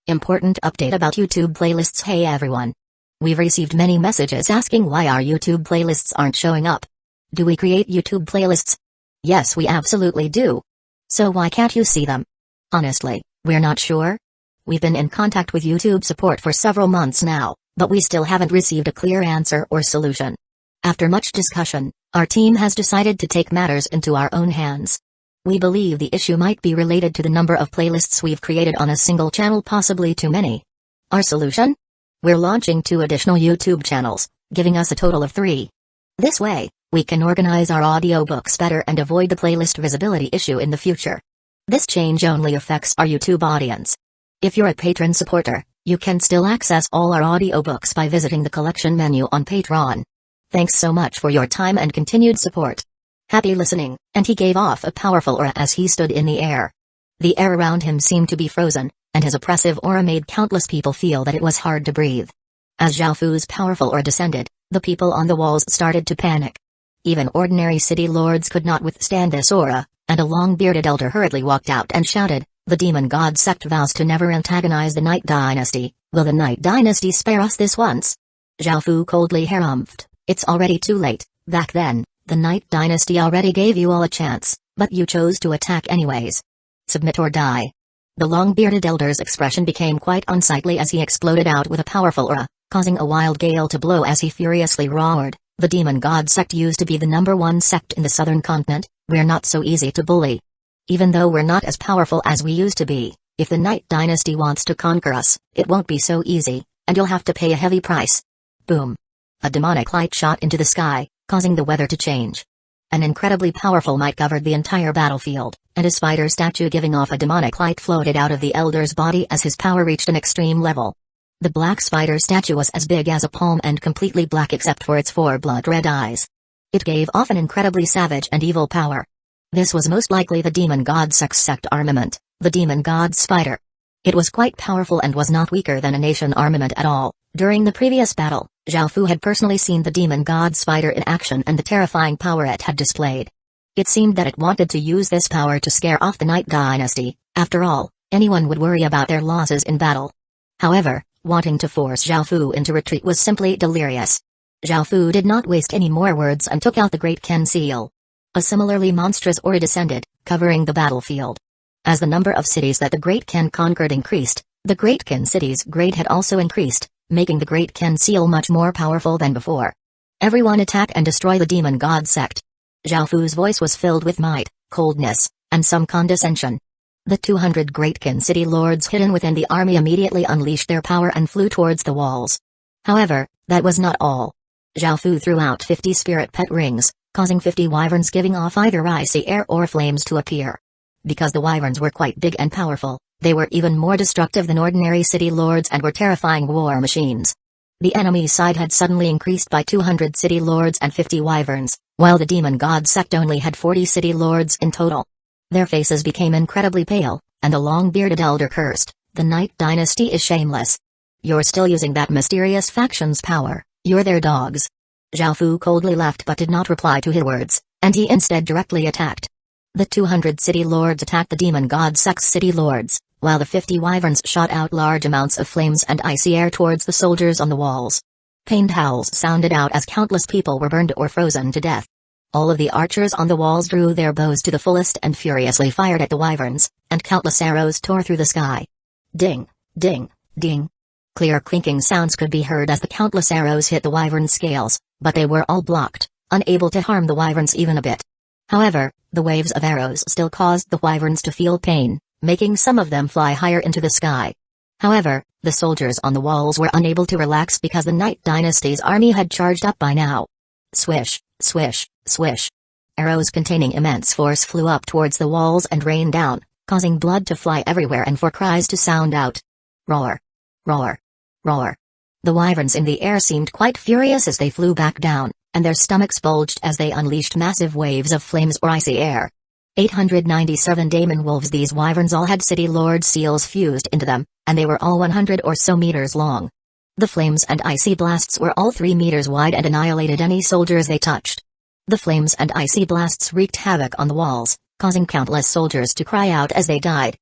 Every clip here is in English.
Important update about YouTube playlists. Hey everyone. We've received many messages asking why our YouTube playlists aren't showing up. Do we create YouTube playlists? Yes, we absolutely do. So why can't you see them? Honestly, we're not sure. We've been in contact with YouTube support for several months now, but we still haven't received a clear answer or solution. After much discussion, our team has decided to take matters into our own hands. We believe the issue might be related to the number of playlists we've created on a single channel, possibly too many. Our solution? We're launching 2 additional YouTube channels, giving us a total of 3. This way, we can organize our audiobooks better and avoid the playlist visibility issue in the future. This change only affects our YouTube audience. If you're a patron supporter, you can still access all our audiobooks by visiting the collection menu on Patreon. Thanks so much for your time and continued support. Happy listening, and he gave off a powerful aura as he stood in the air. The air around him seemed to be frozen, and his oppressive aura made countless people feel that it was hard to breathe. As Zhaofu's powerful aura descended, the people on the walls started to panic. Even ordinary city lords could not withstand this aura, and a long-bearded elder hurriedly walked out and shouted, "The demon god sect vows to never antagonize the Night Dynasty. Will the Night Dynasty spare us this once?" Zhaofu coldly harumphed, "It's already too late. Back then, the Night Dynasty already gave you all a chance, but you chose to attack anyways. Submit or die." The long-bearded elder's expression became quite unsightly as he exploded out with a powerful aura, causing a wild gale to blow as he furiously roared, "The demon god sect used to be the #1 sect in the southern continent. We're not so easy to bully. Even though we're not as powerful as we used to be, if the Night Dynasty wants to conquer us, it won't be so easy, and you'll have to pay a heavy price." Boom. A demonic light shot into the sky, causing the weather to change. An incredibly powerful might covered the entire battlefield, and a spider statue giving off a demonic light floated out of the elder's body as his power reached an extreme level. The black spider statue was as big as a palm and completely black except for its 4 blood-red eyes. It gave off an incredibly savage and evil power. This was most likely the demon god sect armament, the demon god spider. It was quite powerful and was not weaker than a nation armament at all. During the previous battle, Zhaofu had personally seen the demon god spider in action and the terrifying power it had displayed. It seemed that it wanted to use this power to scare off the Night Dynasty. After all, anyone would worry about their losses in battle. However, wanting to force Zhaofu into retreat was simply delirious. Zhaofu did not waste any more words and took out the Great Ken seal. A similarly monstrous aura descended, covering the battlefield. As the number of cities that the Great Ken conquered increased, the Great Ken city's grade had also increased, making the Great Ken seal much more powerful than before. "Everyone attack and destroy the demon god sect." Zhaofu's voice was filled with might, coldness, and some condescension. The 200 Great Ken city lords hidden within the army immediately unleashed their power and flew towards the walls. However, that was not all. Zhaofu threw out 50 spirit pet rings, causing 50 wyverns giving off either icy air or flames to appear. Because the wyverns were quite big and powerful, they were even more destructive than ordinary city lords and were terrifying war machines. The enemy side had suddenly increased by 200 city lords and 50 wyverns, while the demon god sect only had 40 city lords in total. Their faces became incredibly pale, and the long-bearded elder cursed, "The Night Dynasty is shameless. You're still using that mysterious faction's power, you're their dogs." Zhaofu coldly laughed but did not reply to his words, and he instead directly attacked. The 200 city lords attacked the demon god sect's city lords, while the 50 wyverns shot out large amounts of flames and icy air towards the soldiers on the walls. Pained howls sounded out as countless people were burned or frozen to death. All of the archers on the walls drew their bows to the fullest and furiously fired at the wyverns, and countless arrows tore through the sky. Ding, ding, ding. Clear clinking sounds could be heard as the countless arrows hit the wyvern scales, but they were all blocked, unable to harm the wyverns even a bit. However, the waves of arrows still caused the wyverns to feel pain, making some of them fly higher into the sky. However, the soldiers on the walls were unable to relax because the Night Dynasty's army had charged up by now. Swish, swish, swish. Arrows containing immense force flew up towards the walls and rained down, causing blood to fly everywhere and for cries to sound out. Roar. Roar. Roar. The wyverns in the air seemed quite furious as they flew back down, and their stomachs bulged as they unleashed massive waves of flames or icy air. 897 daemon wolves. These wyverns all had city lord seals fused into them, and they were all 100 or so meters long. The flames and icy blasts were all 3 meters wide and annihilated any soldiers they touched. The flames and icy blasts wreaked havoc on the walls, causing countless soldiers to cry out as they died.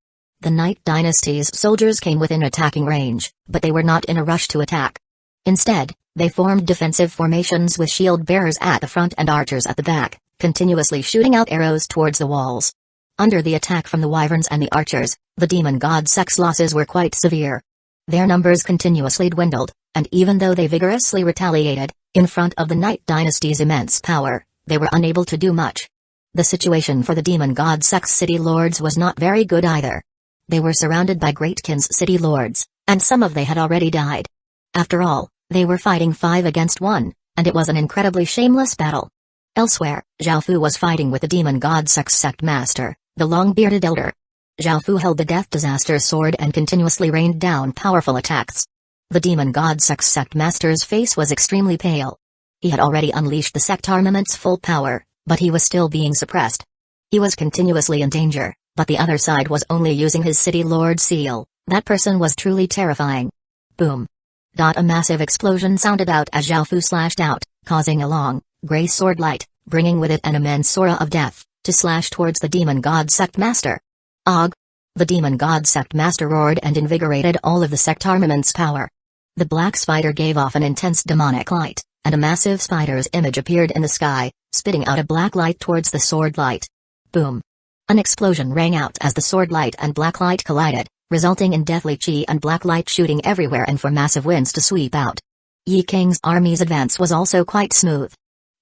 The Night Dynasty's soldiers came within attacking range, but they were not in a rush to attack. Instead, they formed defensive formations with shield bearers at the front and archers at the back, continuously shooting out arrows towards the walls. Under the attack from the wyverns and the archers, the demon god sect's losses were quite severe. Their numbers continuously dwindled, and even though they vigorously retaliated, in front of the Night Dynasty's immense power, they were unable to do much. The situation for the demon god sect's city lords was not very good either. They were surrounded by Greatkin's city lords, and some of they had already died. After all, they were fighting 5 against 1, and it was an incredibly shameless battle. Elsewhere, Zhao Fu was fighting with the demon god sect's sect master, the long-bearded elder. Zhao Fu held the Death Disaster sword and continuously rained down powerful attacks. The demon god sect's sect master's face was extremely pale. He had already unleashed the sect armament's full power, but he was still being suppressed. He was continuously in danger, but the other side was only using his city lord seal. That person was truly terrifying. Boom. A massive explosion sounded out as Zhao Fu slashed out, causing a long, gray sword light, bringing with it an immense aura of death, to slash towards the demon god sect master. Og! The demon god sect master roared and invigorated all of the sect armament's power. The black spider gave off an intense demonic light, and a massive spider's image appeared in the sky, spitting out a black light towards the sword light. Boom! An explosion rang out as the sword light and black light collided, resulting in deathly chi and black light shooting everywhere and for massive winds to sweep out. Yi King's army's advance was also quite smooth.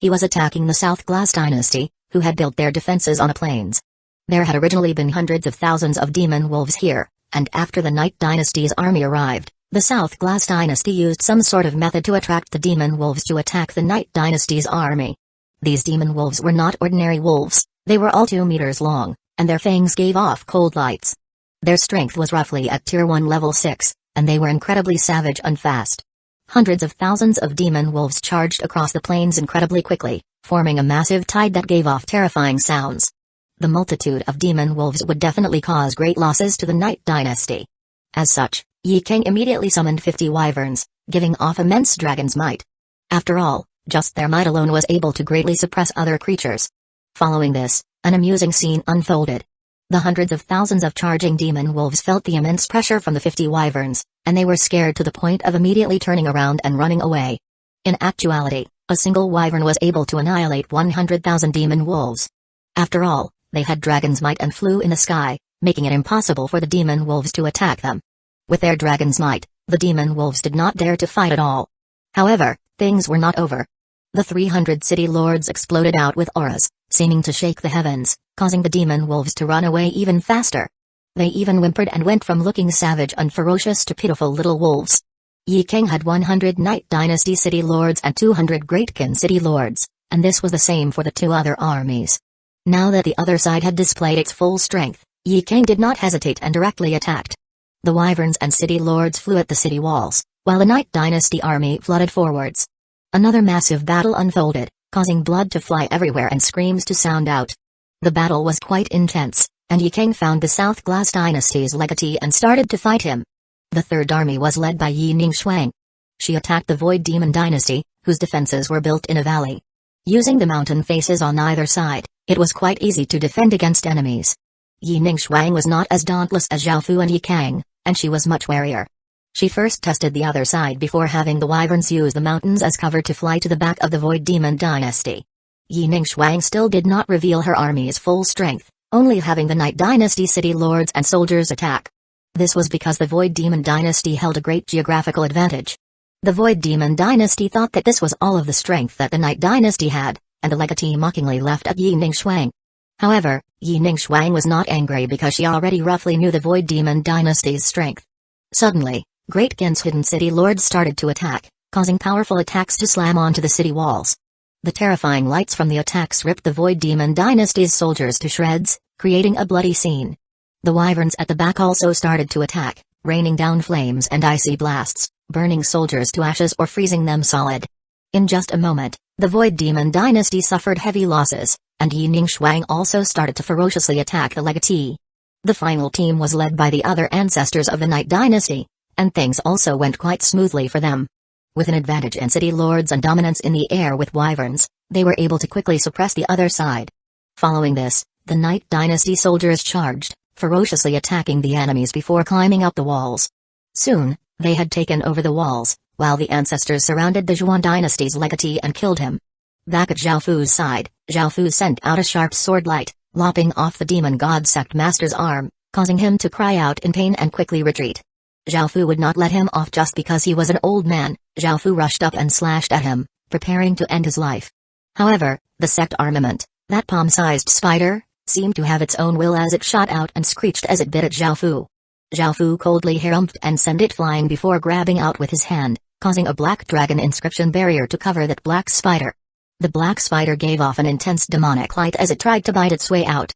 He was attacking the South Glass Dynasty, who had built their defenses on the plains. There had originally been hundreds of thousands of demon wolves here, and after the Night Dynasty's army arrived, the South Glass Dynasty used some sort of method to attract the demon wolves to attack the Night Dynasty's army. These demon wolves were not ordinary wolves, they were all 2 meters long, and their fangs gave off cold lights. Their strength was roughly at Tier 1 level 6, and they were incredibly savage and fast. Hundreds of thousands of demon wolves charged across the plains incredibly quickly, forming a massive tide that gave off terrifying sounds. The multitude of demon wolves would definitely cause great losses to the Night Dynasty. As such, Yi King immediately summoned 50 wyverns, giving off immense dragon's might. After all, just their might alone was able to greatly suppress other creatures. Following this, an amusing scene unfolded. The hundreds of thousands of charging demon wolves felt the immense pressure from the 50 wyverns, and they were scared to the point of immediately turning around and running away. In actuality, a single wyvern was able to annihilate 100,000 demon wolves. After all, they had dragon's might and flew in the sky, making it impossible for the demon wolves to attack them. With their dragon's might, the demon wolves did not dare to fight at all. However, things were not over. The 300 city lords exploded out with auras, seeming to shake the heavens, causing the demon wolves to run away even faster. They even whimpered and went from looking savage and ferocious to pitiful little wolves. Yi King had 100 Night Dynasty city lords and 200 Greatkin city lords, and this was the same for the 2 other armies. Now that the other side had displayed its full strength, Yi King did not hesitate and directly attacked. The wyverns and city lords flew at the city walls, while the Night Dynasty army flooded forwards. Another massive battle unfolded, causing blood to fly everywhere and screams to sound out. The battle was quite intense, and Yi King found the South Glass Dynasty's legatee and started to fight him. The third army was led by Yi Ningshuang. She attacked the Void Demon Dynasty, whose defenses were built in a valley. Using the mountain faces on either side, it was quite easy to defend against enemies. Yi Ningshuang was not as dauntless as Zhao Fu and Yi Kang, and she was much warier. She first tested the other side before having the wyverns use the mountains as cover to fly to the back of the Void Demon Dynasty. Yi Ningshuang still did not reveal her army's full strength, only having the Night Dynasty city lords and soldiers attack. This was because the Void Demon Dynasty held a great geographical advantage. The Void Demon Dynasty thought that this was all of the strength that the Night Dynasty had, and the legatee mockingly laughed at Yi Ningshuang. However, Yi Ningshuang was not angry because she already roughly knew the Void Demon Dynasty's strength. Suddenly, Greatkin's hidden city lords started to attack, causing powerful attacks to slam onto the city walls. The terrifying lights from the attacks ripped the Void Demon Dynasty's soldiers to shreds, creating a bloody scene. The wyverns at the back also started to attack, raining down flames and icy blasts, burning soldiers to ashes or freezing them solid. In just a moment, the Void Demon Dynasty suffered heavy losses, and Yi Ningshuang also started to ferociously attack the legatee. The final team was led by the other ancestors of the Night Dynasty, and things also went quite smoothly for them. With an advantage in city lords and dominance in the air with wyverns, they were able to quickly suppress the other side. Following this, the Night Dynasty soldiers charged, ferociously attacking the enemies before climbing up the walls. Soon, they had taken over the walls, while the ancestors surrounded the Zhuan dynasty's legatee and killed him. Back at Zhao Fu's side, Zhao Fu sent out a sharp sword light, lopping off the demon god sect master's arm, causing him to cry out in pain and quickly retreat. Zhao Fu would not let him off just because he was an old man. Zhao Fu rushed up and slashed at him, preparing to end his life. However, the sect armament, that palm-sized spider, seemed to have its own will as it shot out and screeched as it bit at Zhao Fu. Zhao Fu coldly harumphed and sent it flying before grabbing out with his hand, causing a black dragon inscription barrier to cover that black spider. The black spider gave off an intense demonic light as it tried to bite its way out.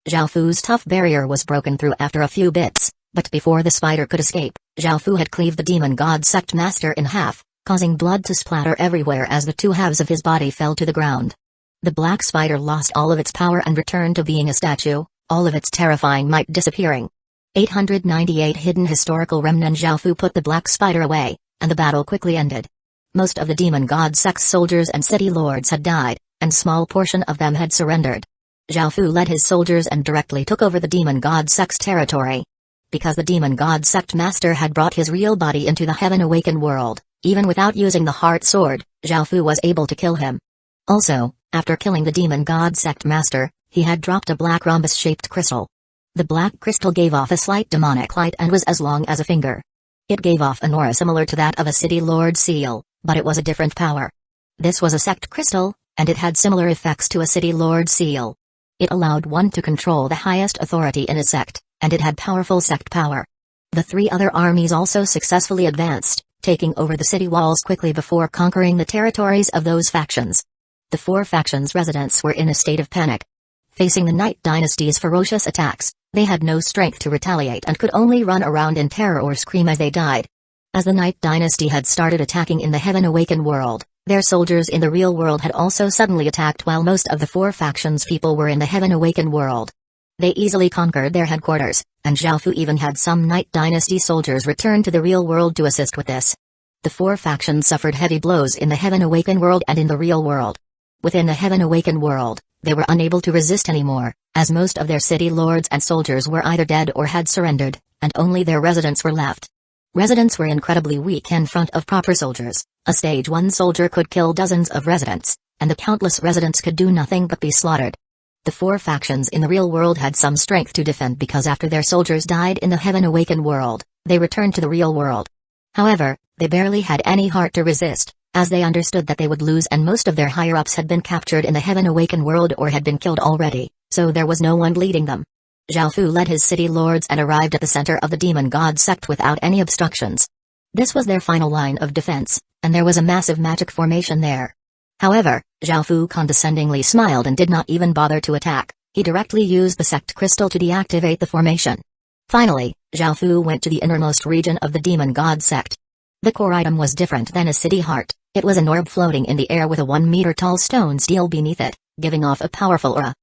Zhao Fu's tough barrier was broken through after a few bits, but before the spider could escape, Zhao Fu had cleaved the demon god sect master in half, causing blood to splatter everywhere as the two halves of his body fell to the ground. The black spider lost all of its power and returned to being a statue, all of its terrifying might disappearing. 898 Hidden historical remnant. Zhao Fu put the black spider away, and the battle quickly ended. Most of the demon god sect's soldiers and city lords had died, and small portion of them had surrendered. Zhao Fu led his soldiers and directly took over the demon god sect's territory. Because the demon god sect master had brought his real body into the heaven awakened world, even without using the heart sword, Zhao Fu was able to kill him. Also, after killing the demon god sect master, he had dropped a black rhombus-shaped crystal. The black crystal gave off a slight demonic light and was as long as a finger. It gave off an aura similar to that of a city lord seal, but it was a different power. This was a sect crystal, and it had similar effects to a city lord seal. It allowed one to control the highest authority in a sect, and it had powerful sect power. The three other armies also successfully advanced, taking over the city walls quickly before conquering the territories of those factions. The four factions' residents were in a state of panic. Facing the Night Dynasty's ferocious attacks, they had no strength to retaliate and could only run around in terror or scream as they died. As the Night Dynasty had started attacking in the Heaven Awakened world, their soldiers in the real world had also suddenly attacked while most of the four factions' people were in the Heaven Awakened world. They easily conquered their headquarters, and Zhao Fu even had some Night Dynasty soldiers return to the real world to assist with this. The four factions suffered heavy blows in the Heaven Awakened world and in the real world. Within the Heaven Awakened world, they were unable to resist anymore, as most of their city lords and soldiers were either dead or had surrendered, and only their residents were left. Residents were incredibly weak in front of proper soldiers. A stage 1 soldier could kill dozens of residents, and the countless residents could do nothing but be slaughtered. The four factions in the real world had some strength to defend because after their soldiers died in the Heaven Awakened world, they returned to the real world. However, they barely had any heart to resist, as they understood that they would lose and most of their higher-ups had been captured in the Heaven Awakened world or had been killed already, so there was no one leading them. Zhao Fu led his city lords and arrived at the center of the demon god sect without any obstructions. This was their final line of defense, and there was a massive magic formation there. However, Zhao Fu condescendingly smiled and did not even bother to attack. He directly used the sect crystal to deactivate the formation. Finally, Zhao Fu went to the innermost region of the demon god sect. The core item was different than a city heart. It was an orb floating in the air with a 1-meter-tall stone stele beneath it, giving off a powerful aura.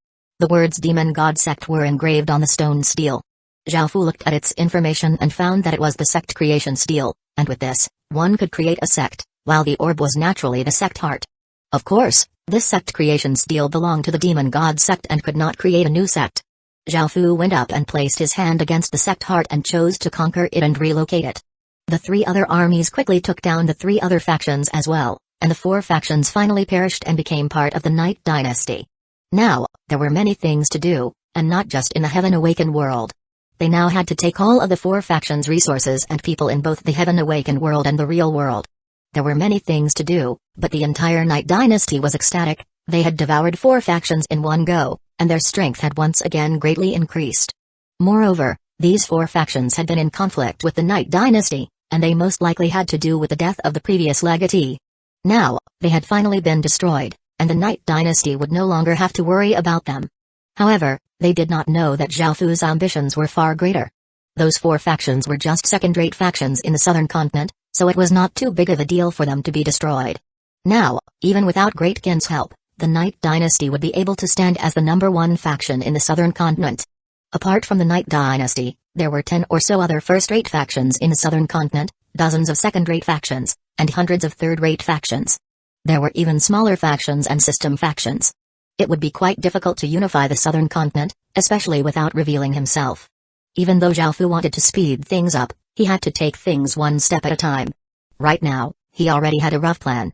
The words Demon God Sect were engraved on the stone stele. Zhao Fu looked at its information and found that it was the sect creation stele, and with this, one could create a sect, while the orb was naturally the sect heart. Of course, this sect creation stele belonged to the Demon God Sect and could not create a new sect. Zhao Fu went up and placed his hand against the sect heart and chose to conquer it and relocate it. The three other armies quickly took down the three other factions as well, and the four factions finally perished and became part of the Night Dynasty. Now, there were many things to do, and not just in the Heaven Awakened world. They now had to take all of the four factions' resources and people in both the Heaven Awakened world and the real world. There were many things to do, but the entire Night Dynasty was ecstatic. They had devoured four factions in one go, and their strength had once again greatly increased. Moreover, these four factions had been in conflict with the Night Dynasty, and they most likely had to do with the death of the previous legatee. Now, they had finally been destroyed, and the Night Dynasty would no longer have to worry about them. However, they did not know that Zhao Fu's ambitions were far greater. Those four factions were just second-rate factions in the southern continent, so it was not too big of a deal for them to be destroyed. Now, even without Great Gin's help, the Night Dynasty would be able to stand as the #1 faction in the southern continent. Apart from the Night Dynasty, there were 10 or so other first-rate factions in the southern continent, dozens of second-rate factions, and hundreds of third-rate factions. There were even smaller factions and system factions. It would be quite difficult to unify the southern continent, especially without revealing himself. Even though Zhao Fu wanted to speed things up, he had to take things one step at a time. Right now, he already had a rough plan.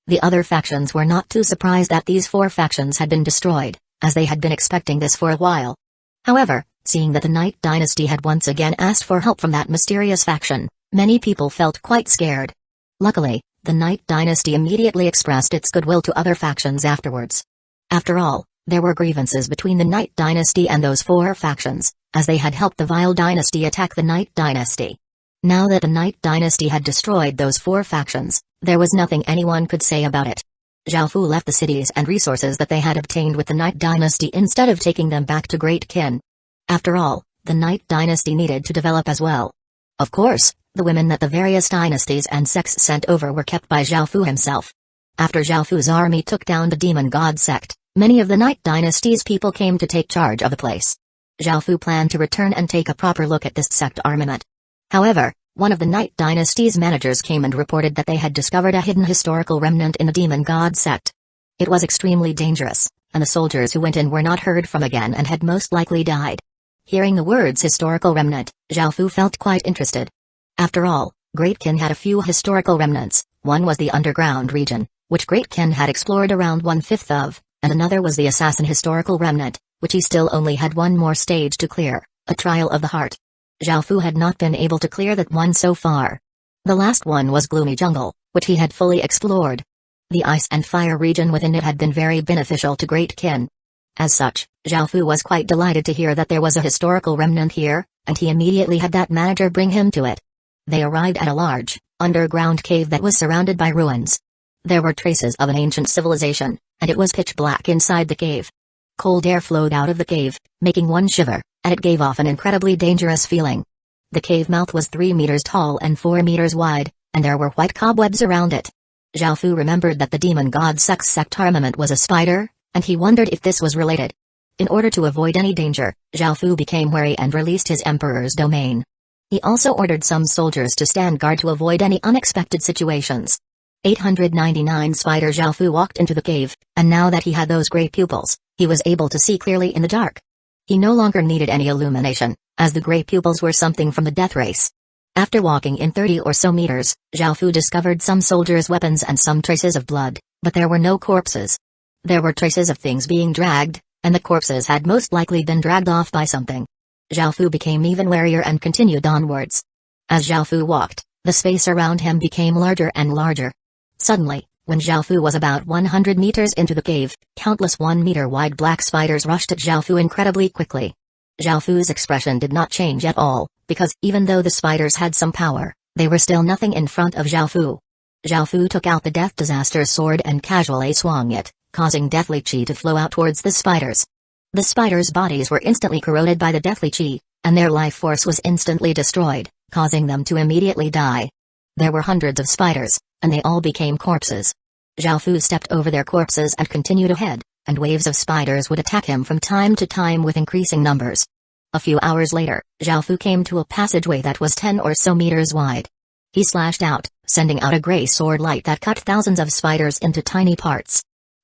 The other factions were not too surprised that these 4 factions had been destroyed, as they had been expecting this for a while. However, seeing that the Night Dynasty had once again asked for help from that mysterious faction, many people felt quite scared. Luckily, the Night Dynasty immediately expressed its goodwill to other factions afterwards. After all, there were grievances between the Night Dynasty and those 4 factions, as they had helped the Vile Dynasty attack the Night Dynasty. Now that the Night Dynasty had destroyed those 4 factions, there was nothing anyone could say about it. Zhao Fu left the cities and resources that they had obtained with the Night Dynasty instead of taking them back to Great Qin. After all, the Night Dynasty needed to develop as well. Of course, the women that the various dynasties and sects sent over were kept by Zhao Fu himself. After Zhao Fu's army took down the Demon God sect, many of the Night Dynasty's people came to take charge of the place. Zhao Fu planned to return and take a proper look at this sect armament. However, one of the Night Dynasty's managers came and reported that they had discovered a hidden historical remnant in the Demon God sect. It was extremely dangerous, and the soldiers who went in were not heard from again and had most likely died. Hearing the words historical remnant, Zhao Fu felt quite interested. After all, Great Qin had a few historical remnants. One was the underground region, which Great Qin had explored around 1/5 of, and another was the assassin historical remnant, which he still only had one more stage to clear, a trial of the heart. Zhao Fu had not been able to clear that one so far. The last one was Gloomy Jungle, which he had fully explored. The ice and fire region within it had been very beneficial to Great Qin. As such, Zhao Fu was quite delighted to hear that there was a historical remnant here, and he immediately had that manager bring him to it. They arrived at a large, underground cave that was surrounded by ruins. There were traces of an ancient civilization, and it was pitch black inside the cave. Cold air flowed out of the cave, making one shiver, and it gave off an incredibly dangerous feeling. The cave mouth was 3 meters tall and 4 meters wide, and there were white cobwebs around it. Zhao Fu remembered that the Demon God sect armament was a spider, and he wondered if this was related. In order to avoid any danger, Zhao Fu became wary and released his emperor's domain. He also ordered some soldiers to stand guard to avoid any unexpected situations. 899 Spider Zhao Fu walked into the cave, and now that he had those gray pupils, he was able to see clearly in the dark. He no longer needed any illumination, as the gray pupils were something from the death race. After walking in 30 or so meters, Zhao Fu discovered some soldiers' weapons and some traces of blood, but there were no corpses. There were traces of things being dragged, and the corpses had most likely been dragged off by something. Zhao Fu became even warier and continued onwards. As Zhao Fu walked, the space around him became larger and larger. Suddenly, when Zhao Fu was about 100 meters into the cave, countless 1-meter-wide black spiders rushed at Zhao Fu incredibly quickly. Zhao Fu's expression did not change at all, because even though the spiders had some power, they were still nothing in front of Zhao Fu. Zhao Fu took out the Death Disaster sword and casually swung it, causing deathly chi to flow out towards the spiders. The spiders' bodies were instantly corroded by the deathly chi, and their life force was instantly destroyed, causing them to immediately die. There were hundreds of spiders, and they all became corpses. Zhao Fu stepped over their corpses and continued ahead, and waves of spiders would attack him from time to time with increasing numbers. A few hours later, Zhao Fu came to a passageway that was 10 or so meters wide. He slashed out, sending out a gray sword light that cut thousands of spiders into tiny parts.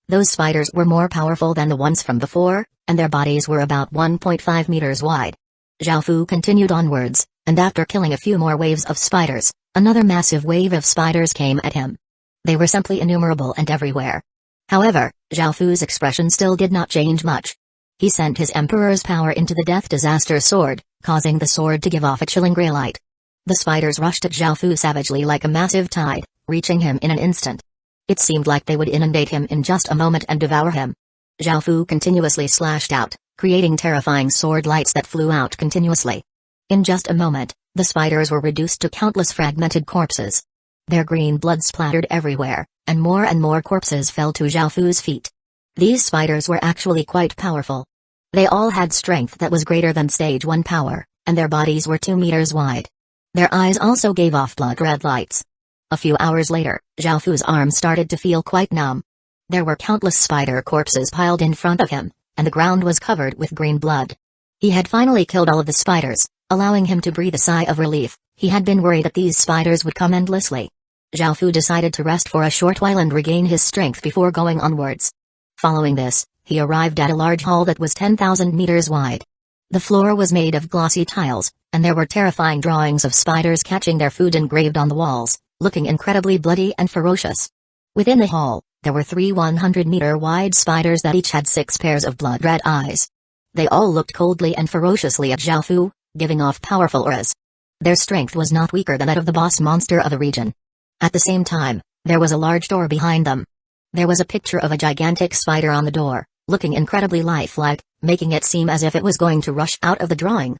Those spiders were more powerful than the ones from before, and their bodies were about 1.5 meters wide. Zhao Fu continued onwards, and after killing a few more waves of spiders, another massive wave of spiders came at him. They were simply innumerable and everywhere. However, Zhao Fu's expression still did not change much. He sent his emperor's power into the Death Disaster sword, causing the sword to give off a chilling gray light. The spiders rushed at Zhao Fu savagely like a massive tide, reaching him in an instant. It seemed like they would inundate him in just a moment and devour him. Zhao Fu continuously slashed out, creating terrifying sword lights that flew out continuously. In just a moment, the spiders were reduced to countless fragmented corpses. Their green blood splattered everywhere, and more corpses fell to Zhao Fu's feet. These spiders were actually quite powerful. They all had strength that was greater than stage 1 power, and their bodies were 2 meters wide. Their eyes also gave off blood-red lights. A few hours later, Zhao Fu's arms started to feel quite numb. There were countless spider corpses piled in front of him, and the ground was covered with green blood. He had finally killed all of the spiders, allowing him to breathe a sigh of relief. He had been worried that these spiders would come endlessly. Zhao Fu decided to rest for a short while and regain his strength before going onwards. Following this, he arrived at a large hall that was 10,000 meters wide. The floor was made of glossy tiles, and there were terrifying drawings of spiders catching their food engraved on the walls, looking incredibly bloody and ferocious. Within the hall, there were 3 100-meter-wide spiders that each had 6 pairs of blood-red eyes. They all looked coldly and ferociously at Zhao Fu, giving off powerful auras. Their strength was not weaker than that of the boss monster of the region. At the same time, there was a large door behind them. There was a picture of a gigantic spider on the door, looking incredibly lifelike, making it seem as if it was going to rush out of the drawing.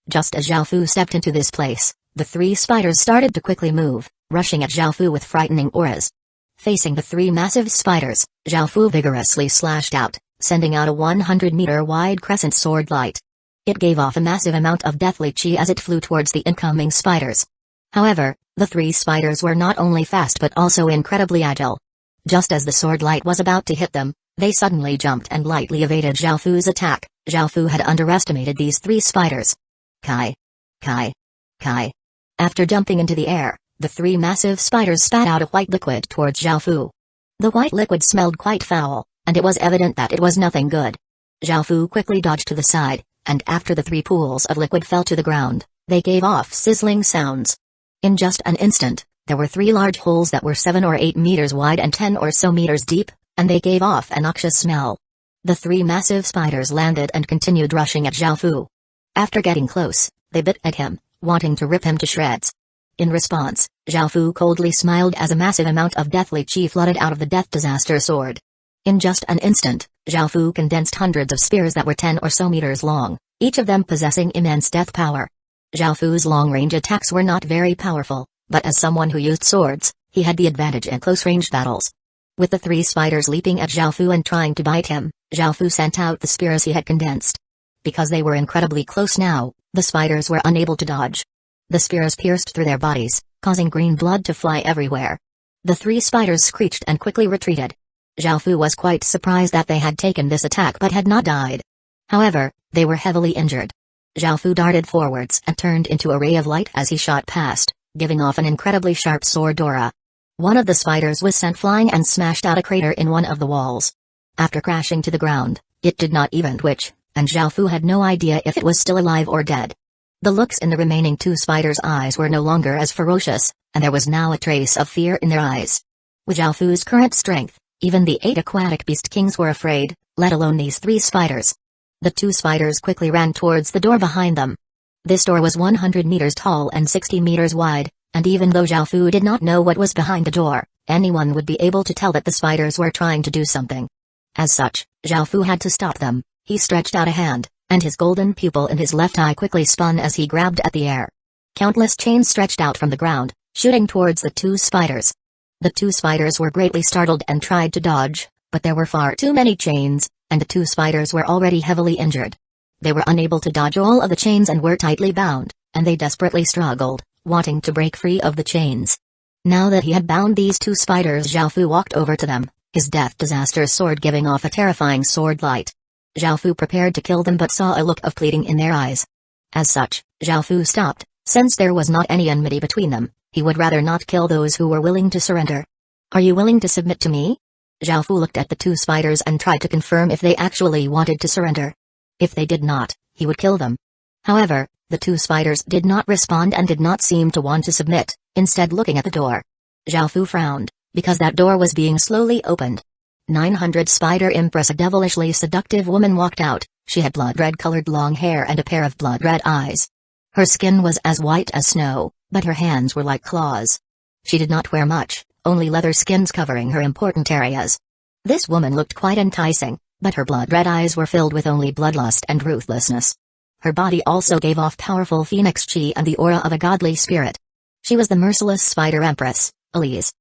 Just as Zhao Fu stepped into this place, the 3 spiders started to quickly move, rushing at Zhao Fu with frightening auras. Facing the 3 massive spiders, Zhao Fu vigorously slashed out, sending out a 100-meter-wide crescent sword light. It gave off a massive amount of deathly chi as it flew towards the incoming spiders. However, the 3 spiders were not only fast but also incredibly agile. Just as the sword light was about to hit them, they suddenly jumped and lightly evaded Zhao Fu's attack. Zhao Fu had underestimated these 3 spiders. Kai. Kai. Kai. After jumping into the air, the 3 massive spiders spat out a white liquid towards Zhao Fu. The white liquid smelled quite foul, and it was evident that it was nothing good. Zhao Fu quickly dodged to the side, and after the 3 pools of liquid fell to the ground, they gave off sizzling sounds. In just an instant, there were 3 large holes that were 7 or 8 meters wide and 10 or so meters deep, and they gave off a noxious smell. The 3 massive spiders landed and continued rushing at Zhao Fu. After getting close, they bit at him, wanting to rip him to shreds. In response, Zhao Fu coldly smiled as a massive amount of deathly chi flooded out of the Death Disaster sword. In just an instant, Zhao Fu condensed hundreds of spears that were 10 or so meters long, each of them possessing immense death power. Zhao Fu's long-range attacks were not very powerful, but as someone who used swords, he had the advantage in close-range battles. With the 3 spiders leaping at Zhao Fu and trying to bite him, Zhao Fu sent out the spears he had condensed. Because they were incredibly close now, the spiders were unable to dodge. The spears pierced through their bodies, causing green blood to fly everywhere. The 3 spiders screeched and quickly retreated. Zhao Fu was quite surprised that they had taken this attack but had not died. However, they were heavily injured. Zhao Fu darted forwards and turned into a ray of light as he shot past, giving off an incredibly sharp sword aura. One of the spiders was sent flying and smashed out a crater in one of the walls. After crashing to the ground, it did not even twitch, and Zhao Fu had no idea if it was still alive or dead. The looks in the remaining 2 spiders' eyes were no longer as ferocious, and there was now a trace of fear in their eyes. With Zhao Fu's current strength, even the 8 aquatic beast kings were afraid, let alone these 3 spiders. The 2 spiders quickly ran towards the door behind them. This door was 100 meters tall and 60 meters wide, and even though Zhao Fu did not know what was behind the door, anyone would be able to tell that the spiders were trying to do something. As such, Zhao Fu had to stop them. He stretched out a hand, and his golden pupil in his left eye quickly spun as he grabbed at the air. Countless chains stretched out from the ground, shooting towards the 2 spiders. The 2 spiders were greatly startled and tried to dodge, but there were far too many chains, and the 2 spiders were already heavily injured. They were unable to dodge all of the chains and were tightly bound, and they desperately struggled, wanting to break free of the chains. Now that he had bound these 2 spiders, Zhao Fu walked over to them, his Death Disaster sword giving off a terrifying sword light. Zhao Fu prepared to kill them but saw a look of pleading in their eyes. As such, Zhao Fu stopped. Since there was not any enmity between them, he would rather not kill those who were willing to surrender. Are you willing to submit to me? Zhao Fu looked at the 2 spiders and tried to confirm if they actually wanted to surrender. If they did not, he would kill them. However, the 2 spiders did not respond and did not seem to want to submit, instead looking at the door. Zhao Fu frowned, because that door was being slowly opened. 900 Spider Empress, a devilishly seductive woman, walked out. She had blood-red colored long hair and a pair of blood-red eyes. Her skin was as white as snow, but her hands were like claws. She did not wear much, only leather skins covering her important areas. This woman looked quite enticing, but her blood-red eyes were filled with only bloodlust and ruthlessness. Her body also gave off powerful phoenix chi and the aura of a godly spirit. She was the merciless Spider Empress, Elise.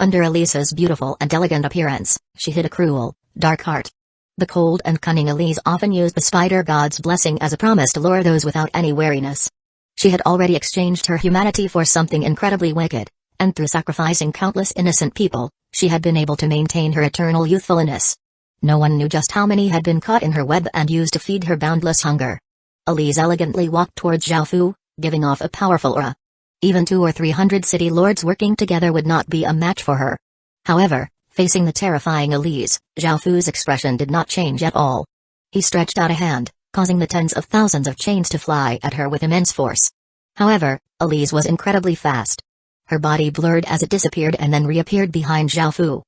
Under Elise's beautiful and elegant appearance, she hid a cruel, dark heart. The cold and cunning Elise often used the spider god's blessing as a promise to lure those without any wariness. She had already exchanged her humanity for something incredibly wicked, and through sacrificing countless innocent people, she had been able to maintain her eternal youthfulness. No one knew just how many had been caught in her web and used to feed her boundless hunger. Elise elegantly walked towards Zhao Fu, giving off a powerful aura. Even 200 or 300 city lords working together would not be a match for her. However, facing the terrifying Elise, Zhao Fu's expression did not change at all. He stretched out a hand, causing the tens of thousands of chains to fly at her with immense force. However, Elise was incredibly fast. Her body blurred as it disappeared and then reappeared behind Xiaofu.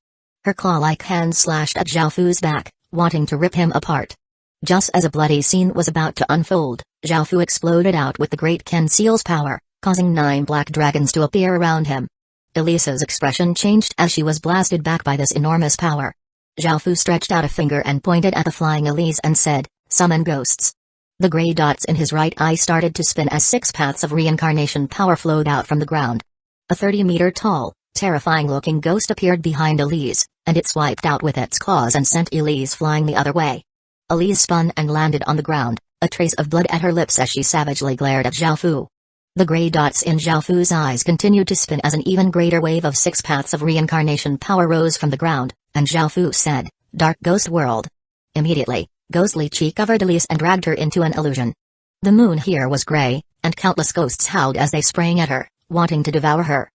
Her claw-like hands slashed at Xiaofu's back, wanting to rip him apart. Just as a bloody scene was about to unfold, Xiaofu exploded out with the Great Ken Seal's power, causing 9 black dragons to appear around him. Elise's expression changed as she was blasted back by this enormous power. Xiaofu stretched out a finger and pointed at the flying Elise and said, "Summon ghosts." The gray dots in his right eye started to spin as 6 paths of reincarnation power flowed out from the ground. A 30-meter-tall, terrifying-looking ghost appeared behind Elise, and it swiped out with its claws and sent Elise flying the other way. Elise spun and landed on the ground, a trace of blood at her lips as she savagely glared at Xiaofu. The gray dots in Xiaofu's eyes continued to spin as an even greater wave of 6 paths of reincarnation power rose from the ground, and Xiaofu said, "Dark Ghost World." Immediately, ghostly chi covered Elise and dragged her into an illusion. The moon here was gray, and countless ghosts howled as they sprang at her, wanting to devour her.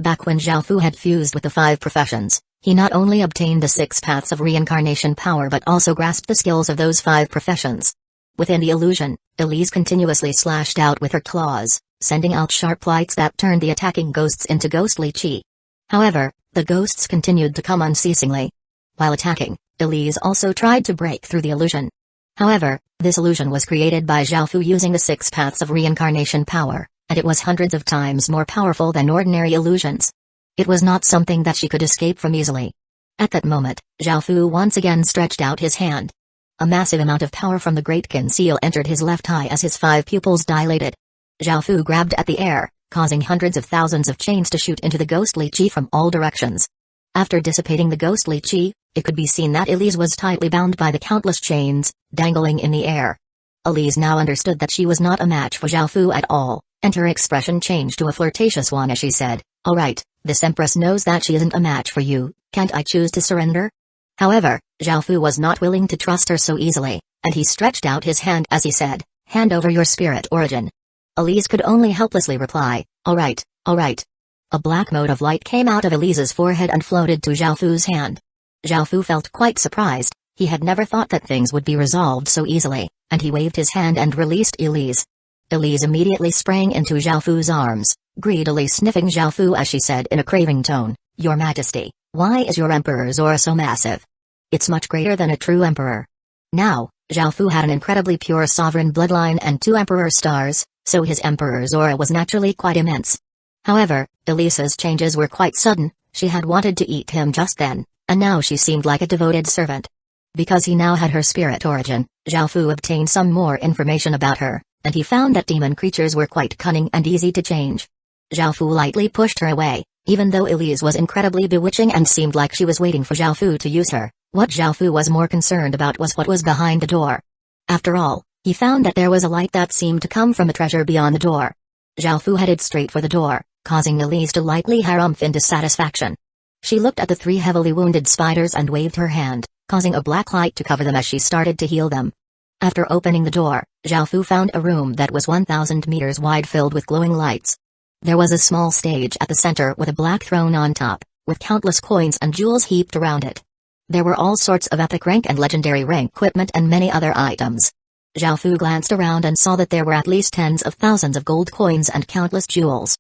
Back when Xiaofu had fused with the 5 professions, he not only obtained the 6 paths of reincarnation power but also grasped the skills of those 5 professions. Within the illusion, Elise continuously slashed out with her claws, sending out sharp lights that turned the attacking ghosts into ghostly chi. However, the ghosts continued to come unceasingly. While attacking, Elise also tried to break through the illusion. However, this illusion was created by Xiaofu using the 6 paths of reincarnation power, and it was hundreds of times more powerful than ordinary illusions. It was not something that she could escape from easily. At that moment, Xiaofu once again stretched out his hand. A massive amount of power from the Great Ken Seal entered his left eye as his 5 pupils dilated. Xiaofu grabbed at the air, causing hundreds of thousands of chains to shoot into the ghostly chi from all directions. After dissipating the ghostly chi, it could be seen that Elise was tightly bound by the countless chains, dangling in the air. Elise now understood that she was not a match for Xiaofu at all, and her expression changed to a flirtatious one as she said, "Alright, this Empress knows that she isn't a match for you, can't I choose to surrender?" However, Xiaofu was not willing to trust her so easily, and he stretched out his hand as he said, "Hand over your spirit origin." Elise could only helplessly reply, "Alright, alright." A black mote of light came out of Elise's forehead and floated to Xiaofu's hand. Xiaofu felt quite surprised, he had never thought that things would be resolved so easily, and he waved his hand and released Elise. Elise immediately sprang into Xiaofu's arms, greedily sniffing Xiaofu as she said in a craving tone, "Your Majesty, why is your Emperor's aura so massive? It's much greater than a true emperor." Now, Xiaofu had an incredibly pure sovereign bloodline and 2 emperor stars, so his emperor's aura was naturally quite immense. However, Elise's changes were quite sudden, she had wanted to eat him just then, and now she seemed like a devoted servant. Because he now had her spirit origin, Xiaofu obtained some more information about her, and he found that demon creatures were quite cunning and easy to change. Xiaofu lightly pushed her away, even though Elise was incredibly bewitching and seemed like she was waiting for Xiaofu to use her. What Xiaofu was more concerned about was what was behind the door. After all, he found that there was a light that seemed to come from a treasure beyond the door. Xiaofu headed straight for the door, causing Elise to lightly harumph into satisfaction. She looked at the 3 heavily wounded spiders and waved her hand, causing a black light to cover them as she started to heal them. After opening the door, Xiaofu found a room that was 1,000 meters wide filled with glowing lights. There was a small stage at the center with a black throne on top, with countless coins and jewels heaped around it. There were all sorts of epic rank and legendary rank equipment and many other items. Xiaofu glanced around and saw that there were at least tens of thousands of gold coins and countless jewels.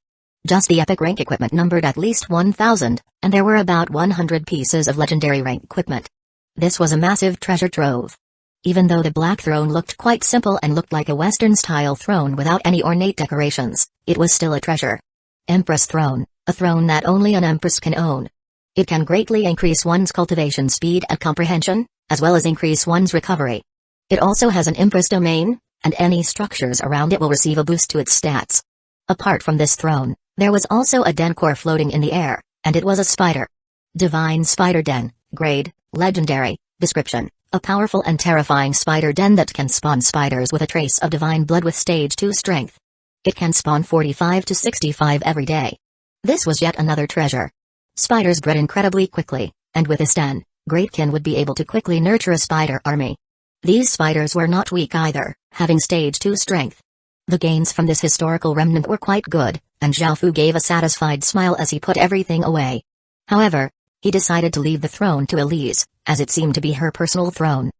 Just the epic rank equipment numbered at least 1,000, and there were about 100 pieces of legendary rank equipment. This was a massive treasure trove. Even though the black throne looked quite simple and looked like a Western-style throne without any ornate decorations, it was still a treasure. Empress Throne, a throne that only an empress can own. It can greatly increase one's cultivation speed and comprehension, as well as increase one's recovery. It also has an empress domain, and any structures around it will receive a boost to its stats. Apart from this throne, there was also a den core floating in the air, and it was a spider. Divine Spider Den, Grade, Legendary, Description, a powerful and terrifying spider den that can spawn spiders with a trace of divine blood with stage 2 strength. It can spawn 45 to 65 every day. This was yet another treasure. Spiders bred incredibly quickly, and with this den, Greatkin would be able to quickly nurture a spider army. These spiders were not weak either, having stage 2 strength. The gains from this historical remnant were quite good, and Xiaofu gave a satisfied smile as he put everything away. However, he decided to leave the throne to Elise, as it seemed to be her personal throne.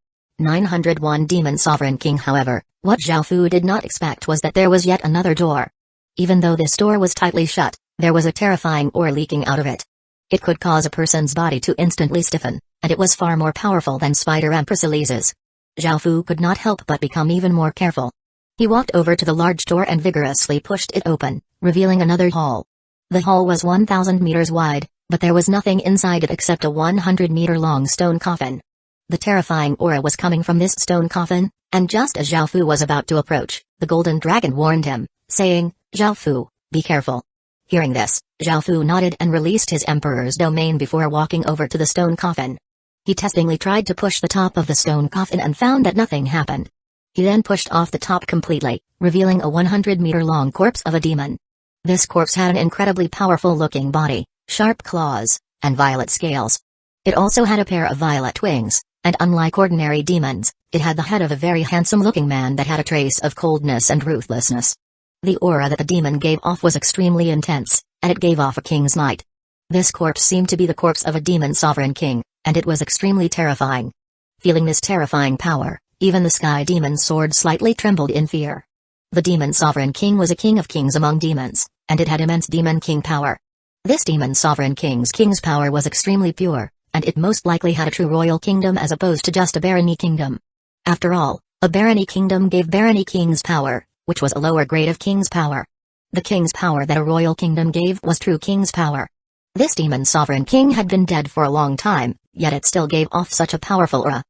901 Demon Sovereign King. However, what Xiaofu did not expect was that there was yet another door. Even though this door was tightly shut, there was a terrifying aura leaking out of it. It could cause a person's body to instantly stiffen, and it was far more powerful than Spider Empress Elise's. Xiaofu could not help but become even more careful. He walked over to the large door and vigorously pushed it open, revealing another hall. The hall was 1,000 meters wide, but there was nothing inside it except a 100-meter-long stone coffin. The terrifying aura was coming from this stone coffin, and just as Xiaofu was about to approach, the golden dragon warned him, saying, "Xiaofu, be careful." Hearing this, Xiaofu nodded and released his emperor's domain before walking over to the stone coffin. He testingly tried to push the top of the stone coffin and found that nothing happened. He then pushed off the top completely, revealing a 100-meter-long corpse of a demon. This corpse had an incredibly powerful-looking body, sharp claws, and violet scales. It also had a pair of violet wings, and unlike ordinary demons, it had the head of a very handsome-looking man that had a trace of coldness and ruthlessness. The aura that the demon gave off was extremely intense, and it gave off a king's might. This corpse seemed to be the corpse of a demon sovereign king, and it was extremely terrifying. Feeling this terrifying power, even the sky demon's sword slightly trembled in fear. The demon sovereign king was a king of kings among demons, and it had immense demon king power. This demon sovereign king's power was extremely pure, and it most likely had a true royal kingdom as opposed to just a barony kingdom. After all, a barony kingdom gave barony king's power, which was a lower grade of king's power. The king's power that a royal kingdom gave was true king's power. This demon sovereign king had been dead for a long time, yet it still gave off such a powerful aura.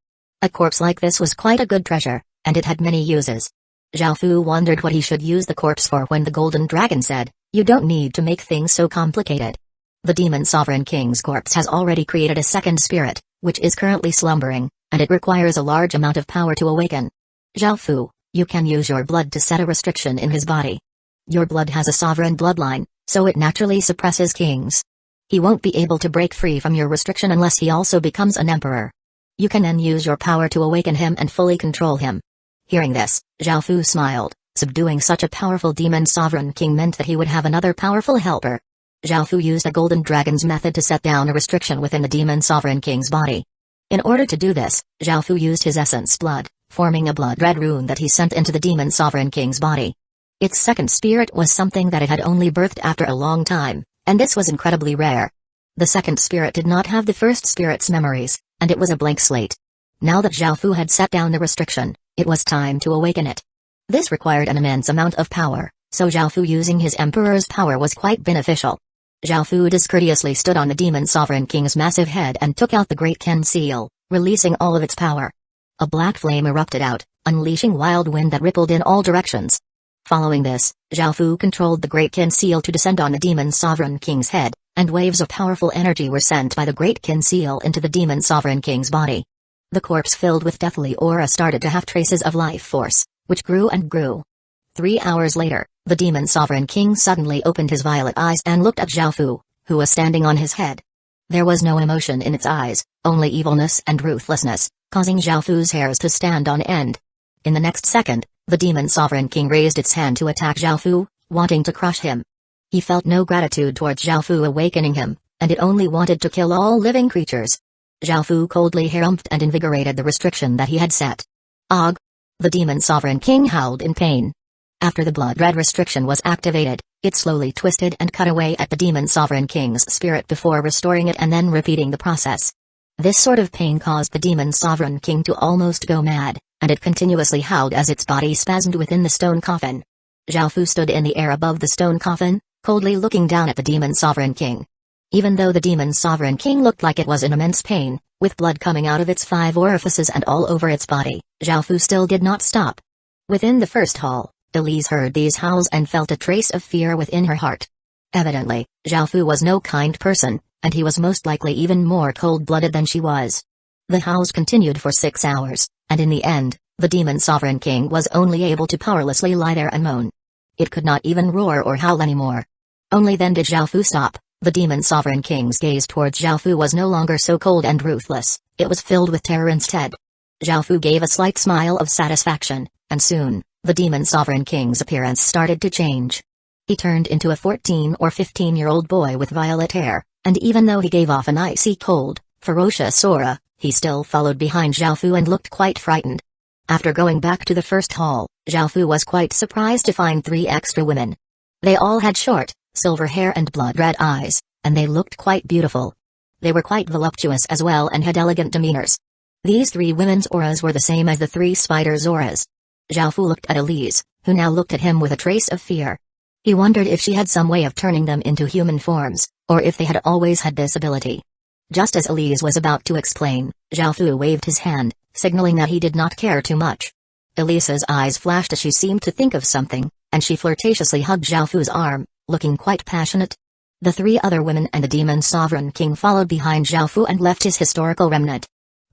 A corpse like this was quite a good treasure, and it had many uses. Xiaofu wondered what he should use the corpse for when the golden dragon said, "You don't need to make things so complicated. The demon sovereign king's corpse has already created a second spirit, which is currently slumbering, and it requires a large amount of power to awaken. Xiaofu, you can use your blood to set a restriction in his body. Your blood has a sovereign bloodline, so it naturally suppresses kings. He won't be able to break free from your restriction unless he also becomes an emperor. You can then use your power to awaken him and fully control him." Hearing this, Xiaofu smiled. Subduing such a powerful demon sovereign king meant that he would have another powerful helper. Xiaofu used a golden dragon's method to set down a restriction within the demon sovereign king's body. In order to do this, Xiaofu used his essence blood, forming a blood-red rune that he sent into the demon sovereign king's body. Its second spirit was something that it had only birthed after a long time, and this was incredibly rare. The second spirit did not have the first spirit's memories, and it was a blank slate. Now that Xiaofu had set down the restriction, it was time to awaken it. This required an immense amount of power, so Xiaofu using his emperor's power was quite beneficial. Xiaofu discourteously stood on the demon sovereign king's massive head and took out the great Ken seal, releasing all of its power. A black flame erupted out, unleashing wild wind that rippled in all directions. Following this, Xiaofu controlled the great Ken seal to descend on the demon sovereign king's head, and waves of powerful energy were sent by the great Ken seal into the demon sovereign king's body. The corpse filled with deathly aura started to have traces of life force, which grew and grew. 3 hours later, the demon sovereign king suddenly opened his violet eyes and looked at Xiaofu, who was standing on his head. There was no emotion in its eyes, only evilness and ruthlessness, causing Xiaofu's hairs to stand on end. In the next second, the demon sovereign king raised its hand to attack Xiaofu, wanting to crush him. He felt no gratitude towards Xiaofu awakening him, and it only wanted to kill all living creatures. Xiaofu coldly harumphed and invigorated the restriction that he had set. "Og!" The demon sovereign king howled in pain. After the blood-red restriction was activated, it slowly twisted and cut away at the demon sovereign king's spirit before restoring it and then repeating the process. This sort of pain caused the demon sovereign king to almost go mad, and it continuously howled as its body spasmed within the stone coffin. Xiaofu stood in the air above the stone coffin, coldly looking down at the demon sovereign king. Even though the demon sovereign king looked like it was in immense pain, with blood coming out of its 5 orifices and all over its body, Xiaofu still did not stop. Within the first hall, Elise heard these howls and felt a trace of fear within her heart. Evidently, Xiaofu was no kind person, and he was most likely even more cold-blooded than she was. The howls continued for 6 hours, and in the end, the demon sovereign king was only able to powerlessly lie there and moan. It could not even roar or howl anymore. Only then did Xiaofu stop. The demon sovereign king's gaze towards Xiaofu was no longer so cold and ruthless, it was filled with terror instead. Xiaofu gave a slight smile of satisfaction, and soon, the demon sovereign king's appearance started to change. He turned into a 14 or 15-year-old boy with violet hair, and even though he gave off an icy cold, ferocious aura, he still followed behind Zhao Fu and looked quite frightened. After going back to the first hall, Zhao Fu was quite surprised to find 3 extra women. They all had short, silver hair and blood-red eyes, and they looked quite beautiful. They were quite voluptuous as well and had elegant demeanors. These 3 women's auras were the same as the 3 spiders' auras. Zhao Fu looked at Elise, who now looked at him with a trace of fear. He wondered if she had some way of turning them into human forms, or if they had always had this ability. Just as Elise was about to explain, Zhao Fu waved his hand, signaling that he did not care too much. Elise's eyes flashed as she seemed to think of something, and she flirtatiously hugged Zhao Fu's arm, looking quite passionate. The 3 other women and the demon sovereign king followed behind Zhao Fu and left his historical remnant.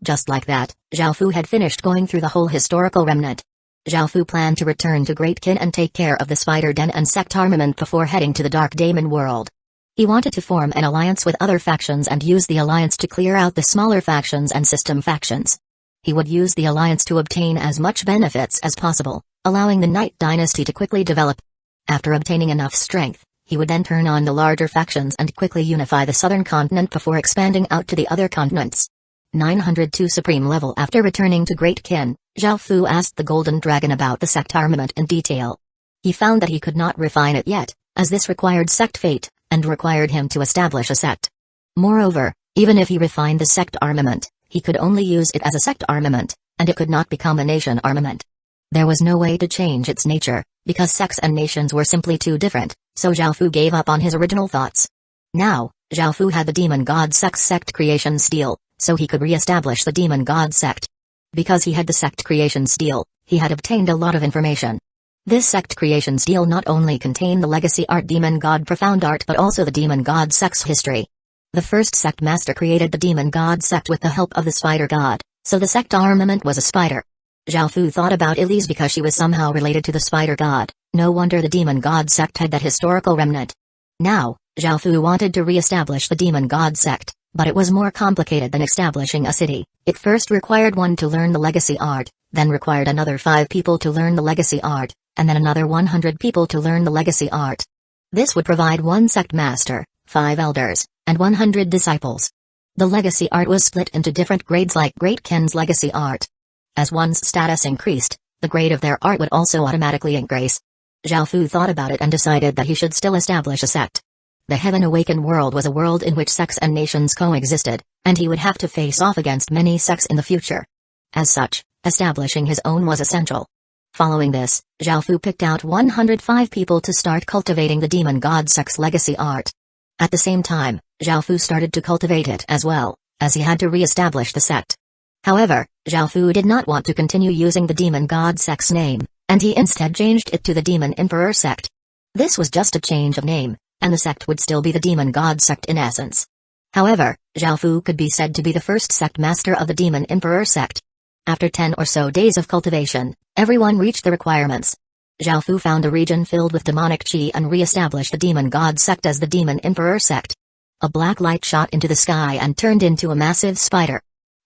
Just like that, Zhao Fu had finished going through the whole historical remnant. Zhao Fu planned to return to Great Kin and take care of the Spider Den and sect armament before heading to the Dark Daemon world. He wanted to form an alliance with other factions and use the alliance to clear out the smaller factions and system factions. He would use the alliance to obtain as much benefits as possible, allowing the Night Dynasty to quickly develop. After obtaining enough strength, he would then turn on the larger factions and quickly unify the southern continent before expanding out to the other continents. 902 Supreme Level. After returning to Great Kin, Zhao Fu asked the Golden Dragon about the sect armament in detail. He found that he could not refine it yet, as this required sect fate, and required him to establish a sect. Moreover, even if he refined the sect armament, he could only use it as a sect armament, and it could not become a nation armament. There was no way to change its nature, because sects and nations were simply too different, so Zhao Fu gave up on his original thoughts. Now, Zhao Fu had the Demon God Sect's sect creation steel, so he could re-establish the Demon God sect. Because he had the sect creation steel, he had obtained a lot of information. This sect creation steel not only contained the legacy art Demon God Profound Art but also the Demon God sect's history. The first sect master created the Demon God sect with the help of the Spider God, so the sect armament was a spider. Zhao Fu thought about Elise because she was somehow related to the Spider God. No wonder the Demon God sect had that historical remnant. Now, Zhao Fu wanted to re-establish the Demon God sect, but it was more complicated than establishing a city. It first required 1 to learn the legacy art, then required another 5 people to learn the legacy art, and then another 100 people to learn the legacy art. This would provide 1 sect master, 5 elders, and 100 disciples. The legacy art was split into different grades like Great Kin's legacy art. As one's status increased, the grade of their art would also automatically increase. Zhao Fu thought about it and decided that he should still establish a sect. The Heaven Awakened world was a world in which sects and nations coexisted, and he would have to face off against many sects in the future. As such, establishing his own was essential. Following this, Zhao Fu picked out 105 people to start cultivating the Demon God sect's legacy art. At the same time, Zhao Fu started to cultivate it as well, as he had to re-establish the sect. However, Zhao Fu did not want to continue using the Demon God sect's name, and he instead changed it to the Demon Emperor sect. This was just a change of name, and the sect would still be the Demon God sect in essence. However, Zhao Fu could be said to be the first sect master of the Demon Emperor sect. After 10 or so days of cultivation, everyone reached the requirements. Zhao Fu found a region filled with demonic chi and re-established the Demon God sect as the Demon Emperor sect. A black light shot into the sky and turned into a massive spider.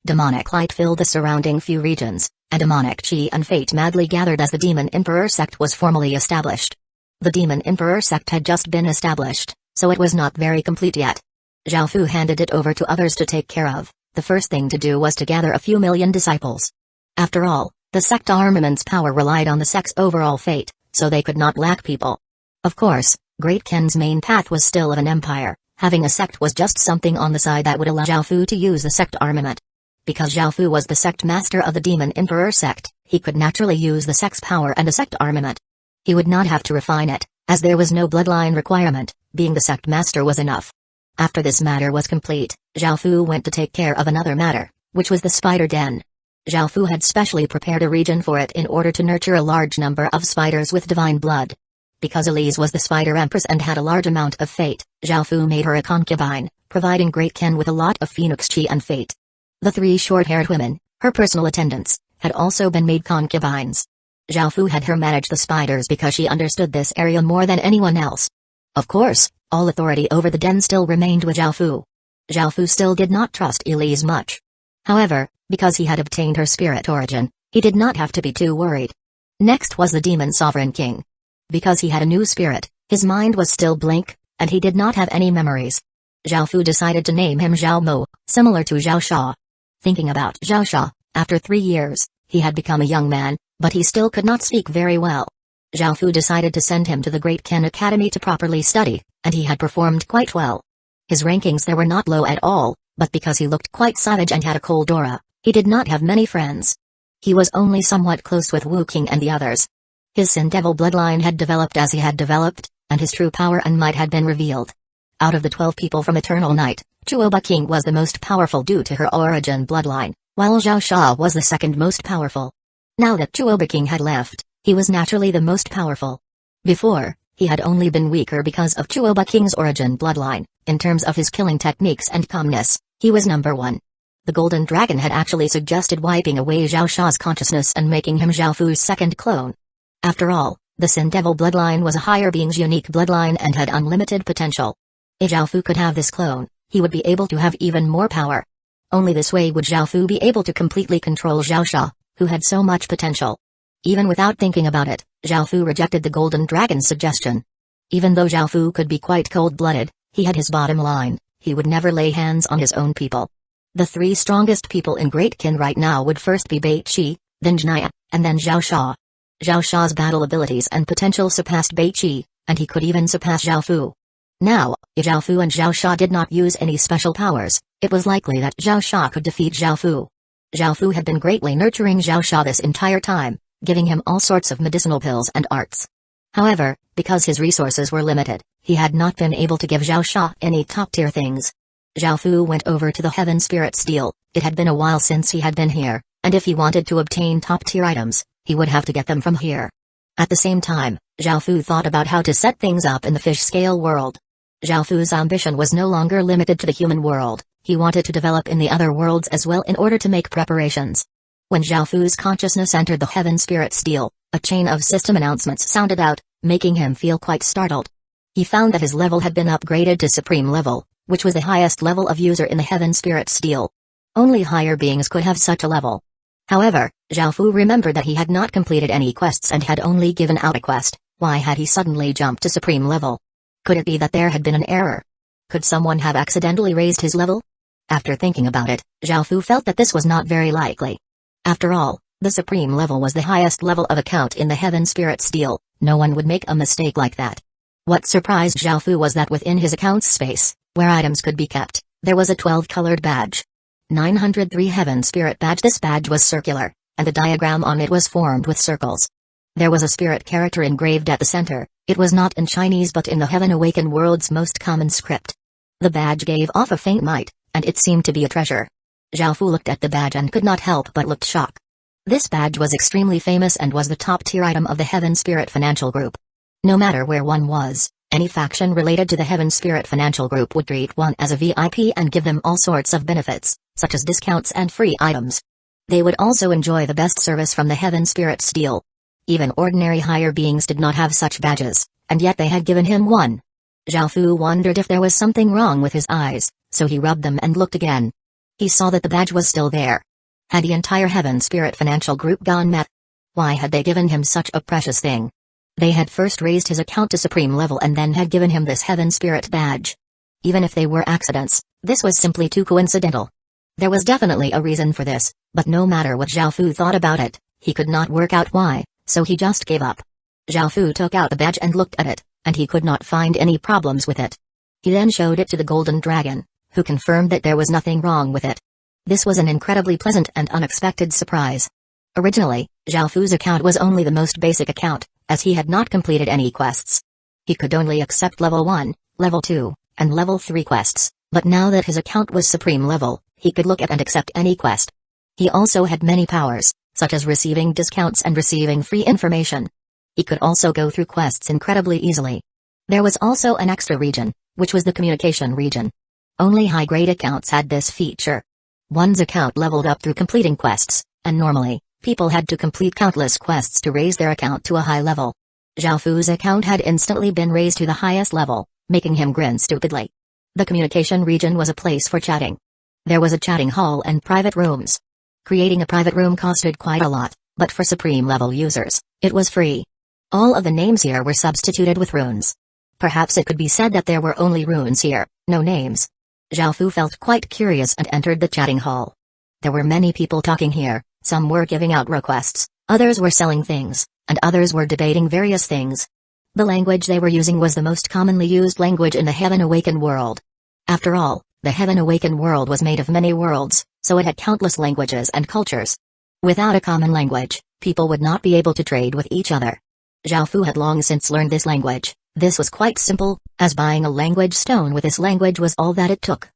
Demonic light filled the surrounding few regions, and demonic chi and fate madly gathered as the Demon Emperor sect was formally established. The Demon Emperor sect had just been established, so it was not very complete yet. Zhao Fu handed it over to others to take care of. The first thing to do was to gather a few million disciples. After all, the sect armament's power relied on the sect's overall fate, so they could not lack people. Of course, Great Kin's main path was still of an empire. Having a sect was just something on the side that would allow Zhao Fu to use the sect armament. Because Zhao Fu was the sect master of the Demon Emperor sect, he could naturally use the sect's power and the sect armament. He would not have to refine it, as there was no bloodline requirement, being the sect master was enough. After this matter was complete, Zhao Fu went to take care of another matter, which was the Spider Den. Zhao Fu had specially prepared a region for it in order to nurture a large number of spiders with divine blood. Because Elise was the Spider Empress and had a large amount of fate, Zhao Fu made her a concubine, providing Great Kin with a lot of phoenix chi and fate. The 3 short-haired women, her personal attendants, had also been made concubines. Zhao Fu had her manage the spiders because she understood this area more than anyone else. Of course, all authority over the den still remained with Zhao Fu. Zhao Fu still did not trust Elise much. However, because he had obtained her spirit origin, he did not have to be too worried. Next was the Demon Sovereign King. Because he had a new spirit, his mind was still blank, and he did not have any memories. Zhao Fu decided to name him Zhao Mo, similar to Zhao Sha. Thinking about Zhao Sha, after 3 years, he had become a young man, but he still could not speak very well. Zhao Fu decided to send him to the Great Ken Academy to properly study, and he had performed quite well. His rankings there were not low at all, but because he looked quite savage and had a cold aura, he did not have many friends. He was only somewhat close with Wu King and the others. His Sin Devil bloodline had developed as he had developed, and his true power and might had been revealed. Out of the 12 people from Eternal Night, Chuoba King was the most powerful due to her origin bloodline, while Zhao Sha was the second most powerful. Now that Chuoba King had left, he was naturally the most powerful. Before, he had only been weaker because of Chuoba King's origin bloodline. In terms of his killing techniques and calmness, he was number 1. The Golden Dragon had actually suggested wiping away Zhao Sha's consciousness and making him Zhao Fu's second clone. After all, the Sin Devil bloodline was a higher being's unique bloodline and had unlimited potential. If Zhao Fu could have this clone, he would be able to have even more power. Only this way would Zhao Fu be able to completely control Zhao Sha, who had so much potential. Even without thinking about it, Zhao Fu rejected the Golden Dragon's suggestion. Even though Zhao Fu could be quite cold-blooded, he had his bottom line: he would never lay hands on his own people. The 3 strongest people in Great Kin right now would first be Beiqi, then Jinaya, and then Zhao Sha. Zhao Sha's battle abilities and potential surpassed Beiqi, and he could even surpass Zhao Fu. Now, if Zhao Fu and Zhao Sha did not use any special powers, it was likely that Zhao Sha could defeat Zhao Fu. Zhao Fu had been greatly nurturing Zhao Sha this entire time, giving him all sorts of medicinal pills and arts. However, because his resources were limited, he had not been able to give Zhao Sha any top-tier things. Zhao Fu went over to the Heaven Spirit Steel. It had been a while since he had been here, and if he wanted to obtain top-tier items, he would have to get them from here. At the same time, Zhao Fu thought about how to set things up in the fish-scale world. Zhao Fu's ambition was no longer limited to the human world. He wanted to develop in the other worlds as well in order to make preparations. When Zhao Fu's consciousness entered the Heaven Spirit Steel, a chain of system announcements sounded out, making him feel quite startled. He found that his level had been upgraded to Supreme Level, which was the highest level of user in the Heaven Spirit Steel. Only higher beings could have such a level. However, Zhao Fu remembered that he had not completed any quests and had only given out a quest. Why had he suddenly jumped to Supreme Level? Could it be that there had been an error? Could someone have accidentally raised his level? After thinking about it, Zhao Fu felt that this was not very likely. After all, the Supreme Level was the highest level of account in the Heaven Spirit Steel. No one would make a mistake like that. What surprised Zhao Fu was that within his account's space, where items could be kept, there was a 12-colored badge. 903 Heaven Spirit Badge. This badge was circular, and the diagram on it was formed with circles. There was a spirit character engraved at the center. It was not in Chinese but in the Heaven Awakened world's most common script. The badge gave off a faint light, and it seemed to be a treasure. Zhao Fu looked at the badge and could not help but look shocked. This badge was extremely famous and was the top-tier item of the Heaven Spirit Financial Group. No matter where one was, any faction related to the Heaven Spirit Financial Group would treat one as a VIP and give them all sorts of benefits, such as discounts and free items. They would also enjoy the best service from the Heaven Spirit Steel. Even ordinary higher beings did not have such badges, and yet they had given him one. Zhao Fu wondered if there was something wrong with his eyes, so he rubbed them and looked again. He saw that the badge was still there. Had the entire Heaven Spirit Financial Group gone mad? Why had they given him such a precious thing? They had first raised his account to Supreme Level and then had given him this Heaven Spirit Badge. Even if they were accidents, this was simply too coincidental. There was definitely a reason for this, but no matter what Zhao Fu thought about it, he could not work out why, so he just gave up. Zhao Fu took out the badge and looked at it, and he could not find any problems with it. He then showed it to the Golden Dragon, who confirmed that there was nothing wrong with it. This was an incredibly pleasant and unexpected surprise. Originally, Zhao Fu's account was only the most basic account, as he had not completed any quests. He could only accept level 1, level 2, and level 3 quests, but now that his account was Supreme Level, he could look at and accept any quest. He also had many powers, such as receiving discounts and receiving free information. He could also go through quests incredibly easily. There was also an extra region, which was the communication region. Only high-grade accounts had this feature. One's account leveled up through completing quests, and normally, people had to complete countless quests to raise their account to a high level. Zhao Fu's account had instantly been raised to the highest level, making him grin stupidly. The communication region was a place for chatting. There was a chatting hall and private rooms. Creating a private room costed quite a lot, but for Supreme Level users, it was free. All of the names here were substituted with runes. Perhaps it could be said that there were only runes here, no names. Zhao Fu felt quite curious and entered the chatting hall. There were many people talking here, some were giving out requests, others were selling things, and others were debating various things. The language they were using was the most commonly used language in the Heaven Awakened world. After all, the Heaven Awakened world was made of many worlds, so it had countless languages and cultures. Without a common language, people would not be able to trade with each other. Zhao Fu had long since learned this language. This was quite simple, as buying a language stone with this language was all that it took.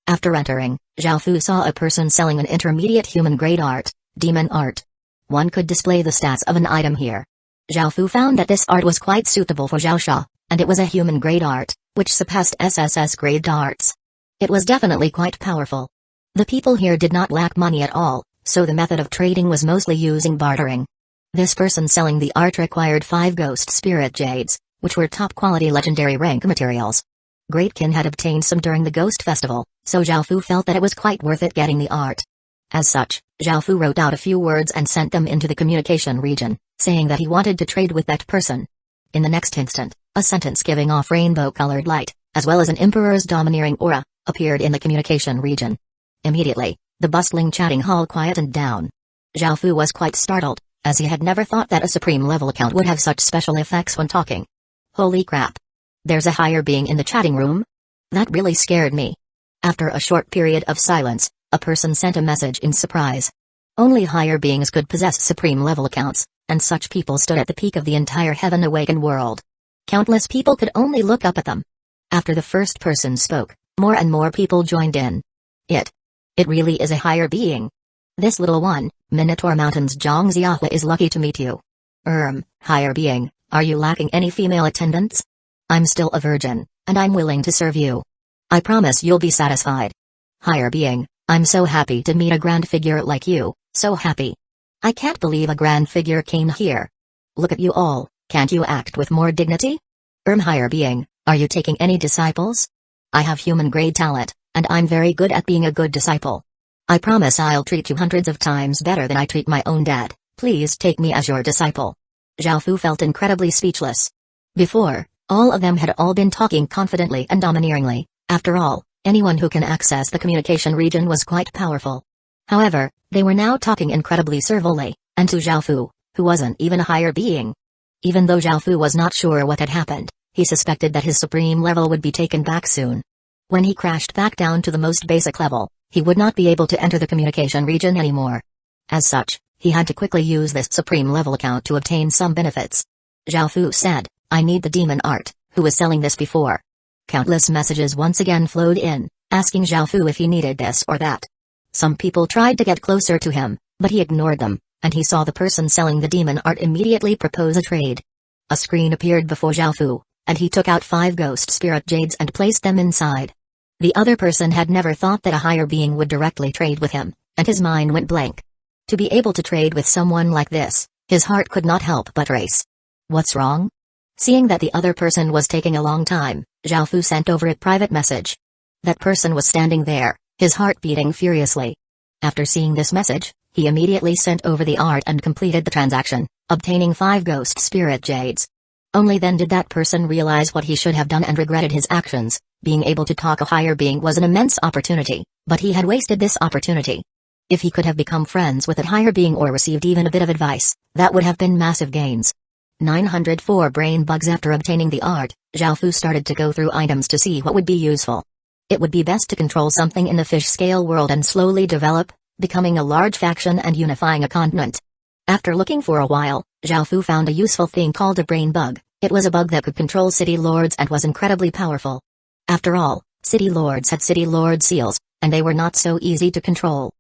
After entering, Zhao Fu saw a person selling an intermediate human-grade art, demon art. One could display the stats of an item here. Zhao Fu found that this art was quite suitable for Zhao Sha, and it was a human-grade art, which surpassed SSS-grade arts. It was definitely quite powerful. The people here did not lack money at all, so the method of trading was mostly using bartering. This person selling the art required 5 ghost spirit jades, which were top-quality legendary rank materials. Great Kin had obtained some during the Ghost Festival, so Zhao Fu felt that it was quite worth it getting the art. As such, Zhao Fu wrote out a few words and sent them into the communication region, saying that he wanted to trade with that person. In the next instant, a sentence giving off rainbow-colored light, as well as an emperor's domineering aura, appeared in the communication region. Immediately, the bustling chatting hall quietened down. Zhao Fu was quite startled, as he had never thought that a supreme-level account would have such special effects when talking. Holy crap! There's a higher being in the chatting room? That really scared me. After a short period of silence, a person sent a message in surprise. Only higher beings could possess supreme-level accounts, and such people stood at the peak of the entire Heaven Awakened world. Countless people could only look up at them. After the first person spoke, more and more people joined in. It really is a higher being. This little one, Minotaur Mountain's Zhang Xiahua, is lucky to meet you. Higher being, are you lacking any female attendants? I'm still a virgin, and I'm willing to serve you. I promise you'll be satisfied. Higher being, I'm so happy to meet a grand figure like you, so happy. I can't believe a grand figure came here. Look at you all, can't you act with more dignity? Higher being, are you taking any disciples? I have human-grade talent, and I'm very good at being a good disciple. I promise I'll treat you hundreds of times better than I treat my own dad. Please take me as your disciple. Zhao Fu felt incredibly speechless. Before, all of them had all been talking confidently and domineeringly. After all, anyone who can access the communication region was quite powerful. However, they were now talking incredibly servilely, and to Zhao Fu, who wasn't even a higher being. Even though Zhao Fu was not sure what had happened, he suspected that his supreme level would be taken back soon. When he crashed back down to the most basic level, he would not be able to enter the communication region anymore. As such, he had to quickly use this supreme level account to obtain some benefits. Zhao Fu said, I need the demon art. Who was selling this before? Countless messages once again flowed in, asking Zhao Fu if he needed this or that. Some people tried to get closer to him, but he ignored them, and he saw the person selling the demon art immediately propose a trade. A screen appeared before Zhao Fu, and he took out 5 ghost spirit jades and placed them inside. The other person had never thought that a higher being would directly trade with him, and his mind went blank. To be able to trade with someone like this, his heart could not help but race. What's wrong? Seeing that the other person was taking a long time, Zhao Fu sent over a private message. That person was standing there, his heart beating furiously. After seeing this message, he immediately sent over the art and completed the transaction, obtaining 5 ghost spirit jades. Only then did that person realize what he should have done and regretted his actions. Being able to talk a higher being was an immense opportunity, but he had wasted this opportunity. If he could have become friends with that higher being or received even a bit of advice, that would have been massive gains. 904 brain bugs. After obtaining the art, Zhao Fu started to go through items to see what would be useful. It would be best to control something in the fish scale world and slowly develop, becoming a large faction and unifying a continent. After looking for a while, Zhao Fu found a useful thing called a brain bug. It was a bug that could control city lords and was incredibly powerful. After all, city lords had city lord seals, and they were not so easy to control.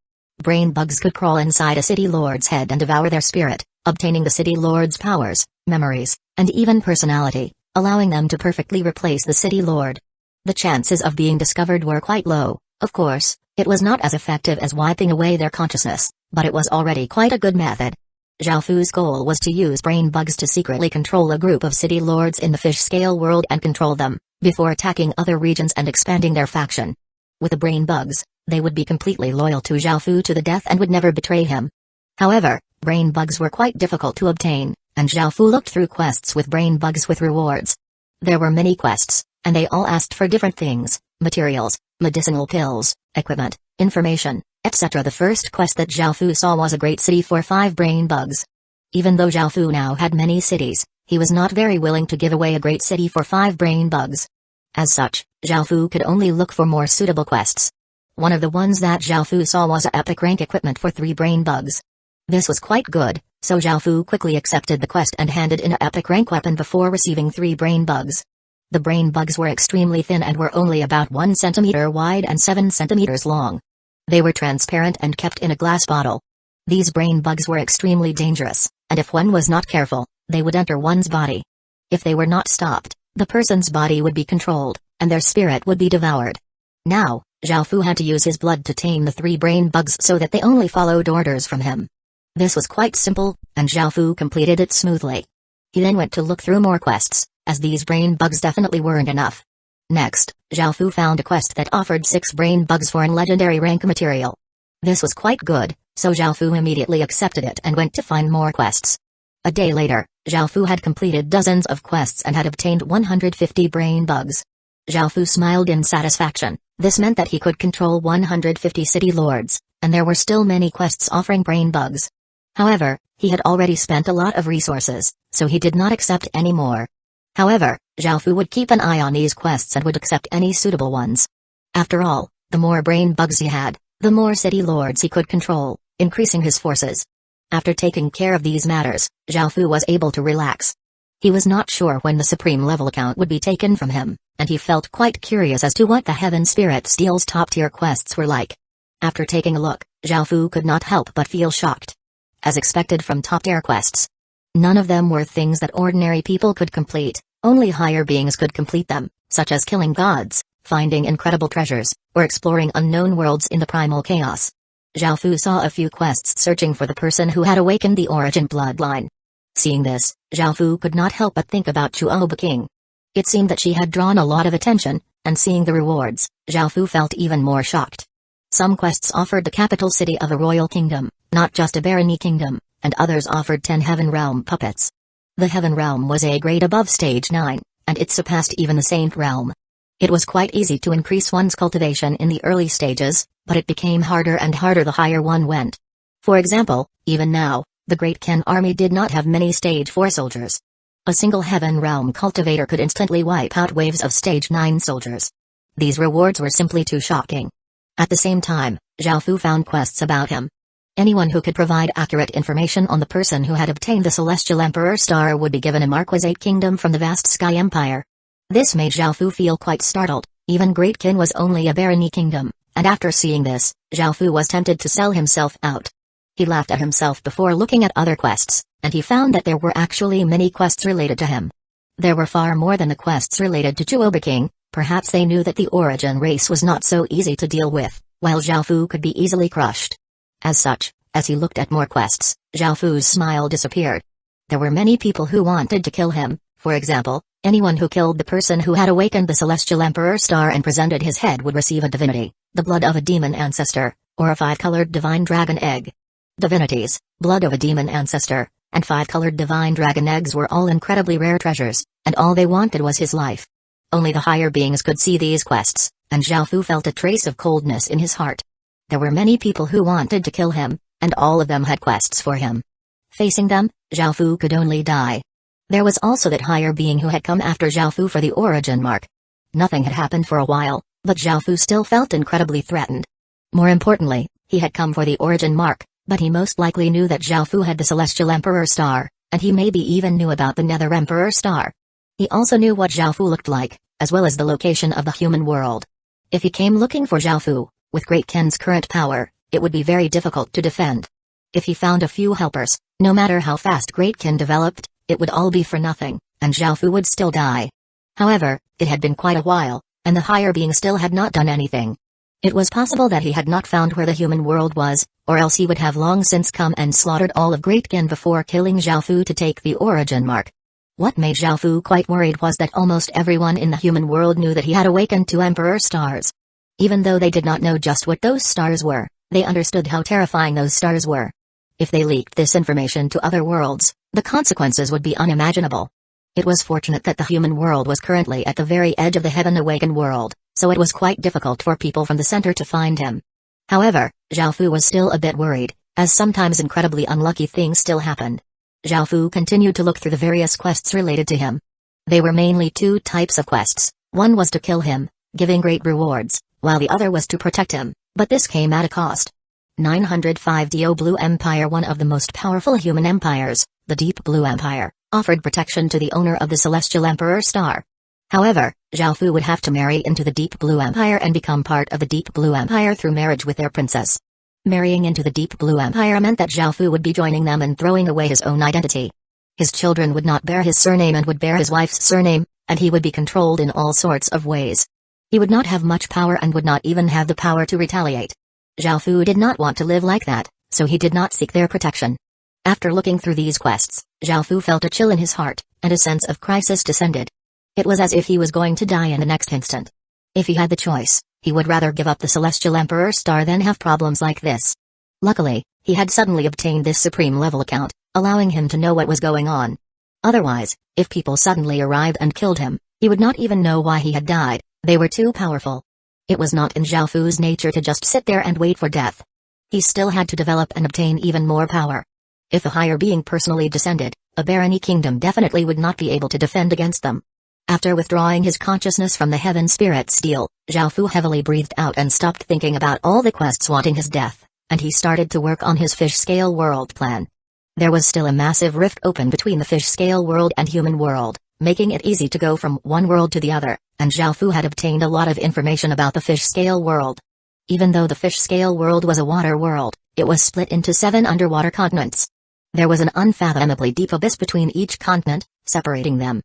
Brain bugs could crawl inside a city lord's head and devour their spirit, obtaining the city lord's powers, memories, and even personality, allowing them to perfectly replace the city lord. The chances of being discovered were quite low. Of course, it was not as effective as wiping away their consciousness, but it was already quite a good method. Zhao Fu's goal was to use brain bugs to secretly control a group of city lords in the fish scale world and control them, before attacking other regions and expanding their faction. With the brain bugs, they would be completely loyal to Zhao Fu to the death and would never betray him. However, brain bugs were quite difficult to obtain, and Zhao Fu looked through quests with brain bugs with rewards. There were many quests, and they all asked for different things: materials, medicinal pills, equipment, information, etc. The first quest that Xiaofu saw was a great city for 5 brain bugs. Even though Xiaofu now had many cities, he was not very willing to give away a great city for 5 brain bugs. As such, Xiaofu could only look for more suitable quests. One of the ones that Xiaofu saw was a epic rank equipment for 3 brain bugs. This was quite good, so Xiaofu quickly accepted the quest and handed in an epic rank weapon before receiving 3 brain bugs. The brain bugs were extremely thin and were only about 1 centimeter wide and 7 centimeters long. They were transparent and kept in a glass bottle. These brain bugs were extremely dangerous, and if one was not careful, they would enter one's body. If they were not stopped, the person's body would be controlled, and their spirit would be devoured. Now, Xiaofu had to use his blood to tame the 3 brain bugs so that they only followed orders from him. This was quite simple, and Xiaofu completed it smoothly. He then went to look through more quests, as these brain bugs definitely weren't enough. Next, Xiaofu found a quest that offered 6 brain bugs for an legendary rank material. This was quite good, so Xiaofu immediately accepted it and went to find more quests. A day later, Xiaofu had completed dozens of quests and had obtained 150 brain bugs. Xiaofu smiled in satisfaction. This meant that he could control 150 city lords, and there were still many quests offering brain bugs. However, he had already spent a lot of resources, so he did not accept any more. However, Xiaofu would keep an eye on these quests and would accept any suitable ones. After all, the more brain bugs he had, the more city lords he could control, increasing his forces. After taking care of these matters, Xiaofu was able to relax. He was not sure when the supreme level account would be taken from him, and he felt quite curious as to what the Heaven Spirit Steel's top-tier quests were like. After taking a look, Xiaofu could not help but feel shocked. As expected from top-tier quests, none of them were things that ordinary people could complete, only higher beings could complete them, such as killing gods, finding incredible treasures, or exploring unknown worlds in the primal chaos. Xiaofu saw a few quests searching for the person who had awakened the origin bloodline. Seeing this, Xiaofu could not help but think about Chuoba King. It seemed that she had drawn a lot of attention, and seeing the rewards, Xiaofu felt even more shocked. Some quests offered the capital city of a royal kingdom, not just a barony kingdom, and others offered 10 Heaven Realm puppets. The Heaven Realm was a grade above Stage 9, and it surpassed even the Saint Realm. It was quite easy to increase one's cultivation in the early stages, but it became harder and harder the higher one went. For example, even now, the Great Ken army did not have many Stage 4 soldiers. A single Heaven Realm cultivator could instantly wipe out waves of Stage 9 soldiers. These rewards were simply too shocking. At the same time, Xiaofu found quests about him. Anyone who could provide accurate information on the person who had obtained the Celestial Emperor Star would be given a Marquisate Kingdom from the vast Sky Empire. This made Xiaofu feel quite startled. Even Great Kin was only a barony kingdom, and after seeing this, Xiaofu was tempted to sell himself out. He laughed at himself before looking at other quests, and he found that there were actually many quests related to him. There were far more than the quests related to Chuoba King. Perhaps they knew that the origin race was not so easy to deal with, while Xiaofu could be easily crushed. As such, as he looked at more quests, Xiaofu's smile disappeared. There were many people who wanted to kill him. For example, anyone who killed the person who had awakened the Celestial Emperor Star and presented his head would receive a divinity, the blood of a demon ancestor, or a 5-colored divine dragon egg. Divinities, blood of a demon ancestor, and 5-colored divine dragon eggs were all incredibly rare treasures, and all they wanted was his life. Only the higher beings could see these quests, and Xiaofu felt a trace of coldness in his heart. There were many people who wanted to kill him, and all of them had quests for him. Facing them, Xiaofu could only die. There was also that higher being who had come after Xiaofu for the origin mark. Nothing had happened for a while, but Xiaofu still felt incredibly threatened. More importantly, he had come for the origin mark, but he most likely knew that Xiaofu had the Celestial Emperor Star, and he maybe even knew about the Nether Emperor Star. He also knew what Xiaofu looked like, as well as the location of the human world. If he came looking for Xiaofu, with Great Ken's current power, it would be very difficult to defend. If he found a few helpers, no matter how fast Great Ken developed, it would all be for nothing, and Xiaofu would still die. However, it had been quite a while, and the higher being still had not done anything. It was possible that he had not found where the human world was, or else he would have long since come and slaughtered all of Great Ken before killing Xiaofu to take the origin mark. What made Xiaofu quite worried was that almost everyone in the human world knew that he had awakened 2 Emperor Stars. Even though they did not know just what those stars were, they understood how terrifying those stars were. If they leaked this information to other worlds, the consequences would be unimaginable. It was fortunate that the human world was currently at the very edge of the Heaven Awakened world, so it was quite difficult for people from the center to find him. However, Zhao Fu was still a bit worried, as sometimes incredibly unlucky things still happened. Zhao Fu continued to look through the various quests related to him. They were mainly two types of quests. One was to kill him, giving great rewards, while the other was to protect him, but this came at a cost. 905 Dio Blue Empire, one of the most powerful human empires, the Deep Blue Empire, offered protection to the owner of the Celestial Emperor Star. However, Zhao Fu would have to marry into the Deep Blue Empire and become part of the Deep Blue Empire through marriage with their princess. Marrying into the Deep Blue Empire meant that Zhao Fu would be joining them and throwing away his own identity. His children would not bear his surname and would bear his wife's surname, and he would be controlled in all sorts of ways. He would not have much power and would not even have the power to retaliate. Zhao Fu did not want to live like that, so he did not seek their protection. After looking through these quests, Zhao Fu felt a chill in his heart, and a sense of crisis descended. It was as if he was going to die in the next instant. If he had the choice, he would rather give up the Celestial Emperor Star than have problems like this. Luckily, he had suddenly obtained this supreme level account, allowing him to know what was going on. Otherwise, if people suddenly arrived and killed him, he would not even know why he had died. They were too powerful. It was not in Zhao Fu's nature to just sit there and wait for death. He still had to develop and obtain even more power. If a higher being personally descended, a barony kingdom definitely would not be able to defend against them. After withdrawing his consciousness from the heaven spirit steel, Zhao Fu heavily breathed out and stopped thinking about all the quests wanting his death, and he started to work on his fish-scale world plan. There was still a massive rift open between the fish-scale world and human world, making it easy to go from one world to the other, and Zhao Fu had obtained a lot of information about the fish-scale world. Even though the fish-scale world was a water world, it was split into 7 underwater continents. There was an unfathomably deep abyss between each continent, separating them.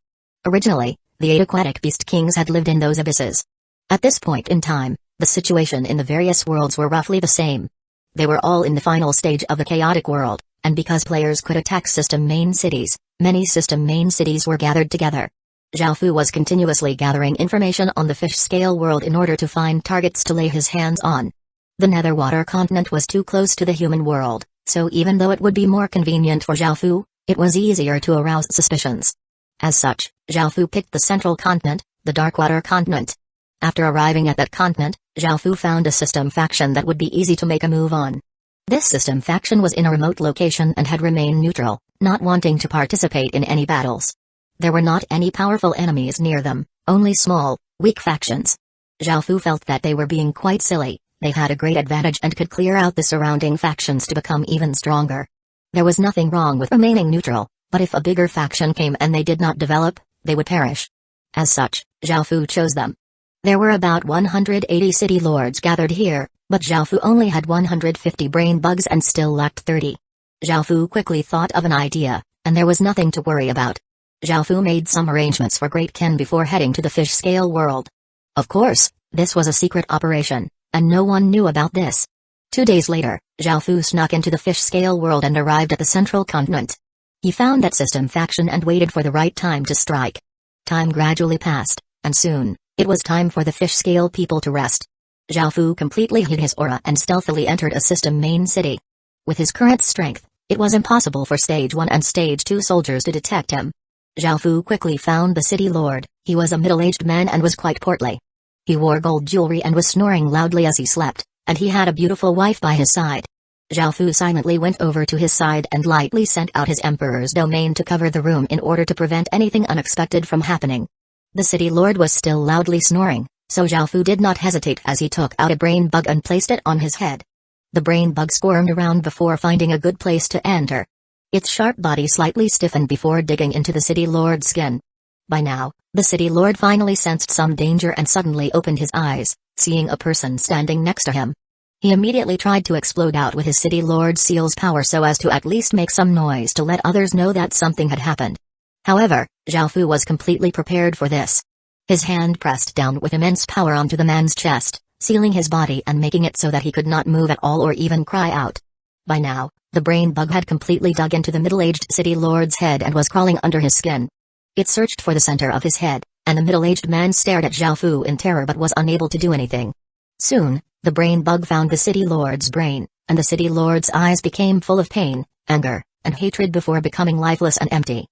Originally, the 8 aquatic beast kings had lived in those abysses. At this point in time, the situation in the various worlds were roughly the same. They were all in the final stage of the chaotic world, and because players could attack system main cities, many system main cities were gathered together. Zhao Fu was continuously gathering information on the fish-scale world in order to find targets to lay his hands on. The Netherwater continent was too close to the human world, so even though it would be more convenient for Zhao Fu, it was easier to arouse suspicions. As such, Zhao Fu picked the central continent, the Darkwater continent. After arriving at that continent, Zhao Fu found a system faction that would be easy to make a move on. This system faction was in a remote location and had remained neutral, not wanting to participate in any battles. There were not any powerful enemies near them, only small, weak factions. Zhao Fu felt that they were being quite silly. They had a great advantage and could clear out the surrounding factions to become even stronger. There was nothing wrong with remaining neutral, but if a bigger faction came and they did not develop, they would perish. As such, Zhao Fu chose them. There were about 180 city lords gathered here, but Zhao Fu only had 150 brain bugs and still lacked 30. Zhao Fu quickly thought of an idea, and there was nothing to worry about. Zhao Fu made some arrangements for Great Ken before heading to the fish-scale world. Of course, this was a secret operation, and no one knew about this. 2 days later, Zhao Fu snuck into the fish-scale world and arrived at the central continent. He found that system faction and waited for the right time to strike. Time gradually passed, and soon, it was time for the fish-scale people to rest. Zhao Fu completely hid his aura and stealthily entered a system main city. With his current strength, it was impossible for Stage 1 and Stage 2 soldiers to detect him. Zhao Fu quickly found the city lord. He was a middle-aged man and was quite portly. He wore gold jewelry and was snoring loudly as he slept, and he had a beautiful wife by his side. Zhao Fu silently went over to his side and lightly sent out his emperor's domain to cover the room in order to prevent anything unexpected from happening. The city lord was still loudly snoring, so Zhao Fu did not hesitate as he took out a brain bug and placed it on his head. The brain bug squirmed around before finding a good place to enter. Its sharp body slightly stiffened before digging into the city lord's skin. By now, the city lord finally sensed some danger and suddenly opened his eyes, seeing a person standing next to him. He immediately tried to explode out with his city lord's seal's power so as to at least make some noise to let others know that something had happened. However, Zhao Fu was completely prepared for this. His hand pressed down with immense power onto the man's chest, sealing his body and making it so that he could not move at all or even cry out. By now, the brain bug had completely dug into the middle-aged city lord's head and was crawling under his skin. It searched for the center of his head, and the middle-aged man stared at Zhao Fu in terror but was unable to do anything. Soon, the brain bug found the city lord's brain, and the city lord's eyes became full of pain, anger, and hatred before becoming lifeless and empty.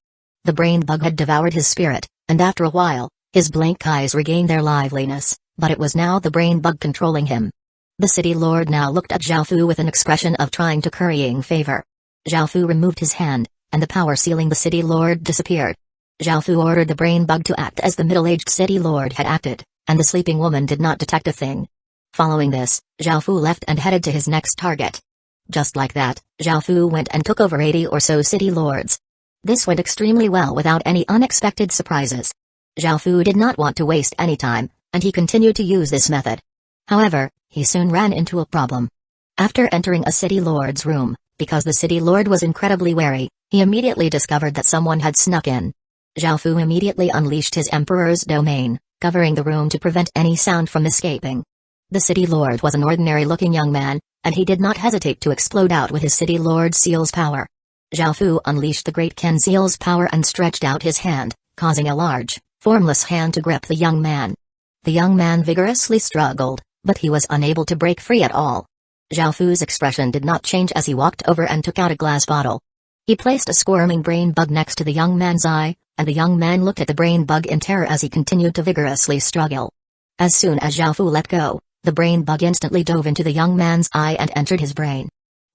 The brain bug had devoured his spirit, and after a while, his blank eyes regained their liveliness, but it was now the brain bug controlling him. The city lord now looked at Zhao Fu with an expression of trying to currying favor. Zhao Fu removed his hand, and the power sealing the city lord disappeared. Zhao Fu ordered the brain bug to act as the middle-aged city lord had acted, and the sleeping woman did not detect a thing. Following this, Zhao Fu left and headed to his next target. Just like that, Zhao Fu went and took over 80 or so city lords. This went extremely well without any unexpected surprises. Zhao Fu did not want to waste any time, and he continued to use this method. However, he soon ran into a problem. After entering a city lord's room, because the city lord was incredibly wary, he immediately discovered that someone had snuck in. Zhao Fu immediately unleashed his emperor's domain, covering the room to prevent any sound from escaping. The city lord was an ordinary-looking young man, and he did not hesitate to explode out with his city lord seal's power. Zhao Fu unleashed the great Ken seal's power and stretched out his hand, causing a large, formless hand to grip the young man. The young man vigorously struggled, but he was unable to break free at all. Zhao Fu's expression did not change as he walked over and took out a glass bottle. He placed a squirming brain bug next to the young man's eye, and the young man looked at the brain bug in terror as he continued to vigorously struggle. As soon as Zhao Fu let go, the brain bug instantly dove into the young man's eye and entered his brain.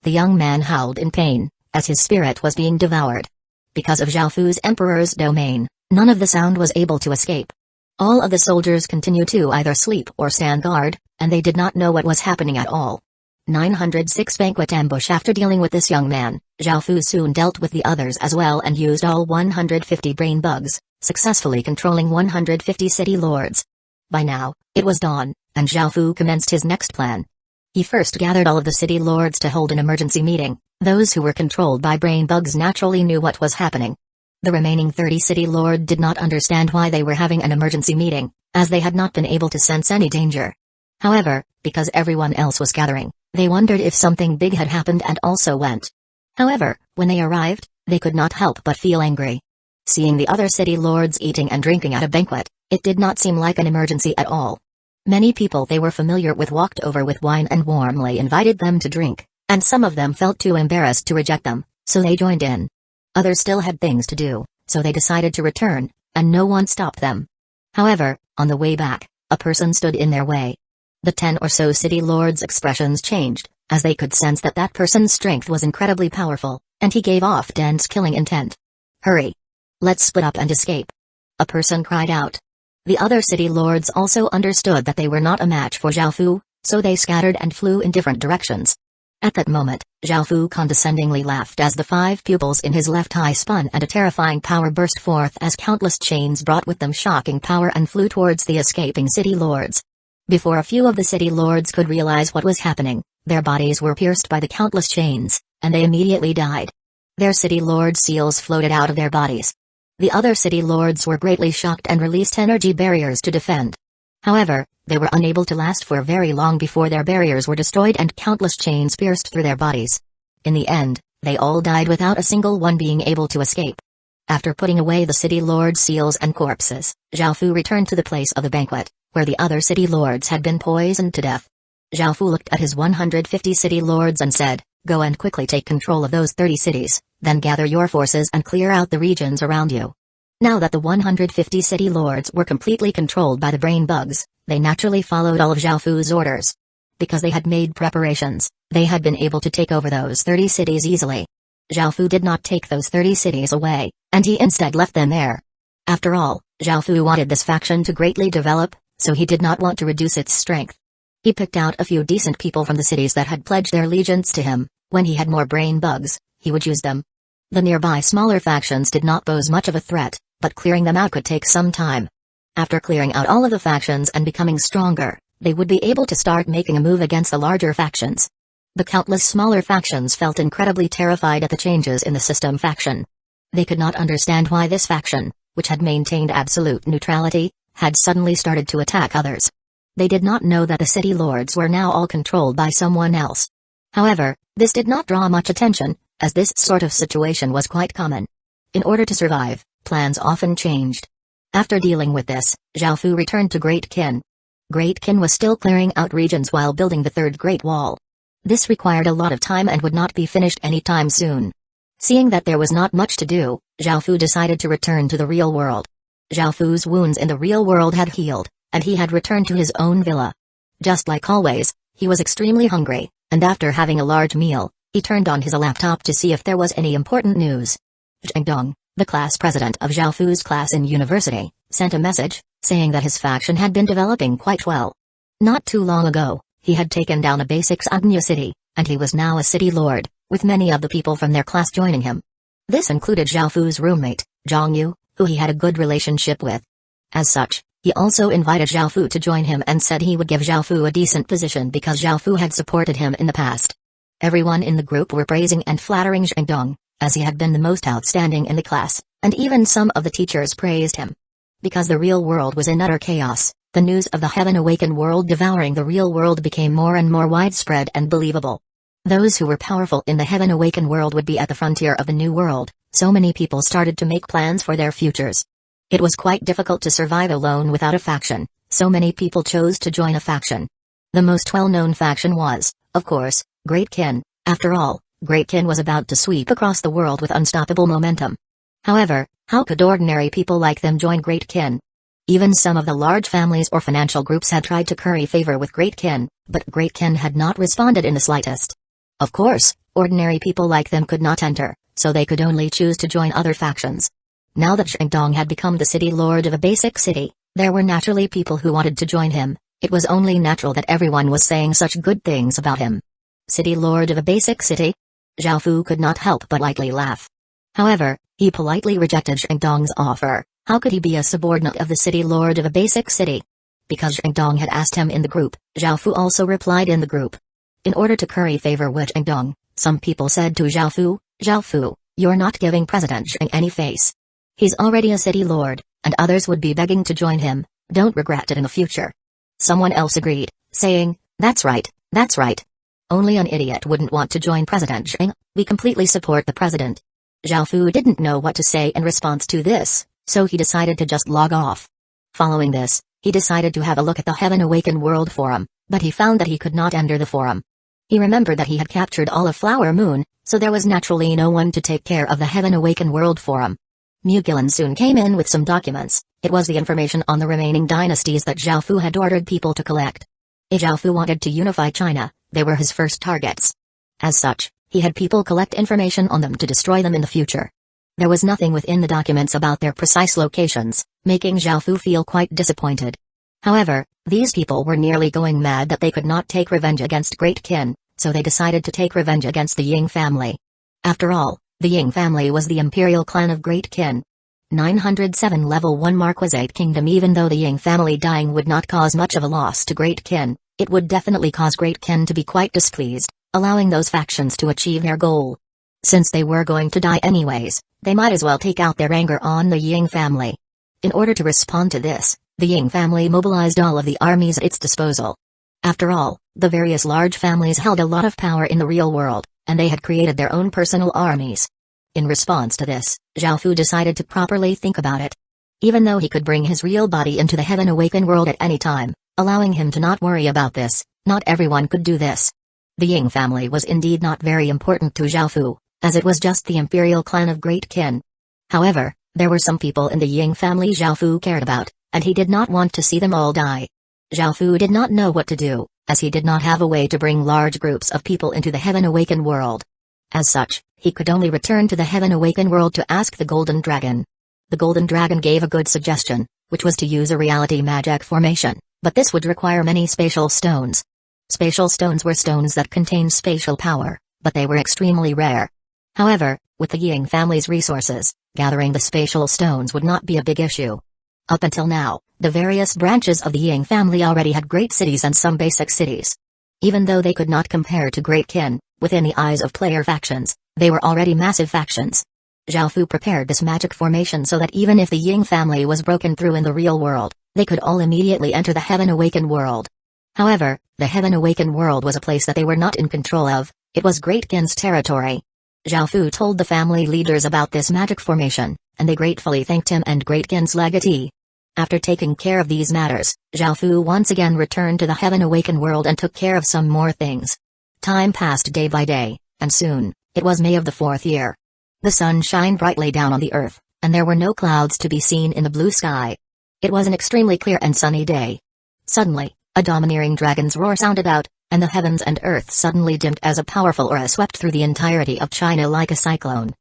The young man howled in pain, as his spirit was being devoured. Because of Zhao Fu's emperor's domain, none of the sound was able to escape. All of the soldiers continued to either sleep or stand guard, and they did not know what was happening at all. 906 Banquet Ambush. After dealing with this young man, Zhao Fu soon dealt with the others as well and used all 150 brain bugs, successfully controlling 150 city lords. By now, it was dawn, and Zhao Fu commenced his next plan. He first gathered all of the city lords to hold an emergency meeting. Those who were controlled by brain bugs naturally knew what was happening. The remaining 30 city lords did not understand why they were having an emergency meeting, as they had not been able to sense any danger. However, because everyone else was gathering, they wondered if something big had happened and also went. However, when they arrived, they could not help but feel angry. Seeing the other city lords eating and drinking at a banquet, it did not seem like an emergency at all. Many people they were familiar with walked over with wine and warmly invited them to drink, and some of them felt too embarrassed to reject them, so they joined in. Others still had things to do, so they decided to return, and no one stopped them. However, on the way back, a person stood in their way. The 10 or so city lords' expressions changed, as they could sense that that person's strength was incredibly powerful, and he gave off dense killing intent. "Hurry! Let's split up and escape!" a person cried out. The other city lords also understood that they were not a match for Zhao Fu, so they scattered and flew in different directions. At that moment, Zhao Fu condescendingly laughed as the 5 pupils in his left eye spun and a terrifying power burst forth as countless chains brought with them shocking power and flew towards the escaping city lords. Before a few of the city lords could realize what was happening, their bodies were pierced by the countless chains, and they immediately died. Their city lord seals floated out of their bodies. The other city lords were greatly shocked and released energy barriers to defend. However, they were unable to last for very long before their barriers were destroyed and countless chains pierced through their bodies. In the end, they all died without a single one being able to escape. After putting away the city lord seals and corpses, Zhao Fu returned to the place of the banquet, where the other city lords had been poisoned to death. Zhao Fu looked at his 150 city lords and said, "Go and quickly take control of those 30 cities, then gather your forces and clear out the regions around you." Now that the 150 city lords were completely controlled by the brain bugs, they naturally followed all of Zhao Fu's orders. Because they had made preparations, they had been able to take over those 30 cities easily. Zhao Fu did not take those 30 cities away, and he instead left them there. After all, Zhao Fu wanted this faction to greatly develop, so he did not want to reduce its strength. He picked out a few decent people from the cities that had pledged their allegiance to him. When he had more brain bugs, he would use them. The nearby smaller factions did not pose much of a threat, but clearing them out could take some time. After clearing out all of the factions and becoming stronger, they would be able to start making a move against the larger factions. The countless smaller factions felt incredibly terrified at the changes in the system faction. They could not understand why this faction, which had maintained absolute neutrality, had suddenly started to attack others. They did not know that the city lords were now all controlled by someone else. However, this did not draw much attention, as this sort of situation was quite common. In order to survive, plans often changed. After dealing with this, Zhao Fu returned to Great Qin. Great Qin was still clearing out regions while building the third Great Wall. This required a lot of time and would not be finished anytime soon. Seeing that there was not much to do, Zhao Fu decided to return to the real world. Zhao Fu's wounds in the real world had healed, and he had returned to his own villa. Just like always, He was extremely hungry, and after having a large meal, he turned on his laptop to see if there was any important news. Zhang Dong, the class president of Zhao Fu's class in university, sent a message, saying that his faction had been developing quite well. Not too long ago, he had taken down a basic Agnya city, and he was now a city lord, with many of the people from their class joining him. This included Zhao Fu's roommate, Zhang Yu, who he had a good relationship with. As such, he also invited Zhao Fu to join him and said he would give Zhao Fu a decent position because Zhao Fu had supported him in the past. Everyone in the group were praising and flattering Zhang Dong, as he had been the most outstanding in the class, and even some of the teachers praised him. Because the real world was in utter chaos, the news of the heaven-awakened world devouring the real world became more and more widespread and believable. Those who were powerful in the heaven-awakened world would be at the frontier of the new world, so many people started to make plans for their futures. It was quite difficult to survive alone without a faction, so many people chose to join a faction. The most well-known faction was, of course, Great Kin. After all, Great Kin was about to sweep across the world with unstoppable momentum. However, how could ordinary people like them join Great Kin? Even some of the large families or financial groups had tried to curry favor with Great Kin, but Great Kin had not responded in the slightest. Of course, ordinary people like them could not enter, so they could only choose to join other factions. Now that Zhang Dong had become the city lord of a basic city, there were naturally people who wanted to join him. It was only natural that everyone was saying such good things about him. City lord of a basic city? Zhao Fu could not help but lightly laugh. However, he politely rejected Zhang Dong's offer. How could he be a subordinate of the city lord of a basic city? Because Zhang Dong had asked him in the group, Zhao Fu also replied in the group. In order to curry favor with Zhang Dong, some people said to Zhao Fu, you're not giving President Zhang any face. He's already a city lord, and others would be begging to join him, don't regret it in the future. Someone else agreed, saying, that's right. Only an idiot wouldn't want to join President Zhang, we completely support the president. Zhao Fu didn't know what to say in response to this, so he decided to just log off. Following this, he decided to have a look at the Heaven Awakened World Forum, but he found that he could not enter the forum. He remembered that he had captured all of Flower Moon, so there was naturally no one to take care of the Heaven Awakened World Forum. Mugilan soon came in with some documents. It was the information on the remaining dynasties that Zhao Fu had ordered people to collect. Zhao Fu wanted to unify China, they were his first targets. As such, he had people collect information on them to destroy them in the future. There was nothing within the documents about their precise locations, making Zhao Fu feel quite disappointed. However, these people were nearly going mad that they could not take revenge against Great Kin, so they decided to take revenge against the Ying family. After all, the Ying family was the imperial clan of Great Kin. 907 Level 1 Marquisate Kingdom. Even though the Ying family dying would not cause much of a loss to Great Kin, it would definitely cause Great Kin to be quite displeased, allowing those factions to achieve their goal. Since they were going to die anyways, they might as well take out their anger on the Ying family. In order to respond to this, the Ying family mobilized all of the armies at its disposal. After all, the various large families held a lot of power in the real world, and they had created their own personal armies. In response to this, Zhao Fu decided to properly think about it. Even though he could bring his real body into the Heaven Awakened world at any time, allowing him to not worry about this, not everyone could do this. The Ying family was indeed not very important to Zhao Fu, as it was just the imperial clan of Great Kin. However, there were some people in the Ying family Zhao Fu cared about, and he did not want to see them all die. Zhao Fu did not know what to do, as he did not have a way to bring large groups of people into the Heaven Awakened world. As such, he could only return to the Heaven Awakened world to ask the Golden Dragon. The Golden Dragon gave a good suggestion, which was to use a reality magic formation, but this would require many spatial stones. Spatial stones were stones that contained spatial power, but they were extremely rare. However, with the Ying family's resources, gathering the spatial stones would not be a big issue. Up until now, the various branches of the Ying family already had great cities and some basic cities. Even though they could not compare to Great Kin, within the eyes of player factions, they were already massive factions. Zhao Fu prepared this magic formation so that even if the Ying family was broken through in the real world, they could all immediately enter the Heaven Awakened world. However, the Heaven Awakened world was a place that they were not in control of. It was Great Kin's territory. Zhao Fu told the family leaders about this magic formation, and they gratefully thanked him and Great Kin's legatee. After taking care of these matters, Zhao Fu once again returned to the Heaven Awakened world and took care of some more things. Time passed day by day, and soon, it was May of the 4th year. The sun shined brightly down on the earth, and there were no clouds to be seen in the blue sky. It was an extremely clear and sunny day. Suddenly, a domineering dragon's roar sounded out, and the heavens and earth suddenly dimmed as a powerful aura swept through the entirety of China like a cyclone.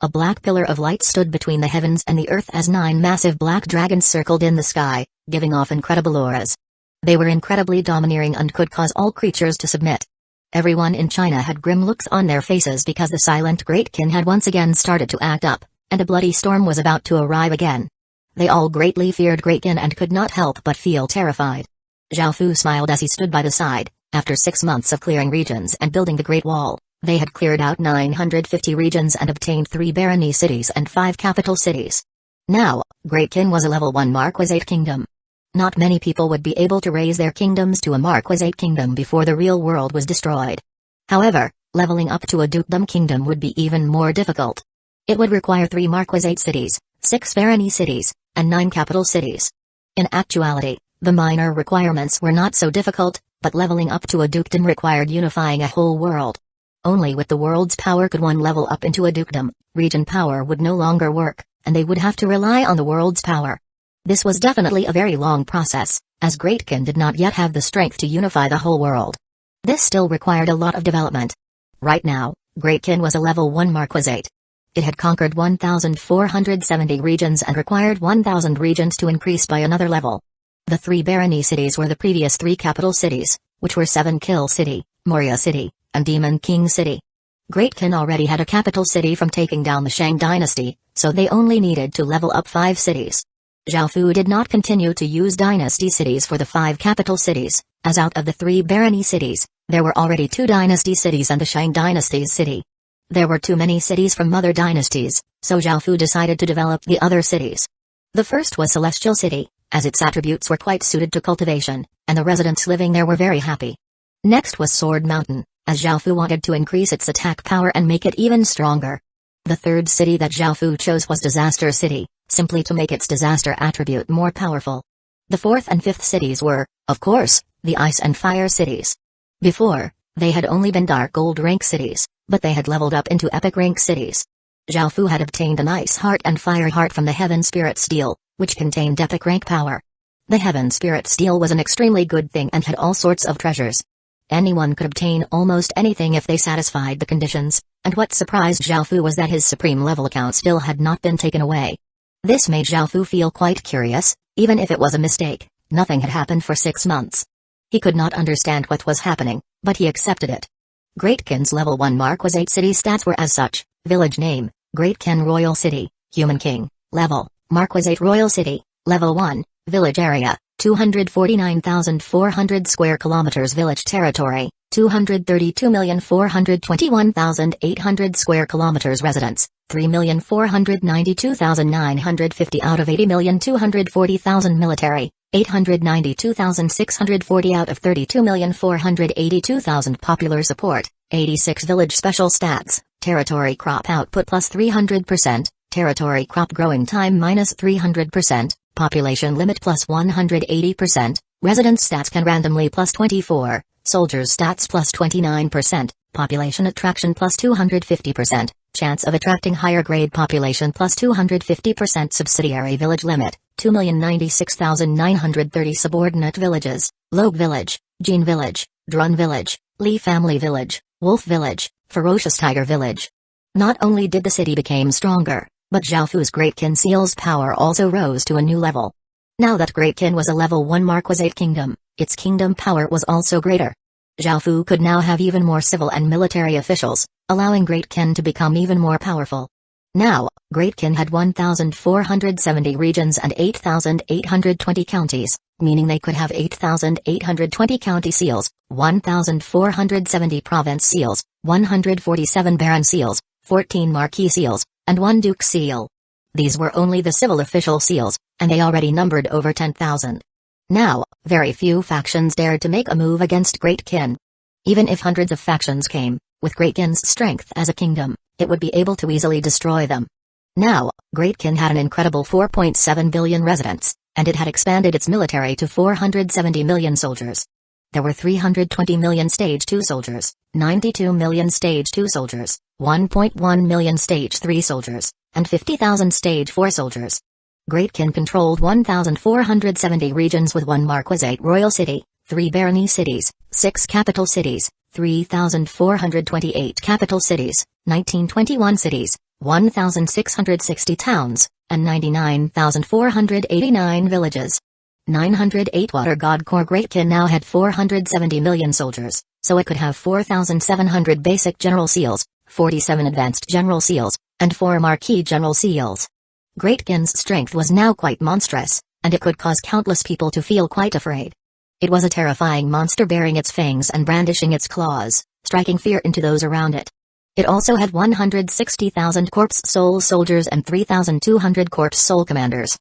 A black pillar of light stood between the heavens and the earth as 9 massive black dragons circled in the sky, giving off incredible auras. They were incredibly domineering and could cause all creatures to submit. Everyone in China had grim looks on their faces because the silent Great Kin had once again started to act up, and a bloody storm was about to arrive again. They all greatly feared Great Kin and could not help but feel terrified. Zhao Fu smiled as he stood by the side. After 6 months of clearing regions and building the Great Wall, they had cleared out 950 regions and obtained 3 barony cities and 5 capital cities. Now, Great Kin was a level 1 Marquisate kingdom. Not many people would be able to raise their kingdoms to a Marquisate kingdom before the real world was destroyed. However, leveling up to a dukedom kingdom would be even more difficult. It would require 3 Marquisate cities, 6 barony cities, and 9 capital cities. In actuality, the minor requirements were not so difficult, but leveling up to a dukedom required unifying a whole world. Only with the world's power could one level up into a dukedom. Region power would no longer work, and they would have to rely on the world's power. This was definitely a very long process, as Great Kin did not yet have the strength to unify the whole world. This still required a lot of development. Right now, Great Kin was a level 1 Marquisate. It had conquered 1,470 regions and required 1,000 regions to increase by another level. The 3 barony cities were the previous 3 capital cities, which were 7 Kill City, Moria City, and Demon King City. Great Kin already had a capital city from taking down the Shang dynasty, so they only needed to level up 5 cities. Zhao Fu did not continue to use dynasty cities for the 5 capital cities, as out of the 3 barony cities, there were already 2 dynasty cities and the Shang dynasty's city. There were too many cities from other dynasties, so Zhao Fu decided to develop the other cities. The first was Celestial City, as its attributes were quite suited to cultivation, and the residents living there were very happy. Next was Sword Mountain, as Zhao Fu wanted to increase its attack power and make it even stronger. The third city that Zhao Fu chose was Disaster City, simply to make its disaster attribute more powerful. The 4th and 5th cities were, of course, the Ice and Fire cities. Before, they had only been Dark Gold rank cities, but they had leveled up into Epic rank cities. Zhao Fu had obtained an Ice Heart and Fire Heart from the Heaven Spirit Steel, which contained Epic rank power. The Heaven Spirit Steel was an extremely good thing and had all sorts of treasures. Anyone could obtain almost anything if they satisfied the conditions, and what surprised Zhao Fu was that his supreme level account still had not been taken away. This made Zhao Fu feel quite curious. Even if it was a mistake, nothing had happened for 6 months. He could not understand what was happening, but he accepted it. Great Kin's level 1 Marquisate city stats were as such: village name, Great Kin Royal City, Human King, level, Marquisate Royal City, level 1, village area, 249,400 square kilometers, village territory, 232,421,800 square kilometers, residents, 3,492,950 out of 80,240,000, military, 892,640 out of 32,482,000, popular support, 86, village special stats, territory crop output plus 300%, territory crop growing time minus 300%, population limit plus 180%, residence stats can randomly plus 24, soldiers stats plus 29%, population attraction plus 250%, chance of attracting higher grade population plus 250%, subsidiary village limit, 2,096,930, subordinate villages, Logue Village, Jean Village, Drun Village, Lee Family Village, Wolf Village, Ferocious Tiger Village. Not only did the city become stronger, but Zhao Fu's Great Kin Seal's power also rose to a new level. Now that Great Kin was a level 1 Marquisate kingdom, its kingdom power was also greater. Zhao Fu could now have even more civil and military officials, allowing Great Kin to become even more powerful. Now, Great Kin had 1,470 regions and 8,820 counties, meaning they could have 8,820 county seals, 1,470 province seals, 147 baron seals, 14 marquis seals, and 1 duke seal. These were only the civil official seals, and they already numbered over 10,000. Now, very few factions dared to make a move against Great Kin. Even if hundreds of factions came, with Great Kin's strength as a kingdom, it would be able to easily destroy them. Now, Great Kin had an incredible 4.7 billion residents, and it had expanded its military to 470 million soldiers. There were 320 million Stage 2 soldiers, 92 million Stage 2 soldiers, 1.1 million Stage 3 soldiers, and 50,000 Stage 4 soldiers. Great Kin controlled 1,470 regions with 1 Marquisate Royal City, 3 barony cities, 6 capital cities, 3,428 capital cities, 1921 cities, 1,660 towns, and 99,489 villages. 908 Water God Corps. Great Kin now had 470 million soldiers, so it could have 4,700 basic general seals, 47 advanced general seals, and 4 marquee general seals. Great Kin's strength was now quite monstrous, and it could cause countless people to feel quite afraid. It was a terrifying monster bearing its fangs and brandishing its claws, striking fear into those around it. It also had 160,000 corpse soul soldiers and 3,200 corpse soul commanders.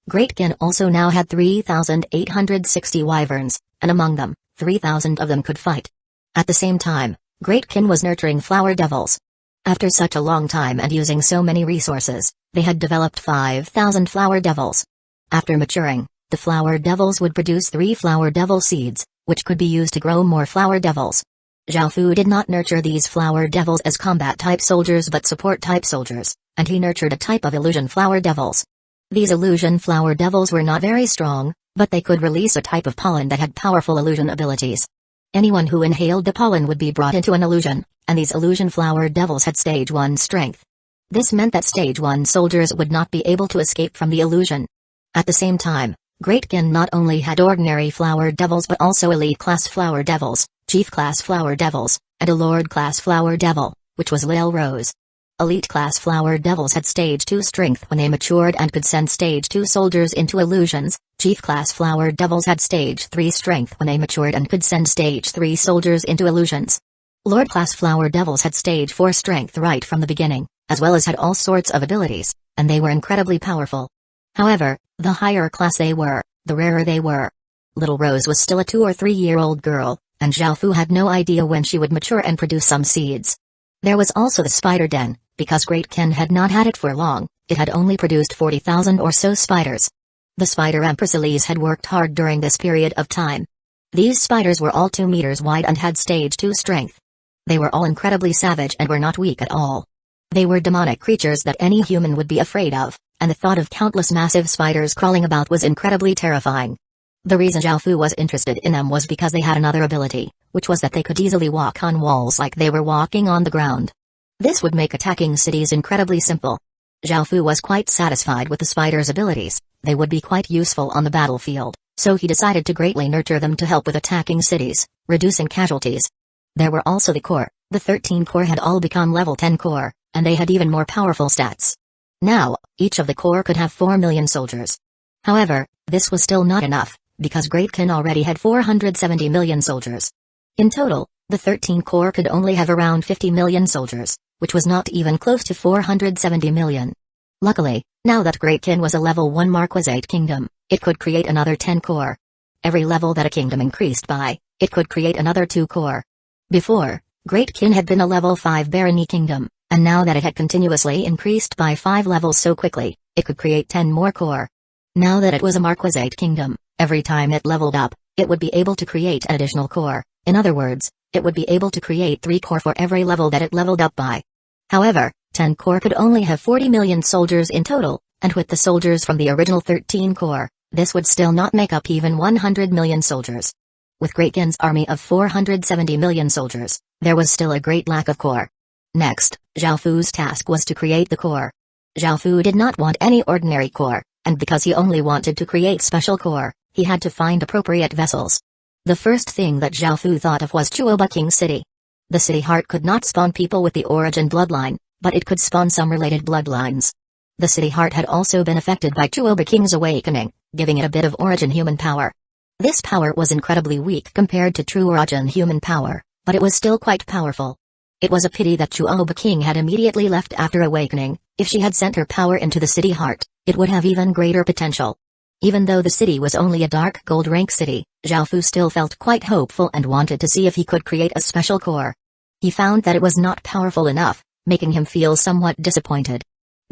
Great Kin also now had 3,860 wyverns, and among them, 3,000 of them could fight. At the same time, Great Kin was nurturing flower devils. After such a long time and using so many resources, they had developed 5,000 flower devils. After maturing, the flower devils would produce 3 flower devil seeds, which could be used to grow more flower devils. Zhao Fu did not nurture these flower devils as combat-type soldiers but support-type soldiers, and he nurtured a type of illusion flower devils. These illusion flower devils were not very strong, but they could release a type of pollen that had powerful illusion abilities. Anyone who inhaled the pollen would be brought into an illusion, and these illusion flower devils had stage 1 strength. This meant that stage 1 soldiers would not be able to escape from the illusion. At the same time, Great Kin not only had ordinary flower devils but also elite class flower devils, chief class flower devils, and a lord class flower devil, which was Lil Rose. Elite class flower devils had stage 2 strength when they matured and could send stage 2 soldiers into illusions. Chief class flower devils had stage 3 strength when they matured and could send stage 3 soldiers into illusions. Lord class flower devils had stage 4 strength right from the beginning, as well as had all sorts of abilities, and they were incredibly powerful. However, the higher class they were, the rarer they were. Little Rose was still a 2 or 3-year-old girl, and Zhao Fu had no idea when she would mature and produce some seeds. There was also the spider den. Because Great Kin had not had it for long, it had only produced 40,000 or so spiders. The spider Empress Elise had worked hard during this period of time. These spiders were all 2 meters wide and had stage 2 strength. They were all incredibly savage and were not weak at all. They were demonic creatures that any human would be afraid of, and the thought of countless massive spiders crawling about was incredibly terrifying. The reason Zhao Fu was interested in them was because they had another ability, which was that they could easily walk on walls like they were walking on the ground. This would make attacking cities incredibly simple. Zhao Fu was quite satisfied with the spider's abilities. They would be quite useful on the battlefield, so he decided to greatly nurture them to help with attacking cities, reducing casualties. There were also the core. The 13 core had all become level 10 core, and they had even more powerful stats. Now, each of the core could have 4 million soldiers. However, this was still not enough, because Great Kin already had 470 million soldiers. In total, the 13 core could only have around 50 million soldiers, which was not even close to 470 million. Luckily, now that Great Kin was a level 1 Marquisate kingdom, it could create another 10 core. Every level that a kingdom increased by, it could create another 2 core. Before, Great Kin had been a level 5 barony kingdom, and now that it had continuously increased by 5 levels so quickly, it could create 10 more core. Now that it was a Marquisate kingdom, every time it leveled up, it would be able to create an additional core. In other words, it would be able to create 3 core for every level that it leveled up by. However, 10 core could only have 40 million soldiers in total, and with the soldiers from the original 13 core, this would still not make up even 100 million soldiers. With Great Kin's army of 470 million soldiers, there was still a great lack of core. Next, Zhao Fu's task was to create the core. Zhao Fu did not want any ordinary core, and because he only wanted to create special core, he had to find appropriate vessels. The first thing that Zhao Fu thought of was Chuoba King City. The city heart could not spawn people with the origin bloodline, but it could spawn some related bloodlines. The city heart had also been affected by Chuoba King's awakening, giving it a bit of origin human power. This power was incredibly weak compared to true origin human power, but it was still quite powerful. It was a pity that Chuoba King had immediately left after awakening. If she had sent her power into the city heart, it would have even greater potential. Even though the city was only a dark gold rank city, Zhao Fu still felt quite hopeful and wanted to see if he could create a special core. He found that it was not powerful enough, making him feel somewhat disappointed.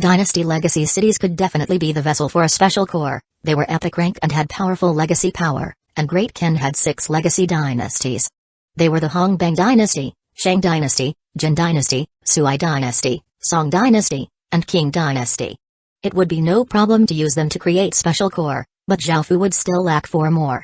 Dynasty legacy cities could definitely be the vessel for a special core. They were epic rank and had powerful legacy power, and Great Kin had 6 legacy dynasties. They were the Hongbang Dynasty, Shang Dynasty, Jin Dynasty, Sui Dynasty, Song Dynasty, and Qing Dynasty. It would be no problem to use them to create special core, but Zhao Fu would still lack 4 more.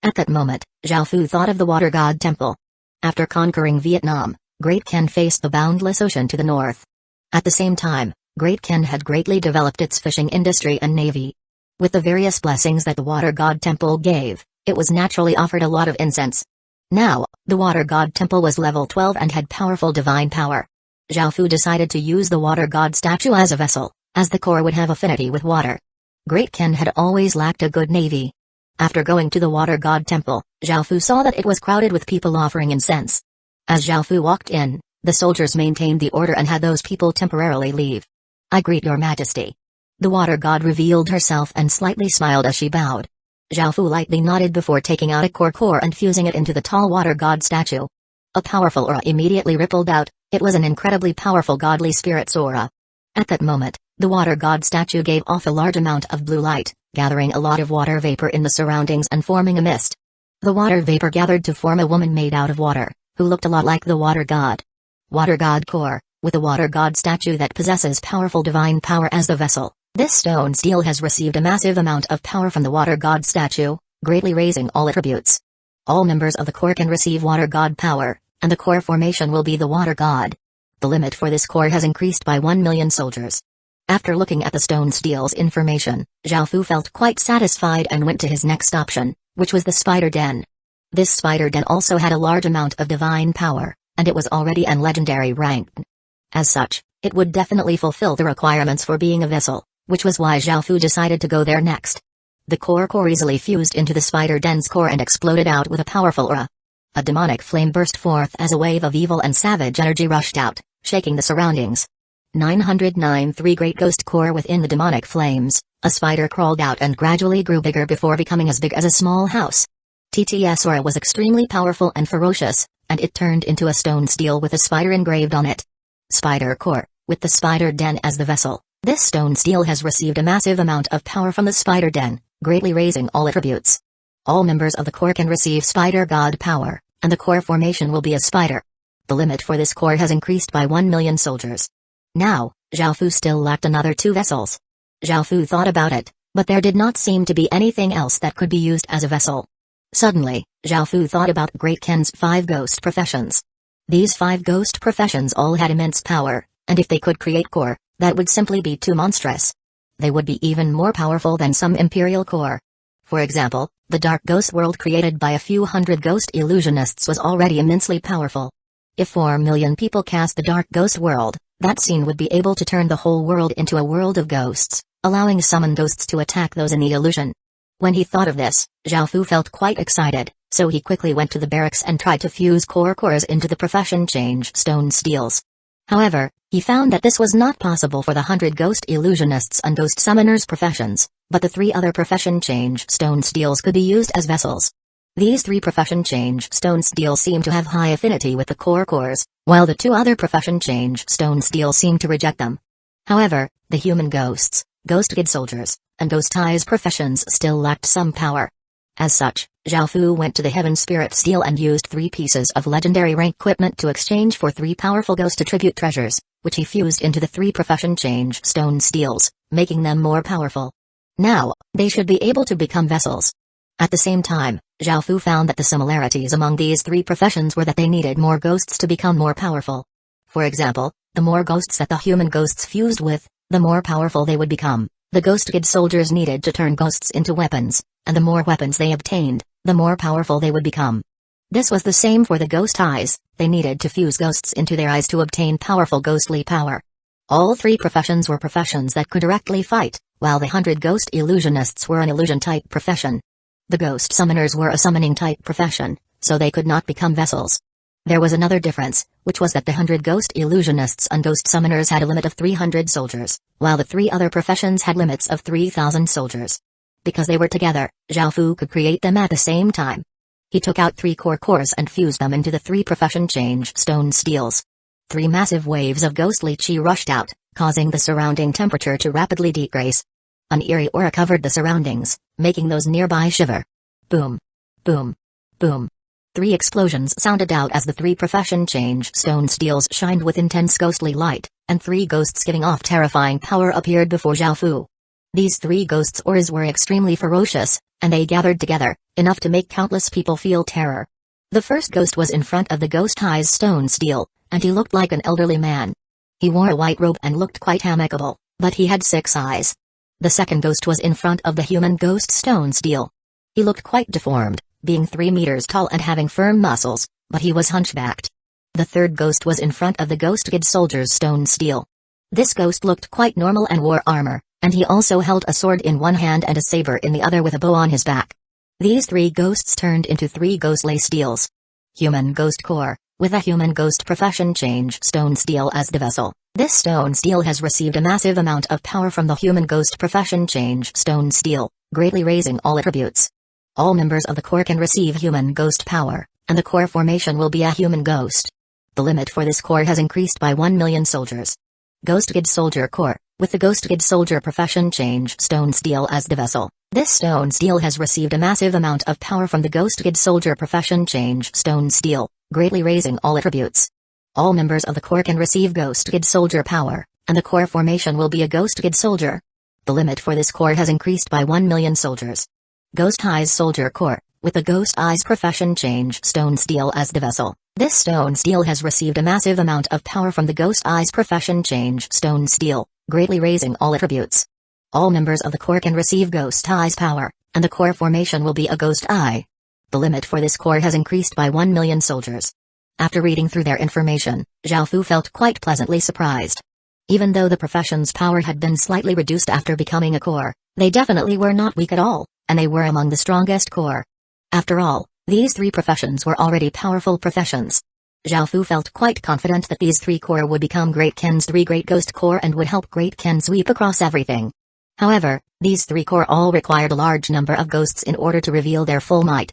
At that moment, Zhao Fu thought of the Water God Temple. After conquering Vietnam, Great Ken faced the boundless ocean to the north. At the same time, Great Ken had greatly developed its fishing industry and navy. With the various blessings that the Water God Temple gave, it was naturally offered a lot of incense. Now, the Water God Temple was level 12 and had powerful divine power. Zhao Fu decided to use the Water God statue as a vessel, as the core would have affinity with water. Great Ken had always lacked a good navy. After going to the Water God Temple, Zhao Fu saw that it was crowded with people offering incense. As Zhao Fu walked in, the soldiers maintained the order and had those people temporarily leave. "I greet your majesty." The Water God revealed herself and slightly smiled as she bowed. Zhao Fu lightly nodded before taking out a core and fusing it into the tall Water God statue. A powerful aura immediately rippled out. It was an incredibly powerful godly spirit's aura. At that moment, the Water God statue gave off a large amount of blue light, gathering a lot of water vapor in the surroundings and forming a mist. The water vapor gathered to form a woman made out of water, who looked a lot like the Water God. Water God core, with a Water God statue that possesses powerful divine power as the vessel. This stone stele has received a massive amount of power from the Water God statue, greatly raising all attributes. All members of the core can receive Water God power, and the core formation will be the Water God. The limit for this core has increased by 1 million soldiers. After looking at the stone stele's information, Zhao Fu felt quite satisfied and went to his next option, which was the Spider Den. This Spider Den also had a large amount of divine power, and it was already an legendary rank. As such, it would definitely fulfill the requirements for being a vessel, which was why Zhao Fu decided to go there next. The core easily fused into the Spider Den's core and exploded out with a powerful aura. A demonic flame burst forth as a wave of evil and savage energy rushed out, shaking the surroundings. 909 great ghost core within the demonic flames, a spider crawled out and gradually grew bigger before becoming as big as a small house. TTS aura was extremely powerful and ferocious, and it turned into a stone stele with a spider engraved on it. Spider core, with the Spider Den as the vessel. This stone stele has received a massive amount of power from the Spider Den, greatly raising all attributes. All members of the core can receive Spider God power, and the core formation will be a spider. The limit for this core has increased by 1 million soldiers. Now, Zhao Fu still lacked another 2 vessels. Zhao Fu thought about it, but there did not seem to be anything else that could be used as a vessel. Suddenly, Zhao Fu thought about Great Ken's 5 ghost professions. These 5 ghost professions all had immense power, and if they could create core, that would simply be too monstrous. They would be even more powerful than some imperial core. For example, the dark ghost world created by a few hundred ghost illusionists was already immensely powerful. If 4 million people cast the dark ghost world, that scene would be able to turn the whole world into a world of ghosts, allowing summoned ghosts to attack those in the illusion. When he thought of this, Zhao Fu felt quite excited, so he quickly went to the barracks and tried to fuse cores into the profession change stone steles. However, he found that this was not possible for the 100 ghost illusionists and ghost summoners professions, but the 3 other profession change stone steles could be used as vessels. These 3 profession change stone steles seem to have high affinity with the cores, while the 2 other profession change stone steles seem to reject them. However, the human ghosts, ghost kid soldiers, and ghost eyes professions still lacked some power. As such, Zhao Fu went to the Heaven Spirit Stele and used 3 pieces of legendary rank equipment to exchange for 3 powerful ghost attribute treasures, which he fused into the 3 profession change stone steles, making them more powerful. Now, they should be able to become vessels. At the same time, Zhao Fu found that the similarities among these 3 professions were that they needed more ghosts to become more powerful. For example, the more ghosts that the human ghosts fused with, the more powerful they would become. The ghost kid soldiers needed to turn ghosts into weapons, and the more weapons they obtained, the more powerful they would become. This was the same for the ghost eyes, they needed to fuse ghosts into their eyes to obtain powerful ghostly power. All 3 professions were professions that could directly fight, while the 100 ghost illusionists were an illusion-type profession. The ghost summoners were a summoning-type profession, so they could not become vessels. There was another difference, which was that the 100 ghost illusionists and ghost summoners had a limit of 300 soldiers, while the 3 other professions had limits of 3,000 soldiers. Because they were together, Zhao Fu could create them at the same time. He took out 3 cores and fused them into the 3 profession change stone steles. 3 massive waves of ghostly chi rushed out, causing the surrounding temperature to rapidly decrease. An eerie aura covered the surroundings, making those nearby shiver. Boom. Boom. Boom. 3 explosions sounded out as the 3 profession change stone steles shined with intense ghostly light, and 3 ghosts giving off terrifying power appeared before Zhao Fu. These three ghosts auras were extremely ferocious, and they gathered together, enough to make countless people feel terror. The first ghost was in front of the ghost eyes stone steel, and he looked like an elderly man. He wore a white robe and looked quite amicable, but he had 6 eyes. The second ghost was in front of the human ghost stone steel. He looked quite deformed, being 3 meters tall and having firm muscles, but he was hunchbacked. The third ghost was in front of the ghost kid soldier's stone steel. This ghost looked quite normal and wore armor, and he also held a sword in one hand and a saber in the other with a bow on his back. These 3 ghosts turned into 3 ghostly steels. Human ghost core, with a human ghost profession change stone steel as the vessel. This stone steel has received a massive amount of power from the human ghost profession change stone steel, greatly raising all attributes. All members of the core can receive human ghost power, and the core formation will be a human ghost. The limit for this core has increased by 1 million soldiers. Ghost Kid Soldier Core, with the Ghost Kid Soldier profession change stone steel as the vessel. This stone steel has received a massive amount of power from the Ghost Kid Soldier profession change stone steel, greatly raising all attributes. All members of the core can receive Ghost Kid Soldier power, and the core formation will be a Ghost Kid Soldier. The limit for this core has increased by 1 million soldiers. Ghost Eyes Soldier Core, with the Ghost Eyes profession change stone steel as the vessel. This stone steel has received a massive amount of power from the Ghost Eyes profession change stone steel, greatly raising all attributes. All members of the core can receive Ghost Eyes power, and the core formation will be a Ghost Eye. The limit for this core has increased by 1 million soldiers. After reading through their information, Zhao Fu felt quite pleasantly surprised. Even though the profession's power had been slightly reduced after becoming a core, they definitely were not weak at all, and they were among the strongest core. After all, these 3 professions were already powerful professions. Zhao Fu felt quite confident that these 3 core would become Great Ken's 3 Great Ghost Core and would help Great Ken sweep across everything. However, these 3 core all required a large number of ghosts in order to reveal their full might.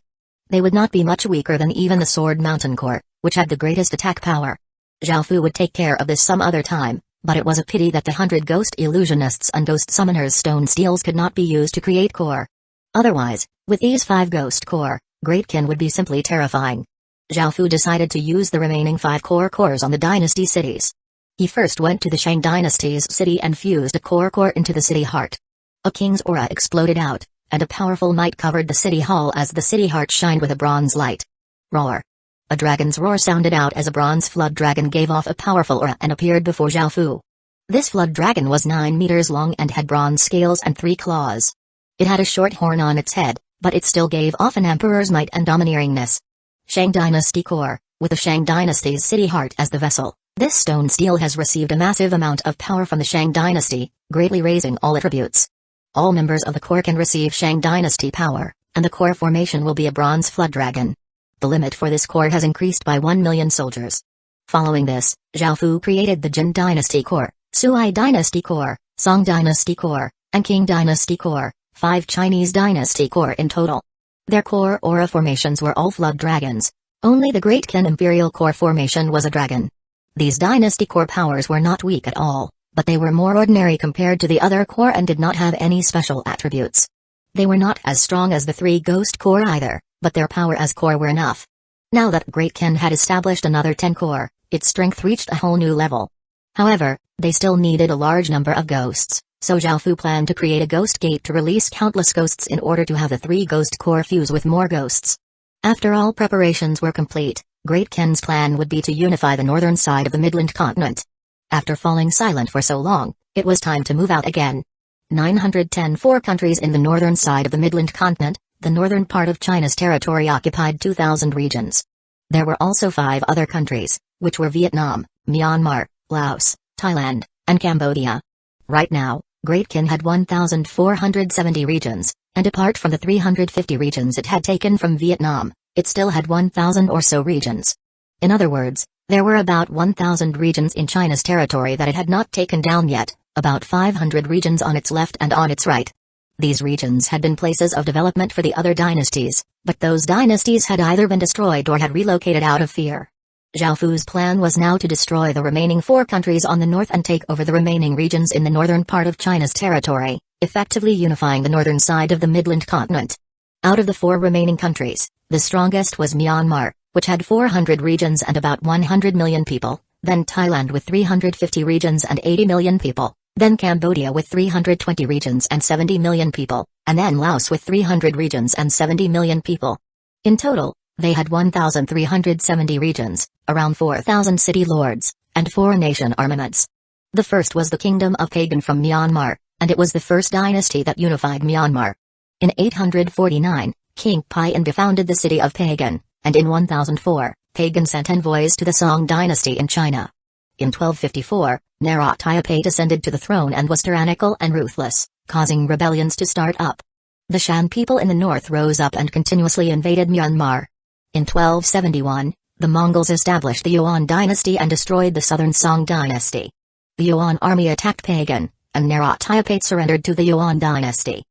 They would not be much weaker than even the Sword Mountain Core, which had the greatest attack power. Zhao Fu would take care of this some other time, but it was a pity that the 100 ghost illusionists and ghost summoners stone steels could not be used to create core. Otherwise, with these 5 ghost core, Great Ken would be simply terrifying. Zhao Fu decided to use the remaining 5 cores on the dynasty cities. He first went to the Shang dynasty's city and fused a core into the city heart. A king's aura exploded out, and a powerful might covered the city hall as the city heart shined with a bronze light. Roar. A dragon's roar sounded out as a bronze flood dragon gave off a powerful aura and appeared before Zhao Fu. This flood dragon was 9 meters long and had bronze scales and 3 claws. It had a short horn on its head, but it still gave off an emperor's might and domineeringness. Shang Dynasty Core, with the Shang Dynasty's city heart as the vessel. This stone steel has received a massive amount of power from the Shang Dynasty, greatly raising all attributes. All members of the core can receive Shang Dynasty power, and the core formation will be a bronze flood dragon. The limit for this core has increased by 1 million soldiers. Following this, Zhao Fu created the Jin Dynasty Core, Sui Dynasty Core, Song Dynasty Core, and Qing Dynasty Core, 5 Chinese Dynasty Core in total. Their core aura formations were all flood dragons. Only the Great Qin Imperial Core formation was a dragon. These dynasty core powers were not weak at all, but they were more ordinary compared to the other core and did not have any special attributes. They were not as strong as the 3 ghost core either, but their power as core were enough. Now that Great Qin had established another 10 core, its strength reached a whole new level. However, they still needed a large number of ghosts, so Zhao Fu planned to create a ghost gate to release countless ghosts in order to have the 3 ghost core fuse with more ghosts. After all preparations were complete, Great Qin's plan would be to unify the northern side of the Midland continent. After falling silent for so long, it was time to move out again. 910 countries in the northern side of the Midland continent, the northern part of China's territory occupied 2,000 regions. There were also 5 other countries, which were Vietnam, Myanmar, Laos, Thailand, and Cambodia. Right now, Great Qin had 1,470 regions, and apart from the 350 regions it had taken from Vietnam, it still had 1,000 or so regions. In other words, there were about 1,000 regions in China's territory that it had not taken down yet, about 500 regions on its left and on its right. These regions had been places of development for the other dynasties, but those dynasties had either been destroyed or had relocated out of fear. Zhao Fu's plan was now to destroy the remaining 4 countries on the north and take over the remaining regions in the northern part of China's territory, effectively unifying the northern side of the Midland continent. Out of the 4 remaining countries, the strongest was Myanmar, which had 400 regions and about 100 million people, then Thailand with 350 regions and 80 million people, then Cambodia with 320 regions and 70 million people, and then Laos with 300 regions and 70 million people. In total, they had 1,370 regions, around 4,000 city lords, and 4 nation armaments. The first was the Kingdom of Pagan from Myanmar, and it was the first dynasty that unified Myanmar. In 849, King Payan founded the city of Pagan, and in 1004, Pagan sent envoys to the Song dynasty in China. In 1254, Naruto ascended to the throne and was tyrannical and ruthless, causing rebellions to start up. The Shan people in the north rose up and continuously invaded Myanmar. In 1271, the Mongols established the Yuan dynasty and destroyed the southern Song dynasty. The Yuan army attacked Pagan, and Naruto surrendered to the Yuan dynasty.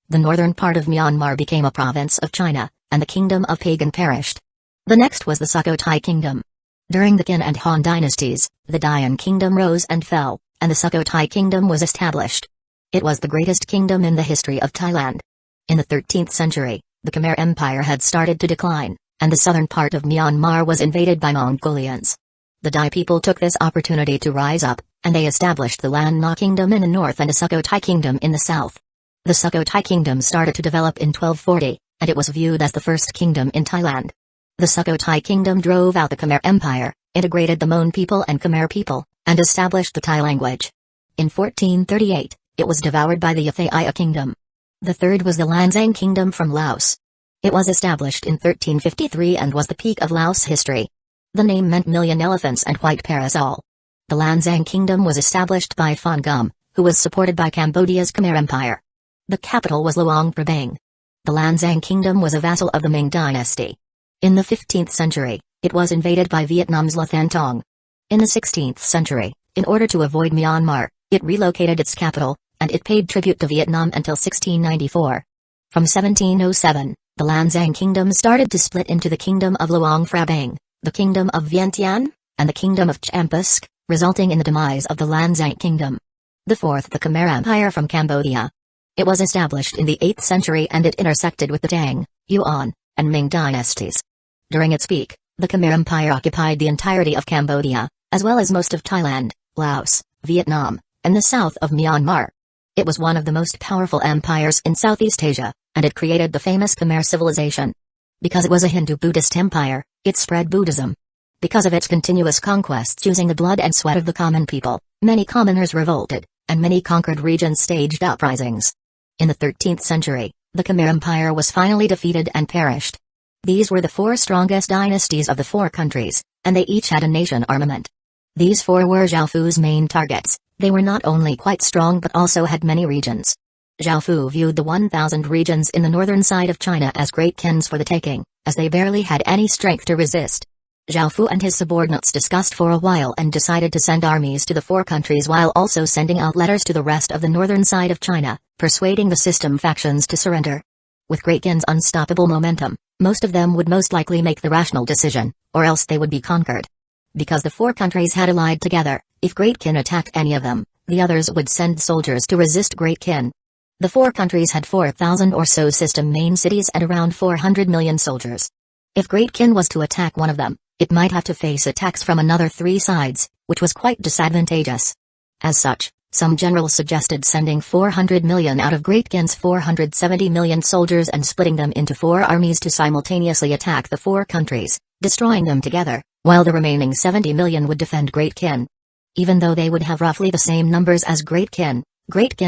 The northern part of Myanmar became a province of China, and the kingdom of Pagan perished. The next was the Sukhothai kingdom. During the Qin and Han dynasties, the Dayan kingdom rose and fell, and the Sukhothai kingdom was established. It was the greatest kingdom in the history of Thailand. In the 13th century, the Khmer Empire had started to decline, and the southern part of Myanmar was invaded by Mongolians. The Dai people took this opportunity to rise up, and they established the Lan Na kingdom in the north and the Sukhothai kingdom in the south. The Sukhothai kingdom started to develop in 1240, and it was viewed as the first kingdom in Thailand. The Sukhothai kingdom drove out the Khmer Empire, integrated the Mon people and Khmer people, and established the Thai language. In 1438, it was devoured by the Yathaia kingdom. The third was the Lanzang kingdom from Laos. It was established in 1353 and was the peak of Laos history. The name meant million elephants and white parasol. The Lanzang kingdom was established by Phon Gum, who was supported by Cambodia's Khmer Empire. The capital was Luang Prabang. The Lanzang kingdom was a vassal of the Ming dynasty. In the 15th century, it was invaded by Vietnam's La Thanh Tong. In the 16th century, in order to avoid Myanmar, it relocated its capital, and it paid tribute to Vietnam until 1694. From 1707, the Lanzang kingdom started to split into the Kingdom of Luang Prabang, the Kingdom of Vientiane, and the Kingdom of Champusk, resulting in the demise of the Lanzang kingdom. The fourth, the Khmer Empire from Cambodia. It was established in the 8th century and it intersected with the Tang, Yuan, and Ming dynasties. During its peak, the Khmer Empire occupied the entirety of Cambodia, as well as most of Thailand, Laos, Vietnam, and the south of Myanmar. It was one of the most powerful empires in Southeast Asia, and it created the famous Khmer civilization. Because it was a Hindu-Buddhist empire, it spread Buddhism. Because of its continuous conquests using the blood and sweat of the common people, many commoners revolted, and many conquered regions staged uprisings. In the 13th century, the Khmer Empire was finally defeated and perished. These were the 4 strongest dynasties of the 4 countries, and they each had a nation armament. These 4 were Zhaofu's main targets. They were not only quite strong but also had many regions. Zhaofu viewed the 1,000 regions in the northern side of China as great Qins for the taking, as they barely had any strength to resist. Zhaofu and his subordinates discussed for a while and decided to send armies to the 4 countries while also sending out letters to the rest of the northern side of China, persuading the system factions to surrender. With Great Qin's unstoppable momentum, most of them would most likely make the rational decision, or else they would be conquered. Because the 4 countries had allied together, if Great Qin attacked any of them, the others would send soldiers to resist Great Qin. The 4 countries had 4,000 or so system main cities and around 400 million soldiers. If Great Qin was to attack one of them, it might have to face attacks from another 3 sides, which was quite disadvantageous. As such, some generals suggested sending 400 million out of Great Qin's 470 million soldiers and splitting them into 4 armies to simultaneously attack the 4 countries, destroying them together, while the remaining 70 million would defend Great Qin. Even though they would have roughly the same numbers as Great Qin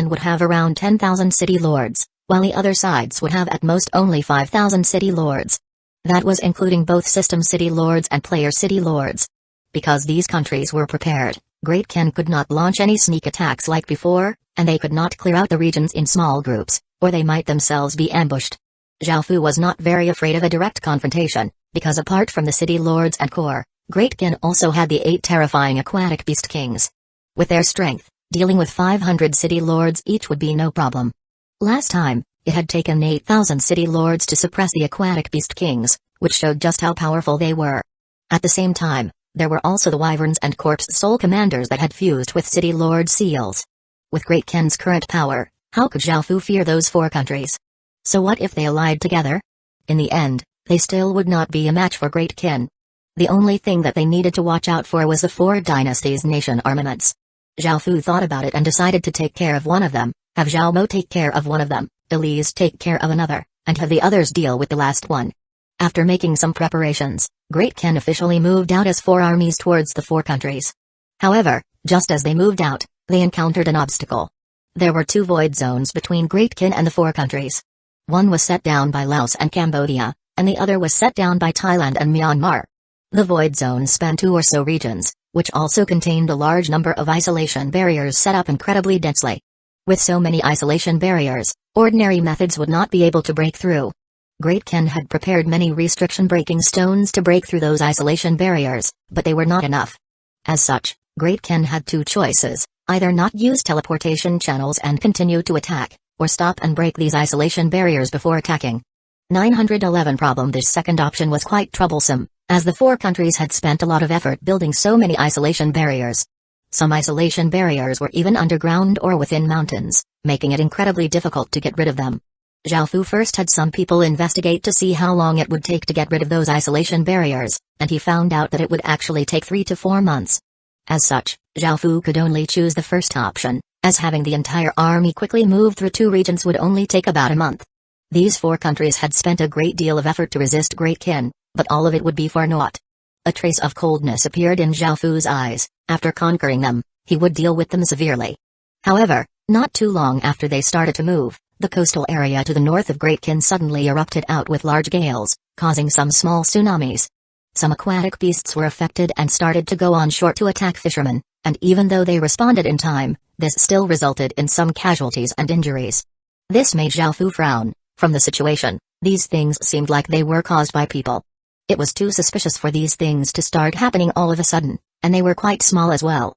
would have around 10,000 city lords, while the other sides would have at most only 5,000 city lords. That was including both system city lords and player city lords. Because these countries were prepared, Great Qin could not launch any sneak attacks like before, and they could not clear out the regions in small groups, or they might themselves be ambushed. Zhaofu was not very afraid of a direct confrontation, because apart from the city lords and core, Great Qin also had the 8 terrifying aquatic beast kings. With their strength, dealing with 500 city lords each would be no problem. Last time, it had taken 8,000 city lords to suppress the aquatic beast kings, which showed just how powerful they were. At the same time, there were also the wyverns and corpse soul commanders that had fused with city lord seals. With Great Qin's current power, how could Zhaofu fear those 4 countries? So what if they allied together? In the end, they still would not be a match for Great Qin. The only thing that they needed to watch out for was the 4 dynasties' nation armaments. Zhao Fu thought about it and decided to take care of one of them, have Zhao Mo take care of one of them, Elise take care of another, and have the others deal with the last one. After making some preparations, Great Ken officially moved out as 4 armies towards the 4 countries. However, just as they moved out, they encountered an obstacle. There were 2 void zones between Great Ken and the 4 countries. One was set down by Laos and Cambodia, and the other was set down by Thailand and Myanmar. The void zones spanned 2 or so regions, which also contained a large number of isolation barriers set up incredibly densely. With so many isolation barriers, ordinary methods would not be able to break through. Great Ken had prepared many restriction-breaking stones to break through those isolation barriers, but they were not enough. As such, Great Ken had 2 choices, either not use teleportation channels and continue to attack, or stop and break these isolation barriers before attacking. 911 problem. This second option was quite troublesome, as the 4 countries had spent a lot of effort building so many isolation barriers. Some isolation barriers were even underground or within mountains, making it incredibly difficult to get rid of them. Zhao Fu first had some people investigate to see how long it would take to get rid of those isolation barriers, and he found out that it would actually take 3 to 4 months. As such, Zhao Fu could only choose the first option, as having the entire army quickly move through 2 regions would only take about a month. These 4 countries had spent a great deal of effort to resist Great Ken, but all of it would be for naught. A trace of coldness appeared in Zhao Fu's eyes. After conquering them, he would deal with them severely. However, not too long after they started to move, the coastal area to the north of Great Ken suddenly erupted out with large gales, causing some small tsunamis. Some aquatic beasts were affected and started to go on shore to attack fishermen, and even though they responded in time, this still resulted in some casualties and injuries. This made Zhao Fu frown. From the situation, these things seemed like they were caused by people. It was too suspicious for these things to start happening all of a sudden, and they were quite small as well.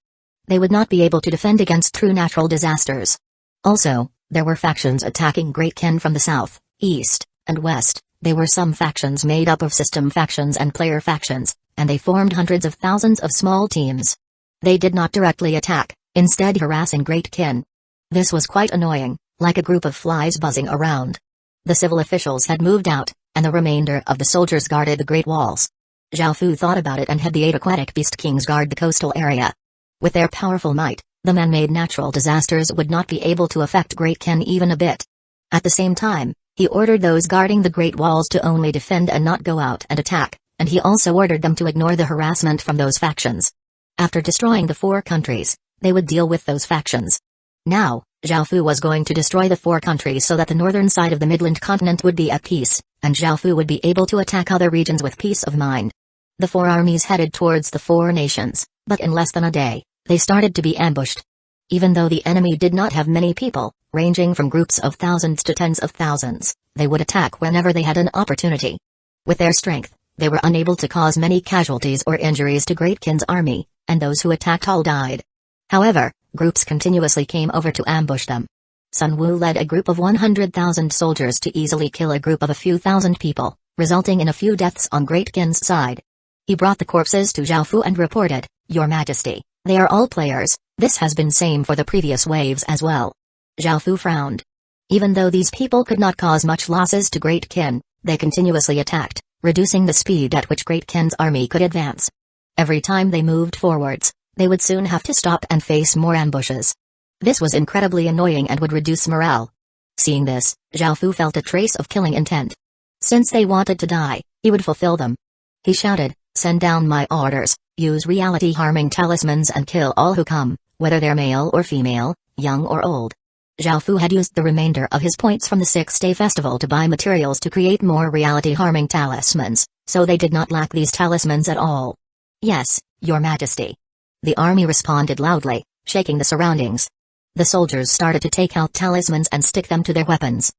They would not be able to defend against true natural disasters. Also, there were factions attacking Great Ken from the south, east, and west. There were some factions made up of system factions and player factions, and they formed hundreds of thousands of small teams. They did not directly attack, instead harassing Great Ken. This was quite annoying, like a group of flies buzzing around. The civil officials had moved out, and the remainder of the soldiers guarded the Great Walls. Zhao Fu thought about it and had the 8 aquatic beast kings guard the coastal area. With their powerful might, the man-made natural disasters would not be able to affect Great Ken even a bit. At the same time, he ordered those guarding the Great Walls to only defend and not go out and attack, and he also ordered them to ignore the harassment from those factions. After destroying the 4 countries, they would deal with those factions. Now, Zhao Fu was going to destroy the 4 countries so that the northern side of the Midland continent would be at peace, and Zhao Fu would be able to attack other regions with peace of mind. The 4 armies headed towards the 4 nations, but in less than a day, they started to be ambushed. Even though the enemy did not have many people, ranging from groups of thousands to tens of thousands, they would attack whenever they had an opportunity. With their strength, they were unable to cause many casualties or injuries to Great Ken's army, and those who attacked all died. However, groups continuously came over to ambush them. Sun Wu led a group of 100,000 soldiers to easily kill a group of a few thousand people, resulting in a few deaths on Great Ken's side. He brought the corpses to Zhao Fu and reported, "Your Majesty, they are all players, this has been same for the previous waves as well." Zhao Fu frowned. Even though these people could not cause much losses to Great Ken, they continuously attacked, reducing the speed at which Great Ken's army could advance. Every time they moved forwards, they would soon have to stop and face more ambushes. This was incredibly annoying and would reduce morale. Seeing this, Zhao Fu felt a trace of killing intent. Since they wanted to die, he would fulfill them. He shouted, "Send down my orders, use reality-harming talismans and kill all who come, whether they're male or female, young or old." Zhao Fu had used the remainder of his points from the 6-day festival to buy materials to create more reality-harming talismans, so they did not lack these talismans at all. "Yes, Your Majesty." The army responded loudly, shaking the surroundings. The soldiers started to take out talismans and stick them to their weapons.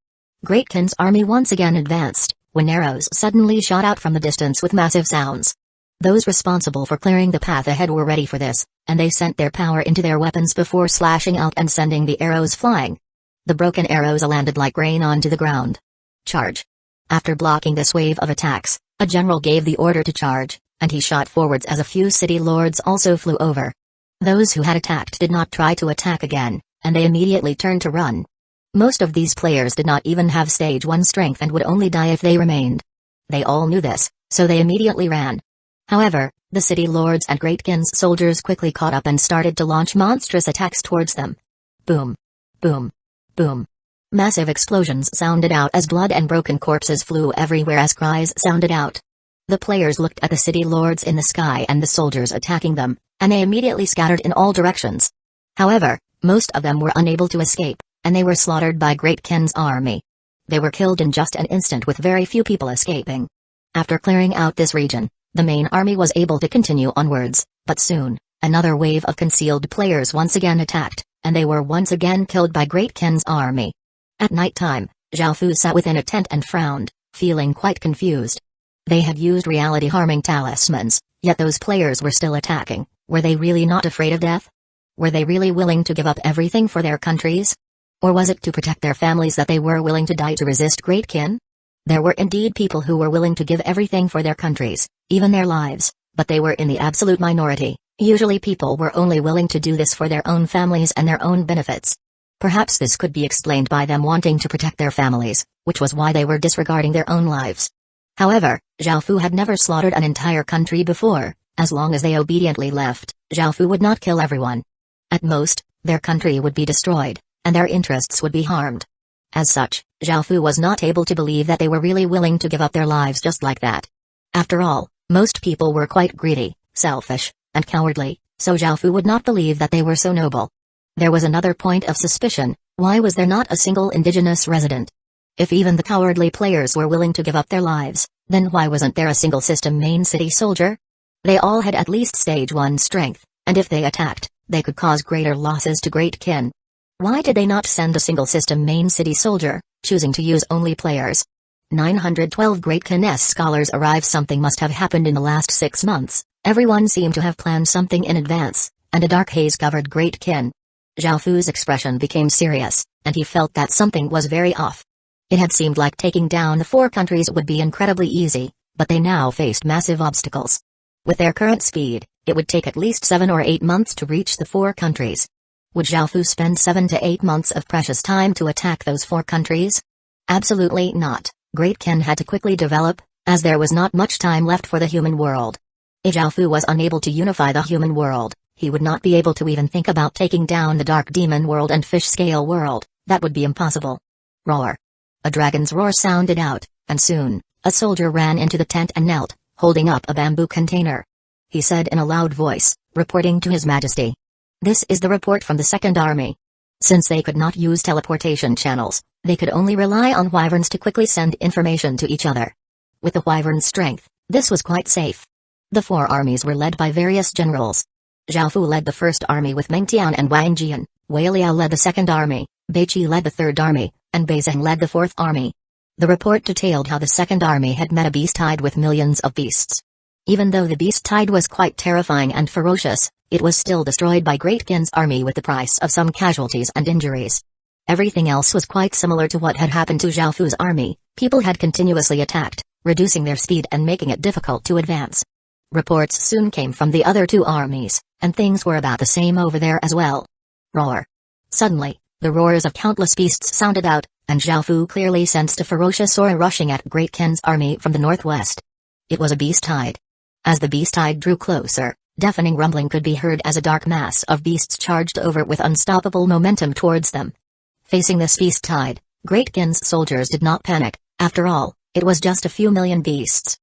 Great Ken's army once again advanced, when arrows suddenly shot out from the distance with massive sounds. Those responsible for clearing the path ahead were ready for this, and they sent their power into their weapons before slashing out and sending the arrows flying. The broken arrows landed like rain onto the ground. Charge! After blocking this wave of attacks, a general gave the order to charge, and he shot forwards as a few city lords also flew over. Those who had attacked did not try to attack again, and they immediately turned to run. Most of these players did not even have stage 1 strength and would only die if they remained. They all knew this, so they immediately ran. However, The city lords and Great Kin's soldiers quickly caught up and started to launch monstrous attacks towards them. Boom. Boom. Boom. Massive explosions sounded out as blood and broken corpses flew everywhere as cries sounded out. The players looked at the city lords in the sky and the soldiers attacking them, and they immediately scattered in all directions. However, most of them were unable to escape, and they were slaughtered by Great Kin's army. They were killed in just an instant with very few people escaping. After clearing out this region, the main army was able to continue onwards, but soon, another wave of concealed players once again attacked, and they were once again killed by Great Kin's army. At night time, Zhao Fu sat within a tent and frowned, feeling quite confused. They had used reality-harming talismans, yet those players were still attacking. Were they really not afraid of death? Were they really willing to give up everything for their countries? Or was it to protect their families that they were willing to die to resist Great Kin? There were indeed people who were willing to give everything for their countries, even their lives, but they were in the absolute minority. Usually people were only willing to do this for their own families and their own benefits. Perhaps this could be explained by them wanting to protect their families, which was why they were disregarding their own lives. However, Zhao Fu had never slaughtered an entire country before. As long as they obediently left, Zhao Fu would not kill everyone. At most, their country would be destroyed, and their interests would be harmed. As such, Zhao Fu was not able to believe that they were really willing to give up their lives just like that. After all, most people were quite greedy, selfish, and cowardly, so Zhao Fu would not believe that they were so noble. There was another point of suspicion: why was there not a single indigenous resident? If even the cowardly players were willing to give up their lives, then why wasn't there a single system main city soldier? They all had at least stage 1 strength, and if they attacked, they could cause greater losses to Great Kin. Why did they not send a single system main city soldier, choosing to use only players? 912 Great Kin's scholars arrived. Something must have happened in the last 6 months. Everyone seemed to have planned something in advance, and a dark haze covered Great Kin. Zhao Fu's expression became serious, and he felt that something was very off. It had seemed like taking down the 4 countries would be incredibly easy, but they now faced massive obstacles. With their current speed, it would take at least 7 or 8 months to reach the 4 countries. Would Zhao Fu spend 7 to 8 months of precious time to attack those 4 countries? Absolutely not. Great Kin had to quickly develop, as there was not much time left for the human world. If Zhao Fu was unable to unify the human world, he would not be able to even think about taking down the Dark Demon world and Fish Scale world. That would be impossible. Roar. A dragon's roar sounded out, and soon, a soldier ran into the tent and knelt, holding up a bamboo container. He said in a loud voice, reporting to His Majesty. This is the report from the Second Army. Since they could not use teleportation channels, they could only rely on wyverns to quickly send information to each other. With the wyvern's strength, this was quite safe. The 4 armies were led by various generals. Zhao Fu led the first army with Meng Tian and Wang Jian, Wei Liao led the second army, Bei Qi led the third army, and Bei Zheng led the fourth army. The report detailed how the second army had met a beast tide with millions of beasts. Even though the beast tide was quite terrifying and ferocious, it was still destroyed by Great Kin's army with the price of some casualties and injuries. Everything else was quite similar to what had happened to Zhao Fu's army. People had continuously attacked, reducing their speed and making it difficult to advance. Reports soon came from the other 2 armies, and things were about the same over there as well. Roar. Suddenly, the roars of countless beasts sounded out, and Zhao Fu clearly sensed a ferocious roar rushing at Great Kin's army from the northwest. It was a beast tide. As the beast tide drew closer, deafening rumbling could be heard as a dark mass of beasts charged over with unstoppable momentum towards them. Facing this beast tide, Great Kin's soldiers did not panic. After all, it was just a few million beasts.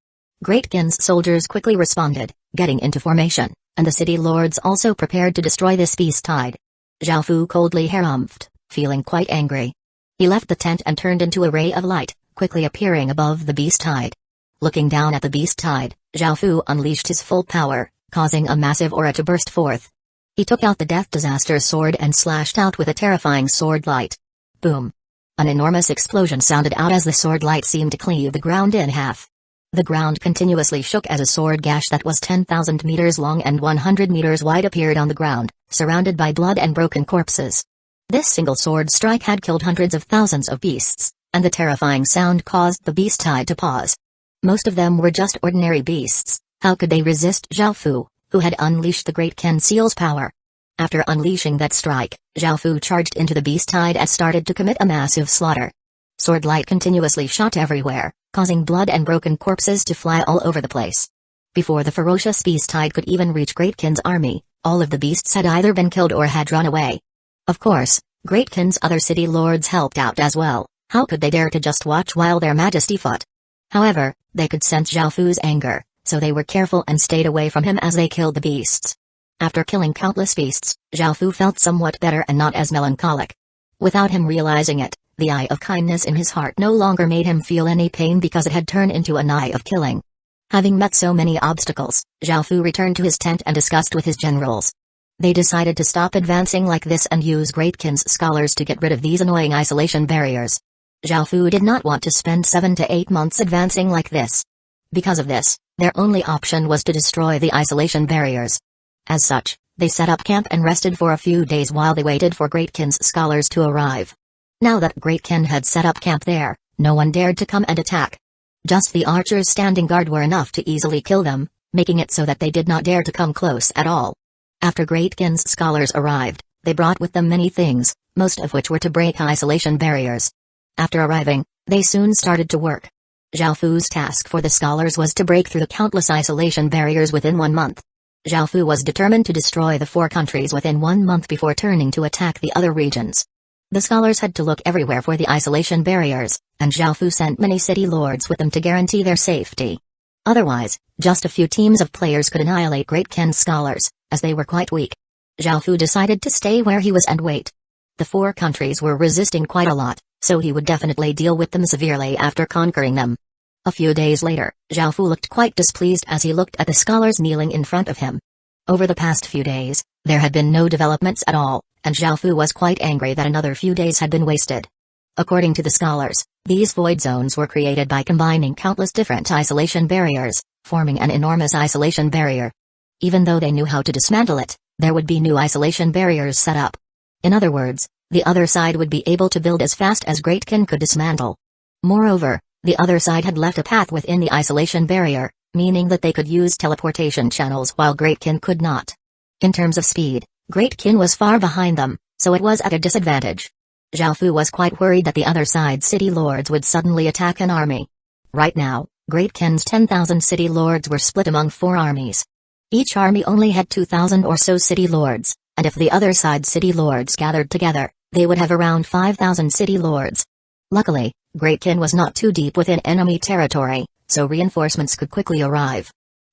Great Kin's soldiers quickly responded, getting into formation, and the city lords also prepared to destroy this beast tide. Zhao Fu coldly harumphed, feeling quite angry. He left the tent and turned into a ray of light, quickly appearing above the beast tide. Looking down at the beast tide, Zhao Fu unleashed his full power, causing a massive aura to burst forth. He took out the Death Disaster sword and slashed out with a terrifying sword light. Boom! An enormous explosion sounded out as the sword light seemed to cleave the ground in half. The ground continuously shook as a sword gash that was 10,000 meters long and 100 meters wide appeared on the ground, surrounded by blood and broken corpses. This single sword strike had killed hundreds of thousands of beasts, and the terrifying sound caused the beast tide to pause. Most of them were just ordinary beasts. How could they resist Zhao Fu, who had unleashed the Great Ken Seal's power? After unleashing that strike, Zhao Fu charged into the beast tide and started to commit a massive slaughter. Sword light continuously shot everywhere, causing blood and broken corpses to fly all over the place. Before the ferocious beast tide could even reach Great Kin's army, all of the beasts had either been killed or had run away. Of course, Great Kin's other city lords helped out as well. How could they dare to just watch while their majesty fought? However, they could sense Zhao Fu's anger, so they were careful and stayed away from him as they killed the beasts. After killing countless beasts, Zhao Fu felt somewhat better and not as melancholic. Without him realizing it, the eye of kindness in his heart no longer made him feel any pain because it had turned into an eye of killing. Having met so many obstacles, Zhao Fu returned to his tent and discussed with his generals. They decided to stop advancing like this and use Great Kin's scholars to get rid of these annoying isolation barriers. Zhao Fu did not want to spend 7 to 8 months advancing like this. Because of this, their only option was to destroy the isolation barriers. As such, they set up camp and rested for a few days while they waited for Great Kin's scholars to arrive. Now that Great Kin had set up camp there, no one dared to come and attack. Just the archers standing guard were enough to easily kill them, making it so that they did not dare to come close at all. After Great Kin's scholars arrived, they brought with them many things, most of which were to break isolation barriers. After arriving, they soon started to work. Zhao Fu's task for the scholars was to break through the countless isolation barriers within 1 month. Zhao Fu was determined to destroy the 4 countries within 1 month before turning to attack the other regions. The scholars had to look everywhere for the isolation barriers, and Zhao Fu sent many city lords with them to guarantee their safety. Otherwise, just a few teams of players could annihilate Great Kin's scholars, as they were quite weak. Zhao Fu decided to stay where he was and wait. The 4 countries were resisting quite a lot, so he would definitely deal with them severely after conquering them. A few days later, Zhao Fu looked quite displeased as he looked at the scholars kneeling in front of him. Over the past few days, there had been no developments at all, and Zhao Fu was quite angry that another few days had been wasted. According to the scholars, these void zones were created by combining countless different isolation barriers, forming an enormous isolation barrier. Even though they knew how to dismantle it, there would be new isolation barriers set up. In other words, the other side would be able to build as fast as Great Kin could dismantle. Moreover, the other side had left a path within the isolation barrier, meaning that they could use teleportation channels while Great Kin could not. In terms of speed, Great Kin was far behind them, so it was at a disadvantage. Zhao Fu was quite worried that the other side's city lords would suddenly attack an army. Right now, Great Kin's 10,000 city lords were split among 4 armies. Each army only had 2,000 or so city lords, and if the other side's city lords gathered together, they would have around 5,000 city lords. Luckily, Great Kin was not too deep within enemy territory, so reinforcements could quickly arrive.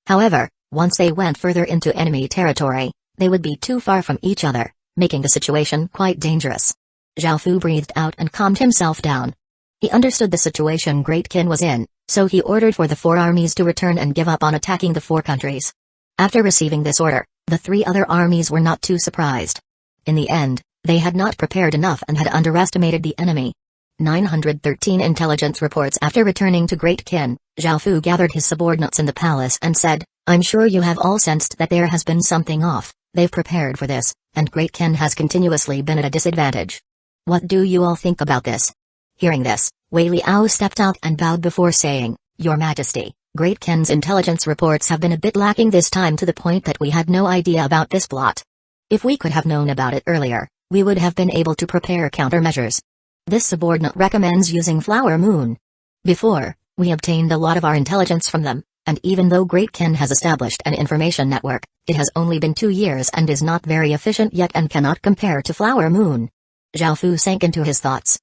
However, once they went further into enemy territory, they would be too far from each other, making the situation quite dangerous. Zhao Fu breathed out and calmed himself down. He understood the situation Great Kin was in, so he ordered for the 4 armies to return and give up on attacking the 4 countries. After receiving this order, the 3 other armies were not too surprised. In the end, they had not prepared enough and had underestimated the enemy. 913 intelligence reports. After returning to Great Kin, Zhao Fu gathered his subordinates in the palace and said, "I'm sure you have all sensed that there has been something off. They've prepared for this, and Great Kin has continuously been at a disadvantage. What do you all think about this?" Hearing this, Wei Liao stepped out and bowed before saying, "Your Majesty, Great Kin's intelligence reports have been a bit lacking this time to the point that we had no idea about this plot. If we could have known about it earlier, we would have been able to prepare countermeasures. This subordinate recommends using Flower Moon. Before, we obtained a lot of our intelligence from them, and even though Great Kin has established an information network, it has only been 2 years and is not very efficient yet and cannot compare to Flower Moon." Zhao Fu sank into his thoughts.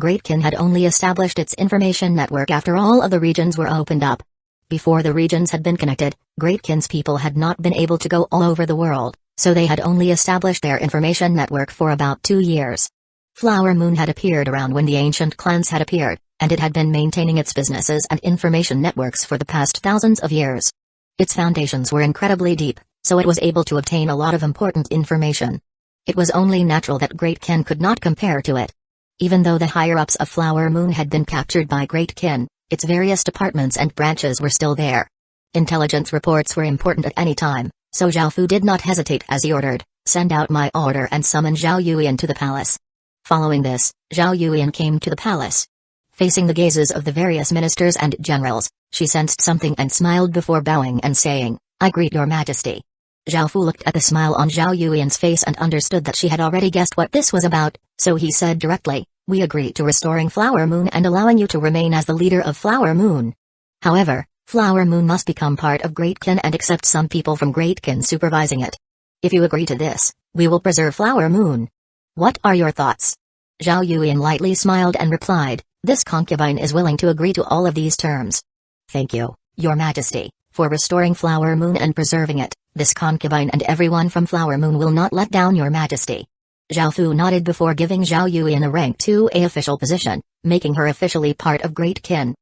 Great Kin had only established its information network after all of the regions were opened up. Before the regions had been connected, Great Kin's people had not been able to go all over the world, so they had only established their information network for about 2 years. Flower Moon had appeared around when the ancient clans had appeared, and it had been maintaining its businesses and information networks for the past thousands of years. Its foundations were incredibly deep, so it was able to obtain a lot of important information. It was only natural that Great Kin could not compare to it. Even though the higher-ups of Flower Moon had been captured by Great Kin, its various departments and branches were still there. Intelligence reports were important at any time, so Zhao Fu did not hesitate as he ordered, "Send out my order and summon Zhao Yuan to the palace." Following this, Zhao Yuan came to the palace. Facing the gazes of the various ministers and generals, she sensed something and smiled before bowing and saying, "I greet your Majesty." Zhao Fu looked at the smile on Zhao Yuan's face and understood that she had already guessed what this was about, so he said directly, "We agree to restoring Flower Moon and allowing you to remain as the leader of Flower Moon. However, Flower Moon must become part of Great Kin and accept some people from Great Kin supervising it. If you agree to this, we will preserve Flower Moon. What are your thoughts? Zhao Yuan lightly smiled and replied, this concubine is willing to agree to all of these terms. Thank you, Your Majesty, for restoring Flower Moon and preserving it. This concubine and everyone from Flower Moon will not let down Your Majesty. Zhao Fu nodded before giving Zhao Yuan a rank 2A official position, making her officially part of Great Kin.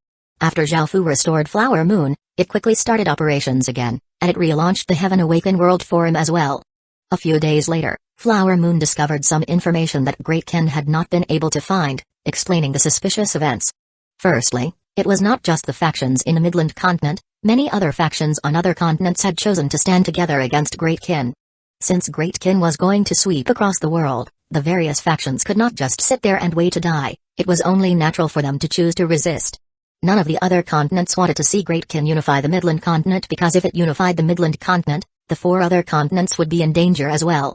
After Zhao Fu restored Flower Moon, it quickly started operations again, and it relaunched the Heaven Awaken World Forum as well. A few days later, Flower Moon discovered some information that Great Kin had not been able to find, explaining the suspicious events. Firstly, it was not just the factions in the Midland continent, many other factions on other continents had chosen to stand together against Great Kin. Since Great Kin was going to sweep across the world, the various factions could not just sit there and wait to die, it was only natural for them to choose to resist. None of the other continents wanted to see Great Kin unify the Midland continent because if it unified the Midland continent, the 4 other continents would be in danger as well.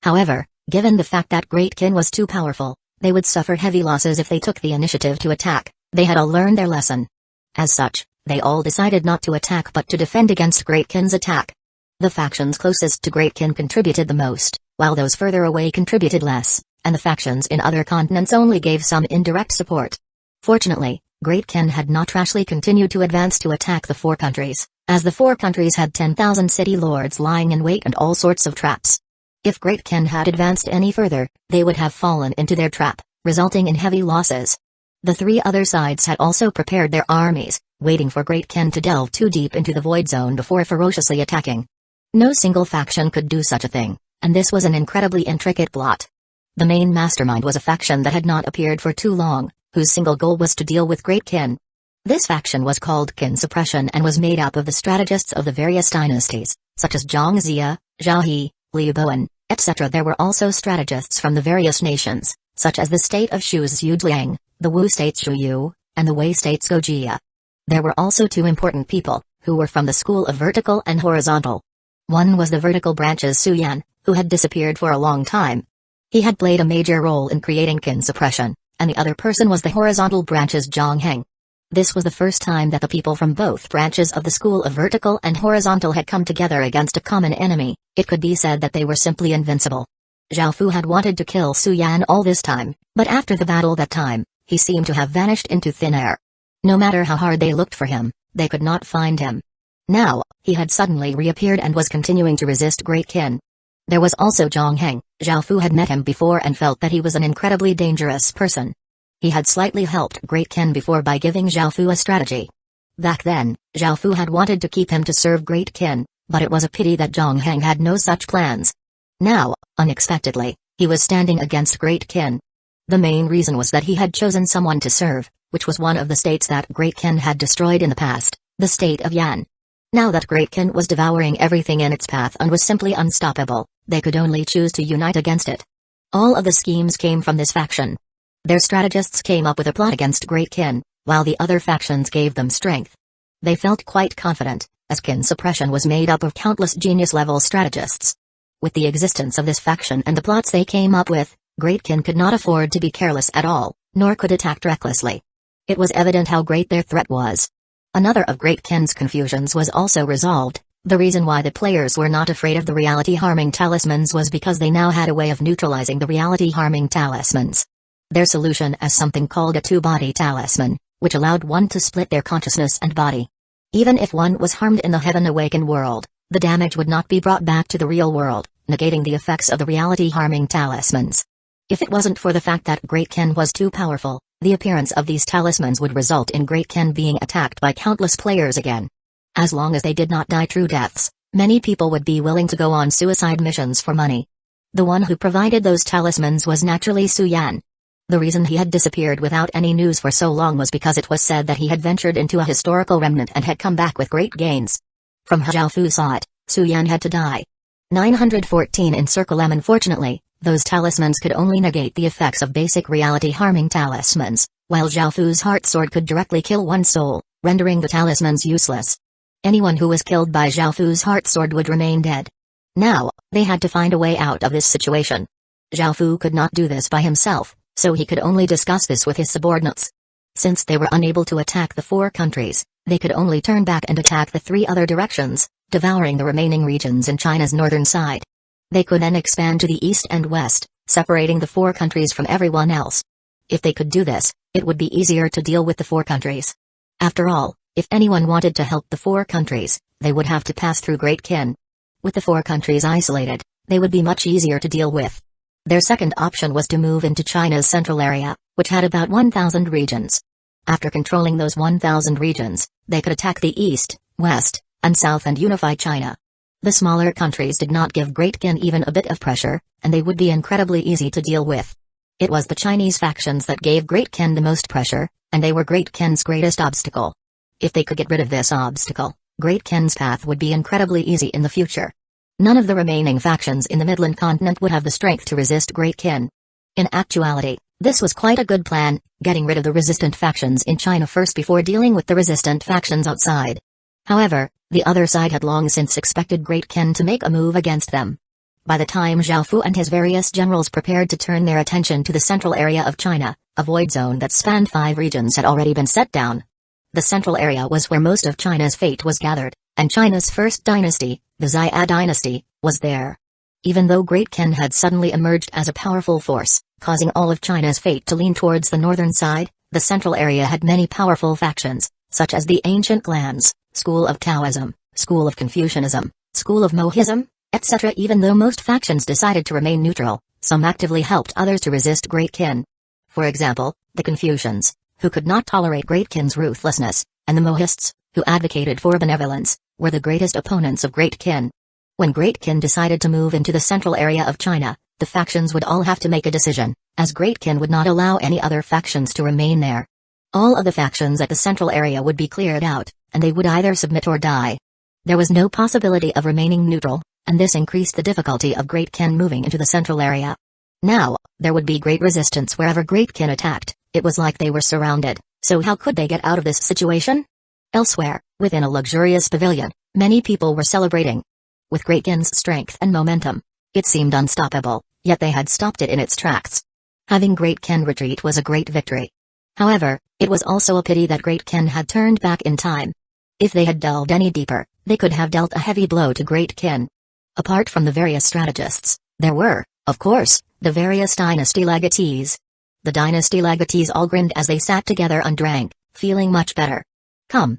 However, given the fact that Great Kin was too powerful, they would suffer heavy losses if they took the initiative to attack. They had all learned their lesson. As such, they all decided not to attack but to defend against Great Kin's attack. The factions closest to Great Kin contributed the most, while those further away contributed less, and the factions in other continents only gave some indirect support. Fortunately, Great Kin had not rashly continued to advance to attack the 4 countries, as the 4 countries had 10,000 city lords lying in wait and all sorts of traps. If Great Kin had advanced any further, they would have fallen into their trap, resulting in heavy losses. The 3 other sides had also prepared their armies, waiting for Great Kin to delve too deep into the void zone before ferociously attacking. No single faction could do such a thing, and this was an incredibly intricate plot. The main mastermind was a faction that had not appeared for too long, whose single goal was to deal with Great Kin. This faction was called Kin Suppression and was made up of the strategists of the various dynasties, such as Zhang Zia, Zhao He, Liu Bowen, etc. There were also strategists from the various nations, such as the state of Shu's Yudliang, the Wu state's Shu Yu, and the Wei state's Gojia. There were also 2 important people, who were from the school of vertical and horizontal. One was the vertical branch's Su Yan, who had disappeared for a long time. He had played a major role in creating Kin Suppression, and the other person was the horizontal branch's Zhang Heng. This was the first time that the people from both branches of the school of vertical and horizontal had come together against a common enemy. It could be said that they were simply invincible. Zhao Fu had wanted to kill Su Yan all this time, but after the battle that time, he seemed to have vanished into thin air. No matter how hard they looked for him, they could not find him. Now, he had suddenly reappeared and was continuing to resist Great Kin. There was also Zhang Heng. Zhao Fu had met him before and felt that he was an incredibly dangerous person. He had slightly helped Great Kin before by giving Zhao Fu a strategy. Back then, Zhao Fu had wanted to keep him to serve Great Kin, but it was a pity that Zhang Heng had no such plans. Now, unexpectedly, he was standing against Great Kin. The main reason was that he had chosen someone to serve, which was one of the states that Great Kin had destroyed in the past, the state of Yan. Now that Great Kin was devouring everything in its path and was simply unstoppable, they could only choose to unite against it. All of the schemes came from this faction. Their strategists came up with a plot against Great Kin, while the other factions gave them strength. They felt quite confident, as Kin Suppression was made up of countless genius-level strategists. With the existence of this faction and the plots they came up with, Great Kin could not afford to be careless at all, nor could it act recklessly. It was evident how great their threat was. Another of Great Kin's confusions was also resolved. The reason why the players were not afraid of the reality-harming talismans was because they now had a way of neutralizing the reality-harming talismans. Their solution as something called a 2-body talisman, which allowed one to split their consciousness and body. Even if one was harmed in the Heaven Awakened world, the damage would not be brought back to the real world, negating the effects of the reality-harming talismans. If it wasn't for the fact that Great Kin was too powerful, the appearance of these talismans would result in Great Kin being attacked by countless players again. As long as they did not die true deaths, many people would be willing to go on suicide missions for money. The one who provided those talismans was naturally Su Yan. The reason he had disappeared without any news for so long was because it was said that he had ventured into a historical remnant and had come back with great gains. From how Zhao Fu saw it, Su Yan had to die. 914 in Circle M. Unfortunately, those talismans could only negate the effects of basic reality-harming talismans, while Zhao Fu's heart sword could directly kill one's soul, rendering the talismans useless. Anyone who was killed by Zhao Fu's heart sword would remain dead. Now, they had to find a way out of this situation. Zhao Fu could not do this by himself, so he could only discuss this with his subordinates. Since they were unable to attack the 4 countries, They could only turn back and attack the 3 other directions, devouring the remaining regions in China's northern side. They could then expand to the east and west, separating the 4 countries from everyone else. If they could do this, it would be easier to deal with the 4 countries. After all, if anyone wanted to help the 4 countries, they would have to pass through Great Qin. With the 4 countries isolated, they would be much easier to deal with. Their second option was to move into China's central area, which had about 1,000 regions. After controlling those 1,000 regions, they could attack the east, west, and south and unify China. The smaller countries did not give Great Qin even a bit of pressure, and they would be incredibly easy to deal with. It was the Chinese factions that gave Great Qin the most pressure, and they were Great Qin's greatest obstacle. If they could get rid of this obstacle, Great Qin's path would be incredibly easy in the future. None of the remaining factions in the Midland continent would have the strength to resist Great Qin. In actuality, this was quite a good plan, getting rid of the resistant factions in China first before dealing with the resistant factions outside. However, the other side had long since expected Great Qin to make a move against them. By the time Zhao Fu and his various generals prepared to turn their attention to the central area of China, a void zone that spanned 5 regions had already been set down. The central area was where most of China's fate was gathered, and China's first dynasty, the Xia dynasty, was there. Even though Great Qin had suddenly emerged as a powerful force, causing all of China's fate to lean towards the northern side, the central area had many powerful factions, such as the ancient clans, School of Taoism, School of Confucianism, School of Mohism, etc. Even though most factions decided to remain neutral, some actively helped others to resist Great Qin. For example, the Confucians, who could not tolerate Great Qin's ruthlessness, and the Mohists, who advocated for benevolence, were the greatest opponents of Great Qin. When Great Qin decided to move into the central area of China, the factions would all have to make a decision, as Great Qin would not allow any other factions to remain there. All of the factions at the central area would be cleared out, and they would either submit or die. There was no possibility of remaining neutral, and this increased the difficulty of Great Qin moving into the central area. Now, there would be great resistance wherever Great Qin attacked. It was like they were surrounded, so how could they get out of this situation? Elsewhere, within a luxurious pavilion, many people were celebrating. With Great Qin's strength and momentum, it seemed unstoppable, yet they had stopped it in its tracks. Having Great Qin retreat was a great victory. However, it was also a pity that Great Qin had turned back in time. If they had delved any deeper, they could have dealt a heavy blow to Great Qin. Apart from the various strategists, there were, of course, the various dynasty legatees. The dynasty legatees all grinned as they sat together and drank, feeling much better. Come.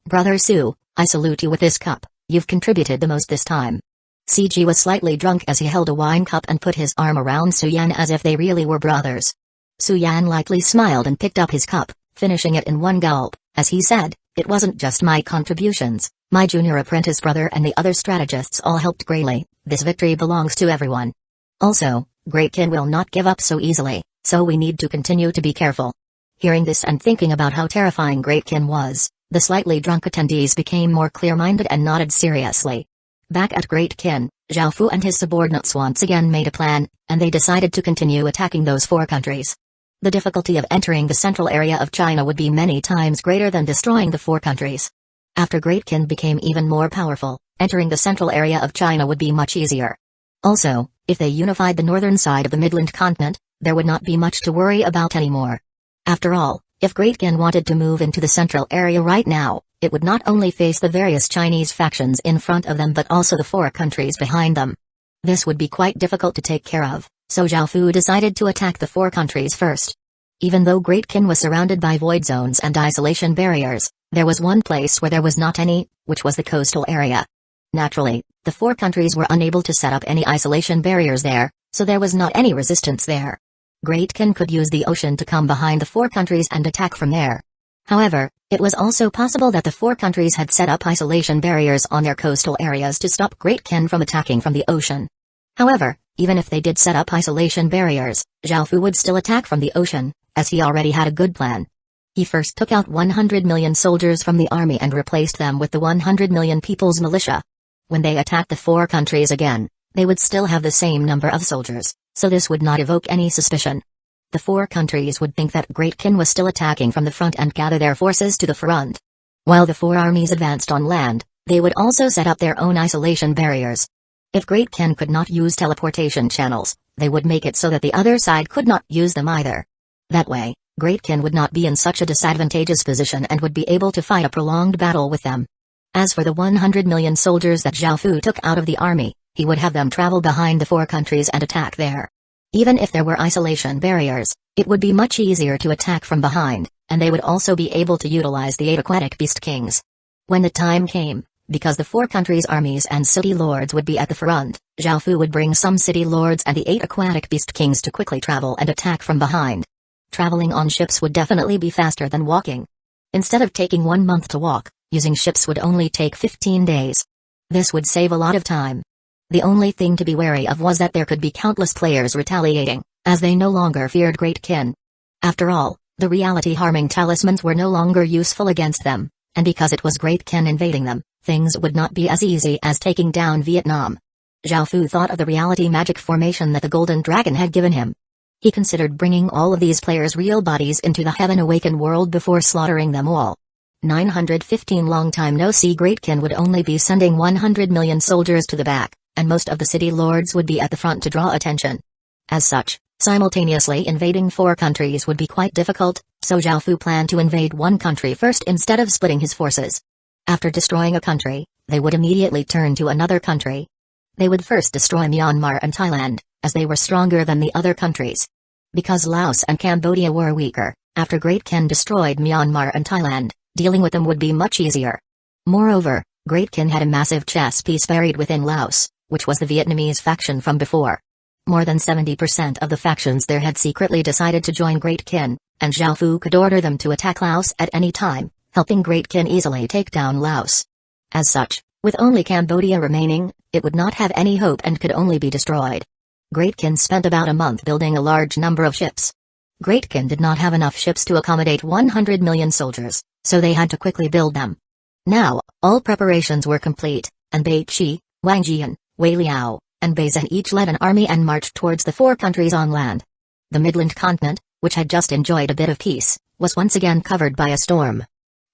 Brother Su, I salute you with this cup, you've contributed the most this time. CG was slightly drunk as he held a wine cup and put his arm around Su Yan as if they really were brothers. Su Yan lightly smiled and picked up his cup, finishing it in one gulp, as he said, it wasn't just my contributions, my junior apprentice brother and the other strategists all helped greatly, this victory belongs to everyone. Also, Great Qin will not give up so easily, so we need to continue to be careful. Hearing this and thinking about how terrifying Great Qin was, the slightly drunk attendees became more clear-minded and nodded seriously. Back at Great Qin, Zhao Fu and his subordinates once again made a plan, and they decided to continue attacking those 4 countries. The difficulty of entering the central area of China would be many times greater than destroying the 4 countries. After Great Qin became even more powerful, entering the central area of China would be much easier. Also, if they unified the northern side of the Midland continent, there would not be much to worry about anymore. After all, if Great Qin wanted to move into the central area right now, it would not only face the various Chinese factions in front of them but also the 4 countries behind them. This would be quite difficult to take care of, so Zhao Fu decided to attack the 4 countries first. Even though Great Qin was surrounded by void zones and isolation barriers, there was one place where there was not any, which was the coastal area. Naturally, the 4 countries were unable to set up any isolation barriers there, so there was not any resistance there. Great Qin could use the ocean to come behind the 4 countries and attack from there. However, it was also possible that the 4 countries had set up isolation barriers on their coastal areas to stop Great Qin from attacking from the ocean. However, even if they did set up isolation barriers, Zhao Fu would still attack from the ocean, as he already had a good plan. He first took out 100 million soldiers from the army and replaced them with the 100 million people's militia. When they attacked the 4 countries again, they would still have the same number of soldiers, so this would not evoke any suspicion. The 4 countries would think that Great Qin was still attacking from the front and gather their forces to the front. While the 4 armies advanced on land, they would also set up their own isolation barriers. If Great Qin could not use teleportation channels, they would make it so that the other side could not use them either. That way, Great Kin would not be in such a disadvantageous position and would be able to fight a prolonged battle with them. As for the 100 million soldiers that Zhao Fu took out of the army, he would have them travel behind the 4 countries and attack there. Even if there were isolation barriers, it would be much easier to attack from behind, and they would also be able to utilize the 8 aquatic beast kings. When the time came, because the 4 countries' armies and city lords would be at the front, Zhao Fu would bring some city lords and the 8 aquatic beast kings to quickly travel and attack from behind. Traveling on ships would definitely be faster than walking. Instead of taking 1 month to walk, using ships would only take 15 days. This would save a lot of time. The only thing to be wary of was that there could be countless players retaliating, as they no longer feared Great Kin. After all, the reality-harming talismans were no longer useful against them, and because it was Great Kin invading them, things would not be as easy as taking down Vietnam. Zhao Fu thought of the reality magic formation that the Golden Dragon had given him. He considered bringing all of these players' real bodies into the Heaven Awakened world before slaughtering them all. 915 long time no see. Great Kin would only be sending 100 million soldiers to the back, and most of the city lords would be at the front to draw attention. As such, simultaneously invading 4 countries would be quite difficult, so Zhao Fu planned to invade 1 country first instead of splitting his forces. After destroying a country, they would immediately turn to another country. They would first destroy Myanmar and Thailand, as they were stronger than the other countries. Because Laos and Cambodia were weaker, after Great Kin destroyed Myanmar and Thailand, dealing with them would be much easier. Moreover, Great Kin had a massive chess piece buried within Laos, which was the Vietnamese faction from before. More than 70% of the factions there had secretly decided to join Great Kin, and Zhao Fu could order them to attack Laos at any time, helping Great Kin easily take down Laos. As such, with only Cambodia remaining, it would not have any hope and could only be destroyed. Great Kin spent about a month building a large number of ships. Great Kin did not have enough ships to accommodate 100 million soldiers, so they had to quickly build them. Now, all preparations were complete, and Bai Qi, Wang Jian, Wei Liao, and Bai Zhen each led an army and marched towards the 4 countries on land. The Midland continent, which had just enjoyed a bit of peace, was once again covered by a storm.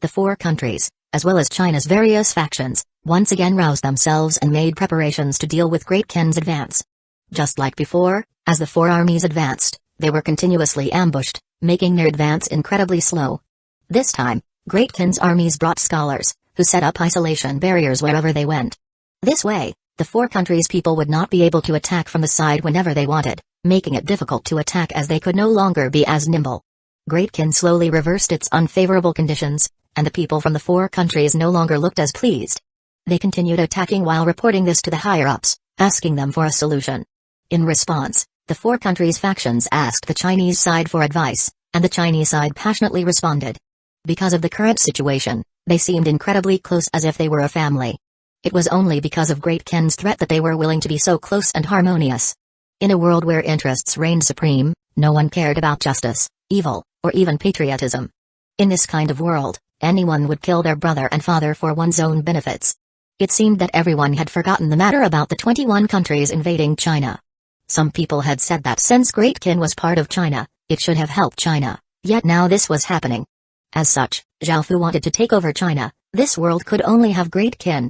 The 4 countries, as well as China's various factions, once again roused themselves and made preparations to deal with Great Kin's advance. Just like before, as the 4 armies advanced, they were continuously ambushed, making their advance incredibly slow. This time, Great Kin's armies brought scholars, who set up isolation barriers wherever they went. This way, the 4 countries' people would not be able to attack from the side whenever they wanted, making it difficult to attack as they could no longer be as nimble. Great Kin slowly reversed its unfavorable conditions, and the people from the 4 countries no longer looked as pleased. They continued attacking while reporting this to the higher-ups, asking them for a solution. In response, the 4 countries' factions asked the Chinese side for advice, and the Chinese side passionately responded. Because of the current situation, they seemed incredibly close, as if they were a family. It was only because of Great Kin's threat that they were willing to be so close and harmonious. In a world where interests reigned supreme, no one cared about justice, evil, or even patriotism. In this kind of world, anyone would kill their brother and father for one's own benefits. It seemed that everyone had forgotten the matter about the 21 countries invading China. Some people had said that since Great Kin was part of China, it should have helped China, yet now this was happening. As such, Zhao Fu wanted to take over China. This world could only have Great Kin.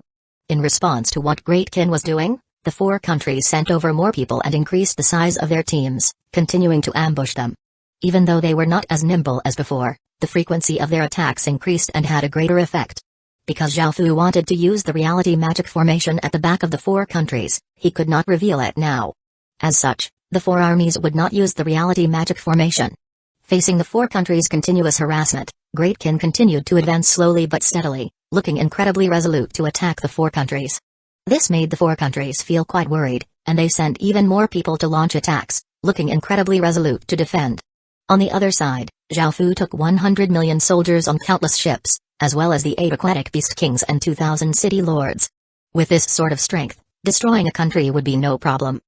In response to what Great Kin was doing, the 4 countries sent over more people and increased the size of their teams, continuing to ambush them. Even though they were not as nimble as before, the frequency of their attacks increased and had a greater effect. Because Zhao Fu wanted to use the reality magic formation at the back of the 4 countries, he could not reveal it now. As such, the 4 armies would not use the reality magic formation. Facing the 4 countries' continuous harassment, Great Kin continued to advance slowly but steadily, looking incredibly resolute to attack the 4 countries. This made the 4 countries feel quite worried, and they sent even more people to launch attacks, looking incredibly resolute to defend. On the other side, Zhao Fu took 100 million soldiers on countless ships, as well as the 8 aquatic beast kings and 2,000 city lords. With this sort of strength, destroying a country would be no problem.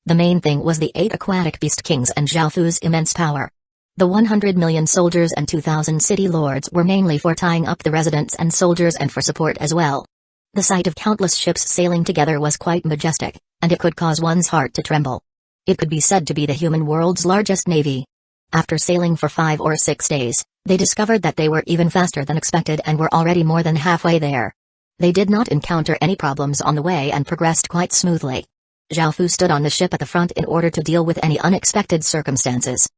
The main thing was the 8 aquatic beast kings and Zhao Fu's immense power. The 100 million soldiers and 2,000 city lords were mainly for tying up the residents and soldiers and for support as well. The sight of countless ships sailing together was quite majestic, and it could cause one's heart to tremble. It could be said to be the human world's largest navy. After sailing for 5 or 6 days, they discovered that they were even faster than expected and were already more than halfway there. They did not encounter any problems on the way and progressed quite smoothly. Zhao Fu stood on the ship at the front in order to deal with any unexpected circumstances.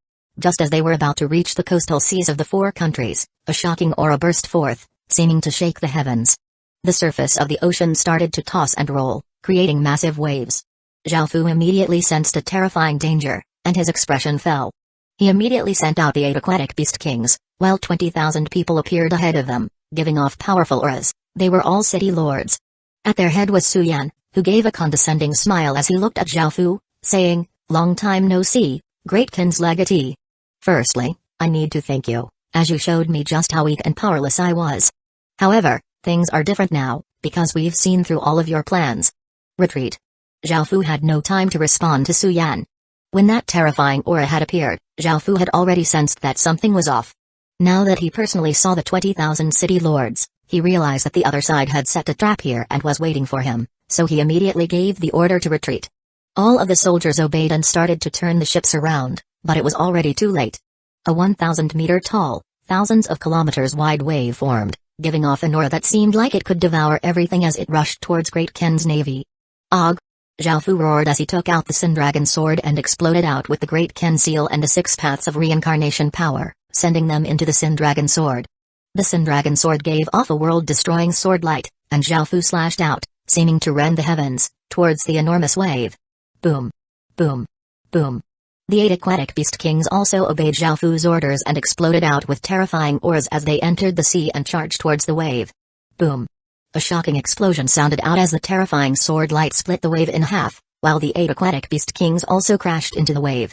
Just as they were about to reach the coastal seas of the four countries, a shocking aura burst forth, seeming to shake the heavens. The surface of the ocean started to toss and roll, creating massive waves. Zhao Fu immediately sensed a terrifying danger, and his expression fell. He immediately sent out the 8 aquatic beast kings, while 20,000 people appeared ahead of them, giving off powerful auras. They were all city lords. At their head was Su Yan, who gave a condescending smile as he looked at Zhao Fu, saying, "Long time no see, Great Kin's legatee. Firstly, I need to thank you, as you showed me just how weak and powerless I was. However, things are different now, because we've seen through all of your plans. Retreat." Zhao Fu had no time to respond to Su Yan. When that terrifying aura had appeared, Zhao Fu had already sensed that something was off. Now that he personally saw the 20,000 city lords, he realized that the other side had set a trap here and was waiting for him, so he immediately gave the order to retreat. All of the soldiers obeyed and started to turn the ships around, but it was already too late. A 1,000-meter tall, thousands of kilometers wide wave formed, giving off an aura that seemed like it could devour everything as it rushed towards Great Kin's navy. Og! Zhao Fu roared as he took out the Sin Dragon sword and exploded out with the Great Ken seal and the 6 paths of reincarnation power, sending them into the Sin Dragon sword. The Sin Dragon sword gave off a world-destroying sword light, and Zhao Fu slashed out, seeming to rend the heavens, towards the enormous wave. Boom! Boom! Boom! The 8 aquatic beast kings also obeyed Zhao Fu's orders and exploded out with terrifying auras as they entered the sea and charged towards the wave. Boom! A shocking explosion sounded out as the terrifying sword light split the wave in half, while the 8 aquatic beast kings also crashed into the wave.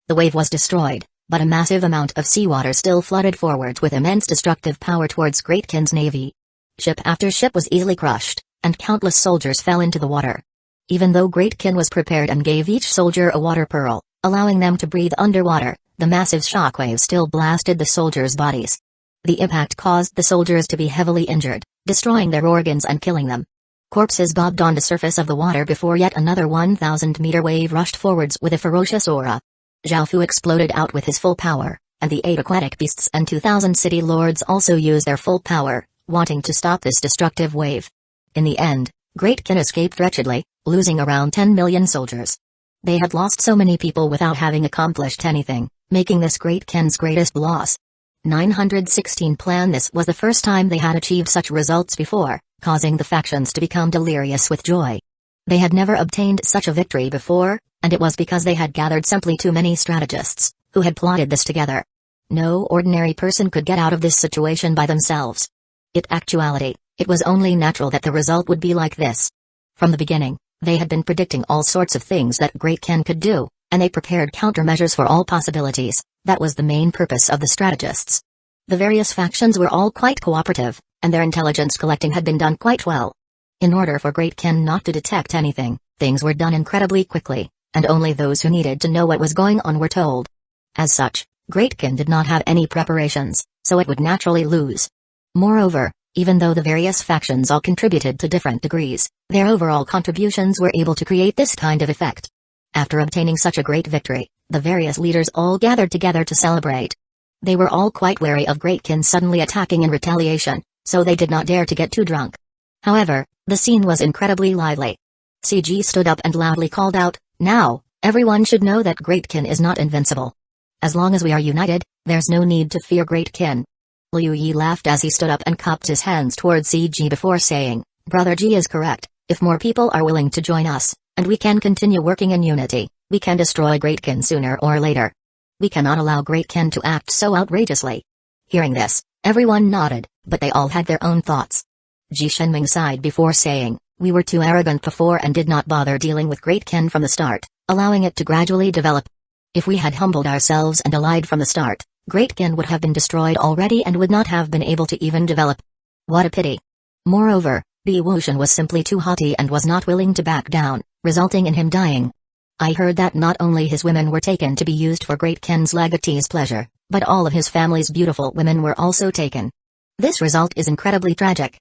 The wave was destroyed, but a massive amount of seawater still flooded forwards with immense destructive power towards Great Kin's navy. Ship after ship was easily crushed, and countless soldiers fell into the water. Even though Great Kin was prepared and gave each soldier a water pearl, allowing them to breathe underwater, the massive shockwaves still blasted the soldiers' bodies. The impact caused the soldiers to be heavily injured, destroying their organs and killing them. Corpses bobbed on the surface of the water before yet another 1,000-meter wave rushed forwards with a ferocious aura. Zhao Fu exploded out with his full power, and the 8 aquatic beasts and 2,000 city lords also used their full power, wanting to stop this destructive wave. In the end, Great Kin escaped wretchedly, losing around 10 million soldiers. They had lost so many people without having accomplished anything, making this Great Kin's greatest loss. 916 Plan. This was the first time they had achieved such results before, causing the factions to become delirious with joy. They had never obtained such a victory before, and it was because they had gathered simply too many strategists, who had plotted this together. No ordinary person could get out of this situation by themselves. In actuality, it was only natural that the result would be like this. From the beginning, they had been predicting all sorts of things that Great Ken could do, and they prepared countermeasures for all possibilities. That was the main purpose of the strategists. The various factions were all quite cooperative, and their intelligence collecting had been done quite well. In order for Great Ken not to detect anything, things were done incredibly quickly, and only those who needed to know what was going on were told. As such, Great Ken did not have any preparations, so it would naturally lose. Moreover, even though the various factions all contributed to different degrees, their overall contributions were able to create this kind of effect. After obtaining such a great victory, the various leaders all gathered together to celebrate. They were all quite wary of Great Kin suddenly attacking in retaliation, so they did not dare to get too drunk. However, the scene was incredibly lively. CG stood up and loudly called out, "Now, everyone should know that Great Kin is not invincible. As long as we are united, there's no need to fear Great Kin." Liu Yi laughed as he stood up and cupped his hands towards CG before saying, "Brother Ji is correct. If more people are willing to join us, and we can continue working in unity, we can destroy Great Kin sooner or later. We cannot allow Great Kin to act so outrageously." Hearing this, everyone nodded, but they all had their own thoughts. Ji Shenming sighed before saying, "We were too arrogant before and did not bother dealing with Great Kin from the start, allowing it to gradually develop. If we had humbled ourselves and allied from the start, Great Kin would have been destroyed already and would not have been able to even develop. What a pity." Moreover, Bi Wuxian was simply too haughty and was not willing to back down, resulting in him dying. I heard that not only his women were taken to be used for Great Kin's legatee's pleasure, but all of his family's beautiful women were also taken. This result is incredibly tragic.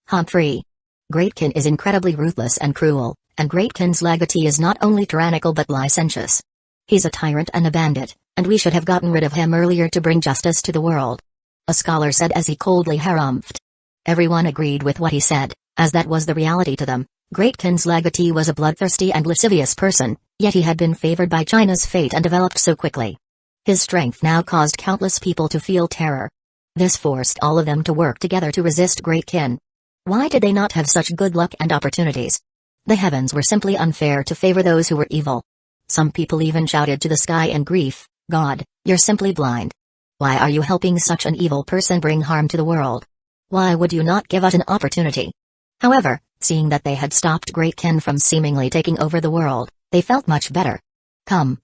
Humphrey. Great Kin is incredibly ruthless and cruel, and Great Kin's legatee is not only tyrannical but licentious. He's a tyrant and a bandit, and we should have gotten rid of him earlier to bring justice to the world," a scholar said as he coldly harumphed. Everyone agreed with what he said, as that was the reality to them. Great Kin's legatee was a bloodthirsty and lascivious person, yet he had been favored by China's fate and developed so quickly. His strength now caused countless people to feel terror. This forced all of them to work together to resist Great Kin. Why did they not have such good luck and opportunities? The heavens were simply unfair to favor those who were evil. Some people even shouted to the sky in grief, "God, you're simply blind. Why are you helping such an evil person bring harm to the world? Why would you not give us an opportunity?" However, seeing that they had stopped Great Kin from seemingly taking over the world, they felt much better. Come,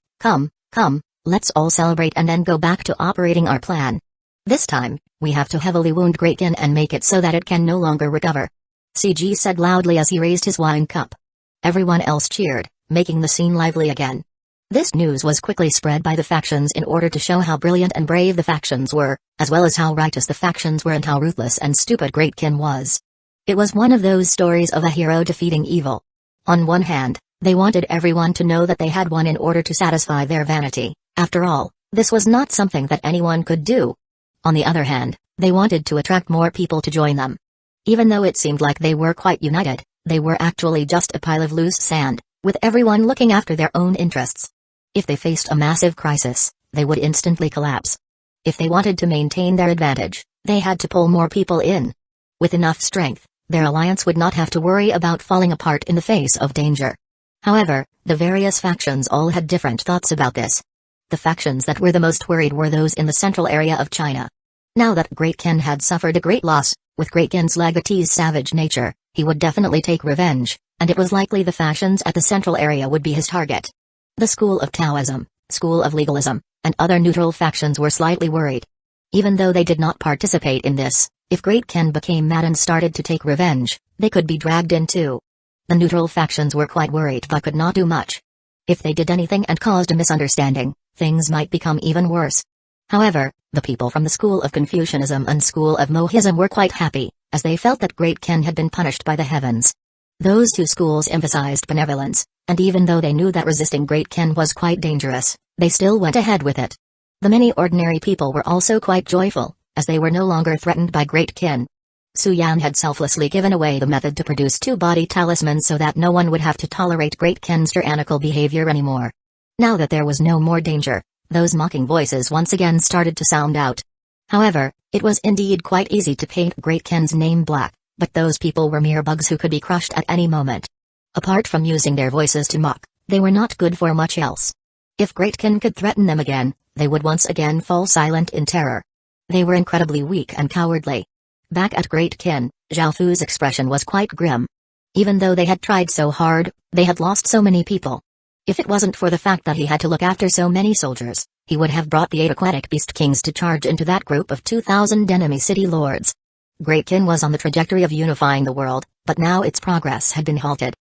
let's all celebrate and then go back to operating our plan. This time, we have to heavily wound Great Kin and make it so that it can no longer recover. CG said loudly as he raised his wine cup. Everyone else cheered, making the scene lively again. This news was quickly spread by the factions in order to show how brilliant and brave the factions were, as well as how righteous the factions were and how ruthless and stupid Great Kin was. It was one of those stories of a hero defeating evil. On one hand, they wanted everyone to know that they had won in order to satisfy their vanity. After all, this was not something that anyone could do. On the other hand, they wanted to attract more people to join them. Even though it seemed like they were quite united, they were actually just a pile of loose sand, with everyone looking after their own interests. If they faced a massive crisis, they would instantly collapse. If they wanted to maintain their advantage, they had to pull more people in. With enough strength, their alliance would not have to worry about falling apart in the face of danger. However, the various factions all had different thoughts about this. The factions that were the most worried were those in the central area of China. Now that Great Kin had suffered a great loss, with Great Kin's legatee's savage nature, he would definitely take revenge, and it was likely the factions at the central area would be his target. The School of Taoism, School of Legalism, and other neutral factions were slightly worried. Even though they did not participate in this, if Great Kin became mad and started to take revenge, they could be dragged in too. The neutral factions were quite worried but could not do much. If they did anything and caused a misunderstanding, things might become even worse. However, the people from the School of Confucianism and School of Mohism were quite happy, as they felt that Great Kin had been punished by the heavens. Those two schools emphasized benevolence, and even though they knew that resisting Great Kin was quite dangerous, they still went ahead with it. The many ordinary people were also quite joyful, as they were no longer threatened by Great Kin. Su Yan had selflessly given away the method to produce two-body talismans so that no one would have to tolerate Great Kin's tyrannical behavior anymore. Now that there was no more danger, those mocking voices once again started to sound out. However, it was indeed quite easy to paint Great Kin's name black, but those people were mere bugs who could be crushed at any moment. Apart from using their voices to mock, they were not good for much else. If Great Kin could threaten them again, they would once again fall silent in terror. They were incredibly weak and cowardly. Back at Great Kin, Zhao Fu's expression was quite grim. Even though they had tried so hard, they had lost so many people. If it wasn't for the fact that he had to look after so many soldiers, he would have brought the 8 aquatic beast kings to charge into that group of 2,000 enemy city lords. Great Kin was on the trajectory of unifying the world, but now its progress had been halted.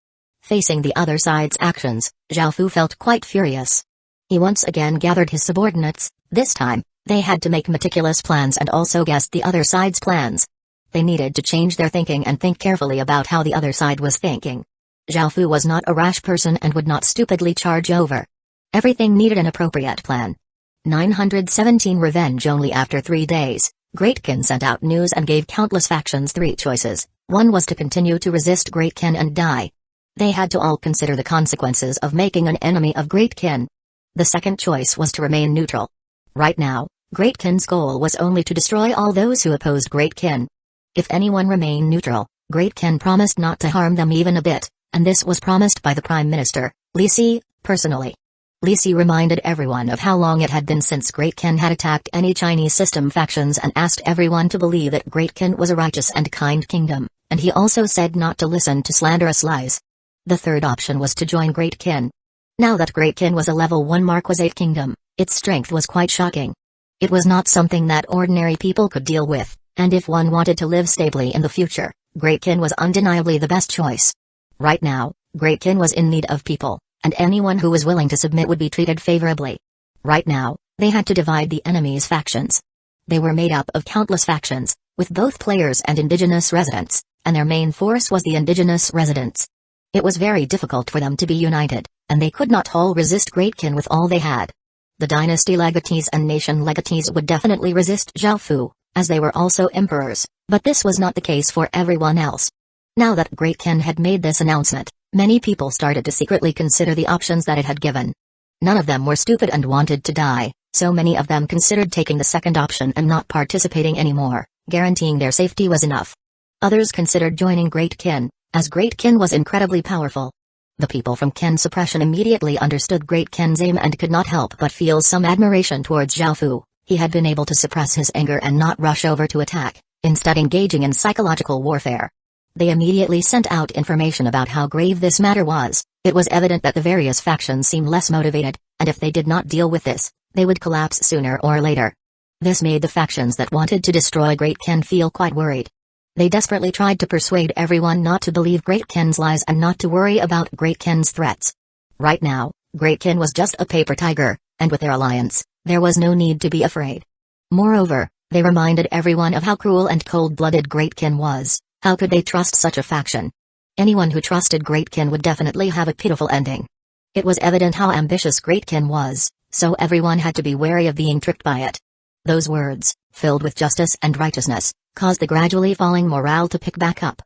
Facing the other side's actions, Zhao Fu felt quite furious. He once again gathered his subordinates. This time, they had to make meticulous plans and also guess the other side's plans. They needed to change their thinking and think carefully about how the other side was thinking. Zhao Fu was not a rash person and would not stupidly charge over. Everything needed an appropriate plan. 917 Revenge. Only after 3 days, Great Kin sent out news and gave countless factions 3 choices. One was to continue to resist Great Kin and die. They had to all consider the consequences of making an enemy of Great Kin. The second choice was to remain neutral. Right now, Great Kin's goal was only to destroy all those who opposed Great Kin. If anyone remained neutral, Great Kin promised not to harm them even a bit, and this was promised by the Prime Minister, Li Si, personally. Li Si reminded everyone of how long it had been since Great Kin had attacked any Chinese system factions and asked everyone to believe that Great Kin was a righteous and kind kingdom, and he also said not to listen to slanderous lies. The third option was to join Great Kin. Now that Great Kin was a level 1 Marquisate kingdom, its strength was quite shocking. It was not something that ordinary people could deal with, and if one wanted to live stably in the future, Great Kin was undeniably the best choice. Right now, Great Kin was in need of people, and anyone who was willing to submit would be treated favorably. Right now, they had to divide the enemy's factions. They were made up of countless factions, with both players and indigenous residents, and their main force was the indigenous residents. It was very difficult for them to be united, and they could not all resist Great Kin with all they had. The dynasty legatees and nation legatees would definitely resist Zhao Fu, as they were also emperors, but this was not the case for everyone else. Now that Great Kin had made this announcement, many people started to secretly consider the options that it had given. None of them were stupid and wanted to die, So many of them considered taking the second option and not participating anymore, guaranteeing their safety was enough. Others considered joining Great Kin, as Great Kin was incredibly powerful. The people from Kin Suppression immediately understood Great Kin's aim and could not help but feel some admiration towards Zhao Fu. He had been able to suppress his anger and not rush over to attack, instead engaging in psychological warfare. They immediately sent out information about how grave this matter was. It was evident that the various factions seemed less motivated, and if they did not deal with this, they would collapse sooner or later. This made the factions that wanted to destroy Great Kin feel quite worried. They desperately tried to persuade everyone not to believe Great Kin's lies and not to worry about Great Kin's threats. Right now, Great Kin was just a paper tiger, and with their alliance, there was no need to be afraid. Moreover, they reminded everyone of how cruel and cold-blooded Great Kin was. How could they trust such a faction? Anyone who trusted Great Kin would definitely have a pitiful ending. It was evident how ambitious Great Kin was, so everyone had to be wary of being tricked by it. Those words, filled with justice and righteousness, caused the gradually falling morale to pick back up.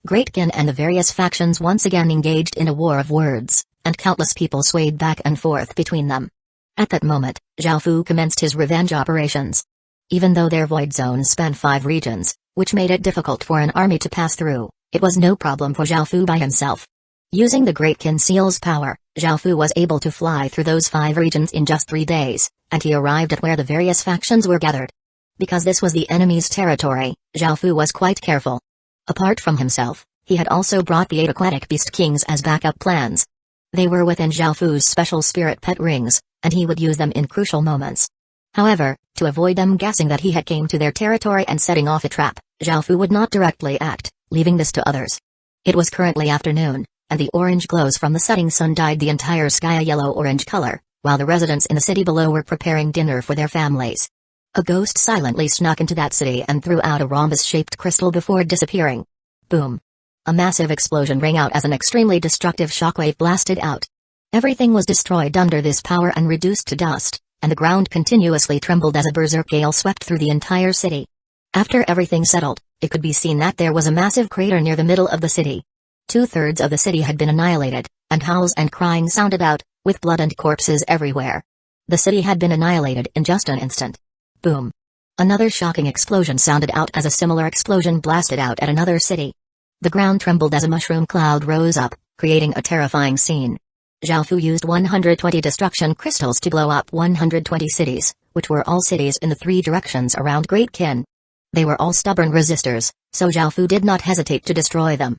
Great Kin and the various factions once again engaged in a war of words, and countless people swayed back and forth between them. At that moment, Zhao Fu commenced his revenge operations. Even though their void zone spanned 5 regions, which made it difficult for an army to pass through, it was no problem for Zhao Fu by himself. Using the Great Kin Seal's power, Zhao Fu was able to fly through those 5 regions in just 3 days, and he arrived at where the various factions were gathered. Because this was the enemy's territory, Zhao Fu was quite careful. Apart from himself, he had also brought the 8 aquatic beast kings as backup plans. They were within Zhao Fu's special spirit pet rings, and he would use them in crucial moments. However, to avoid them guessing that he had came to their territory and setting off a trap, Zhao Fu would not directly act, leaving this to others. It was currently afternoon, and the orange glows from the setting sun dyed the entire sky a yellow-orange color, while the residents in the city below were preparing dinner for their families. A ghost silently snuck into that city and threw out a rhombus-shaped crystal before disappearing. Boom! A massive explosion rang out as an extremely destructive shockwave blasted out. Everything was destroyed under this power and reduced to dust, and the ground continuously trembled as a berserk gale swept through the entire city. After everything settled, it could be seen that there was a massive crater near the middle of the city. 2/3 of the city had been annihilated, and howls and crying sounded out, with blood and corpses everywhere. The city had been annihilated in just an instant. Boom! Another shocking explosion sounded out as a similar explosion blasted out at another city. The ground trembled as a mushroom cloud rose up, creating a terrifying scene. Zhao Fu used 120 destruction crystals to blow up 120 cities, which were all cities in the 3 directions around Great Kin. They were all stubborn resistors, so Zhao Fu did not hesitate to destroy them.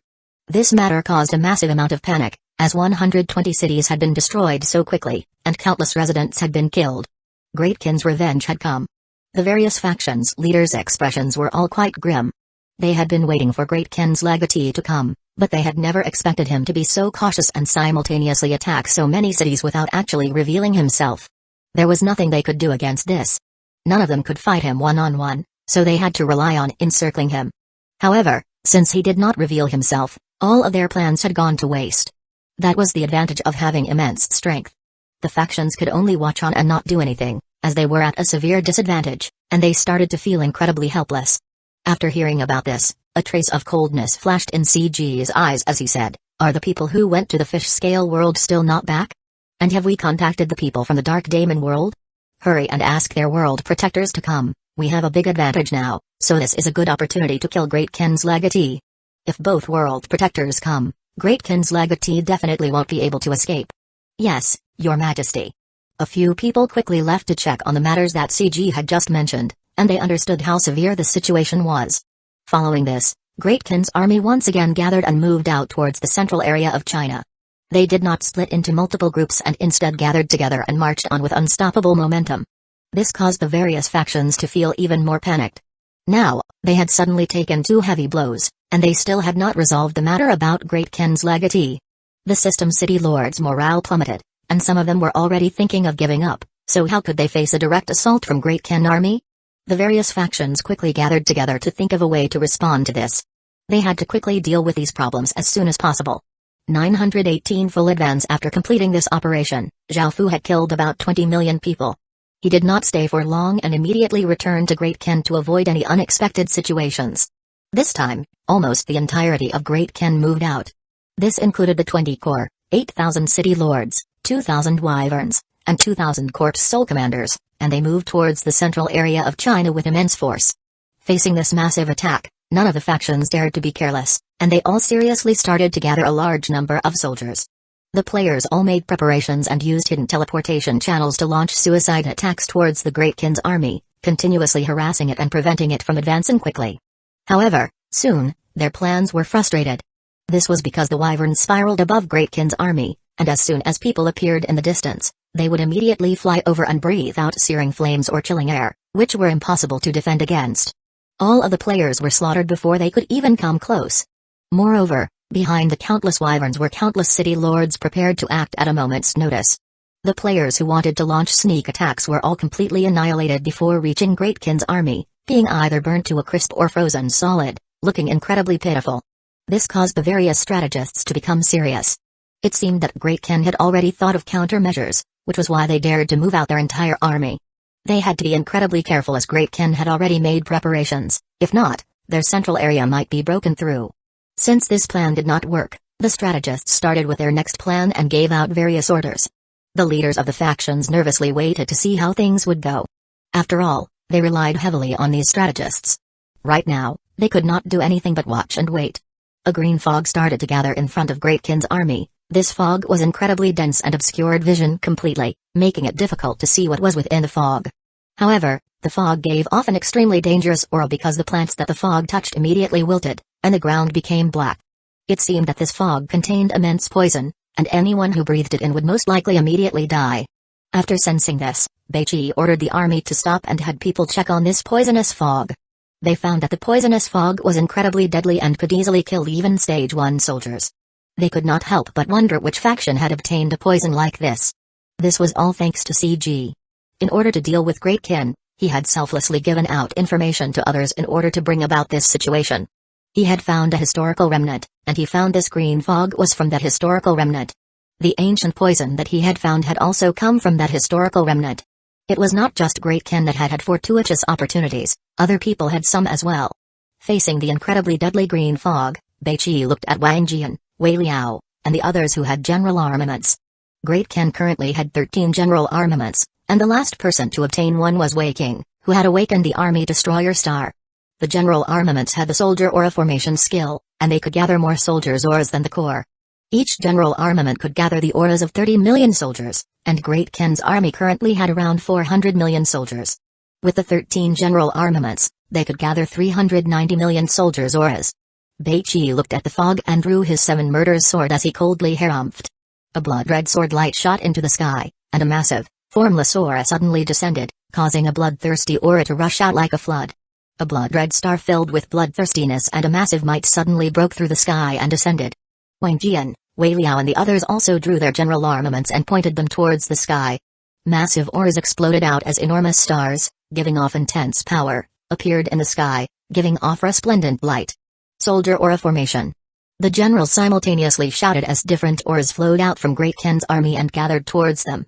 This matter caused a massive amount of panic, as 120 cities had been destroyed so quickly, and countless residents had been killed. Great Kin's revenge had come. The various factions' leaders' expressions were all quite grim. They had been waiting for Great Kin's legatee to come, but they had never expected him to be so cautious and simultaneously attack so many cities without actually revealing himself. There was nothing they could do against this. None of them could fight him one-on-one, so they had to rely on encircling him. However, since he did not reveal himself, all of their plans had gone to waste. That was the advantage of having immense strength. The factions could only watch on and not do anything, as they were at a severe disadvantage, and they started to feel incredibly helpless. After hearing about this, a trace of coldness flashed in CG's eyes as he said, "Are the people who went to the fish scale world still not back? And have we contacted the people from the Dark Daemon world? Hurry and ask their world protectors to come. We have a big advantage now, so this is a good opportunity to kill Great Kin's legatee. If both world protectors come, Great Kin's legatee definitely won't be able to escape." "Yes, Your Majesty." A few people quickly left to check on the matters that CG had just mentioned, and they understood how severe the situation was. Following this, Great Kin's army once again gathered and moved out towards the central area of China. They did not split into multiple groups and instead gathered together and marched on with unstoppable momentum. This caused the various factions to feel even more panicked. Now, they had suddenly taken 2 heavy blows, and they still had not resolved the matter about Great Kin's legatee. The system city lords' morale plummeted, and some of them were already thinking of giving up, so how could they face a direct assault from Great Kin army? The various factions quickly gathered together to think of a way to respond to this. They had to quickly deal with these problems as soon as possible. 918 full advance after completing this operation, Zhao Fu had killed about 20 million people. He did not stay for long and immediately returned to Great Kin to avoid any unexpected situations. This time, almost the entirety of Great Kin moved out. This included the 20 core, 8,000 city lords, 2,000 wyverns, and 2,000 corpse soul commanders, and they moved towards the central area of China with immense force. Facing this massive attack, none of the factions dared to be careless, and they all seriously started to gather a large number of soldiers. The players all made preparations and used hidden teleportation channels to launch suicide attacks towards the Great Kin's army, continuously harassing it and preventing it from advancing quickly. However, soon, their plans were frustrated. This was because the wyvern spiraled above Great Kin's army, and as soon as people appeared in the distance, they would immediately fly over and breathe out searing flames or chilling air, which were impossible to defend against. All of the players were slaughtered before they could even come close. Moreover, behind the countless wyverns were countless city lords prepared to act at a moment's notice. The players who wanted to launch sneak attacks were all completely annihilated before reaching Great Kin's army, being either burnt to a crisp or frozen solid, looking incredibly pitiful. This caused the various strategists to become serious. It seemed that Great Kin had already thought of countermeasures, which was why they dared to move out their entire army. They had to be incredibly careful as Great Kin had already made preparations, if not, their central area might be broken through. Since this plan did not work, the strategists started with their next plan and gave out various orders. The leaders of the factions nervously waited to see how things would go. After all, they relied heavily on these strategists. Right now, they could not do anything but watch and wait. A green fog started to gather in front of Great Kin's army. This fog was incredibly dense and obscured vision completely, making it difficult to see what was within the fog. However, the fog gave off an extremely dangerous aura because the plants that the fog touched immediately wilted, and the ground became black. It seemed that this fog contained immense poison, and anyone who breathed it in would most likely immediately die. After sensing this, Beichi ordered the army to stop and had people check on this poisonous fog. They found that the poisonous fog was incredibly deadly and could easily kill even Stage 1 soldiers. They could not help but wonder which faction had obtained a poison like this. This was all thanks to CG. In order to deal with Great Kin, he had selflessly given out information to others in order to bring about this situation. He had found a historical remnant, and he found this green fog was from that historical remnant. The ancient poison that he had found had also come from that historical remnant. It was not just Great Kin that had fortuitous opportunities, other people had some as well. Facing the incredibly deadly green fog, Beichi looked at Wang Jian, Wei Liao, and the others who had general armaments. Great Kin currently had 13 general armaments, and the last person to obtain one was Wei King, who had awakened the Army Destroyer Star. The general armaments had the soldier aura formation skill, and they could gather more soldiers' auras than the core. Each general armament could gather the auras of 30 million soldiers, and Great Kin's army currently had around 400 million soldiers. With the 13 general armaments, they could gather 390 million soldiers' auras. Beichi looked at the fog and drew his 7 murders sword as he coldly harumphed. A blood-red sword light shot into the sky, and a massive, formless aura suddenly descended, causing a bloodthirsty aura to rush out like a flood. A blood-red star filled with bloodthirstiness and a massive might suddenly broke through the sky and descended. Wang Jian, Wei Liao and the others also drew their general armaments and pointed them towards the sky. Massive auras exploded out as enormous stars, giving off intense power, appeared in the sky, giving off resplendent light. Soldier aura formation. The generals simultaneously shouted as different auras flowed out from Great Kin's army and gathered towards them.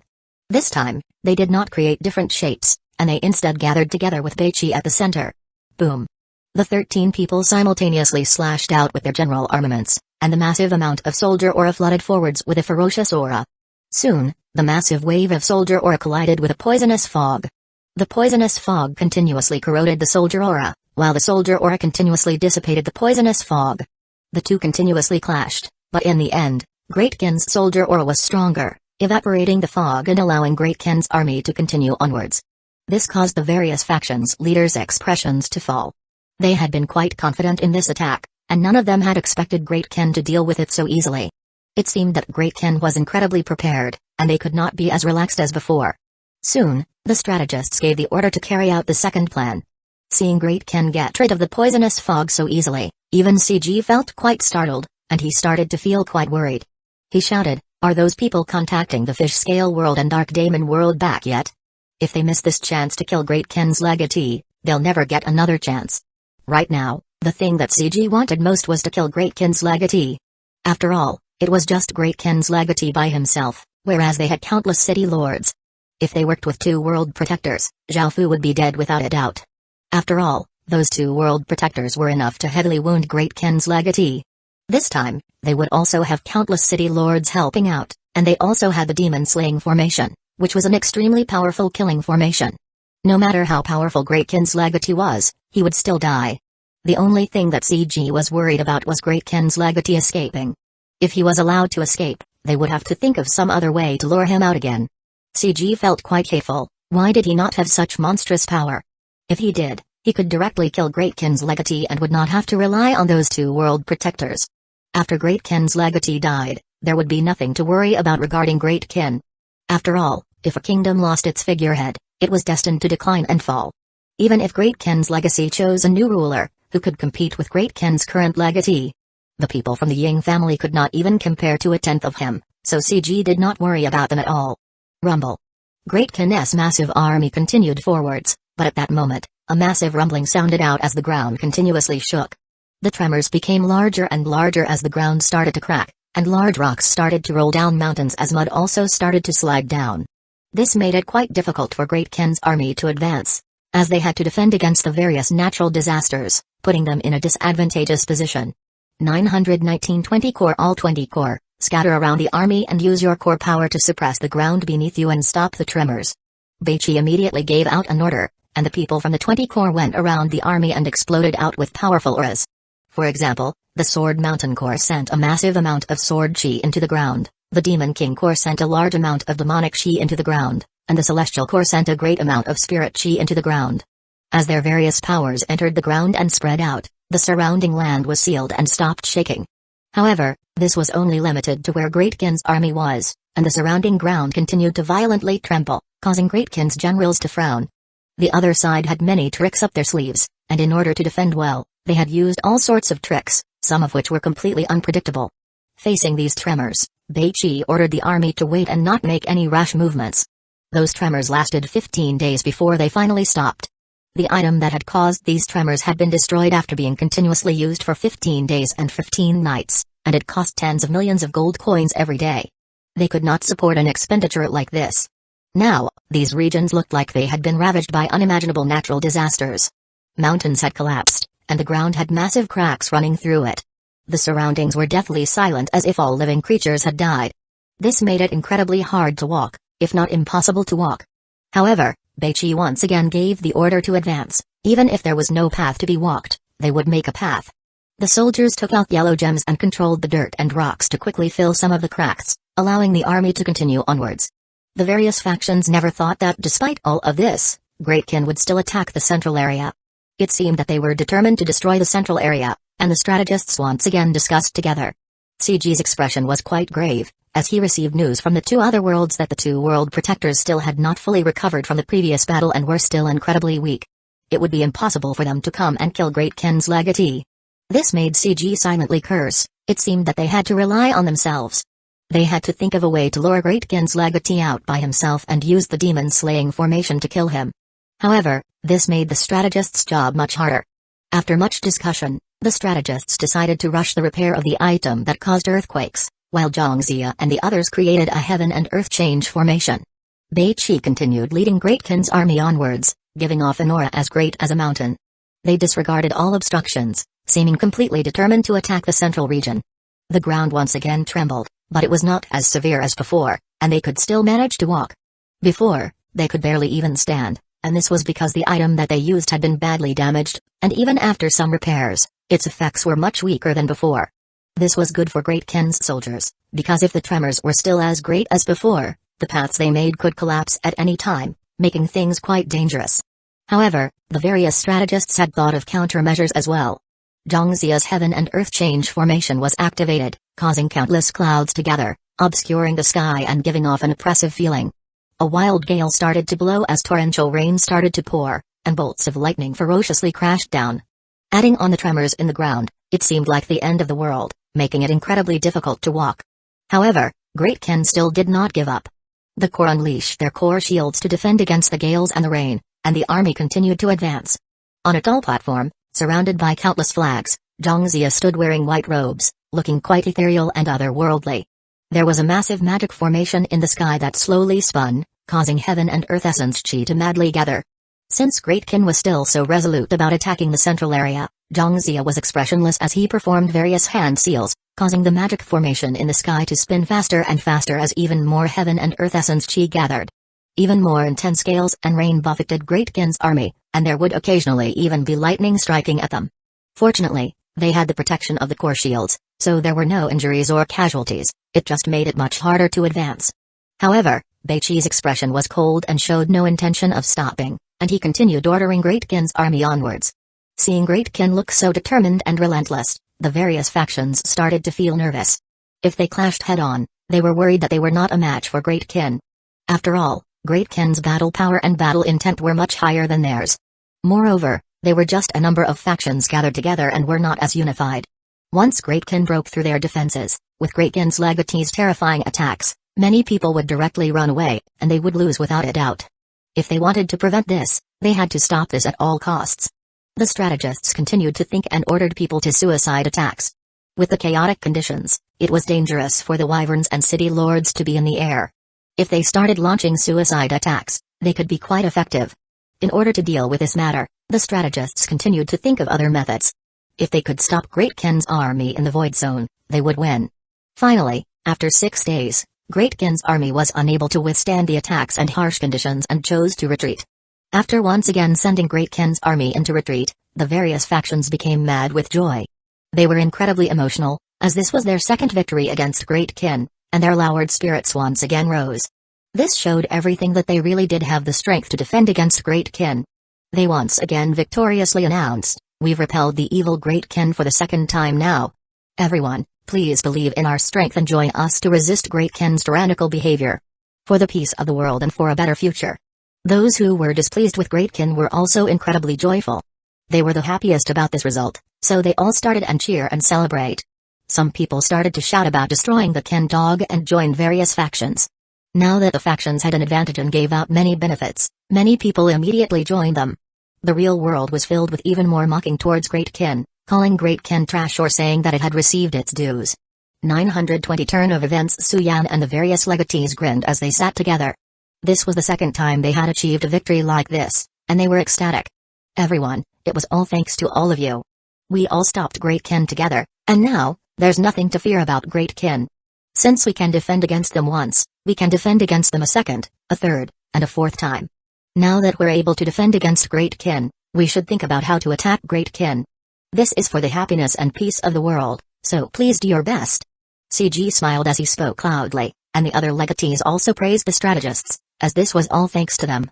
This time, they did not create different shapes, and they instead gathered together with Beichi at the center. Boom. The 13 people simultaneously slashed out with their general armaments, and the massive amount of soldier aura flooded forwards with a ferocious aura. Soon, the massive wave of soldier aura collided with a poisonous fog. The poisonous fog continuously corroded the soldier aura, while the soldier aura continuously dissipated the poisonous fog. The two continuously clashed, but in the end, Great Kin's soldier aura was stronger, evaporating the fog and allowing Great Kin's army to continue onwards. This caused the various factions' leaders' expressions to fall. They had been quite confident in this attack, and none of them had expected Great Kin to deal with it so easily. It seemed that Great Kin was incredibly prepared, and they could not be as relaxed as before. Soon, the strategists gave the order to carry out the second plan. Seeing Great Kin get rid of the poisonous fog so easily, even CG felt quite startled, and he started to feel quite worried. He shouted, "Are those people contacting the Fish Scale World and Dark Daemon World back yet? If they miss this chance to kill Great Kin's legatee, they'll never get another chance." Right now, the thing that CG wanted most was to kill Great Kin's legatee. After all, it was just Great Kin's legatee by himself, whereas they had countless city lords. If they worked with 2 world protectors, Zhao Fu would be dead without a doubt. After all, those 2 world protectors were enough to heavily wound Great Kin's legatee. This time, they would also have countless city lords helping out, and they also had the demon-slaying formation, which was an extremely powerful killing formation. No matter how powerful Great Kin's legatee was, he would still die. The only thing that CG was worried about was Great Kin's legatee escaping. If he was allowed to escape, they would have to think of some other way to lure him out again. CG felt quite hateful. Why did he not have such monstrous power? If he did, he could directly kill Great Kin's legatee and would not have to rely on those two world protectors. After Great Kin's legatee died, there would be nothing to worry about regarding Great Kin. After all, if a kingdom lost its figurehead, it was destined to decline and fall. Even if Great Kin's legacy chose a new ruler, who could compete with Great Kin's current legatee, the people from the Ying family could not even compare to a tenth of him, so CG did not worry about them at all. Rumble. Great Kin's massive army continued forwards, but at that moment, a massive rumbling sounded out as the ground continuously shook. The tremors became larger and larger as the ground started to crack, and large rocks started to roll down mountains as mud also started to slide down. This made it quite difficult for Great Kin's army to advance, as they had to defend against the various natural disasters, putting them in a disadvantageous position. 919 20 core. All 20 core, scatter around the army and use your core power to suppress the ground beneath you and stop the tremors. Beichi immediately gave out an order, and the people from the 20 core went around the army and exploded out with powerful auras. For example, the Sword Mountain Corps sent a massive amount of sword chi into the ground, the Demon King Corps sent a large amount of demonic chi into the ground, and the Celestial Corps sent a great amount of spirit chi into the ground. As their various powers entered the ground and spread out, the surrounding land was sealed and stopped shaking. However, this was only limited to where Great Kin's army was, and the surrounding ground continued to violently tremble, causing Great Kin's generals to frown. The other side had many tricks up their sleeves, and in order to defend well, they had used all sorts of tricks, some of which were completely unpredictable. Facing these tremors, Beichi ordered the army to wait and not make any rash movements. Those tremors lasted 15 days before they finally stopped. The item that had caused these tremors had been destroyed after being continuously used for 15 days and 15 nights, and it cost tens of millions of gold coins every day. They could not support an expenditure like this. Now, these regions looked like they had been ravaged by unimaginable natural disasters. Mountains had collapsed, and the ground had massive cracks running through it. The surroundings were deathly silent as if all living creatures had died. This made it incredibly hard to walk, if not impossible to walk. However, Beichi once again gave the order to advance. Even if there was no path to be walked, they would make a path. The soldiers took out yellow gems and controlled the dirt and rocks to quickly fill some of the cracks, allowing the army to continue onwards. The various factions never thought that despite all of this, Great Kin would still attack the central area. It seemed that they were determined to destroy the central area, and the strategists once again discussed together. CG's expression was quite grave, as he received news from the two other worlds that the two world protectors still had not fully recovered from the previous battle and were still incredibly weak. It would be impossible for them to come and kill Great Kin's legatee. This made CG silently curse. It seemed that they had to rely on themselves. They had to think of a way to lure Great Kin's legatee out by himself and use the demon-slaying formation to kill him. However, this made the strategists' job much harder. After much discussion, the strategists decided to rush the repair of the item that caused earthquakes, while Zhongxia and the others created a heaven and earth change formation. Beichi continued leading Great Kin's army onwards, giving off an aura as great as a mountain. They disregarded all obstructions, seeming completely determined to attack the central region. The ground once again trembled, but it was not as severe as before, and they could still manage to walk. Before, they could barely even stand, and this was because the item that they used had been badly damaged, and even after some repairs, its effects were much weaker than before. This was good for Great Kin's soldiers, because if the tremors were still as great as before, the paths they made could collapse at any time, making things quite dangerous. However, the various strategists had thought of countermeasures as well. Zhongxia's heaven and earth change formation was activated, causing countless clouds to gather, obscuring the sky and giving off an oppressive feeling. A wild gale started to blow as torrential rain started to pour, and bolts of lightning ferociously crashed down. Adding on the tremors in the ground, it seemed like the end of the world, making it incredibly difficult to walk. However, Great Kin still did not give up. The Corps unleashed their core shields to defend against the gales and the rain, and the army continued to advance. On a tall platform, surrounded by countless flags, Zhongxia stood wearing white robes, looking quite ethereal and otherworldly. There was a massive magic formation in the sky that slowly spun, causing heaven and earth essence chi to madly gather. Since Great Kin was still so resolute about attacking the central area, Zhongxia was expressionless as he performed various hand seals, causing the magic formation in the sky to spin faster and faster as even more heaven and earth essence chi gathered. even more intense gales and rain buffeted Great Kin's army, and there would occasionally even be lightning striking at them. Fortunately, they had the protection of the core shields, so there were no injuries or casualties. It just made it much harder to advance. However, Beichi's expression was cold and showed no intention of stopping, and he continued ordering Great Kin's army onwards. Seeing Great Kin look so determined and relentless, the various factions started to feel nervous. If they clashed head-on, they were worried that they were not a match for Great Kin. After all, Great Kin's battle power and battle intent were much higher than theirs. Moreover, they were just a number of factions gathered together and were not as unified. Once Great Kin broke through their defenses, with Great Kin's legatees' terrifying attacks, many people would directly run away, and they would lose without a doubt. If they wanted to prevent this, they had to stop this at all costs. The strategists continued to think and ordered people to suicide attacks. With the chaotic conditions, it was dangerous for the wyverns and city lords to be in the air. If they started launching suicide attacks, they could be quite effective. In order to deal with this matter, the strategists continued to think of other methods. If they could stop Great Kin's army in the Void Zone, they would win. Finally, after 6 days, Great Kin's army was unable to withstand the attacks and harsh conditions and chose to retreat. After once again sending Great Kin's army into retreat, the various factions became mad with joy. They were incredibly emotional, as this was their second victory against Great Kin, and their lowered spirits once again rose. This showed everything that they really did have the strength to defend against Great Kin. They once again victoriously announced, "We've repelled the evil Great Kin for the second time now. Everyone, please believe in our strength and join us to resist Great Kin's tyrannical behavior. For the peace of the world and for a better future." Those who were displeased with Great Kin were also incredibly joyful. They were the happiest about this result, so they all started and cheer and celebrate. Some people started to shout about destroying the Kin dog and joined various factions. Now that the factions had an advantage and gave out many benefits, many people immediately joined them. The real world was filled with even more mocking towards Great Kin, calling Great Kin trash or saying that it had received its dues. 920 Turn of events. Suyan and the various legatees grinned as they sat together. This was the second time they had achieved a victory like this, and they were ecstatic. "Everyone, it was all thanks to all of you. We all stopped Great Kin together, and now, there's nothing to fear about Great Kin. Since we can defend against them once, we can defend against them a second, a third, and a fourth time. Now that we're able to defend against Great Kin, we should think about how to attack Great Kin. This is for the happiness and peace of the world, so please do your best." CG smiled as he spoke loudly, and the other legatees also praised the strategists, as this was all thanks to them.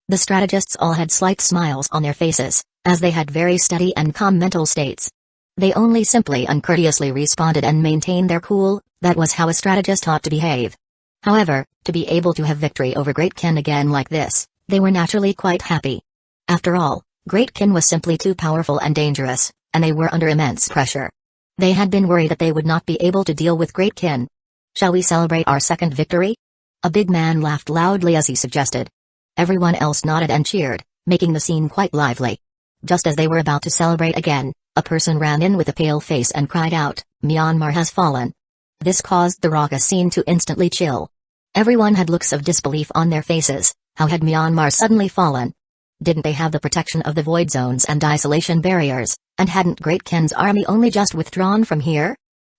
The strategists all had slight smiles on their faces, as they had very steady and calm mental states. They only simply uncourteously responded and maintained their cool. That was how a strategist ought to behave. However, to be able to have victory over Great Kin again like this, they were naturally quite happy. After all, Great Kin was simply too powerful and dangerous, and they were under immense pressure. They had been worried that they would not be able to deal with Great Kin. "Shall we celebrate our second victory?" A big man laughed loudly as he suggested. Everyone else nodded and cheered, making the scene quite lively. Just as they were about to celebrate again, a person ran in with a pale face and cried out, "Myanmar has fallen." This caused the raucous scene to instantly chill. Everyone had looks of disbelief on their faces. How had Myanmar suddenly fallen? Didn't they have the protection of the void zones and isolation barriers, and hadn't Great Kin's army only just withdrawn from here?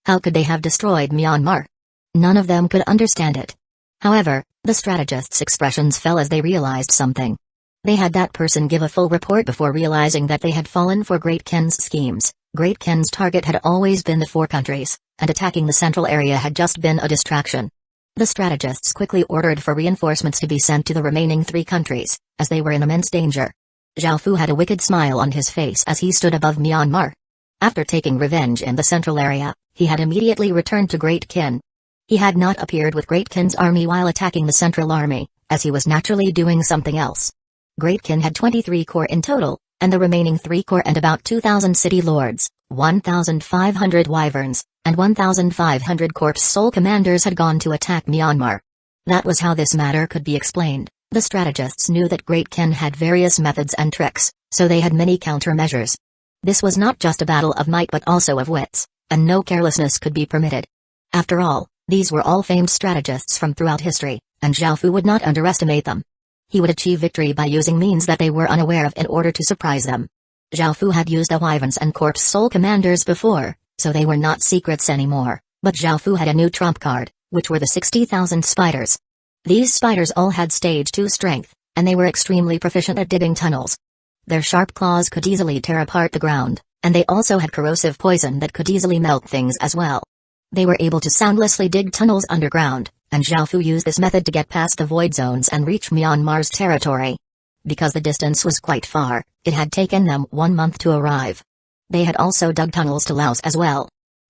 How could they have destroyed Myanmar? None of them could understand it. However, the strategists' expressions fell as they realized something. They had that person give a full report before realizing that they had fallen for Great Kin's schemes. Great Kin's target had always been the 4 countries, and attacking the central area had just been a distraction. The strategists quickly ordered for reinforcements to be sent to the remaining 3 countries, as they were in immense danger. Zhao Fu had a wicked smile on his face as he stood above Myanmar. After taking revenge in the central area, he had immediately returned to Great Kin. He had not appeared with Great Kin's army while attacking the central army, as he was naturally doing something else. Great Kin had 23 corps in total, and the remaining 3 corps and about 2,000 city lords, 1,500 wyverns, and 1,500 corps sole commanders had gone to attack Myanmar. That was how this matter could be explained. The strategists knew that Great Kin had various methods and tricks, so they had many countermeasures. This was not just a battle of might but also of wits, and no carelessness could be permitted. After all, these were all famed strategists from throughout history, and Zhao Fu would not underestimate them. He would achieve victory by using means that they were unaware of in order to surprise them. Zhao Fu had used the wyverns and corps sole commanders before, so they were not secrets anymore, but Zhao Fu had a new trump card, which were the 60,000 spiders. These spiders all had stage 2 strength, and they were extremely proficient at digging tunnels. Their sharp claws could easily tear apart the ground, and they also had corrosive poison that could easily melt things as well. They were able to soundlessly dig tunnels underground, and Xiaofu used this method to get past the void zones and reach Myanmar's territory. Because the distance was quite far, it had taken them 1 month to arrive. They had also dug tunnels to Laos as well.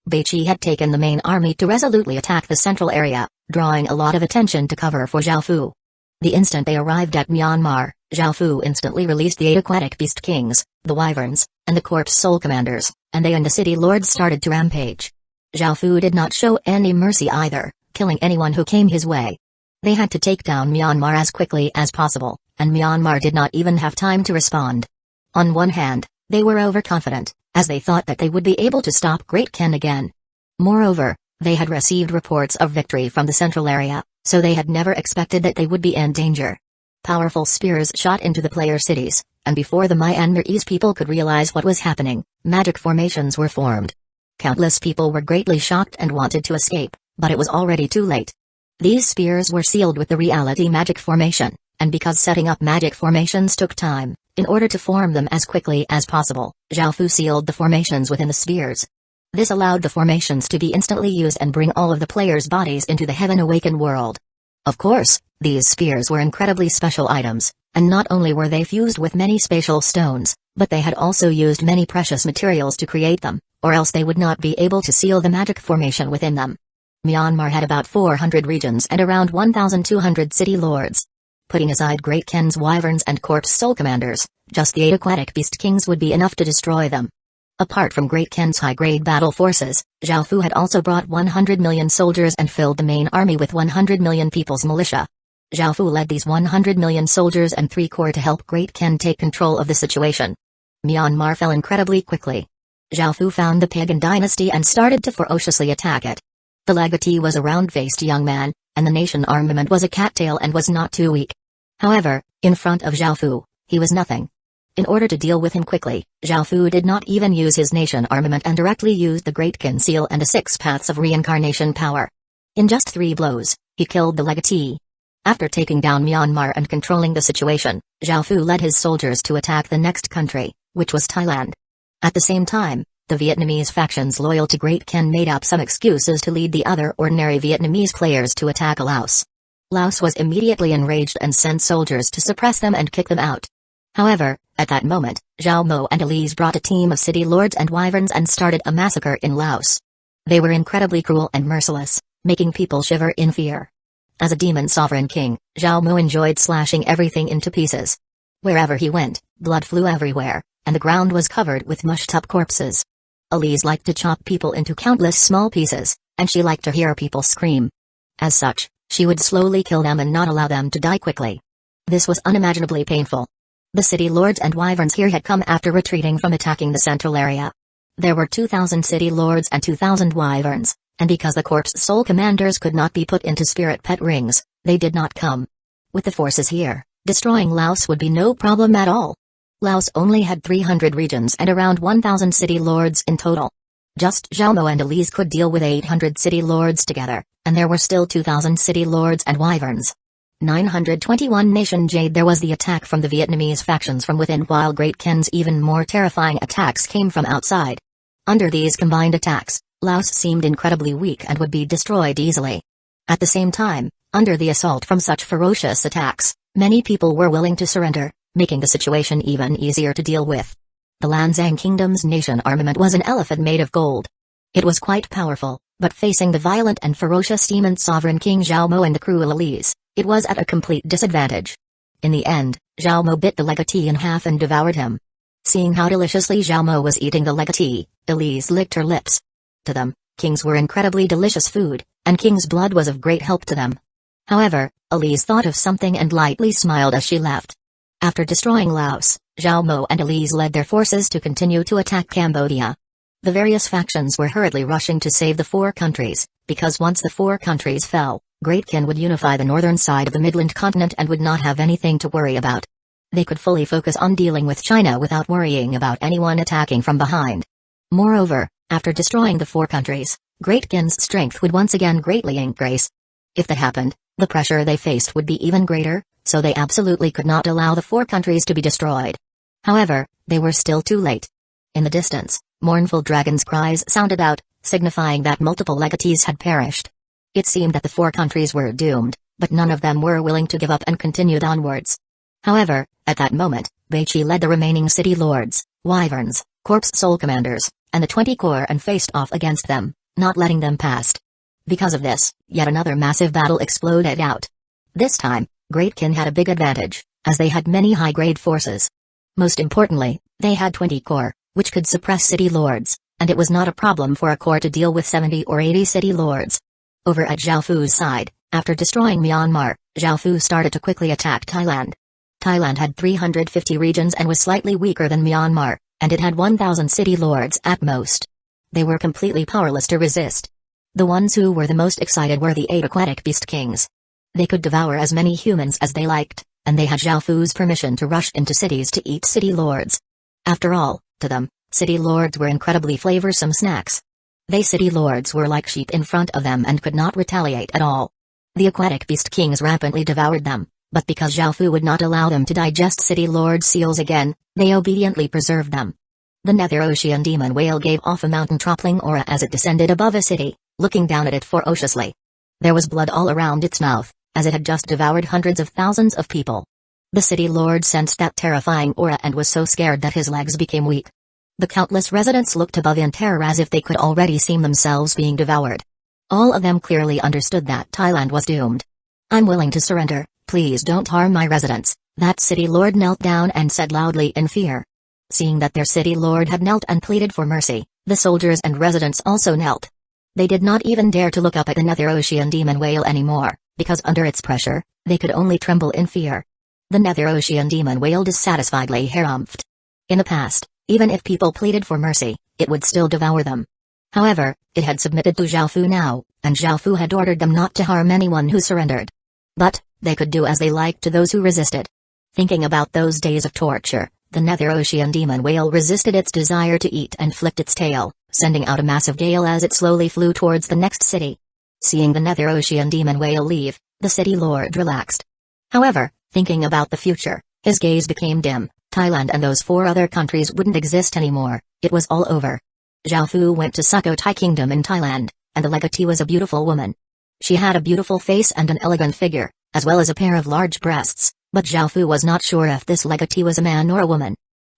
Beichi had taken the main army to resolutely attack the central area, drawing a lot of attention to cover for Xiaofu. The instant they arrived at Myanmar, Xiaofu instantly released the 8 aquatic beast kings, the wyverns, and the corpse soul commanders, and they and the city lords started to rampage. Xiaofu did not show any mercy either, killing anyone who came his way. They had to take down Myanmar as quickly as possible, and Myanmar did not even have time to respond. On one hand, they were overconfident, as they thought that they would be able to stop Great Ken again. Moreover, they had received reports of victory from the central area, so they had never expected that they would be in danger. Powerful spears shot into the player cities, and before the Myanmarese people could realize what was happening, magic formations were formed. Countless people were greatly shocked and wanted to escape, but it was already too late. These spears were sealed with the reality magic formation, and because setting up magic formations took time, in order to form them as quickly as possible, Xiaofu sealed the formations within the spheres. This allowed the formations to be instantly used and bring all of the players' bodies into the Heaven Awakened world. Of course, these spheres were incredibly special items, and not only were they fused with many spatial stones, but they had also used many precious materials to create them, or else they would not be able to seal the magic formation within them. Myanmar had about 400 regions and around 1,200 city lords. Putting aside Great Ken's wyverns and corpse soul commanders, just the 8 aquatic beast kings would be enough to destroy them. Apart from Great Ken's high-grade battle forces, Xiaofu had also brought 100 million soldiers and filled the main army with 100 million people's militia. Xiaofu led these 100 million soldiers and 3 corps to help Great Ken take control of the situation. Myanmar fell incredibly quickly. Xiaofu found the pagan dynasty and started to ferociously attack it. The legatee was a round-faced young man, and the nation armament was a cattail and was not too weak. However, in front of Xiaofu, he was nothing. In order to deal with him quickly, Xiaofu did not even use his nation armament and directly used the Great Ken seal and the 6 paths of reincarnation power. In just 3 blows, he killed the legatee. After taking down Myanmar and controlling the situation, Xiaofu led his soldiers to attack the next country, which was Thailand. At the same time, the Vietnamese factions loyal to Great Ken made up some excuses to lead the other ordinary Vietnamese players to attack Laos. Laos was immediately enraged and sent soldiers to suppress them and kick them out. However, at that moment, Zhao Mo and Elise brought a team of city lords and wyverns and started a massacre in Laos. They were incredibly cruel and merciless, making people shiver in fear. As a demon sovereign king, Zhao Mo enjoyed slashing everything into pieces. Wherever he went, blood flew everywhere, and the ground was covered with mushed-up corpses. Elise liked to chop people into countless small pieces, and she liked to hear people scream. As such, she would slowly kill them and not allow them to die quickly. This was unimaginably painful. The city lords and wyverns here had come after retreating from attacking the central area. There were 2,000 city lords and 2,000 wyverns, and because the corpse soul commanders could not be put into spirit pet rings, they did not come. With the forces here, destroying Laos would be no problem at all. Laos only had 300 regions and around 1,000 city lords in total. Just Zhao Mo and Elise could deal with 800 city lords together, and there were still 2,000 city lords and wyverns. 921 Nation Jade. There was the attack from the Vietnamese factions from within, while Great Ken's even more terrifying attacks came from outside. Under these combined attacks, Laos seemed incredibly weak and would be destroyed easily. At the same time, under the assault from such ferocious attacks, many people were willing to surrender, making the situation even easier to deal with. The Lanzang Kingdom's nation armament was an elephant made of gold. It was quite powerful, but facing the violent and ferocious demon sovereign King Zhao Mo and the cruel Elise, it was at a complete disadvantage. In the end, Zhao Mo bit the legatee in half and devoured him. Seeing how deliciously Zhao Mo was eating the legatee, Elise licked her lips. To them, kings were incredibly delicious food, and king's blood was of great help to them. However, Elise thought of something and lightly smiled as she left. After destroying Laos, Zhao Mo and Elise led their forces to continue to attack Cambodia. The various factions were hurriedly rushing to save the 4 countries, because once the 4 countries fell, Great Ken would unify the northern side of the Midland continent and would not have anything to worry about. They could fully focus on dealing with China without worrying about anyone attacking from behind. Moreover, after destroying the 4 countries, Great Ken's strength would once again greatly increase. If that happened, The pressure they faced would be even greater, so they absolutely could not allow the four countries to be destroyed. However, they were still too late. In the distance, mournful dragons' cries sounded out, signifying that multiple legatees had perished. It seemed that the four countries were doomed, but none of them were willing to give up and continued onwards. However, at that moment, Beichi led the remaining city lords, wyverns, corpse soul commanders, and the 20 corps and faced off against them, not letting them past. Because of this, yet another massive battle exploded out. This time, Great Kin had a big advantage, as they had many high-grade forces. Most importantly, they had 20 corps, which could suppress city lords, and it was not a problem for a corps to deal with 70 or 80 city lords. Over at Zhao Fu's side, after destroying Myanmar, Zhao Fu started to quickly attack Thailand. Thailand had 350 regions and was slightly weaker than Myanmar, and it had 1,000 city lords at most. They were completely powerless to resist. The ones who were the most excited were the 8 aquatic beast kings. They could devour as many humans as they liked, and they had Zhao Fu's permission to rush into cities to eat city lords. After all, to them, city lords were incredibly flavorsome snacks. They city lords were like sheep in front of them and could not retaliate at all. The aquatic beast kings rampantly devoured them, but because Zhao Fu would not allow them to digest city lord seals again, they obediently preserved them. The Nether Ocean demon whale gave off a mountain-toppling aura as it descended above a city, looking down at it ferociously. There was blood all around its mouth, as it had just devoured hundreds of thousands of people. The city lord sensed that terrifying aura and was so scared that his legs became weak. The countless residents looked above in terror as if they could already see themselves being devoured. All of them clearly understood that Thailand was doomed. "I'm willing to surrender, please don't harm my residents," that city lord knelt down and said loudly in fear. Seeing that their city lord had knelt and pleaded for mercy, the soldiers and residents also knelt. They did not even dare to look up at the Nether Ocean demon whale anymore, because under its pressure, they could only tremble in fear. The Nether Ocean demon whale dissatisfiedly harumphed. In the past, even if people pleaded for mercy, it would still devour them. However, it had submitted to Zhao Fu now, and Zhao Fu had ordered them not to harm anyone who surrendered. But, they could do as they liked to those who resisted. Thinking about those days of torture, the Nether Ocean demon whale resisted its desire to eat and flicked its tail, sending out a massive gale as it slowly flew towards the next city. Seeing the Nether Ocean demon whale leave, the city lord relaxed. However, thinking about the future, his gaze became dim. Thailand and those 4 other countries wouldn't exist anymore, it was all over. Zhao Fu went to Sukhothai Kingdom in Thailand, and the legatee was a beautiful woman. She had a beautiful face and an elegant figure, as well as a pair of large breasts, but Zhao Fu was not sure if this legatee was a man or a woman.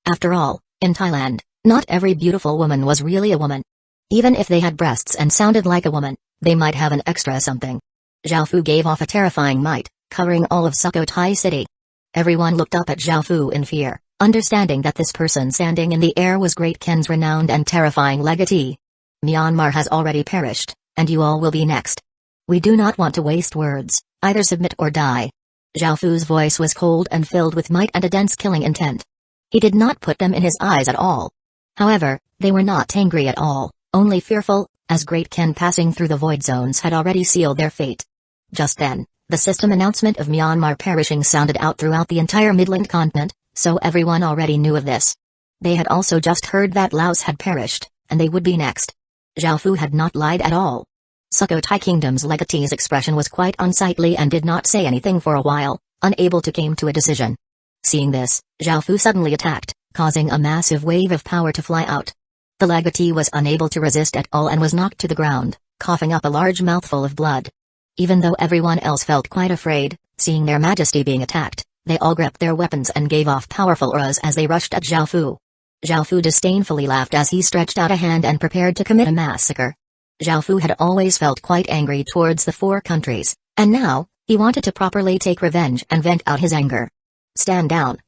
After all, in Thailand, not every beautiful woman was really a woman. Even if they had breasts and sounded like a woman, they might have an extra something. Zhao Fu gave off a terrifying might, covering all of Sukhothai city. Everyone looked up at Zhao Fu in fear, understanding that this person standing in the air was Great Ken's renowned and terrifying legatee. "Myanmar has already perished, and you all will be next. We do not want to waste words, either submit or die." Zhao Fu's voice was cold and filled with might and a dense killing intent. He did not put them in his eyes at all. However, they were not angry at all, only fearful, as Great Ken passing through the void zones had already sealed their fate. Just then, the system announcement of Myanmar perishing sounded out throughout the entire Midland continent, so everyone already knew of this. They had also just heard that Laos had perished, and they would be next. Zhao Fu had not lied at all. Sukhothai Kingdom's legatee's expression was quite unsightly and did not say anything for a while, unable to come to a decision. Seeing this, Zhao Fu suddenly attacked, causing a massive wave of power to fly out. The legatee was unable to resist at all and was knocked to the ground, coughing up a large mouthful of blood. Even though everyone else felt quite afraid, seeing their majesty being attacked, they all gripped their weapons and gave off powerful auras as they rushed at Zhao Fu. Zhao Fu disdainfully laughed as he stretched out a hand and prepared to commit a massacre. Zhao Fu had always felt quite angry towards the 4 countries, and now, he wanted to properly take revenge and vent out his anger. "Stand down."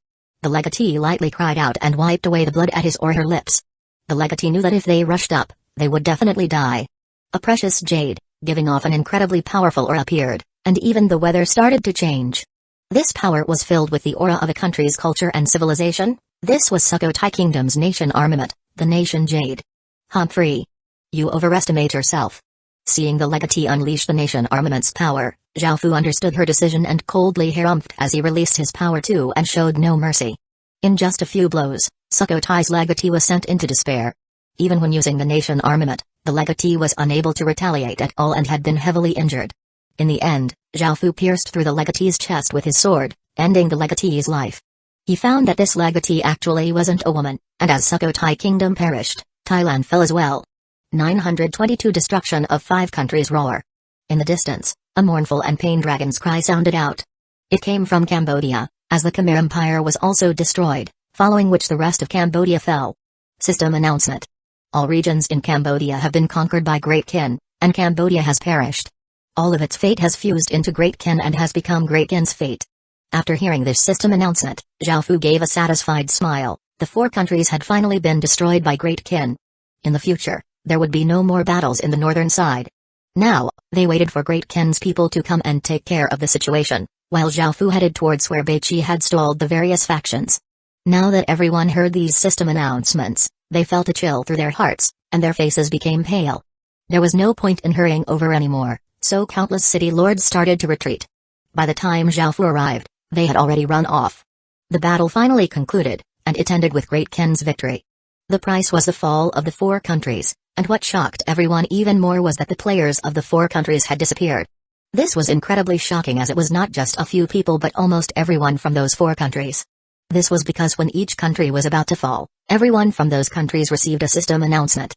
The legatee lightly cried out and wiped away the blood at his or her lips. The legatee knew that if they rushed up, they would definitely die. A precious jade, giving off an incredibly powerful aura appeared, and even the weather started to change. This power was filled with the aura of a country's culture and civilization. This was Sukhothai Kingdom's nation armament, the nation jade. "Humphrey, you overestimate yourself." Seeing the legatee unleash the nation armament's power, Zhao Fu understood her decision and coldly harumphed as he released his power too and showed no mercy. In just a few blows, Sukhothai's legatee was sent into despair. Even when using the nation armament, the legatee was unable to retaliate at all and had been heavily injured. In the end, Zhao Fu pierced through the legatee's chest with his sword, ending the legatee's life. He found that this legatee actually wasn't a woman, and as Sukhothai Kingdom perished, Thailand fell as well. 922 Destruction of 5 countries roar. In the distance, a mournful and pain dragon's cry sounded out. It came from Cambodia, as the Khmer Empire was also destroyed, following which the rest of Cambodia fell. System announcement. All regions in Cambodia have been conquered by Great Kin, and Cambodia has perished. All of its fate has fused into Great Kin and has become Great Kin's fate. After hearing this system announcement, Zhao Fu gave a satisfied smile. The 4 countries had finally been destroyed by Great Kin. In the future, there would be no more battles in the northern side. Now, they waited for Great Kin's people to come and take care of the situation, while Zhao Fu headed towards where Beiqi had stalled the various factions. Now that everyone heard these system announcements, they felt a chill through their hearts, and their faces became pale. There was no point in hurrying over anymore, so countless city lords started to retreat. By the time Zhao Fu arrived, they had already run off. The battle finally concluded, and it ended with Great Kin's victory. The price was the fall of the 4 countries, and what shocked everyone even more was that the players of the 4 countries had disappeared. This was incredibly shocking as it was not just a few people but almost everyone from those 4 countries. This was because when each country was about to fall, everyone from those countries received a system announcement.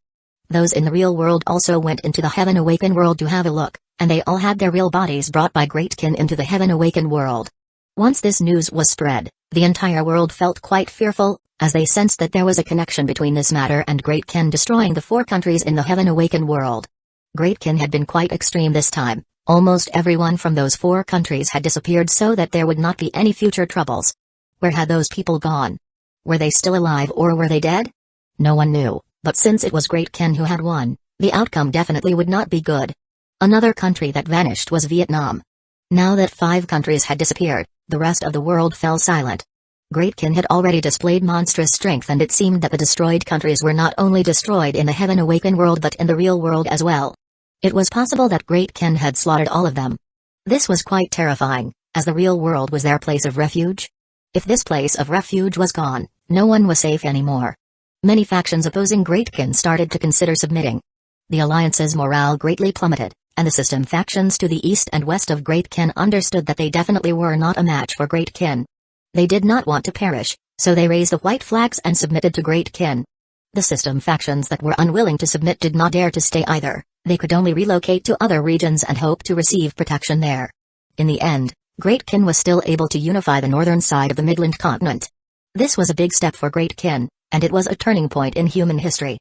Those in the real world also went into the Heaven Awaken world to have a look, and they all had their real bodies brought by Great Kin into the Heaven Awaken world. Once this news was spread, the entire world felt quite fearful, as they sensed that there was a connection between this matter and Great Kin destroying the 4 countries in the Heaven Awaken world. Great Kin had been quite extreme this time. Almost everyone from those 4 countries had disappeared so that there would not be any future troubles. Where had those people gone? Were they still alive or were they dead? No one knew, but since it was Great Kin who had won, the outcome definitely would not be good. Another country that vanished was Vietnam. Now that 5 countries had disappeared, the rest of the world fell silent. Great Kin had already displayed monstrous strength and it seemed that the destroyed countries were not only destroyed in the Heaven Awaken world but in the real world as well. It was possible that Great Kin had slaughtered all of them. This was quite terrifying, as the real world was their place of refuge. If this place of refuge was gone, no one was safe anymore. Many factions opposing Great Kin started to consider submitting. The alliance's morale greatly plummeted, and the system factions to the east and west of Great Kin understood that they definitely were not a match for Great Kin. They did not want to perish, so they raised the white flags and submitted to Great Kin. The system factions that were unwilling to submit did not dare to stay either. They could only relocate to other regions and hope to receive protection there. In the end, Great Kin was still able to unify the northern side of the Midland continent. This was a big step for Great Kin, and it was a turning point in human history.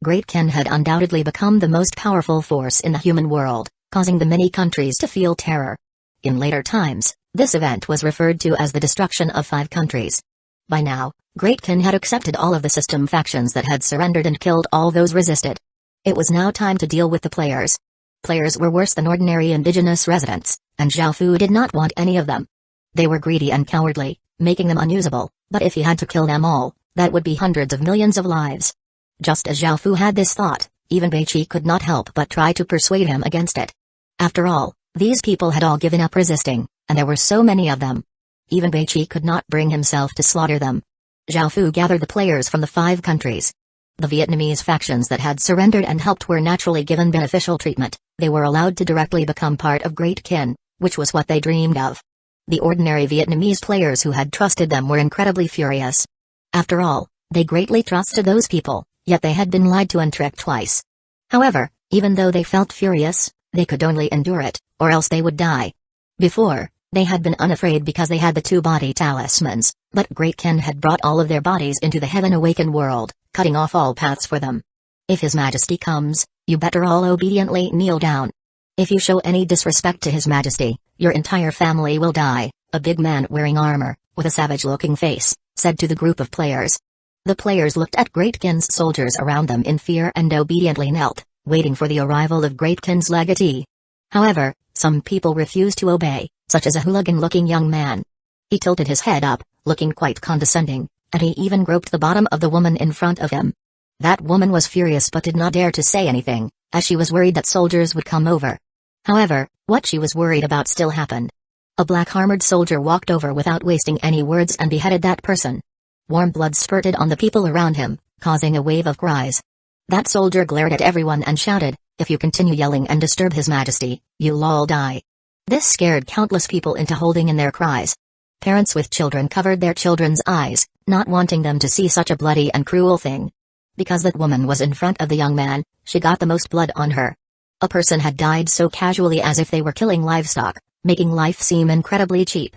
Great Kin had undoubtedly become the most powerful force in the human world, causing the many countries to feel terror. In later times, this event was referred to as the destruction of 5 countries. By now, Great Kin had accepted all of the system factions that had surrendered and killed all those resisted. It was now time to deal with the players. Players were worse than ordinary indigenous residents, and Zhao Fu did not want any of them. They were greedy and cowardly, making them unusable, but if he had to kill them all, that would be hundreds of millions of lives. Just as Zhao Fu had this thought, even Beiqi could not help but try to persuade him against it. After all, these people had all given up resisting, and there were so many of them. Even Beiqi could not bring himself to slaughter them. Zhao Fu gathered the players from the 5 countries. The Vietnamese factions that had surrendered and helped were naturally given beneficial treatment. They were allowed to directly become part of Great Kin, which was what they dreamed of. The ordinary Vietnamese players who had trusted them were incredibly furious. After all, they greatly trusted those people, yet they had been lied to and tricked twice. However, even though they felt furious, they could only endure it, or else they would die. Before, they had been unafraid because they had the 2 body talismans, but Great Kin had brought all of their bodies into the Heaven Awaken world, cutting off all paths for them. If His Majesty comes, you better all obediently kneel down. If you show any disrespect to His Majesty, your entire family will die, a big man wearing armor, with a savage-looking face, said to the group of players. The players looked at Great Kin's soldiers around them in fear and obediently knelt, waiting for the arrival of Great Kin's legatee. However, some people refused to obey, such as a hooligan-looking young man. He tilted his head up, looking quite condescending, and he even groped the bottom of the woman in front of him. That woman was furious but did not dare to say anything, as she was worried that soldiers would come over. However, what she was worried about still happened. A black-armored soldier walked over without wasting any words and beheaded that person. Warm blood spurted on the people around him, causing a wave of cries. That soldier glared at everyone and shouted, "If you continue yelling and disturb His Majesty, you'll all die." This scared countless people into holding in their cries. Parents with children covered their children's eyes, not wanting them to see such a bloody and cruel thing. Because that woman was in front of the young man, she got the most blood on her. A person had died so casually as if they were killing livestock, making life seem incredibly cheap.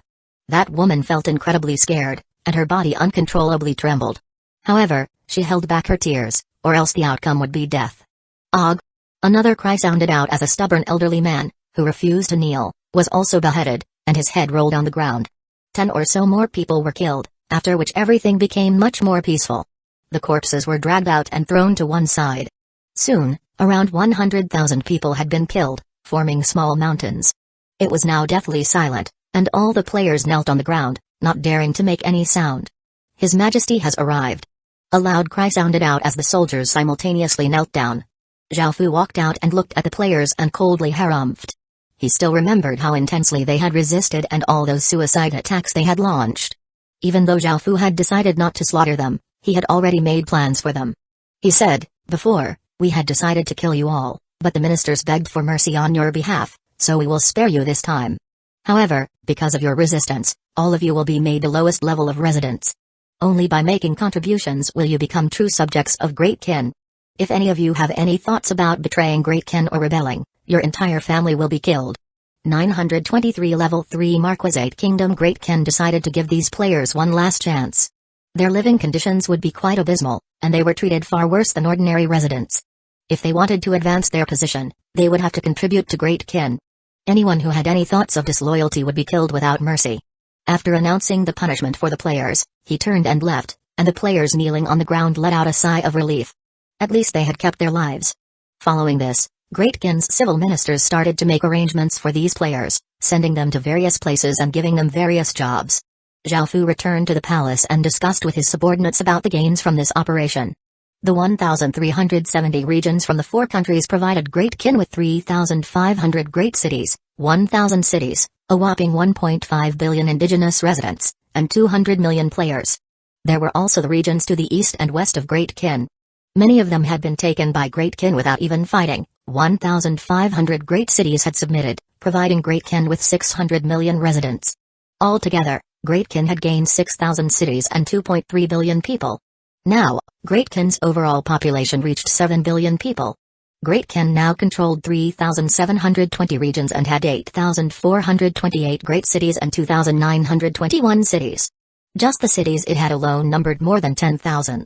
That woman felt incredibly scared, and her body uncontrollably trembled. However, she held back her tears, or else the outcome would be death. Og! Another cry sounded out as a stubborn elderly man, who refused to kneel, was also beheaded, and his head rolled on the ground. 10 or so more people were killed, after which everything became much more peaceful. The corpses were dragged out and thrown to one side. Soon, around 100,000 people had been killed, forming small mountains. It was now deathly silent, and all the players knelt on the ground, not daring to make any sound. His Majesty has arrived. A loud cry sounded out as the soldiers simultaneously knelt down. Zhao Fu walked out and looked at the players and coldly harumphed. He still remembered how intensely they had resisted and all those suicide attacks they had launched. Even though Zhao Fu had decided not to slaughter them, he had already made plans for them. He said, "Before, we had decided to kill you all, but the ministers begged for mercy on your behalf, so we will spare you this time. However, because of your resistance, all of you will be made the lowest level of residents. Only by making contributions will you become true subjects of Great Kin. If any of you have any thoughts about betraying Great Kin or rebelling, your entire family will be killed." 923 Level 3 Marquisate Kingdom. Great Kin decided to give these players one last chance. Their living conditions would be quite abysmal, and they were treated far worse than ordinary residents. If they wanted to advance their position, they would have to contribute to Great Kin. Anyone who had any thoughts of disloyalty would be killed without mercy. After announcing the punishment for the players, he turned and left, and the players kneeling on the ground let out a sigh of relief. At least they had kept their lives. Following this, Great Kin's civil ministers started to make arrangements for these players, sending them to various places and giving them various jobs. Zhao Fu returned to the palace and discussed with his subordinates about the gains from this operation. The 1,370 regions from the 4 countries provided Great Kin with 3,500 great cities, 1,000 cities, a whopping 1.5 billion indigenous residents, and 200 million players. There were also the regions to the east and west of Great Kin. Many of them had been taken by Great Kin without even fighting. 1,500 great cities had submitted, providing Great Kin with 600 million residents. Altogether, Great Kin had gained 6,000 cities and 2.3 billion people. Now, Great Kin's overall population reached 7 billion people. Great Kin now controlled 3,720 regions and had 8,428 great cities and 2,921 cities. Just the cities it had alone numbered more than 10,000.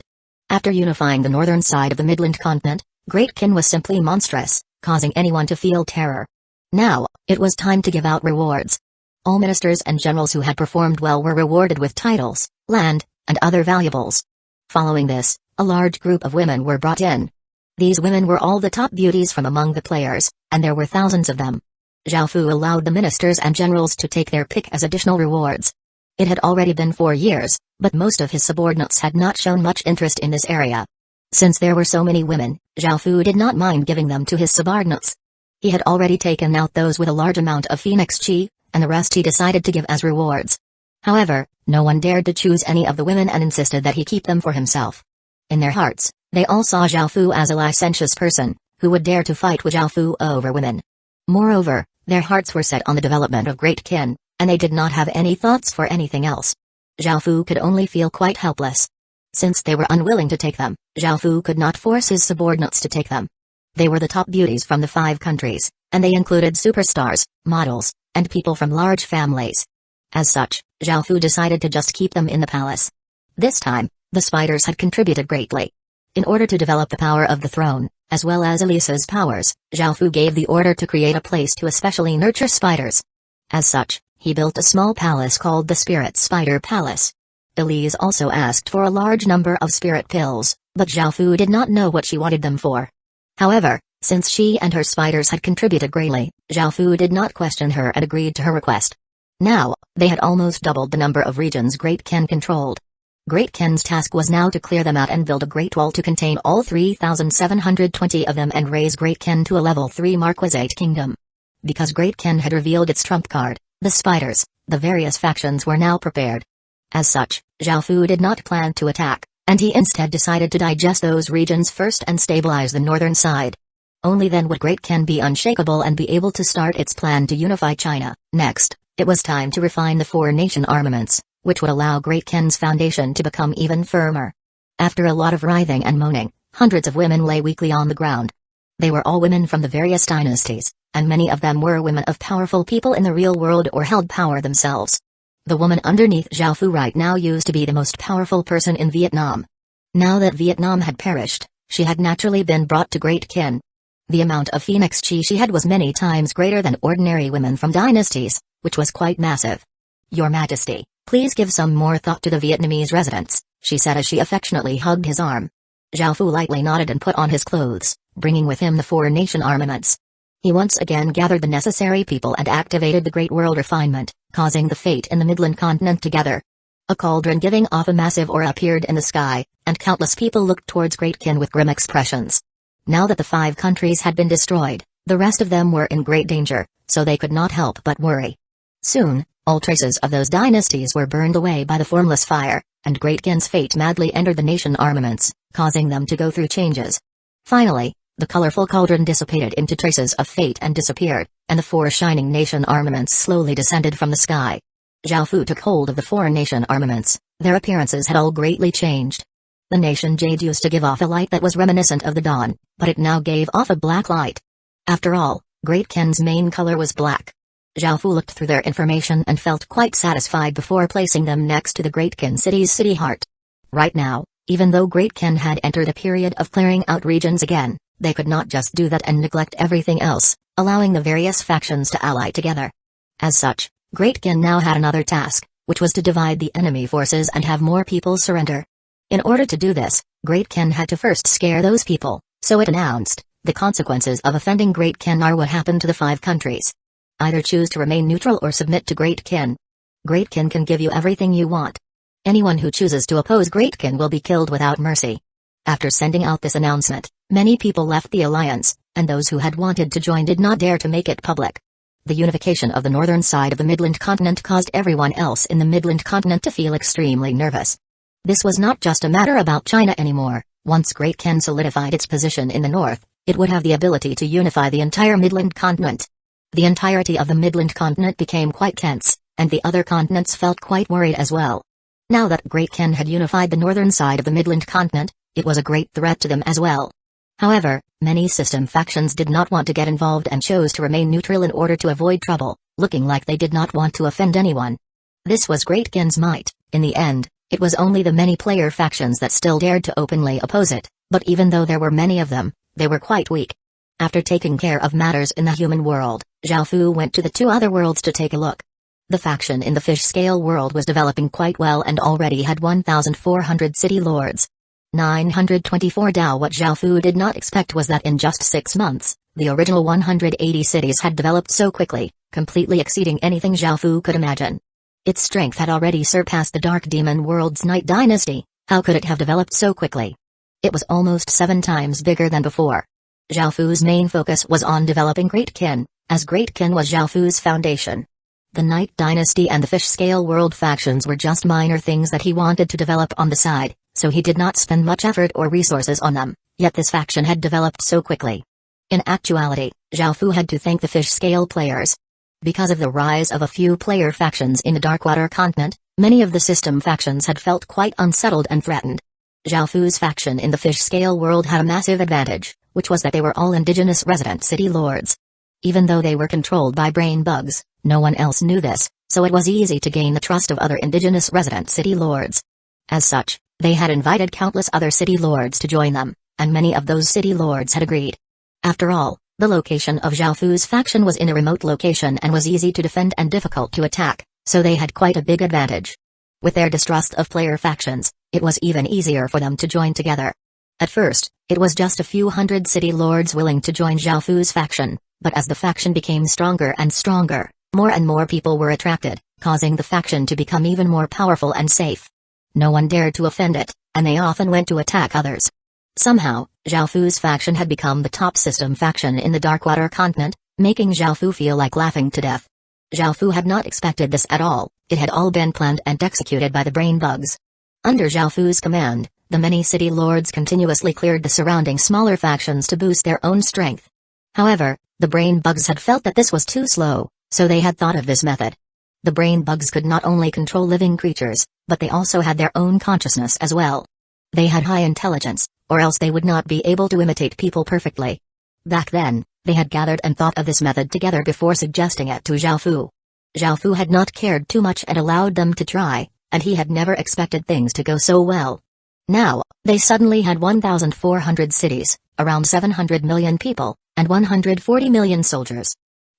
After unifying the northern side of the Midland continent, Great Kin was simply monstrous, causing anyone to feel terror. Now, it was time to give out rewards. All ministers and generals who had performed well were rewarded with titles, land, and other valuables. Following this, a large group of women were brought in. These women were all the top beauties from among the players, and there were thousands of them. Zhao Fu allowed the ministers and generals to take their pick as additional rewards. It had already been 4 years, but most of his subordinates had not shown much interest in this area. Since there were so many women, Zhao Fu did not mind giving them to his subordinates. He had already taken out those with a large amount of Phoenix Chi, and the rest he decided to give as rewards. However, no one dared to choose any of the women and insisted that he keep them for himself. In their hearts, they all saw Zhao Fu as a licentious person, who would dare to fight with Zhao Fu over women. Moreover, their hearts were set on the development of Great Kin, and they did not have any thoughts for anything else. Zhao Fu could only feel quite helpless. Since they were unwilling to take them, Zhao Fu could not force his subordinates to take them. They were the top beauties from the 5 countries, and they included superstars, models, and people from large families. As such, Zhao Fu decided to just keep them in the palace. This time, the spiders had contributed greatly. In order to develop the power of the throne, as well as Elisa's powers, Zhao Fu gave the order to create a place to especially nurture spiders. As such, he built a small palace called the Spirit Spider Palace. Elise also asked for a large number of spirit pills, but Zhao Fu did not know what she wanted them for. However, since she and her spiders had contributed greatly, Zhao Fu did not question her and agreed to her request. Now, they had almost doubled the number of regions Great Kin controlled. Great Kin's task was now to clear them out and build a great wall to contain all 3,720 of them and raise Great Kin to a level 3 Marquisate Kingdom. Because Great Kin had revealed its trump card, the spiders, the various factions were now prepared. As such, Zhao Fu did not plan to attack, and he instead decided to digest those regions first and stabilize the northern side. Only then would Great Ken be unshakable and be able to start its plan to unify China. Next, it was time to refine the four-nation armaments, which would allow Great Ken's foundation to become even firmer. After a lot of writhing and moaning, hundreds of women lay weakly on the ground. They were all women from the various dynasties, and many of them were women of powerful people in the real world or held power themselves. The woman underneath Zhao Fu right now used to be the most powerful person in Vietnam. Now that Vietnam had perished, she had naturally been brought to Great Ken. The amount of phoenix chi she had was many times greater than ordinary women from dynasties, which was quite massive. "Your Majesty, please give some more thought to the Vietnamese residents," she said as she affectionately hugged his arm. Zhao Fu lightly nodded and put on his clothes, bringing with him the four-nation armaments. He once again gathered the necessary people and activated the Great World Refinement, causing the fate in the Midland Continent together. A cauldron giving off a massive aura appeared in the sky, and countless people looked towards Great Ken with grim expressions. Now that the 5 countries had been destroyed, the rest of them were in great danger, so they could not help but worry. Soon, all traces of those dynasties were burned away by the formless fire, and Great Ken's fate madly entered the nation armaments, causing them to go through changes. Finally, the colorful cauldron dissipated into traces of fate and disappeared, and the 4 shining nation armaments slowly descended from the sky. Zhao Fu took hold of the 4 nation armaments. Their appearances had all greatly changed. The nation Jade used to give off a light that was reminiscent of the dawn, but it now gave off a black light. After all, Great Ken's main color was black. Zhao Fu looked through their information and felt quite satisfied before placing them next to the Great Ken city's city heart. Right now, even though Great Ken had entered a period of clearing out regions again, they could not just do that and neglect everything else, allowing the various factions to ally together. As such, Great Ken now had another task, which was to divide the enemy forces and have more people surrender. In order to do this, Great Ken had to first scare those people, so it announced, "The consequences of offending Great Ken are what happened to the 5 countries. Either choose to remain neutral or submit to Great Ken. Great Ken can give you everything you want. Anyone who chooses to oppose Great Ken will be killed without mercy." After sending out this announcement, many people left the alliance, and those who had wanted to join did not dare to make it public. The unification of the northern side of the Midland Continent caused everyone else in the Midland Continent to feel extremely nervous. This was not just a matter about China anymore. Once Great Ken solidified its position in the north, it would have the ability to unify the entire Midland Continent. The entirety of the Midland Continent became quite tense, and the other continents felt quite worried as well. Now that Great Ken had unified the northern side of the Midland Continent, it was a great threat to them as well. However, many system factions did not want to get involved and chose to remain neutral in order to avoid trouble, looking like they did not want to offend anyone. This was Great Ken's might. In the end, it was only the many-player factions that still dared to openly oppose it, but even though there were many of them, they were quite weak. After taking care of matters in the human world, Zhao Fu went to the 2 other worlds to take a look. The faction in the fish-scale world was developing quite well and already had 1,400 city lords. 924 Dao. What Zhao Fu did not expect was that in just 6 months, the original 180 cities had developed so quickly, completely exceeding anything Zhao Fu could imagine. Its strength had already surpassed the Dark Demon World's Night Dynasty. How could it have developed so quickly? It was almost 7 times bigger than before. Zhao Fu's main focus was on developing Great Ken, as Great Ken was Zhao Fu's foundation. The Night Dynasty and the Fish-Scale World factions were just minor things that he wanted to develop on the side, so he did not spend much effort or resources on them, yet this faction had developed so quickly. In actuality, Zhao Fu had to thank the Fish-Scale players. Because of the rise of a few player factions in the Darkwater continent, many of the system factions had felt quite unsettled and threatened. Zhao Fu's faction in the Fish-Scale World had a massive advantage, which was that they were all indigenous resident city lords. Even though they were controlled by brain bugs, no one else knew this, so it was easy to gain the trust of other indigenous resident city lords. As such, they had invited countless other city lords to join them, and many of those city lords had agreed. After all, the location of Zhao Fu's faction was in a remote location and was easy to defend and difficult to attack, so they had quite a big advantage. With their distrust of player factions, it was even easier for them to join together. At first, it was just a few hundred city lords willing to join Zhao Fu's faction, but as the faction became stronger and stronger, more and more people were attracted, causing the faction to become even more powerful and safe. No one dared to offend it, and they often went to attack others. Somehow, Zhao Fu's faction had become the top system faction in the Darkwater continent, making Zhao Fu feel like laughing to death. Zhao Fu had not expected this at all. It had all been planned and executed by the brain bugs. Under Zhao Fu's command, the many city lords continuously cleared the surrounding smaller factions to boost their own strength. However, the brain bugs had felt that this was too slow, so they had thought of this method. The brain bugs could not only control living creatures, but they also had their own consciousness as well. They had high intelligence, or else they would not be able to imitate people perfectly. Back then, they had gathered and thought of this method together before suggesting it to Xiaofu. Xiaofu had not cared too much and allowed them to try, and he had never expected things to go so well. Now, they suddenly had 1,400 cities, around 700 million people, and 140 million soldiers.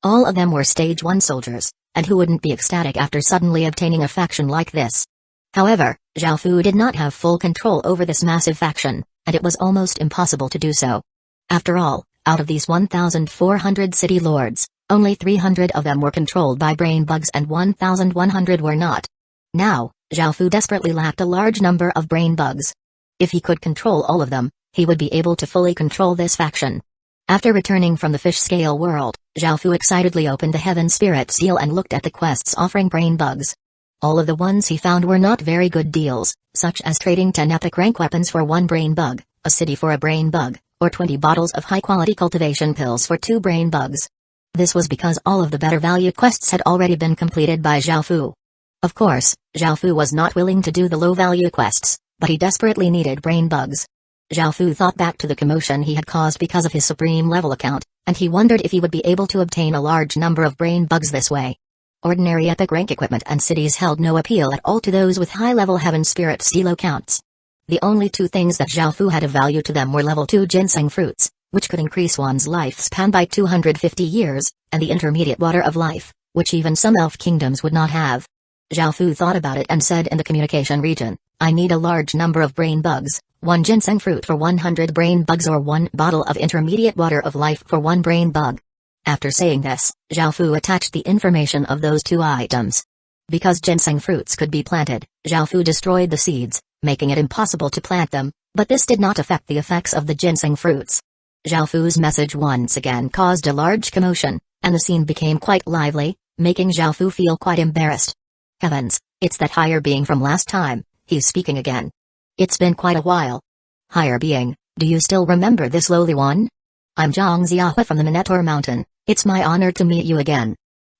All of them were Stage 1 soldiers, and who wouldn't be ecstatic after suddenly obtaining a faction like this? However, Xiaofu did not have full control over this massive faction, and it was almost impossible to do so. After all, out of these 1,400 city lords, only 300 of them were controlled by brain bugs and 1,100 were not. Now, Xiaofu desperately lacked a large number of brain bugs. If he could control all of them, he would be able to fully control this faction. After returning from the fish scale world, Xiaofu excitedly opened the Heaven Spirit Seal and looked at the quests offering brain bugs. All of the ones he found were not very good deals, such as trading 10 epic rank weapons for 1 brain bug, a city for a brain bug, or 20 bottles of high-quality cultivation pills for 2 brain bugs. This was because all of the better value quests had already been completed by Xiaofu. Of course, Xiaofu was not willing to do the low-value quests, but he desperately needed brain bugs. Xiaofu thought back to the commotion he had caused because of his supreme level account, and he wondered if he would be able to obtain a large number of brain bugs this way. Ordinary epic rank equipment and cities held no appeal at all to those with high-level Heaven Spirit Seal accounts. The only 2 things that Xiaofu had of value to them were level 2 ginseng fruits, which could increase one's lifespan by 250 years, and the intermediate water of life, which even some elf kingdoms would not have. Xiaofu thought about it and said in the communication region, I need a large number of brain bugs, 1 ginseng fruit for 100 brain bugs or 1 bottle of intermediate water of life for 1 brain bug. After saying this, Xiaofu attached the information of those 2 items. Because ginseng fruits could be planted, Xiaofu destroyed the seeds, making it impossible to plant them, but this did not affect the effects of the ginseng fruits. Xiaofu's message once again caused a large commotion, and the scene became quite lively, making Xiaofu feel quite embarrassed. Heavens, it's that higher being from last time, he's speaking again. It's been quite a while. Higher being, do you still remember this lowly one? I'm Zhang Xiahua from the Minotaur Mountain, it's my honor to meet you again.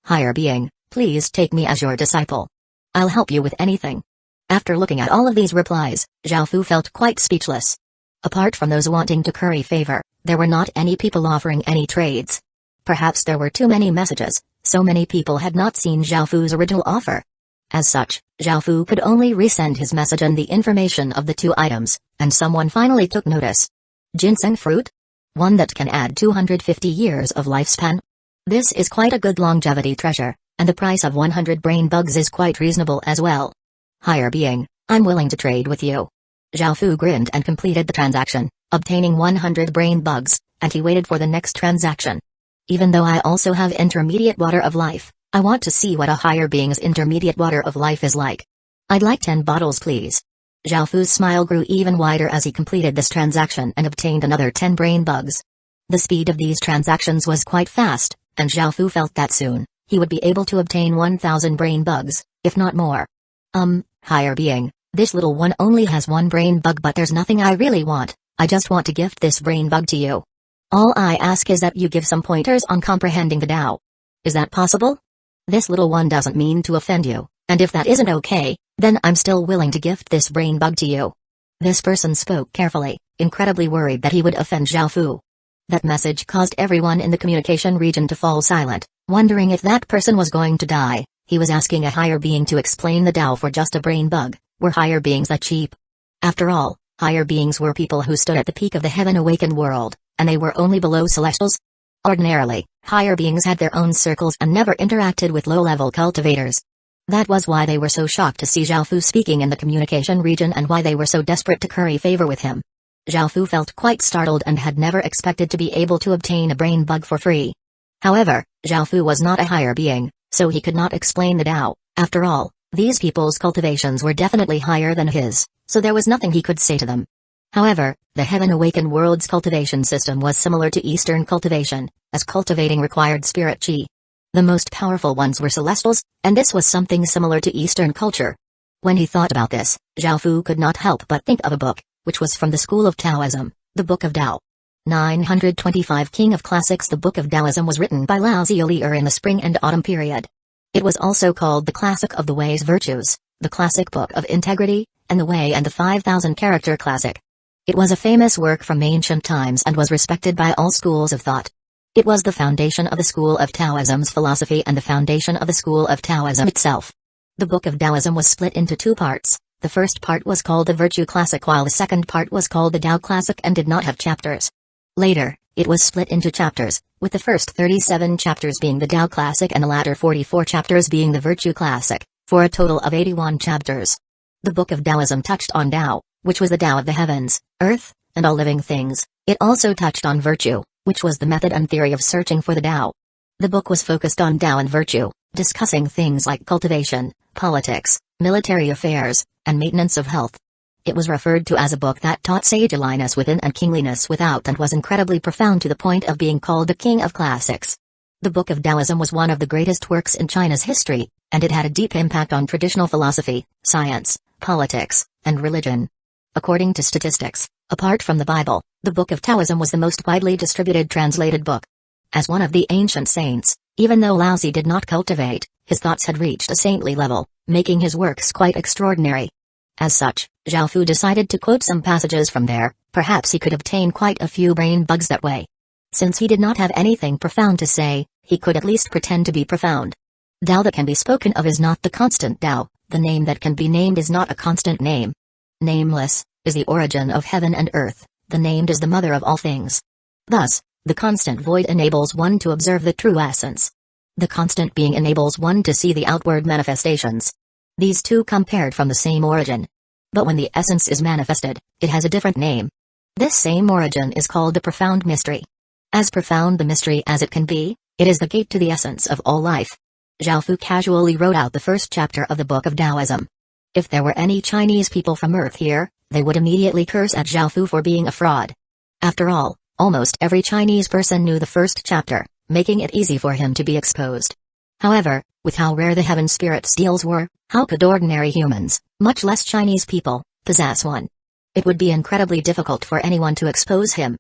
Higher being, please take me as your disciple. I'll help you with anything. After looking at all of these replies, Xiaofu felt quite speechless. Apart from those wanting to curry favor, there were not any people offering any trades. Perhaps there were too many messages, so many people had not seen Xiaofu's original offer. As such, Xiaofu could only resend his message and the information of the 2 items, and someone finally took notice. Ginseng fruit? One that can add 250 years of lifespan? This is quite a good longevity treasure, and the price of 100 brain bugs is quite reasonable as well. Higher being, I'm willing to trade with you. Xiaofu grinned and completed the transaction, obtaining 100 brain bugs, and he waited for the next transaction. Even though I also have intermediate water of life, I want to see what a higher being's intermediate water of life is like. I'd like 10 bottles please. Xiaofu's smile grew even wider as he completed this transaction and obtained another 10 brain bugs. The speed of these transactions was quite fast, and Xiaofu felt that soon, he would be able to obtain 1,000 brain bugs, if not more. Higher being, this little one only has 1 brain bug but there's nothing I really want, I just want to gift this brain bug to you. All I ask is that you give some pointers on comprehending the Tao. Is that possible? This little one doesn't mean to offend you, and if that isn't okay, then I'm still willing to gift this brain bug to you. This person spoke carefully, incredibly worried that he would offend Xiaofu. That message caused everyone in the communication region to fall silent, wondering if that person was going to die. He was asking a higher being to explain the Tao for just a brain bug. Were higher beings that cheap? After all, higher beings were people who stood at the peak of the heaven awakened world, and they were only below celestials. Ordinarily, higher beings had their own circles and never interacted with low-level cultivators. That was why they were so shocked to see Xiaofu speaking in the communication region and why they were so desperate to curry favor with him. Xiaofu felt quite startled and had never expected to be able to obtain a brain bug for free. However, Xiaofu was not a higher being, so he could not explain the Tao. After all, these people's cultivations were definitely higher than his, so there was nothing he could say to them. However, the Heaven Awakened World's cultivation system was similar to Eastern cultivation, as cultivating required spirit chi. The most powerful ones were celestials, and this was something similar to Eastern culture. When he thought about this, Xiaofu could not help but think of a book, which was from the school of Taoism, the Book of Tao. 925 King of Classics. The Book of Taoism was written by Lao Tzu earlier in the spring and autumn period. It was also called the Classic of the Ways Virtues, the Classic Book of Integrity, and the Way and the 5,000 Character Classic. It was a famous work from ancient times and was respected by all schools of thought. It was the foundation of the school of Taoism's philosophy and the foundation of the school of Taoism itself. The Book of Taoism was split into two parts. The first part was called the Virtue Classic while the second part was called the Tao Classic and did not have chapters. Later, it was split into chapters, with the first 37 chapters being the Tao Classic and the latter 44 chapters being the Virtue Classic, for a total of 81 chapters. The Book of Taoism touched on Tao, which was the Tao of the heavens, earth, and all living things. It also touched on virtue, which was the method and theory of searching for the Tao. The book was focused on Tao and virtue, discussing things like cultivation, politics, military affairs, and maintenance of health. It was referred to as a book that taught sageliness within and kingliness without and was incredibly profound to the point of being called the King of Classics. The Book of Taoism was one of the greatest works in China's history, and it had a deep impact on traditional philosophy, science, politics, and religion. According to statistics, apart from the Bible, the Book of Taoism was the most widely distributed translated book. As one of the ancient saints, even though Lao Tzu did not cultivate, his thoughts had reached a saintly level, making his works quite extraordinary. As such, Zhao Fu decided to quote some passages from there. Perhaps he could obtain quite a few brain bugs that way. Since he did not have anything profound to say, he could at least pretend to be profound. Tao that can be spoken of is not the constant Tao, the name that can be named is not a constant name. Nameless is the origin of heaven and earth, the named is the mother of all things. Thus, the constant void enables one to observe the true essence. The constant being enables one to see the outward manifestations. These two come paired from the same origin. But when the essence is manifested, it has a different name. This same origin is called the profound mystery. As profound the mystery as it can be, it is the gate to the essence of all life. Zhao Fu casually wrote out the first chapter of the Book of Taoism. If there were any Chinese people from Earth here, they would immediately curse at Zhao Fu for being a fraud. After all, almost every Chinese person knew the first chapter, making it easy for him to be exposed. However, with how rare the heaven spirit steals were, how could ordinary humans, much less Chinese people, possess one? It would be incredibly difficult for anyone to expose him.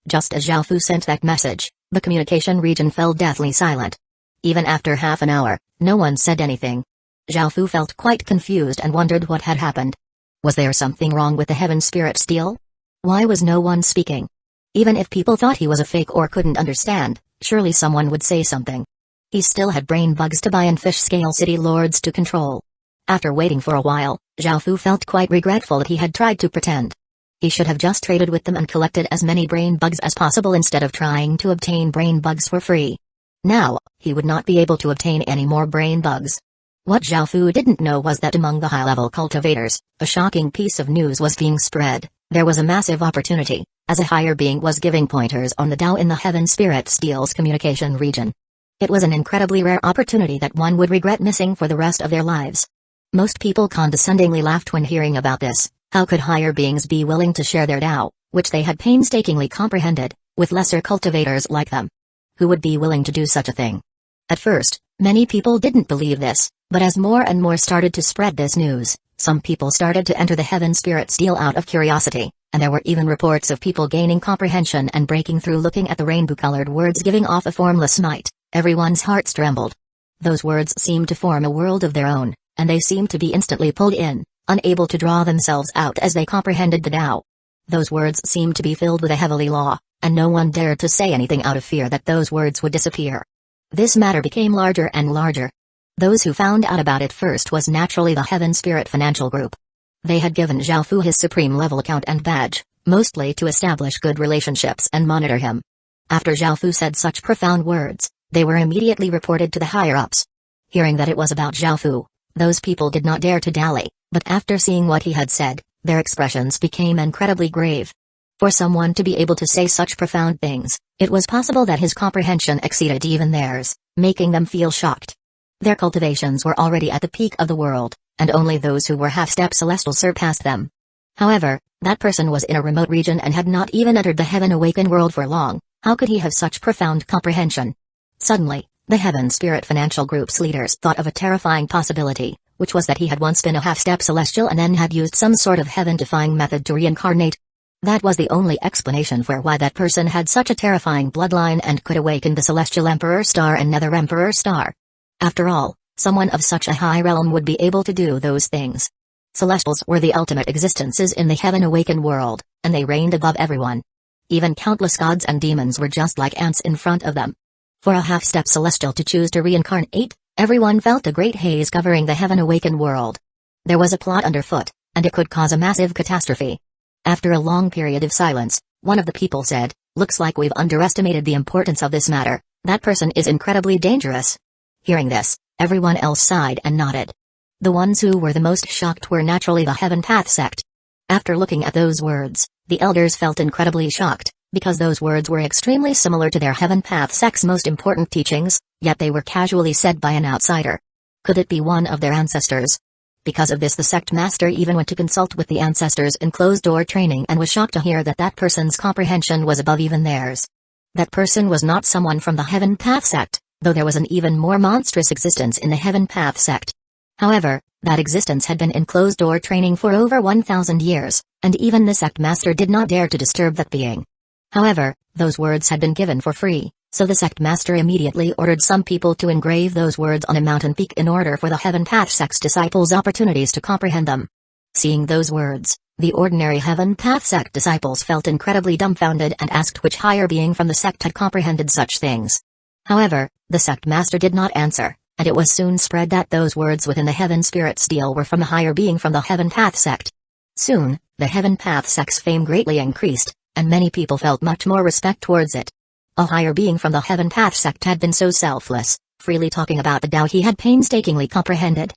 Just as Zhao Fu sent that message, the communication region fell deathly silent. Even after half an hour, no one said anything. Zhao Fu felt quite confused and wondered what had happened. Was there something wrong with the heaven spirit steal? Why was no one speaking? Even if people thought he was a fake or couldn't understand, surely someone would say something. He still had brain bugs to buy and fish scale city lords to control. After waiting for a while, Zhao Fu felt quite regretful that he had tried to pretend. He should have just traded with them and collected as many brain bugs as possible instead of trying to obtain brain bugs for free. Now, he would not be able to obtain any more brain bugs. What Zhao Fu didn't know was that among the high-level cultivators, a shocking piece of news was being spread. There was a massive opportunity, as a higher being was giving pointers on the Tao in the heaven spirit steals communication region. It was an incredibly rare opportunity that one would regret missing for the rest of their lives. Most people condescendingly laughed when hearing about this. How could higher beings be willing to share their Tao, which they had painstakingly comprehended, with lesser cultivators like them? Who would be willing to do such a thing? At first, many people didn't believe this, but as more and more started to spread this news, some people started to enter the heaven spirit steal out of curiosity, and there were even reports of people gaining comprehension and breaking through looking at the rainbow-colored words giving off a formless might. Everyone's hearts trembled. Those words seemed to form a world of their own, and they seemed to be instantly pulled in, unable to draw themselves out as they comprehended the Tao. Those words seemed to be filled with a heavenly law, and no one dared to say anything out of fear that those words would disappear. This matter became larger and larger. Those who found out about it first was naturally the Heaven Spirit Financial Group. They had given Zhao Fu his supreme level account and badge, mostly to establish good relationships and monitor him. After Zhao Fu said such profound words, they were immediately reported to the higher-ups. Hearing that it was about Zhao Fu, those people did not dare to dally, but after seeing what he had said, their expressions became incredibly grave. For someone to be able to say such profound things, it was possible that his comprehension exceeded even theirs, making them feel shocked. Their cultivations were already at the peak of the world, and only those who were half-step celestial surpassed them. However, that person was in a remote region and had not even entered the heaven-awakened world for long. How could he have such profound comprehension? Suddenly, the Heaven Spirit Financial Group's leaders thought of a terrifying possibility, which was that he had once been a half-step celestial and then had used some sort of heaven-defying method to reincarnate. That was the only explanation for why that person had such a terrifying bloodline and could awaken the Celestial Emperor Star and Nether Emperor Star. After all, someone of such a high realm would be able to do those things. Celestials were the ultimate existences in the heaven-awakened world, and they reigned above everyone. Even countless gods and demons were just like ants in front of them. For a half-step celestial to choose to reincarnate, everyone felt a great haze covering the heaven-awakened world. There was a plot underfoot, and it could cause a massive catastrophe. After a long period of silence, one of the people said, "Looks like we've underestimated the importance of this matter. That person is incredibly dangerous." Hearing this, everyone else sighed and nodded. The ones who were the most shocked were naturally the Heaven Path sect. After looking at those words, the elders felt incredibly shocked, because those words were extremely similar to their Heaven Path sect's most important teachings, yet they were casually said by an outsider. Could it be one of their ancestors? Because of this, the sect master even went to consult with the ancestors in closed-door training and was shocked to hear that that person's comprehension was above even theirs. That person was not someone from the Heaven Path sect, though there was an even more monstrous existence in the Heaven Path sect. However, that existence had been in closed-door training for over 1,000 years, and even the sect master did not dare to disturb that being. However, those words had been given for free, so the sect master immediately ordered some people to engrave those words on a mountain peak in order for the Heaven Path sect's disciples opportunities to comprehend them. Seeing those words, the ordinary Heaven Path sect disciples felt incredibly dumbfounded and asked which higher being from the sect had comprehended such things. However, the sect master did not answer, and it was soon spread that those words within the Heaven Spirit Steel were from a higher being from the Heaven Path sect. Soon, the Heaven Path sect's fame greatly increased, and many people felt much more respect towards it. A higher being from the Heaven Path sect had been so selfless, freely talking about the Tao he had painstakingly comprehended.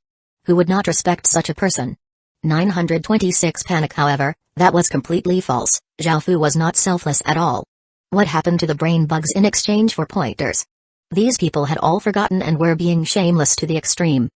Who would not respect such a person? 926 Panic. However, that was completely false. Zhao Fu was not selfless at all. What happened to the brain bugs in exchange for pointers? These people had all forgotten and were being shameless to the extreme.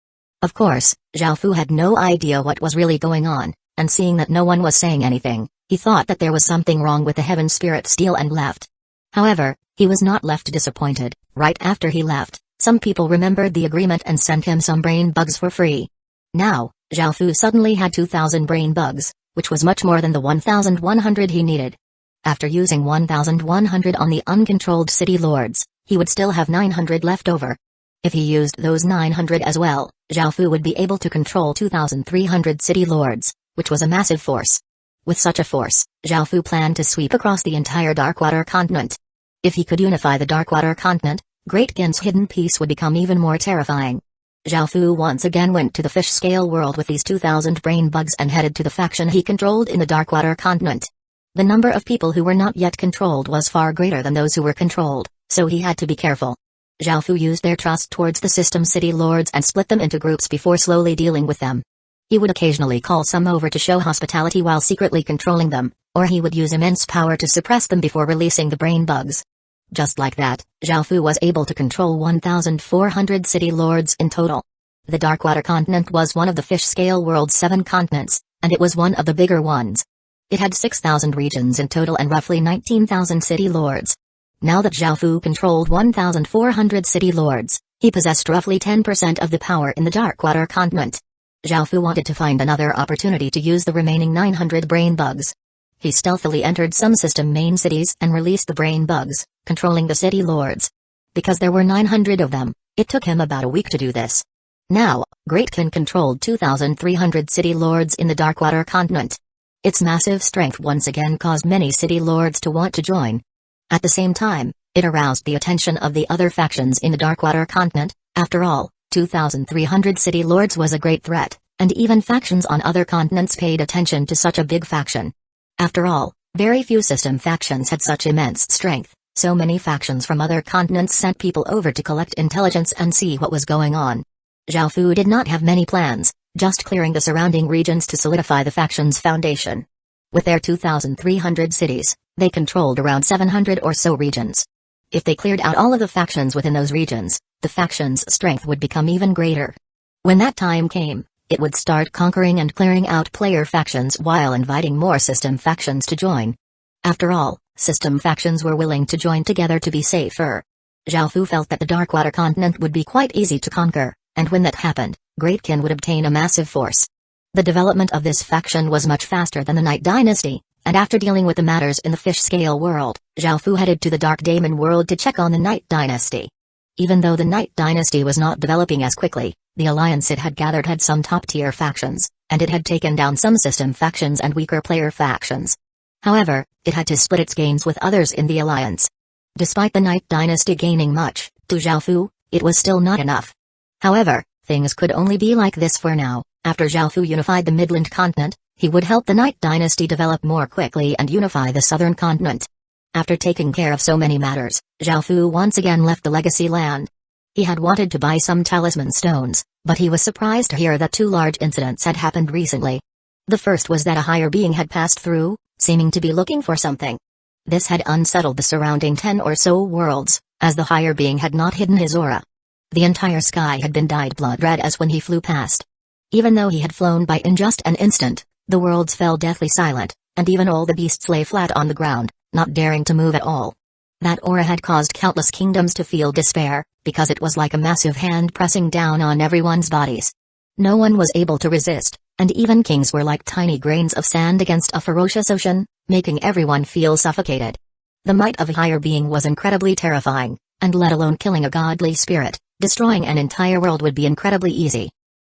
Of course, Zhao Fu had no idea what was really going on, and seeing that no one was saying anything, he thought that there was something wrong with the Heaven Spirit Steel and left. However, he was not left disappointed. Right after he left, some people remembered the agreement and sent him some brain bugs for free. Now, Zhao Fu suddenly had 2,000 brain bugs, which was much more than the 1,100 he needed. After using 1,100 on the uncontrolled city lords, he would still have 900 left over. If he used those 900 as well, Zhao Fu would be able to control 2,300 city lords, which was a massive force. With such a force, Zhao Fu planned to sweep across the entire Darkwater continent. If he could unify the Darkwater continent, Great Qin's hidden peace would become even more terrifying. Zhao Fu once again went to the fish-scale world with these 2,000 brain bugs and headed to the faction he controlled in the Darkwater continent. The number of people who were not yet controlled was far greater than those who were controlled, so he had to be careful. Zhao Fu used their trust towards the system city lords and split them into groups before slowly dealing with them. He would occasionally call some over to show hospitality while secretly controlling them, or he would use immense power to suppress them before releasing the brain bugs. Just like that, Zhao Fu was able to control 1,400 city lords in total. The Darkwater continent was one of the fish-scale world's 7 continents, and it was one of the bigger ones. It had 6,000 regions in total and roughly 19,000 city lords. Now that Zhao Fu controlled 1,400 city lords, he possessed roughly 10% of the power in the Darkwater continent. Zhao Fu wanted to find another opportunity to use the remaining 900 brain bugs. He stealthily entered some system main cities and released the brain bugs, controlling the city lords. Because there were 900 of them, it took him about a week to do this. Now, Great Qin controlled 2,300 city lords in the Darkwater continent. Its massive strength once again caused many city lords to want to join. At the same time, it aroused the attention of the other factions in the Darkwater continent. After all, 2,300 city lords was a great threat, and even factions on other continents paid attention to such a big faction. After all, very few system factions had such immense strength, so many factions from other continents sent people over to collect intelligence and see what was going on. Zhao Fu did not have many plans, just clearing the surrounding regions to solidify the faction's foundation. With their 2,300 cities, they controlled around 700 or so regions. If they cleared out all of the factions within those regions, the faction's strength would become even greater. When that time came, it would start conquering and clearing out player factions while inviting more system factions to join. After all, system factions were willing to join together to be safer. Zhao Fu felt that the Darkwater continent would be quite easy to conquer, and when that happened, Great Qin would obtain a massive force. The development of this faction was much faster than the Night Dynasty, and after dealing with the matters in the fish scale world, Zhao Fu headed to the Dark Daemon world to check on the Night Dynasty. Even though the Night Dynasty was not developing as quickly, the alliance it had gathered had some top-tier factions, and it had taken down some system factions and weaker player factions. However, it had to split its gains with others in the alliance. Despite the Night Dynasty gaining much, to Zhao Fu, it was still not enough. However, things could only be like this for now. After Zhao Fu unified the Midland continent, he would help the Night Dynasty develop more quickly and unify the southern continent. After taking care of so many matters, Zhao Fu once again left the legacy land. He had wanted to buy some talisman stones, but he was surprised to hear that two large incidents had happened recently. The first was that a higher being had passed through, seeming to be looking for something. This had unsettled the surrounding 10 or so worlds, as the higher being had not hidden his aura. The entire sky had been dyed blood red as when he flew past. Even though he had flown by in just an instant, the worlds fell deathly silent, and even all the beasts lay flat on the ground, not daring to move at all. That aura had caused countless kingdoms to feel despair, because it was like a massive hand pressing down on everyone's bodies. No one was able to resist, and even kings were like tiny grains of sand against a ferocious ocean, making everyone feel suffocated. The might of a higher being was incredibly terrifying, and let alone killing a godly spirit, destroying an entire world would be incredibly easy.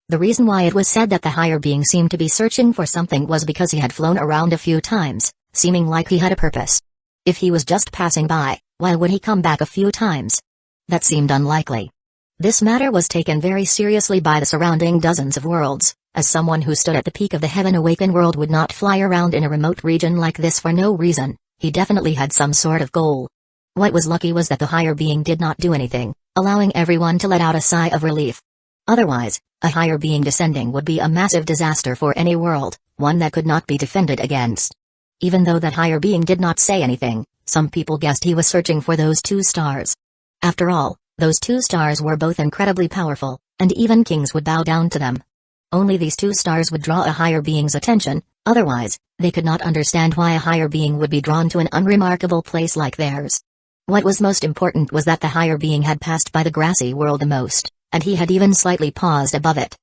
The reason why it was said that the higher being seemed to be searching for something was because he had flown around a few times, seeming like he had a purpose. If he was just passing by, why would he come back a few times? That seemed unlikely. This matter was taken very seriously by the surrounding dozens of worlds, as someone who stood at the peak of the Heaven Awakened world would not fly around in a remote region like this for no reason. He definitely had some sort of goal. What was lucky was that the higher being did not do anything, allowing everyone to let out a sigh of relief. Otherwise, a higher being descending would be a massive disaster for any world, one that could not be defended against. Even though that higher being did not say anything, some people guessed he was searching for those 2 stars. After all, those 2 stars were both incredibly powerful, and even kings would bow down to them. Only these 2 stars would draw a higher being's attention, otherwise, they could not understand why a higher being would be drawn to an unremarkable place like theirs. What was most important was that the higher being had passed by the grassy world the most, and he had even slightly paused above it.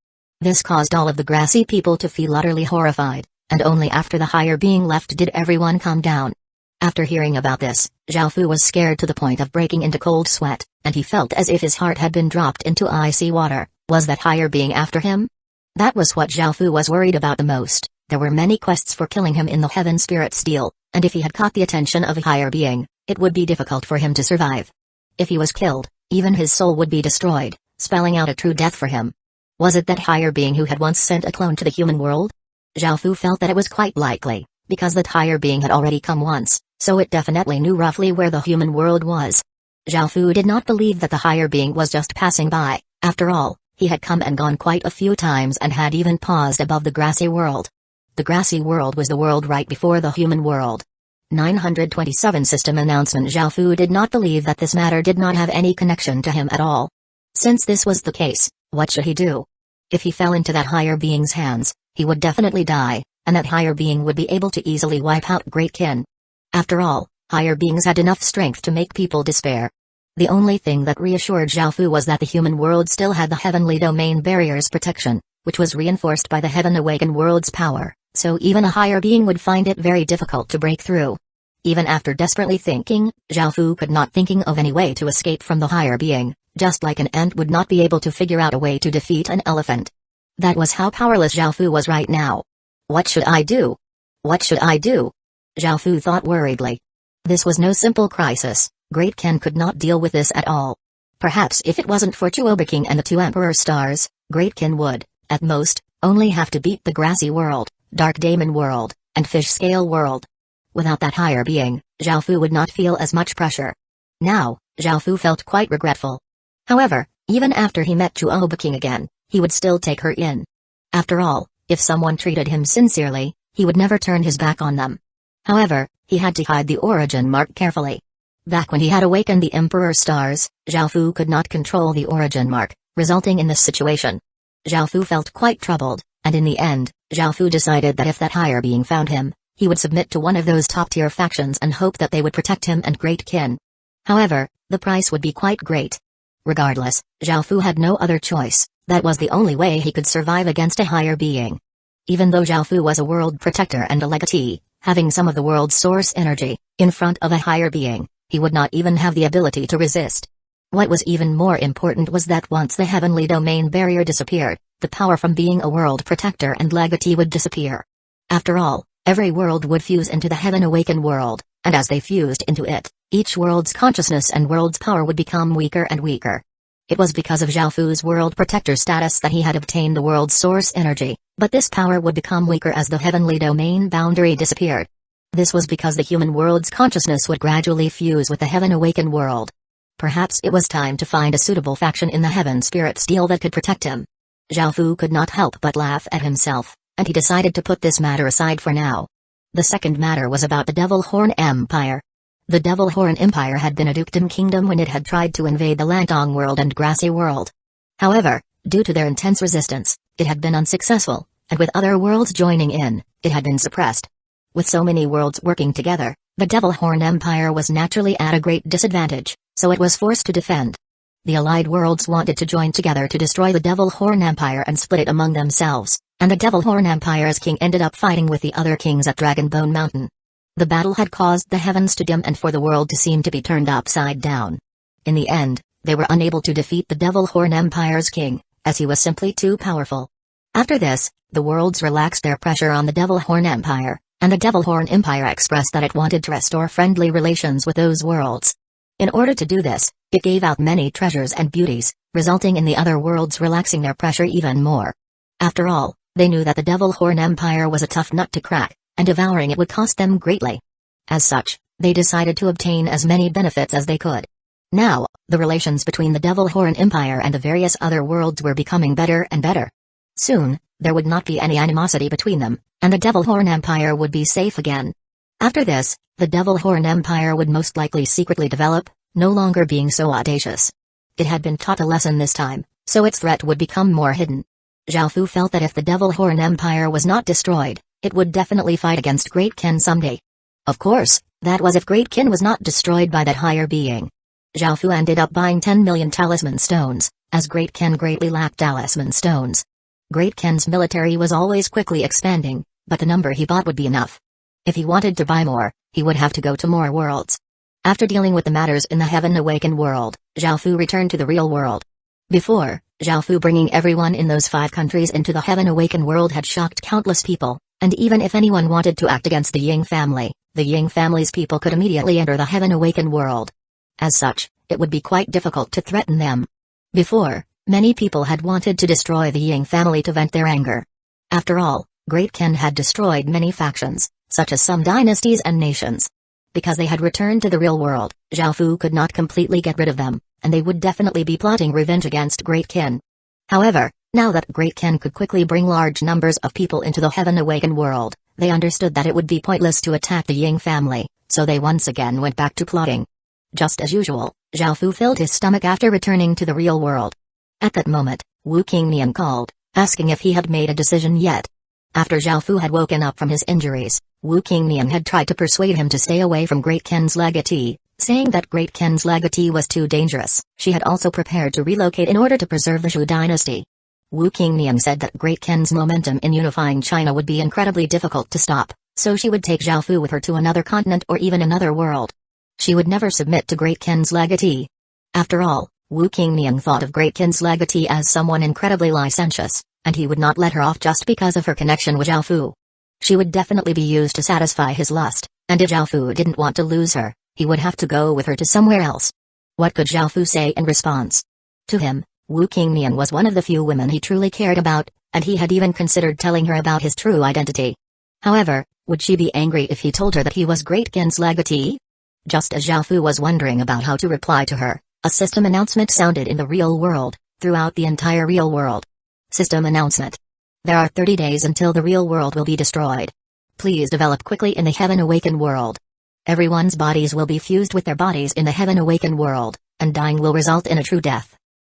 This caused all of the grassy people to feel utterly horrified, and only after the higher being left did everyone calm down. After hearing about this, Zhao Fu was scared to the point of breaking into cold sweat, and he felt as if his heart had been dropped into icy water. Was that higher being after him? That was what Zhao Fu was worried about the most. There were many quests for killing him in the Heaven Spirit Steel, and if he had caught the attention of a higher being, it would be difficult for him to survive. If he was killed, even his soul would be destroyed, spelling out a true death for him. Was it that higher being who had once sent a clone to the human world? Zhao Fu felt that it was quite likely, because that higher being had already come once, so it definitely knew roughly where the human world was. Zhao Fu did not believe that the higher being was just passing by. After all, he had come and gone quite a few times and had even paused above the grassy world. The grassy world was the world right before the human world. 927 System Announcement. Zhao Fu did not believe that this matter did not have any connection to him at all. Since this was the case, what should he do? If he fell into that higher being's hands, he would definitely die, and that higher being would be able to easily wipe out great kin. After all, higher beings had enough strength to make people despair. The only thing that reassured Zhao Fu was that the human world still had the heavenly domain barrier's protection, which was reinforced by the Heaven Awakened world's power, so even a higher being would find it very difficult to break through. Even after desperately thinking, Zhao Fu could not thinking of any way to escape from the higher being, just like an ant would not be able to figure out a way to defeat an elephant. That was how powerless Zhao Fu was right now. What should I do? What should I do? Zhao Fu thought worriedly. This was no simple crisis. Great Ken could not deal with this at all. Perhaps if it wasn't for Chuoba King and the 2 Emperor Stars, Great Ken would, at most, only have to beat the Grassy World, Dark Daemon World, and Fish Scale World. Without that higher being, Zhao Fu would not feel as much pressure. Now, Zhao Fu felt quite regretful. However, even after he met Chuoba King again, he would still take her in. After all, if someone treated him sincerely, he would never turn his back on them. However, he had to hide the origin mark carefully. Back when he had awakened the Emperor Stars, Zhao Fu could not control the origin mark, resulting in this situation. Zhao Fu felt quite troubled, and in the end, Zhao Fu decided that if that higher being found him, he would submit to one of those top-tier factions and hope that they would protect him and Great Kin. However, the price would be quite great. Regardless, Zhao Fu had no other choice. That was the only way he could survive against a higher being. Even though Zhao Fu was a world protector and a legatee, Having some of the world's source energy, in front of a higher being, he would not even have the ability to resist. What was even more important was that once the heavenly domain barrier disappeared, the power from being a world protector and legatee would disappear. After all, every world would fuse into the Heaven Awakened world, and as they fused into it, each world's consciousness and world's power would become weaker and weaker. It was because of Zhao Fu's world protector status that he had obtained the world's source energy, but this power would become weaker as the heavenly domain boundary disappeared. This was because the human world's consciousness would gradually fuse with the Heaven Awakened world. Perhaps it was time to find a suitable faction in the Heaven Spirit Steel that could protect him. Zhao Fu could not help but laugh at himself, and he decided to put this matter aside for now. The second matter was about the Devil Horn Empire. The Devil Horn Empire had been a dukedom kingdom when it had tried to invade the Langtong world and Grassy world. However, due to their intense resistance, it had been unsuccessful, and with other worlds joining in, it had been suppressed. With so many worlds working together, the Devil Horn Empire was naturally at a great disadvantage, so it was forced to defend. The allied worlds wanted to join together to destroy the Devil Horn Empire and split it among themselves, and the Devil Horn Empire's king ended up fighting with the other kings at Dragonbone Mountain. The battle had caused the heavens to dim and for the world to seem to be turned upside down. In the end, they were unable to defeat the Devil Horn Empire's king, as he was simply too powerful. After this, the worlds relaxed their pressure on the Devil Horn Empire, and the Devil Horn Empire expressed that it wanted to restore friendly relations with those worlds. In order to do this, it gave out many treasures and beauties, resulting in the other worlds relaxing their pressure even more. After all, they knew that the Devil Horn Empire was a tough nut to crack, and devouring it would cost them greatly. As such, they decided to obtain as many benefits as they could. Now, the relations between the Devil Horn Empire and the various other worlds were becoming better and better. Soon, there would not be any animosity between them, and the Devil Horn Empire would be safe again. After this, the Devil Horn Empire would most likely secretly develop, no longer being so audacious. It had been taught a lesson this time, so its threat would become more hidden. Zhao Fu felt that if the Devil Horn Empire was not destroyed, it would definitely fight against Great Ken someday. Of course, that was if Great Ken was not destroyed by that higher being. Zhao Fu ended up buying 10 million talisman stones, as Great Ken greatly lacked talisman stones. Great Ken's military was always quickly expanding, but the number he bought would be enough. If he wanted to buy more, he would have to go to more worlds. After dealing with the matters in the Heaven Awakened world, Zhao Fu returned to the real world. Before, Zhao Fu bringing everyone in those 5 countries into the Heaven Awakened world had shocked countless people, and even if anyone wanted to act against the Ying family, the Ying family's people could immediately enter the Heaven Awakened world. As such, it would be quite difficult to threaten them. Before, many people had wanted to destroy the Ying family to vent their anger. After all, Great Ken had destroyed many factions, such as some dynasties and nations. Because they had returned to the real world, Zhao Fu could not completely get rid of them, and they would definitely be plotting revenge against Great Ken. However, now that Great Ken could quickly bring large numbers of people into the Heaven Awakened world, they understood that it would be pointless to attack the Ying family, so they once again went back to plotting. Just as usual, Zhao Fu filled his stomach after returning to the real world. At that moment, Wu Qingnian called, asking if he had made a decision yet. After Zhao Fu had woken up from his injuries, Wu Qingnian had tried to persuade him to stay away from Great Ken's legatee, saying that Great Ken's legatee was too dangerous. She had also prepared to relocate in order to preserve the Zhou dynasty. Wu Qingnian said that Great Ken's momentum in unifying China would be incredibly difficult to stop, so she would take Zhao Fu with her to another continent or even another world. She would never submit to Great Ken's legatee. After all, Wu Qingnian thought of Great Ken's legatee as someone incredibly licentious, and he would not let her off just because of her connection with Zhao Fu. She would definitely be used to satisfy his lust, and if Zhao Fu didn't want to lose her, he would have to go with her to somewhere else. What could Zhao Fu say in response? To him, Wu Qingnian was one of the few women he truly cared about, and he had even considered telling her about his true identity. However, would she be angry if he told her that he was Great Ken's legatee? Just as Zhao Fu was wondering about how to reply to her, a system announcement sounded in the real world, throughout the entire real world. System announcement. There are 30 days until the real world will be destroyed. Please develop quickly in the Heaven Awakened world. Everyone's bodies will be fused with their bodies in the Heaven Awakened world, and dying will result in a true death.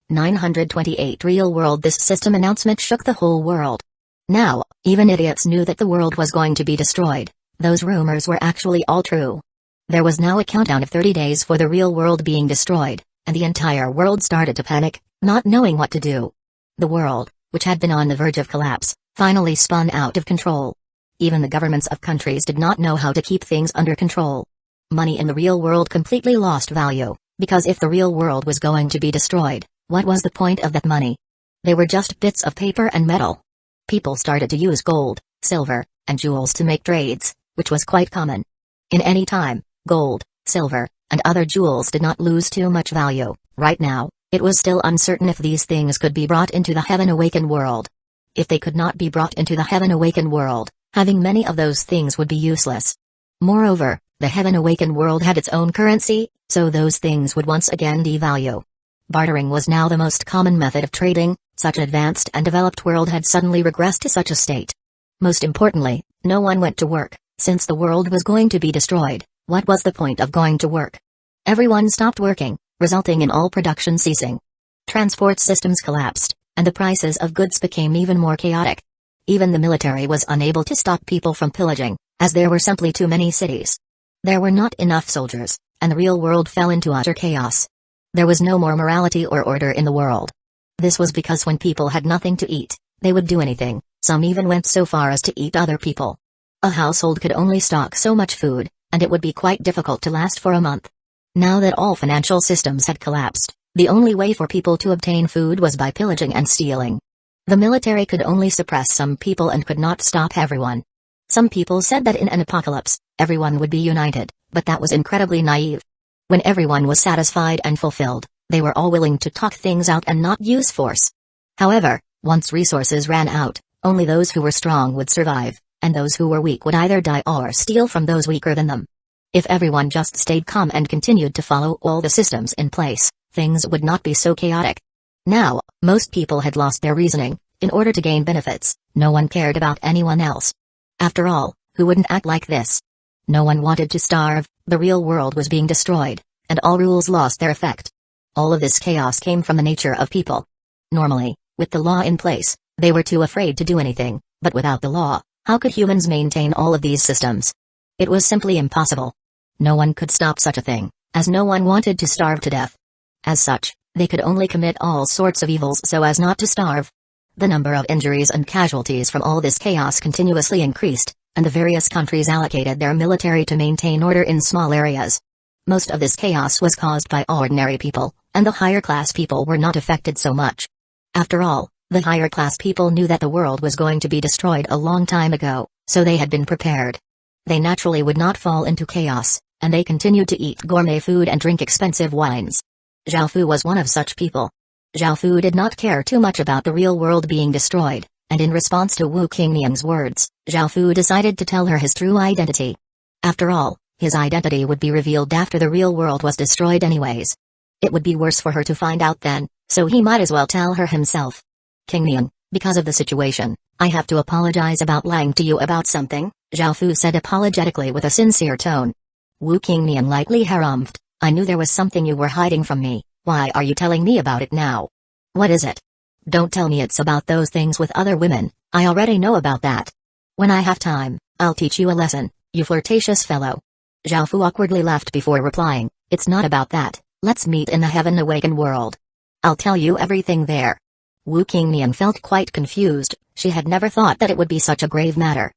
928 Real world. This system announcement shook the whole world. Now, even idiots knew that the world was going to be destroyed. Those rumors were actually all true. There was now a countdown of 30 days for the real world being destroyed, and the entire world started to panic, not knowing what to do. The world, which had been on the verge of collapse, finally spun out of control. Even the governments of countries did not know how to keep things under control. Money in the real world completely lost value, because if the real world was going to be destroyed, what was the point of that money? They were just bits of paper and metal. People started to use gold, silver, and jewels to make trades, which was quite common. In any time, gold, silver, and other jewels did not lose too much value. Right now, it was still uncertain if these things could be brought into the Heaven Awakened world. If they could not be brought into the Heaven Awakened world, having many of those things would be useless. Moreover, the Heaven Awakened world had its own currency, so those things would once again devalue. Bartering was now the most common method of trading. Such an advanced and developed world had suddenly regressed to such a state. Most importantly, no one went to work. Since the world was going to be destroyed, what was the point of going to work? Everyone stopped working, resulting in all production ceasing. Transport systems collapsed, and the prices of goods became even more chaotic. Even the military was unable to stop people from pillaging, as there were simply too many cities. There were not enough soldiers, and the real world fell into utter chaos. There was no more morality or order in the world. This was because when people had nothing to eat, they would do anything. Some even went so far as to eat other people. A household could only stock so much food, and it would be quite difficult to last for a month. Now that all financial systems had collapsed, the only way for people to obtain food was by pillaging and stealing. The military could only suppress some people and could not stop everyone. Some people said that in an apocalypse, everyone would be united, but that was incredibly naive. When everyone was satisfied and fulfilled, they were all willing to talk things out and not use force. However, once resources ran out, only those who were strong would survive, and those who were weak would either die or steal from those weaker than them. If everyone just stayed calm and continued to follow all the systems in place, things would not be so chaotic. Now, most people had lost their reasoning. In order to gain benefits, no one cared about anyone else. After all, who wouldn't act like this? No one wanted to starve, the real world was being destroyed, and all rules lost their effect. All of this chaos came from the nature of people. Normally, with the law in place, they were too afraid to do anything, but without the law, how could humans maintain all of these systems? It was simply impossible. No one could stop such a thing, as no one wanted to starve to death. As such, they could only commit all sorts of evils so as not to starve. The number of injuries and casualties from all this chaos continuously increased, and the various countries allocated their military to maintain order in small areas. Most of this chaos was caused by ordinary people, and the higher class people were not affected so much. After all, the higher class people knew that the world was going to be destroyed a long time ago, so they had been prepared. They naturally would not fall into chaos, and they continued to eat gourmet food and drink expensive wines. Zhaofu was one of such people. Zhaofu did not care too much about the real world being destroyed, and in response to Wu Qingniang's words, Zhaofu decided to tell her his true identity. After all, his identity would be revealed after the real world was destroyed anyways. It would be worse for her to find out then, so he might as well tell her himself. Qingniang, because of the situation, I have to apologize about lying to you about something, Zhaofu said apologetically with a sincere tone. Wu Qingniang lightly harumphed. I knew there was something you were hiding from me. Why are you telling me about it now? What is it? Don't tell me it's about those things with other women, I already know about that. When I have time, I'll teach you a lesson, you flirtatious fellow. Zhaofu awkwardly laughed before replying, it's not about that, let's meet in the Heaven Awakened world. I'll tell you everything there. Wu Qingniang felt quite confused, she had never thought that it would be such a grave matter.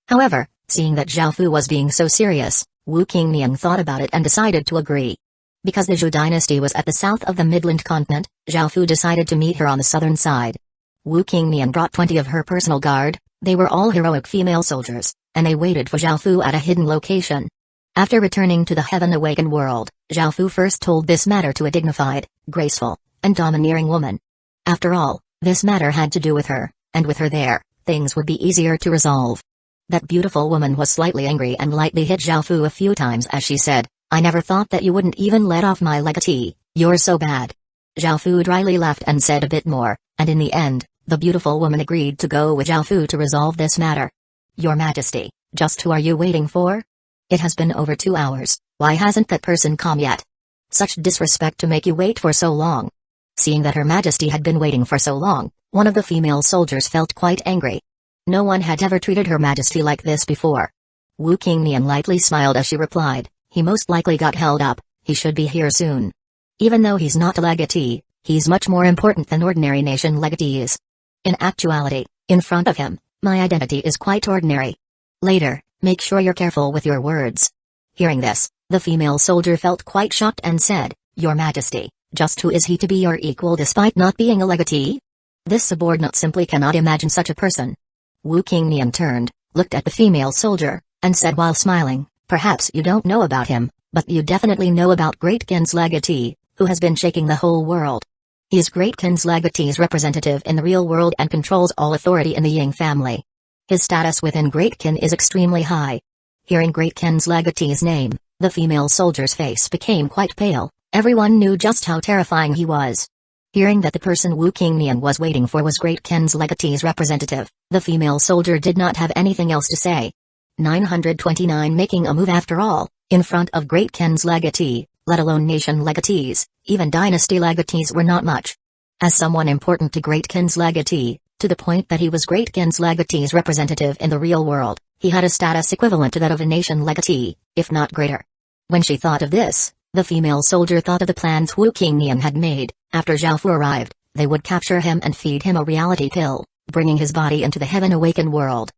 However, seeing that Zhaofu was being so serious, Wu Qingniang thought about it and decided to agree. Because the Zhou dynasty was at the south of the Midland continent, Zhaofu decided to meet her on the southern side. Wu Qingniang brought 20 of her personal guard, they were all heroic female soldiers, and they waited for Zhaofu at a hidden location. After returning to the Heaven Awakened world, Zhaofu first told this matter to a dignified, graceful, and domineering woman. After all, this matter had to do with her, and with her there, things would be easier to resolve. That beautiful woman was slightly angry and lightly hit Zhaofu a few times as she said, I never thought that you wouldn't even let off my legatee, you're so bad. Zhaofu dryly laughed and said a bit more, and in the end, the beautiful woman agreed to go with Zhaofu to resolve this matter. Your Majesty, just who are you waiting for? It has been over 2 hours, why hasn't that person come yet? Such disrespect to make you wait for so long. Seeing that Her Majesty had been waiting for so long, one of the female soldiers felt quite angry. No one had ever treated Her Majesty like this before. Wu Qingniang lightly smiled as she replied, he most likely got held up, he should be here soon. Even though he's not a legatee, he's much more important than ordinary nation legatees. In actuality, in front of him, my identity is quite ordinary. Later, make sure you're careful with your words. Hearing this, the female soldier felt quite shocked and said, Your Majesty, just who is he to be your equal despite not being a legatee? This subordinate simply cannot imagine such a person. Wu Qingnian turned, looked at the female soldier, and said while smiling, Perhaps you don't know about him, but you definitely know about Great Qin's legatee, who has been shaking the whole world. He is Great Qin's legatee's representative in the real world and controls all authority in the Ying family. His status within Great Qin is extremely high. Hearing Great Qin's legatee's name, the female soldier's face became quite pale. Everyone knew just how terrifying he was. Hearing that the person Wu Qingnian was waiting for was Great Qin's legatee's representative, the female soldier did not have anything else to say. 929 Making a move after all, in front of Great Qin's legatee, let alone nation legatees, even dynasty legatees were not much. As someone important to Great Qin's legatee, to the point that he was Great Qin's legatee's representative in the real world, he had a status equivalent to that of a nation legatee, if not greater. When she thought of this, the female soldier thought of the plans Wu Qingnian had made. After Zhao Fu arrived, they would capture him and feed him a reality pill, bringing his body into the Heaven Awakened world.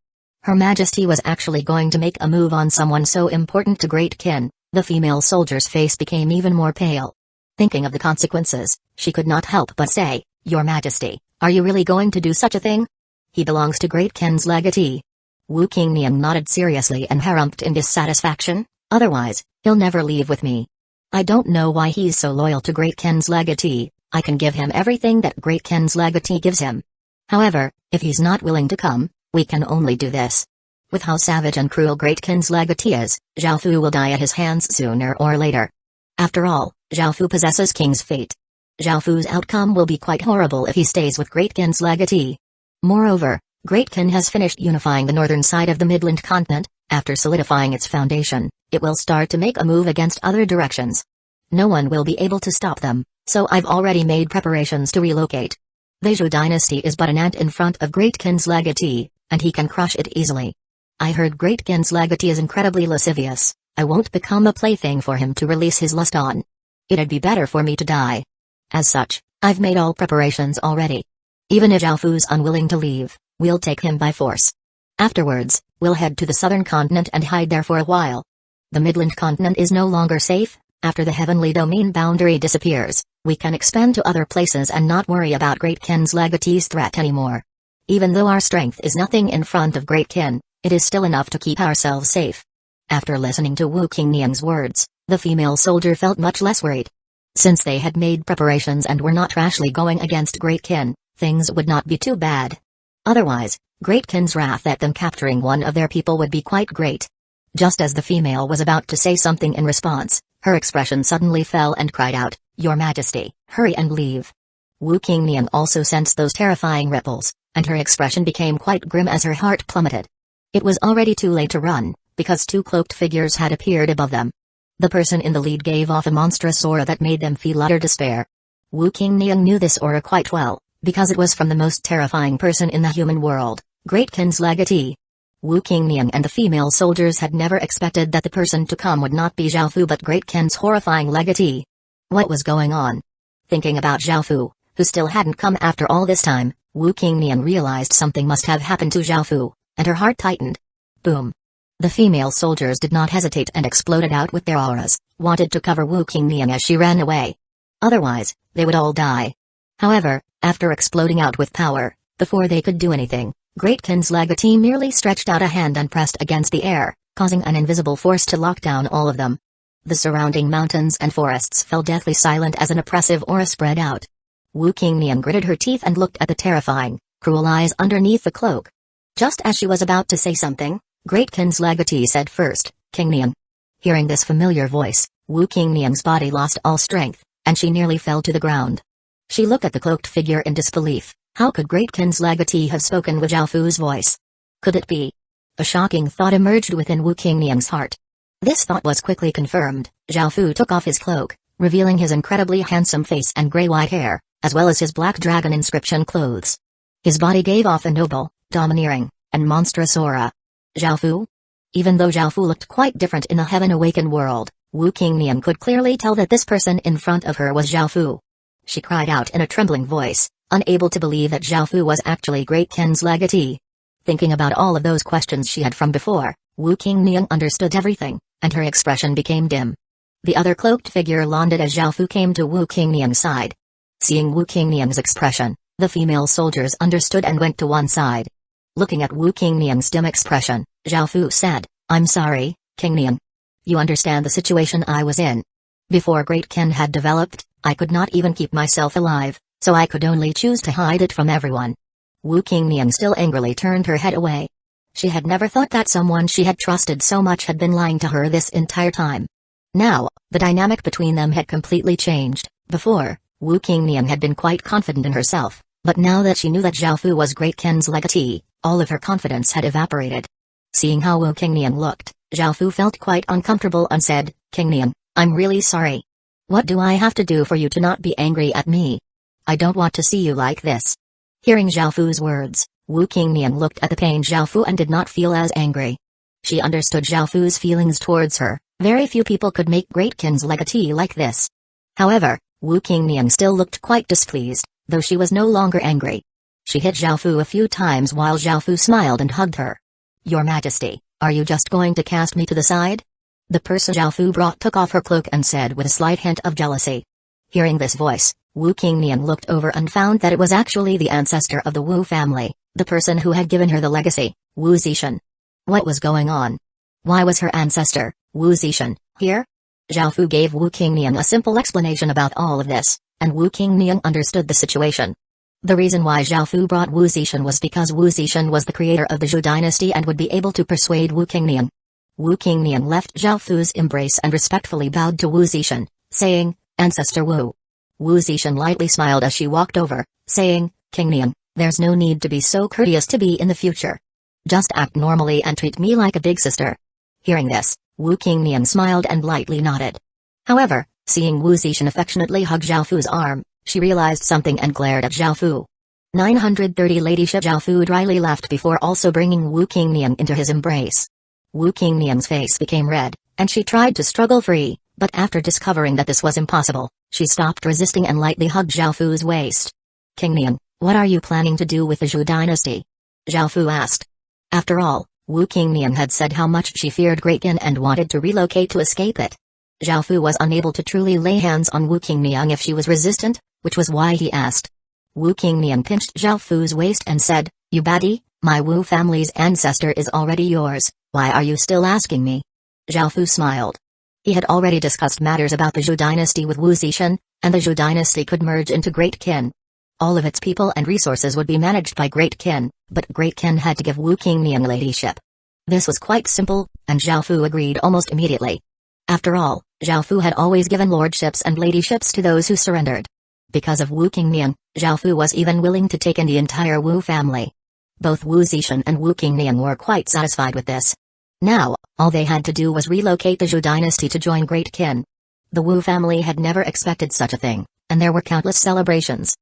Her Majesty was actually going to make a move on someone so important to Great Qin. The female soldier's face became even more pale. Thinking of the consequences, she could not help but say, Your Majesty, are you really going to do such a thing? He belongs to Great Qin's legatee. Wu Qingnian nodded seriously and harumphed in dissatisfaction, Otherwise, he'll never leave with me. I don't know why he's so loyal to Great Qin's legatee. I can give him everything that Great Qin's legatee gives him. However, if he's not willing to come, we can only do this. With how savage and cruel Great Qin's legatee is, Zhao Fu will die at his hands sooner or later. After all, Zhao Fu possesses King's fate. Zhao Fu's outcome will be quite horrible if he stays with Great Qin's legatee. Moreover, Great Qin has finished unifying the northern side of the Midland continent. After solidifying its foundation, it will start to make a move against other directions. No one will be able to stop them, so I've already made preparations to relocate. The Zhou dynasty is but an ant in front of Great Qin's legatee, and he can crush it easily. I heard Great Qin's legatee is incredibly lascivious. I won't become a plaything for him to release his lust on. It'd be better for me to die. As such, I've made all preparations already. Even if Zhao Fu's unwilling to leave, we'll take him by force. Afterwards, we'll head to the southern continent and hide there for a while. The Midland continent is no longer safe. After the heavenly domain boundary disappears, we can expand to other places and not worry about Great Qin's legatee's threat anymore. Even though our strength is nothing in front of Great Qin, it is still enough to keep ourselves safe. After listening to Wu Qingnian's words, the female soldier felt much less worried. Since they had made preparations and were not rashly going against Great Qin, things would not be too bad. Otherwise, Great Qin's wrath at them capturing one of their people would be quite great. Just as the female was about to say something in response, her expression suddenly fell and cried out, "Your Majesty, hurry and leave." Wu Qingnian also sensed those terrifying ripples, and her expression became quite grim as her heart plummeted. It was already too late to run, because two cloaked figures had appeared above them. The person in the lead gave off a monstrous aura that made them feel utter despair. Wu Qingnian knew this aura quite well, because it was from the most terrifying person in the human world, Great Qin's legatee. Wu Qingnian and the female soldiers had never expected that the person to come would not be Zhao Fu but Great Qin's horrifying legatee. What was going on? Thinking about Zhao Fu, who still hadn't come after all this time, Wu Qingnian realized something must have happened to Zhao Fu, and her heart tightened. Boom. The female soldiers did not hesitate and exploded out with their auras, wanted to cover Wu Qingnian as she ran away. Otherwise, they would all die. However, after exploding out with power, before they could do anything, Great Qin's legatee merely stretched out a hand and pressed against the air, causing an invisible force to lock down all of them. The surrounding mountains and forests fell deathly silent as an oppressive aura spread out. Wu Qingnian gritted her teeth and looked at the terrifying, cruel eyes underneath the cloak. Just as she was about to say something, Great Qin's legatee said first, "Qingnian." Hearing this familiar voice, Wu Qingnian's body lost all strength, and she nearly fell to the ground. She looked at the cloaked figure in disbelief. How could Great Qin's legatee have spoken with Zhao Fu's voice? Could it be? A shocking thought emerged within Wu Qingnian's heart. This thought was quickly confirmed. Zhao Fu took off his cloak, revealing his incredibly handsome face and gray-white hair, as well as his black dragon inscription clothes. His body gave off a noble, domineering, and monstrous aura. Zhao Fu? Even though Zhao Fu looked quite different in the Heaven Awakened world, Wu Qingnian could clearly tell that this person in front of her was Zhao Fu. She cried out in a trembling voice, unable to believe that Zhao Fu was actually Great Qin's legatee. Thinking about all of those questions she had from before, Wu Qingniang understood everything, and her expression became dim. The other cloaked figure landed as Zhao Fu came to Wu Qingniang's side. Seeing Wu Qingniang's expression, the female soldiers understood and went to one side. Looking at Wu Qingniang's dim expression, Zhao Fu said, "I'm sorry, Qingniang. You understand the situation I was in. Before Great Qin had developed, I could not even keep myself alive, so I could only choose to hide it from everyone." Wu Qingniang still angrily turned her head away. She had never thought that someone she had trusted so much had been lying to her this entire time. Now, the dynamic between them had completely changed. Before, Wu Qingniang had been quite confident in herself, but now that she knew that Zhao Fu was Great Qin's legatee, all of her confidence had evaporated. Seeing how Wu Qingniang looked, Zhao Fu felt quite uncomfortable and said, "Qingniang, I'm really sorry. What do I have to do for you to not be angry at me? I don't want to see you like this." Hearing Zhao Fu's words, Wu Qingniang looked at the pained Zhao Fu and did not feel as angry. She understood Zhao Fu's feelings towards her. Very few people could make Great Qin's legatee like this. However, Wu Qingniang still looked quite displeased, though she was no longer angry. She hit Zhao Fu a few times while Zhao Fu smiled and hugged her. "Your Majesty, are you just going to cast me to the side?" The person Zhao Fu brought took off her cloak and said with a slight hint of jealousy. Hearing this voice, Wu Qingniang looked over and found that it was actually the ancestor of the Wu family, the person who had given her the legacy, Wu Zishan. What was going on? Why was her ancestor, Wu Zishan, here? Zhao Fu gave Wu Qingniang a simple explanation about all of this, and Wu Qingniang understood the situation. The reason why Zhao Fu brought Wu Zishan was because Wu Zishan was the creator of the Zhou dynasty and would be able to persuade Wu Qingniang. Wu Qingniang left Zhao Fu's embrace and respectfully bowed to Wu Zishan, saying, "Ancestor Wu." Wu Zishan lightly smiled as she walked over, saying, "Qingniang, there's no need to be so courteous to be in the future. Just act normally and treat me like a big sister." Hearing this, Wu Qingniang smiled and lightly nodded. However, seeing Wu Zishan affectionately hug Zhao Fu's arm, she realized something and glared at Zhao Fu. 930 Ladyship. Zhao Fu dryly laughed before also bringing Wu Qingniang into his embrace. Wu Qingniang's face became red, and she tried to struggle free, but after discovering that this was impossible, she stopped resisting and lightly hugged Zhao Fu's waist. "Qingniang, what are you planning to do with the Zhou dynasty?" Zhao Fu asked. After all, Wu Qingniang had said how much she feared Great Qin and wanted to relocate to escape it. Zhao Fu was unable to truly lay hands on Wu Qingniang if she was resistant, which was why he asked. Wu Qingniang pinched Zhao Fu's waist and said, "You baddie, my Wu family's ancestor is already yours, why are you still asking me?" Zhao Fu smiled. He had already discussed matters about the Zhou dynasty with Wu Zishan, and the Zhou dynasty could merge into Great Qin. All of its people and resources would be managed by Great Qin, but Great Qin had to give Wu Qingniang ladyship. This was quite simple, and Zhao Fu agreed almost immediately. After all, Zhao Fu had always given lordships and ladyships to those who surrendered. Because of Wu Qingniang, Zhao Fu was even willing to take in the entire Wu family. Both Wu Zishan and Wu Qingniang were quite satisfied with this. Now, all they had to do was relocate the Zhou dynasty to join Great Qin. The Wu family had never expected such a thing, and there were countless celebrations.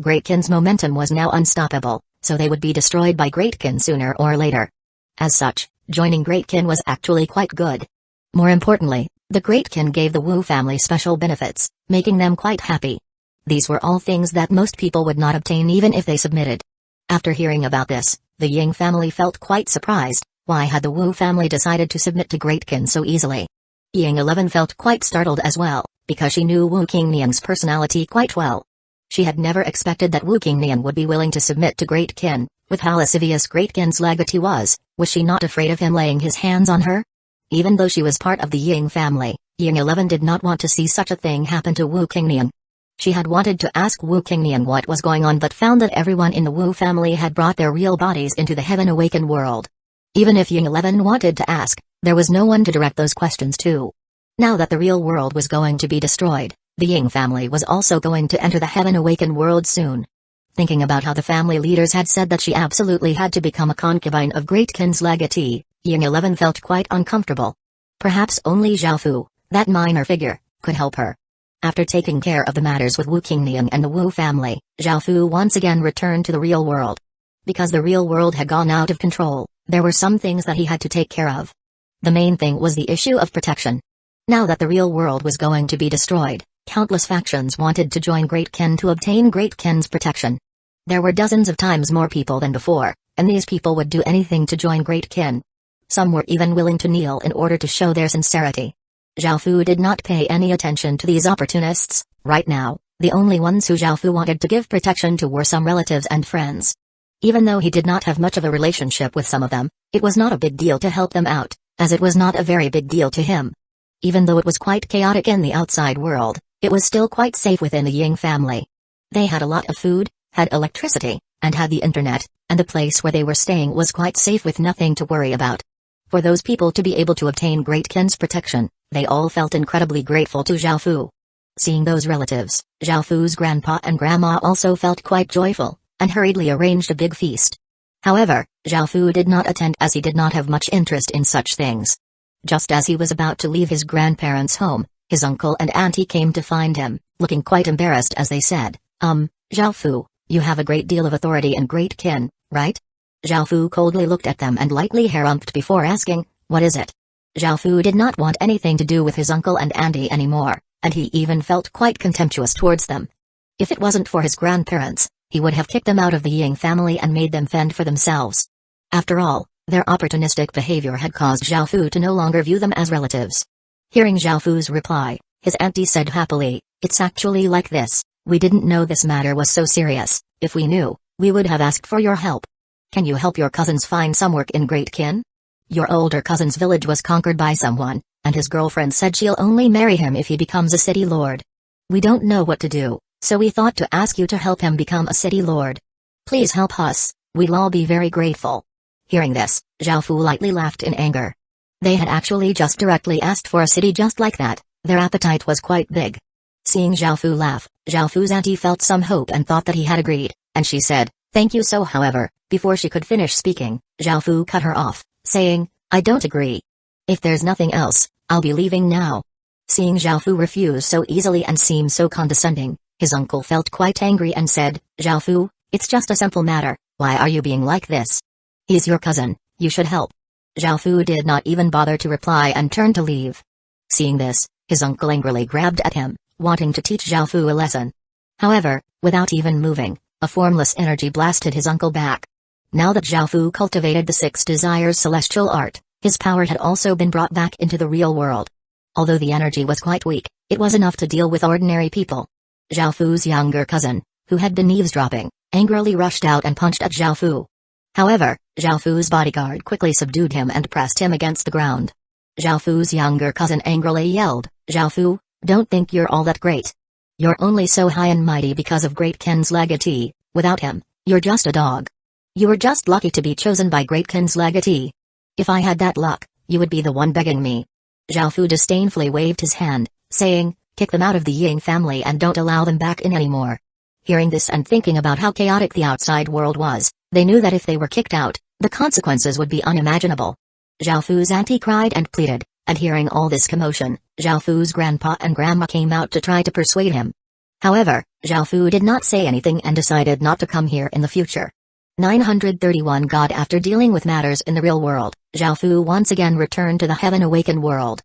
Great Qin's momentum was now unstoppable, so they would be destroyed by Great Qin sooner or later. As such, joining Great Qin was actually quite good. More importantly, the Great Qin gave the Wu family special benefits, making them quite happy. These were all things that most people would not obtain even if they submitted. After hearing about this, the Ying family felt quite surprised. Why had the Wu family decided to submit to Great Qin so easily? Ying 11 felt quite startled as well, because she knew Wu Qingniang's personality quite well. She had never expected that Wu Qingniang would be willing to submit to Great Qin. With how lascivious Great Qin's legatee was she not afraid of him laying his hands on her? Even though she was part of the Ying family, Ying 11 did not want to see such a thing happen to Wu Qingniang. She had wanted to ask Wu Qingniang what was going on but found that everyone in the Wu family had brought their real bodies into the Heaven Awakened world. Even if Ying 11 wanted to ask, there was no one to direct those questions to. Now that the real world was going to be destroyed, the Ying family was also going to enter the Heaven Awakened world soon. Thinking about how the family leaders had said that she absolutely had to become a concubine of Great Qin's legatee, Ying 11 felt quite uncomfortable. Perhaps only Zhao Fu, that minor figure, could help her. After taking care of the matters with Wu Qingniang and the Wu family, Zhao Fu once again returned to the real world. Because the real world had gone out of control, there were some things that he had to take care of. The main thing was the issue of protection. Now that the real world was going to be destroyed, countless factions wanted to join Great Qin to obtain Great Qin's protection. There were dozens of times more people than before, and these people would do anything to join Great Kin. Some were even willing to kneel in order to show their sincerity. Zhao Fu did not pay any attention to these opportunists. Right now, the only ones who Zhao Fu wanted to give protection to were some relatives and friends. Even though he did not have much of a relationship with some of them, it was not a big deal to help them out, as it was not a very big deal to him. Even though it was quite chaotic in the outside world, it was still quite safe within the Ying family. They had a lot of food, had electricity, and had the internet, and the place where they were staying was quite safe with nothing to worry about. For those people to be able to obtain Great Kin's protection, they all felt incredibly grateful to Zhao Fu. Seeing those relatives, Zhao Fu's grandpa and grandma also felt quite joyful, and hurriedly arranged a big feast. However, Zhao Fu did not attend as he did not have much interest in such things. Just as he was about to leave his grandparents' home, his uncle and auntie came to find him, looking quite embarrassed as they said, Zhao Fu, you have a great deal of authority in Great Kin, right? Zhao Fu coldly looked at them and lightly harumphed before asking, what is it? Zhao Fu did not want anything to do with his uncle and auntie anymore, and he even felt quite contemptuous towards them. If it wasn't for his grandparents, he would have kicked them out of the Ying family and made them fend for themselves. After all, their opportunistic behavior had caused Zhao Fu to no longer view them as relatives. Hearing Zhao Fu's reply, his auntie said happily, it's actually like this, we didn't know this matter was so serious. If we knew, we would have asked for your help. Can you help your cousins find some work in Great Kin? Your older cousin's village was conquered by someone, and his girlfriend said she'll only marry him if he becomes a city lord. We don't know what to do, so we thought to ask you to help him become a city lord. Please help us, we'll all be very grateful. Hearing this, Zhao Fu lightly laughed in anger. They had actually just directly asked for a city just like that, their appetite was quite big. Seeing Zhao Fu laugh, Zhao Fu's auntie felt some hope and thought that he had agreed, and she said, thank you so. However, before she could finish speaking, Zhao Fu cut her off, saying, I don't agree. If there's nothing else, I'll be leaving now. Seeing Zhao Fu refuse so easily and seem so condescending, his uncle felt quite angry and said, Zhao Fu, it's just a simple matter, why are you being like this? He's your cousin, you should help. Zhao Fu did not even bother to reply and turned to leave. Seeing this, his uncle angrily grabbed at him, wanting to teach Zhao Fu a lesson. However, without even moving, a formless energy blasted his uncle back. Now that Zhao Fu cultivated the 6 desires celestial art, his power had also been brought back into the real world. Although the energy was quite weak, it was enough to deal with ordinary people. Zhao Fu's younger cousin, who had been eavesdropping, angrily rushed out and punched at Zhao Fu. However, Zhao Fu's bodyguard quickly subdued him and pressed him against the ground. Zhao Fu's younger cousin angrily yelled, Zhao Fu, don't think you're all that great. You're only so high and mighty because of Great Kin's legatee, without him, you're just a dog. You were just lucky to be chosen by Great Kin's legatee. If I had that luck, you would be the one begging me. Zhao Fu disdainfully waved his hand, saying, kick them out of the Ying family and don't allow them back in anymore. Hearing this and thinking about how chaotic the outside world was, they knew that if they were kicked out, the consequences would be unimaginable. Zhao Fu's auntie cried and pleaded, and hearing all this commotion, Zhao Fu's grandpa and grandma came out to try to persuade him. However, Zhao Fu did not say anything and decided not to come here in the future. 931 God. After dealing with matters in the real world, Zhao Fu once again returned to the Heaven Awakened world.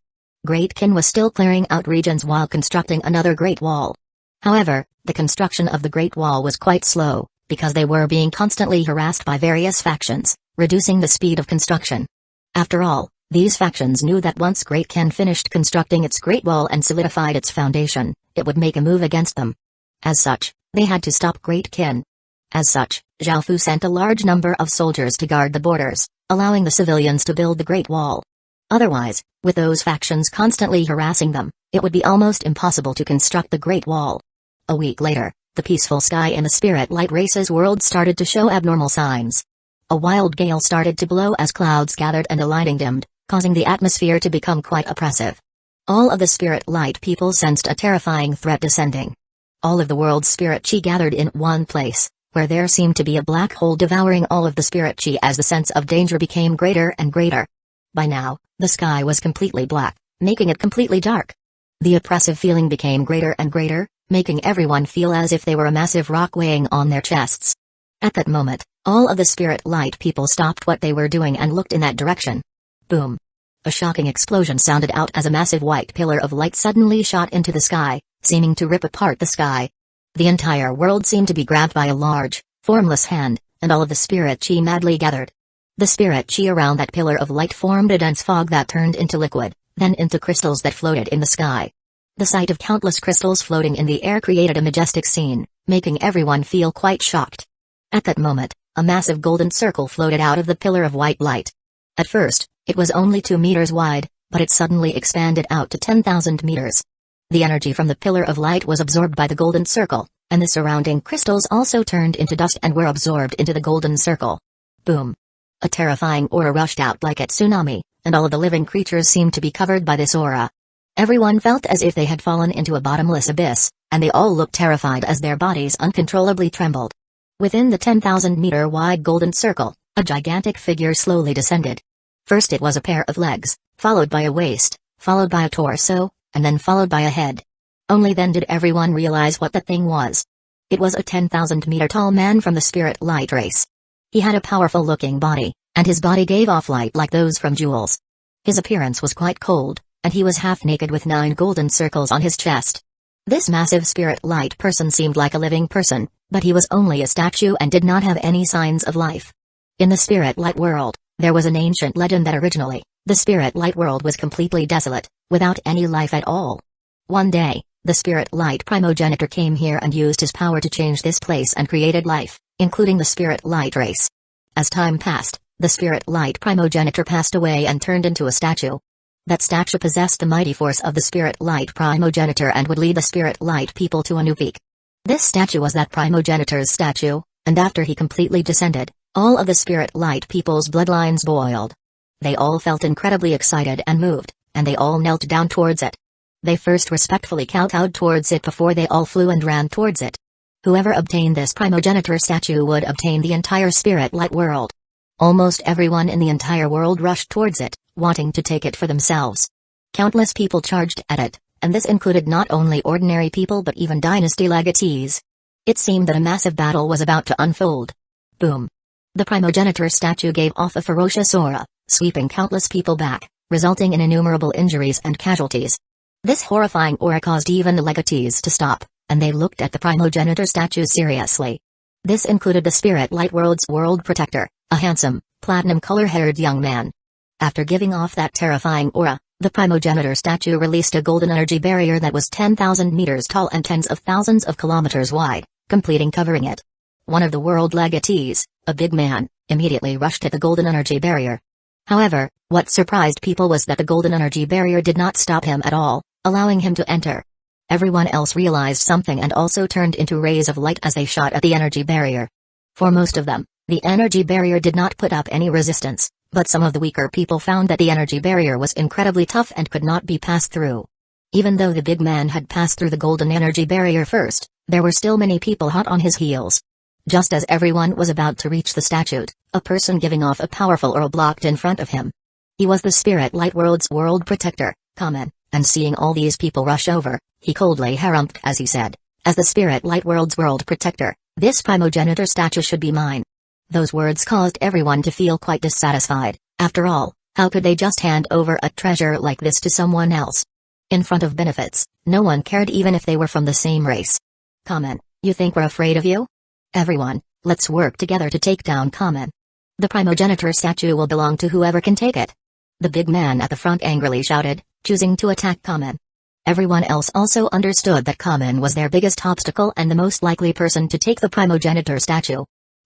Great Kin was still clearing out regions while constructing another Great Wall. However, the construction of the Great Wall was quite slow, because they were being constantly harassed by various factions, reducing the speed of construction. After all, these factions knew that once Great Kin finished constructing its Great Wall and solidified its foundation, it would make a move against them. As such, they had to stop Great Kin. As such, Zhao Fu sent a large number of soldiers to guard the borders, allowing the civilians to build the Great Wall. Otherwise, with those factions constantly harassing them, it would be almost impossible to construct the Great Wall. A week later, the peaceful sky in the Spirit Light Race's world started to show abnormal signs. A wild gale started to blow as clouds gathered and the lighting dimmed, causing the atmosphere to become quite oppressive. All of the Spirit Light people sensed a terrifying threat descending. All of the world's spirit chi gathered in one place, where there seemed to be a black hole devouring all of the spirit chi as the sense of danger became greater and greater. By now, the sky was completely black, making it completely dark. The oppressive feeling became greater and greater, making everyone feel as if they were a massive rock weighing on their chests. At that moment, all of the Spirit Light people stopped what they were doing and looked in that direction. Boom! A shocking explosion sounded out as a massive white pillar of light suddenly shot into the sky, seeming to rip apart the sky. The entire world seemed to be grabbed by a large, formless hand, and all of the spirit chi madly gathered. The spirit chi around that pillar of light formed a dense fog that turned into liquid, then into crystals that floated in the sky. The sight of countless crystals floating in the air created a majestic scene, making everyone feel quite shocked. At that moment, a massive golden circle floated out of the pillar of white light. At first, it was only 2 meters wide, but it suddenly expanded out to 10,000 meters. The energy from the pillar of light was absorbed by the golden circle, and the surrounding crystals also turned into dust and were absorbed into the golden circle. Boom! A terrifying aura rushed out like a tsunami, and all of the living creatures seemed to be covered by this aura. Everyone felt as if they had fallen into a bottomless abyss, and they all looked terrified as their bodies uncontrollably trembled. Within the 10,000-meter wide golden circle, a gigantic figure slowly descended. First it was a pair of legs, followed by a waist, followed by a torso, and then followed by a head. Only then did everyone realize what the thing was. It was a 10,000-meter tall man from the spirit light race. He had a powerful-looking body, and his body gave off light like those from jewels. His appearance was quite cold, and he was half naked with 9 golden circles on his chest. This massive spirit light person seemed like a living person, but he was only a statue and did not have any signs of life. In the spirit light world, there was an ancient legend that originally, the spirit light world was completely desolate, without any life at all. One day, the spirit light primogenitor came here and used his power to change this place and created life, including the spirit light race. As time passed, the spirit light primogenitor passed away and turned into a statue. That statue possessed the mighty force of the spirit light primogenitor and would lead the spirit light people to a new peak. This statue was that primogenitor's statue, and after he completely descended, all of the spirit light people's bloodlines boiled. They all felt incredibly excited and moved, and they all knelt down towards it. They first respectfully kowtowed towards it before they all flew and ran towards it. Whoever obtained this primogenitor statue would obtain the entire spirit light world. Almost everyone in the entire world rushed towards it, wanting to take it for themselves. Countless people charged at it, and this included not only ordinary people but even dynasty legatees. It seemed that a massive battle was about to unfold. Boom! The primogenitor statue gave off a ferocious aura, sweeping countless people back, resulting in innumerable injuries and casualties. This horrifying aura caused even the legatees to stop, and they looked at the primogenitor statue seriously. This included the spirit light world's world protector, a handsome, platinum-color-haired young man. After giving off that terrifying aura, the primogenitor statue released a golden energy barrier that was 10,000 meters tall and tens of thousands of kilometers wide, completing covering it. One of the world legatees, a big man, immediately rushed at the golden energy barrier. However, what surprised people was that the golden energy barrier did not stop him at all, allowing him to enter. Everyone else realized something and also turned into rays of light as they shot at the energy barrier. For most of them, the energy barrier did not put up any resistance, but some of the weaker people found that the energy barrier was incredibly tough and could not be passed through. Even though the big man had passed through the golden energy barrier first, there were still many people hot on his heels. Just as everyone was about to reach the statue, a person giving off a powerful aura blocked in front of him. He was the spirit light world's world protector, Kamen, and seeing all these people rush over, he coldly harumphed as he said, "As the spirit light world's world protector, this primogenitor statue should be mine." Those words caused everyone to feel quite dissatisfied. After all, how could they just hand over a treasure like this to someone else? In front of benefits, no one cared even if they were from the same race. Kamen, you think we're afraid of you? Everyone, let's work together to take down Kamen. The primogenitor statue will belong to whoever can take it. The big man at the front angrily shouted, choosing to attack Kamen. Everyone else also understood that Kamen was their biggest obstacle and the most likely person to take the primogenitor statue.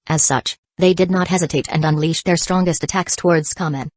As such, they did not hesitate and unleashed their strongest attacks towards Kamen.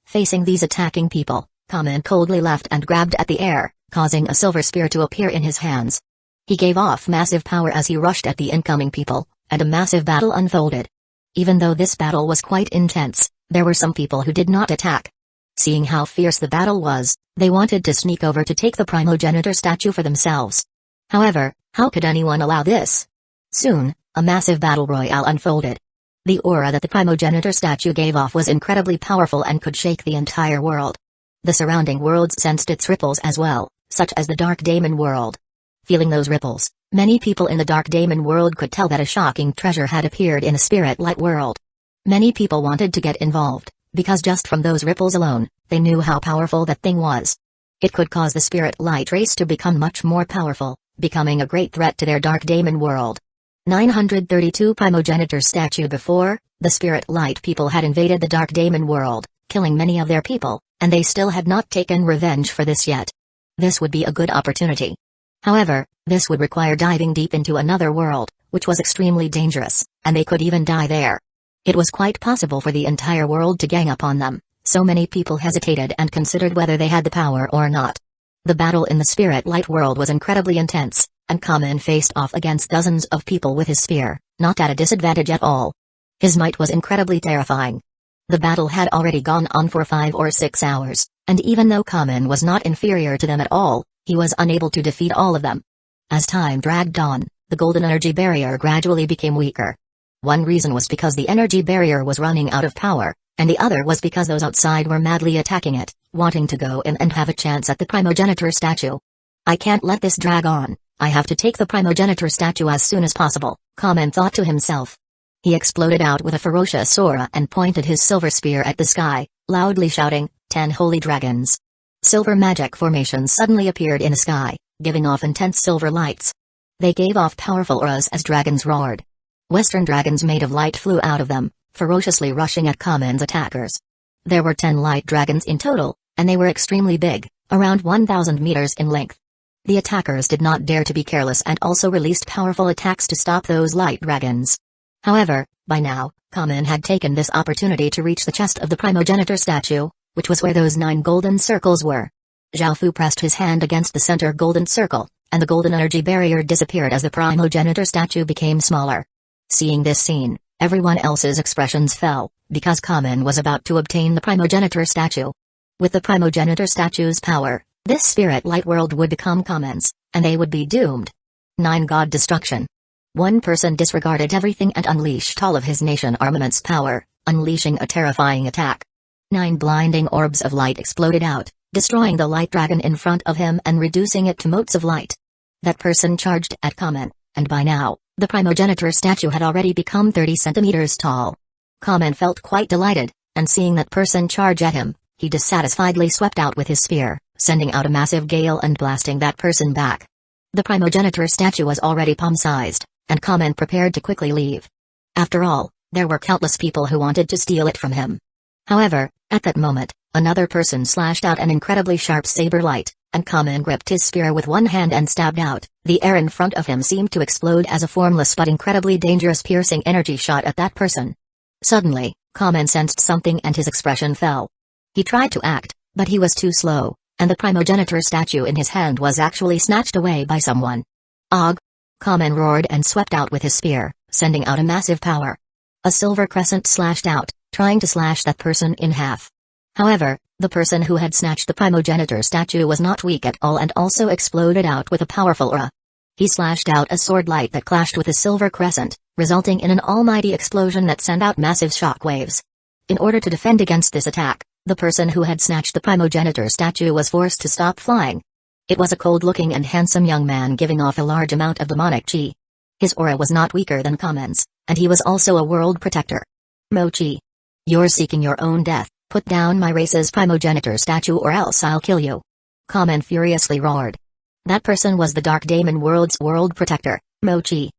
Facing these attacking people, Kamen coldly laughed and grabbed at the air, causing a silver spear to appear in his hands. He gave off massive power as he rushed at the incoming people, and a massive battle unfolded. Even though this battle was quite intense, there were some people who did not attack. Seeing how fierce the battle was, they wanted to sneak over to take the primogenitor statue for themselves. However, how could anyone allow this? Soon, a massive battle royale unfolded. The aura that the primogenitor statue gave off was incredibly powerful and could shake the entire world. The surrounding worlds sensed its ripples as well, such as the Dark Daemon world. Feeling those ripples, many people in the Dark Daemon world could tell that a shocking treasure had appeared in the spirit light world. Many people wanted to get involved, because just from those ripples alone, they knew how powerful that thing was. It could cause the spirit light race to become much more powerful, becoming a great threat to their Dark Daemon world. 932 Primogenitor Statue. Before, the spirit light people had invaded the Dark Daemon world, killing many of their people, and they still had not taken revenge for this yet. This would be a good opportunity. However, this would require diving deep into another world, which was extremely dangerous, and they could even die there. It was quite possible for the entire world to gang up on them, so many people hesitated and considered whether they had the power or not. The battle in the spirit light world was incredibly intense, and Kamen faced off against dozens of people with his spear, not at a disadvantage at all. His might was incredibly terrifying. The battle had already gone on for 5 or 6 hours, and even though Kamen was not inferior to them at all, he was unable to defeat all of them. As time dragged on, the golden energy barrier gradually became weaker. One reason was because the energy barrier was running out of power, and the other was because those outside were madly attacking it, wanting to go in and have a chance at the primogenitor statue. I can't let this drag on, I have to take the primogenitor statue as soon as possible, Kamen thought to himself. He exploded out with a ferocious aura and pointed his silver spear at the sky, loudly shouting, 10 holy dragons. Silver magic formations suddenly appeared in the sky, giving off intense silver lights. They gave off powerful auras as dragons roared. Western dragons made of light flew out of them, ferociously rushing at Kamen's attackers. There were 10 light dragons in total, and they were extremely big, around 1,000 meters in length. The attackers did not dare to be careless and also released powerful attacks to stop those light dragons. However, by now, Kamen had taken this opportunity to reach the chest of the primogenitor statue, which was where those 9 golden circles were. Zhaofu pressed his hand against the center golden circle, and the golden energy barrier disappeared as the primogenitor statue became smaller. Seeing this scene, everyone else's expressions fell, because Kamen was about to obtain the primogenitor statue. With the primogenitor statue's power, this spirit light world would become Kamen's, and they would be doomed. 9 God Destruction. One person disregarded everything and unleashed all of his nation armament's power, unleashing a terrifying attack. 9 blinding orbs of light exploded out, destroying the light dragon in front of him and reducing it to motes of light. That person charged at Kamen, and by now, the primogenitor statue had already become 30 centimeters tall. Kamen felt quite delighted, and seeing that person charge at him, he dissatisfiedly swept out with his spear, sending out a massive gale and blasting that person back. The primogenitor statue was already palm-sized, and Kamen prepared to quickly leave. After all, there were countless people who wanted to steal it from him. However, at that moment, another person slashed out an incredibly sharp saber light, and Kamen gripped his spear with one hand and stabbed out. The air in front of him seemed to explode as a formless but incredibly dangerous piercing energy shot at that person. Suddenly, Kamen sensed something and his expression fell. He tried to act, but he was too slow, and the primogenitor statue in his hand was actually snatched away by someone. Og! Kamen roared and swept out with his spear, sending out a massive power. A silver crescent slashed out, trying to slash that person in half. However, the person who had snatched the primogenitor statue was not weak at all and also exploded out with a powerful aura. He slashed out a sword light that clashed with a silver crescent, resulting in an almighty explosion that sent out massive shock waves. In order to defend against this attack, the person who had snatched the primogenitor statue was forced to stop flying. It was a cold-looking and handsome young man giving off a large amount of demonic chi. His aura was not weaker than Kamen's, and he was also a world protector. Mochi. You're seeking your own death, put down my race's primogenitor statue or else I'll kill you. Kamen furiously roared. That person was the Dark Daemon world's world protector, Mochi.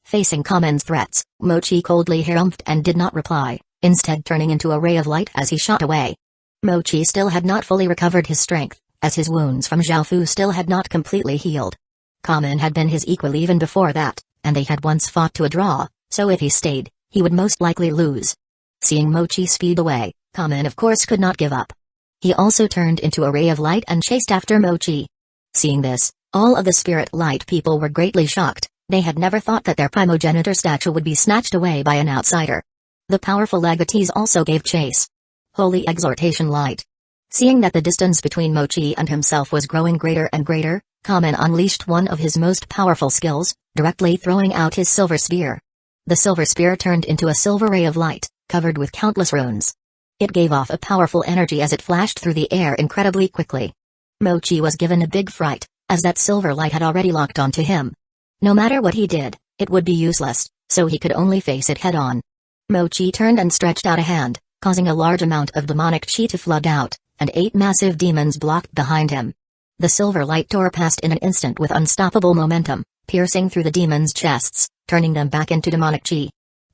Facing Kamen's threats, Mochi coldly harumphed and did not reply, instead turning into a ray of light as he shot away. Mochi still had not fully recovered his strength, as his wounds from Zhaofu still had not completely healed. Kamen had been his equal even before that, and they had once fought to a draw, so if he stayed, he would most likely lose. Seeing Mochi speed away, Kamen of course could not give up. He also turned into a ray of light and chased after Mochi. Seeing this, all of the spirit light people were greatly shocked. They had never thought that their primogenitor statue would be snatched away by an outsider. The powerful legatees also gave chase. Holy exhortation light. Seeing that the distance between Mochi and himself was growing greater and greater, Kamen unleashed one of his most powerful skills, directly throwing out his silver spear. The silver spear turned into a silver ray of light, covered with countless runes. It gave off a powerful energy as it flashed through the air incredibly quickly. Mochi was given a big fright, as that silver light had already locked onto him. No matter what he did, it would be useless, so he could only face it head-on. Mochi turned and stretched out a hand, causing a large amount of demonic chi to flood out, and 8 massive demons blocked behind him. The silver light tore past in an instant with unstoppable momentum, piercing through the demons' chests, turning them back into demonic chi.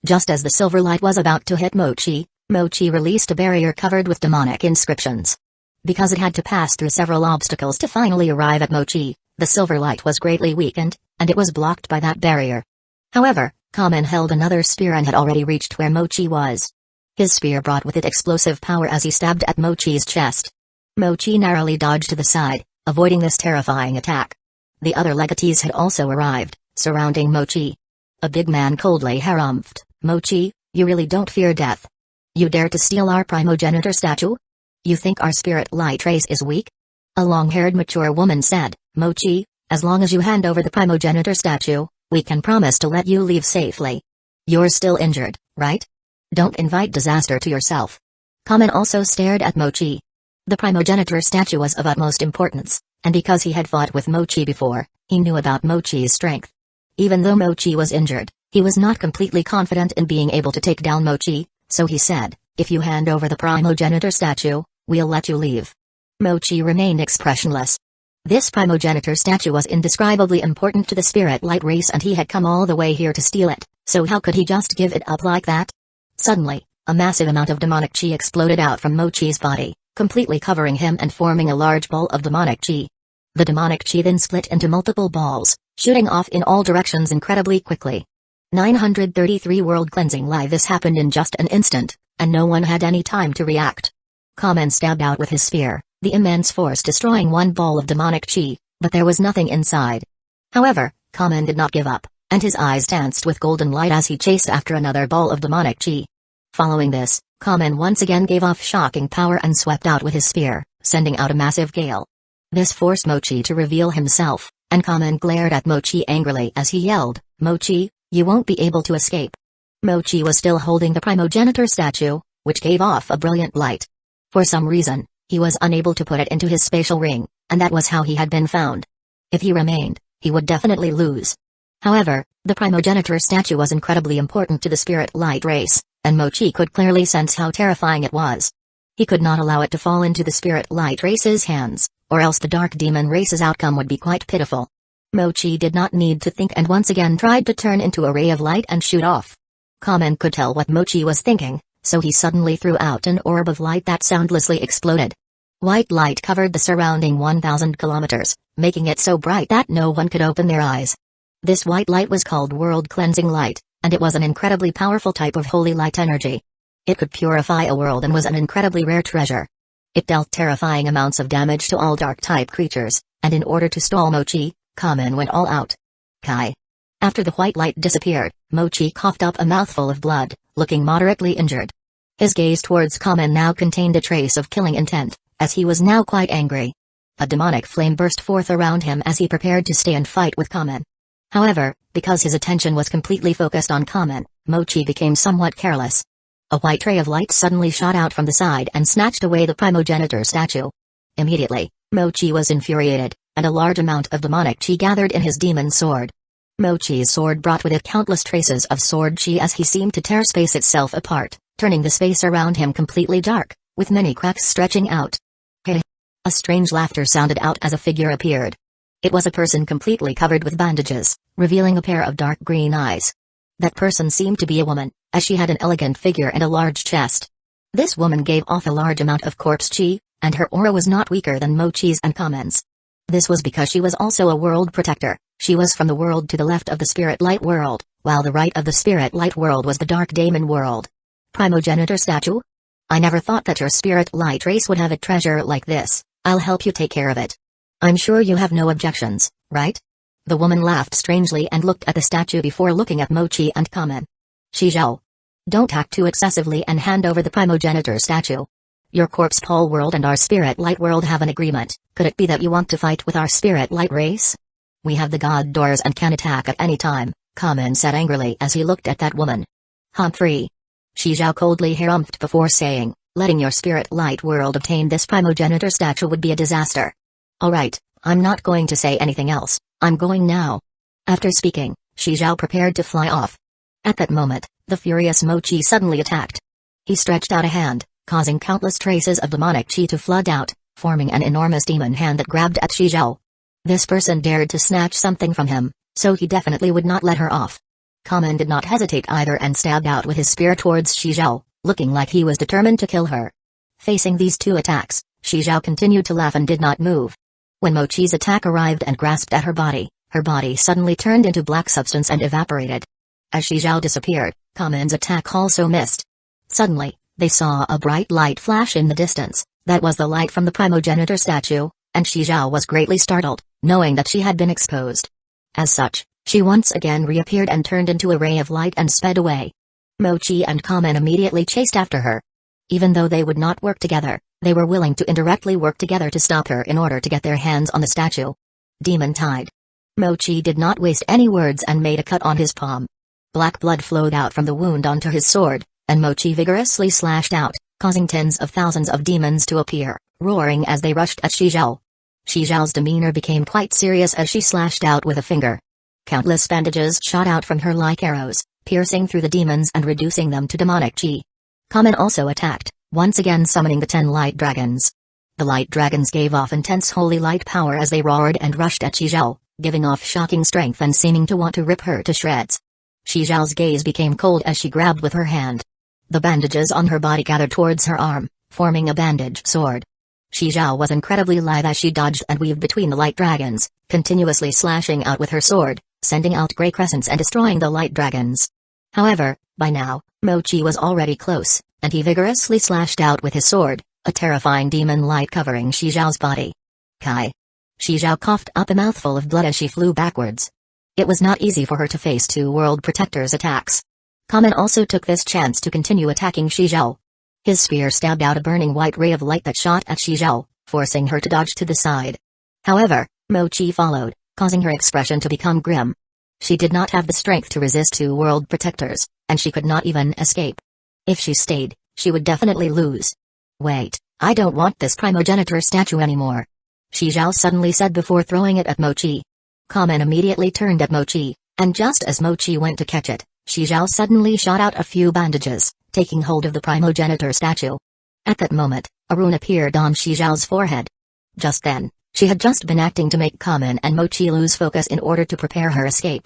Just as the silver light was about to hit Mochi released a barrier covered with demonic inscriptions. Because it had to pass through several obstacles to finally arrive at Mochi, the silver light was greatly weakened, and it was blocked by that barrier. However, Kamen held another spear and had already reached where Mochi was. His spear brought with it explosive power as he stabbed at Mochi's chest. Mochi narrowly dodged to the side, avoiding this terrifying attack. The other legatees had also arrived, surrounding Mochi. A big man coldly harumphed, "Mochi, you really don't fear death? You dare to steal our primogenitor statue? You think our spirit light race is weak?" A long-haired mature woman said, "Mochi, as long as you hand over the primogenitor statue, we can promise to let you leave safely. You're still injured, right? Don't invite disaster to yourself." Kamen also stared at Mochi. The primogenitor statue was of utmost importance, and because he had fought with Mochi before, he knew about Mochi's strength. Even though Mochi was injured, he was not completely confident in being able to take down Mochi, so he said, "If you hand over the primogenitor statue, we'll let you leave." Mochi remained expressionless. This primogenitor statue was indescribably important to the spirit light race and he had come all the way here to steal it, so how could he just give it up like that? Suddenly, a massive amount of demonic chi exploded out from Mochi's body, completely covering him and forming a large ball of demonic chi. The demonic chi then split into multiple balls, shooting off in all directions incredibly quickly. 933 World Cleansing Live. This happened in just an instant, and no one had any time to react. Kamen stabbed out with his spear, the immense force destroying one ball of demonic chi, but there was nothing inside. However, Kamen did not give up, and his eyes danced with golden light as he chased after another ball of demonic chi. Following this, Kamen once again gave off shocking power and swept out with his spear, sending out a massive gale. This forced Mochi to reveal himself, and Kamen glared at Mochi angrily as he yelled, "Mochi, you won't be able to escape." Mochi was still holding the primogenitor statue, which gave off a brilliant light. For some reason, he was unable to put it into his spatial ring, and that was how he had been found. If he remained, he would definitely lose. However, the primogenitor statue was incredibly important to the spirit light race, and Mochi could clearly sense how terrifying it was. He could not allow it to fall into the spirit light race's hands, or else the dark demon race's outcome would be quite pitiful. Mochi did not need to think and once again tried to turn into a ray of light and shoot off. Kamen could tell what Mochi was thinking, so he suddenly threw out an orb of light that soundlessly exploded. White light covered the surrounding 1,000 kilometers, making it so bright that no one could open their eyes. This white light was called World Cleansing Light, and it was an incredibly powerful type of holy light energy. It could purify a world and was an incredibly rare treasure. It dealt terrifying amounts of damage to all dark-type creatures, and in order to stall Mochi, Kamen went all out. Kai. After the white light disappeared, Mochi coughed up a mouthful of blood, looking moderately injured. His gaze towards Kamen now contained a trace of killing intent, as he was now quite angry. A demonic flame burst forth around him as he prepared to stay and fight with Kamen. However, because his attention was completely focused on Kamen, Mochi became somewhat careless. A white ray of light suddenly shot out from the side and snatched away the primogenitor statue. Immediately, Mochi was infuriated, and a large amount of demonic chi gathered in his demon sword. Mochi's sword brought with it countless traces of sword chi as he seemed to tear space itself apart, turning the space around him completely dark, with many cracks stretching out. Hey! A strange laughter sounded out as a figure appeared. It was a person completely covered with bandages, revealing a pair of dark green eyes. That person seemed to be a woman, as she had an elegant figure and a large chest. This woman gave off a large amount of corpse chi, and her aura was not weaker than Mochi's and Kamen's. This was because she was also a world protector. She was from the world to the left of the spirit light world, while the right of the spirit light world was the dark daemon world. Primogenitor statue? I never thought that your spirit light race would have a treasure like this. I'll help you take care of it. I'm sure you have no objections, right? The woman laughed strangely and looked at the statue before looking at Mochi and Kamen. Shizhou. Don't act too excessively and hand over the primogenitor statue. Your corpse pole world and our spirit light world have an agreement. Could it be that you want to fight with our spirit light race? We have the god doors and can attack at any time, Kamen said angrily as he looked at that woman. Humphrey. Shizhou coldly harumphed before saying, letting your spirit light world obtain this primogenitor statue would be a disaster. Alright, I'm not going to say anything else, I'm going now. After speaking, Shizhou prepared to fly off. At that moment, the furious Mochi suddenly attacked. He stretched out a hand, causing countless traces of demonic chi to flood out, forming an enormous demon hand that grabbed at Shizhou. This person dared to snatch something from him, so he definitely would not let her off. Kamen did not hesitate either and stabbed out with his spear towards Shizhou, looking like he was determined to kill her. Facing these two attacks, Shizhou continued to laugh and did not move. When Mochi's attack arrived and grasped at her body suddenly turned into black substance and evaporated. As Shizhou disappeared, Kamen's attack also missed. Suddenly, they saw a bright light flash in the distance. That was the light from the primogenitor statue, and Shizhou was greatly startled, knowing that she had been exposed. As such, she once again reappeared and turned into a ray of light and sped away. Mochi and Kamen immediately chased after her. Even though they would not work together, they were willing to indirectly work together to stop her in order to get their hands on the statue. Demon Tide. Mochi did not waste any words and made a cut on his palm. Black blood flowed out from the wound onto his sword, and Mochi vigorously slashed out, causing tens of thousands of demons to appear, roaring as they rushed at Shizhou. Shizhou's demeanor became quite serious as she slashed out with a finger. Countless bandages shot out from her like arrows, piercing through the demons and reducing them to demonic chi. Kamen also attacked, once again summoning the 10 light dragons. The light dragons gave off intense holy light power as they roared and rushed at Shizhou, giving off shocking strength and seeming to want to rip her to shreds. Shizhou's gaze became cold as she grabbed with her hand. The bandages on her body gathered towards her arm, forming a bandage sword. Shizhou was incredibly lithe as she dodged and weaved between the light dragons, continuously slashing out with her sword, sending out gray crescents and destroying the light dragons. However, by now, Mochi was already close, and he vigorously slashed out with his sword, a terrifying demon light covering Shizhou's body. Kai. Shizhou coughed up a mouthful of blood as she flew backwards. It was not easy for her to face two World Protectors' attacks. Kamen also took this chance to continue attacking Shizhou. His spear stabbed out a burning white ray of light that shot at Shizhou, forcing her to dodge to the side. However, Mochi followed, causing her expression to become grim. She did not have the strength to resist two World Protectors, and she could not even escape. If she stayed, she would definitely lose. Wait, I don't want this primogenitor statue anymore. Shizhou suddenly said before throwing it at Mochi. Kamen immediately turned at Mochi, and just as Mochi went to catch it, Shizhou suddenly shot out a few bandages, taking hold of the primogenitor statue. At that moment, a rune appeared on Shizhou's forehead. Just then, she had just been acting to make Kamen and Mochi lose focus in order to prepare her escape.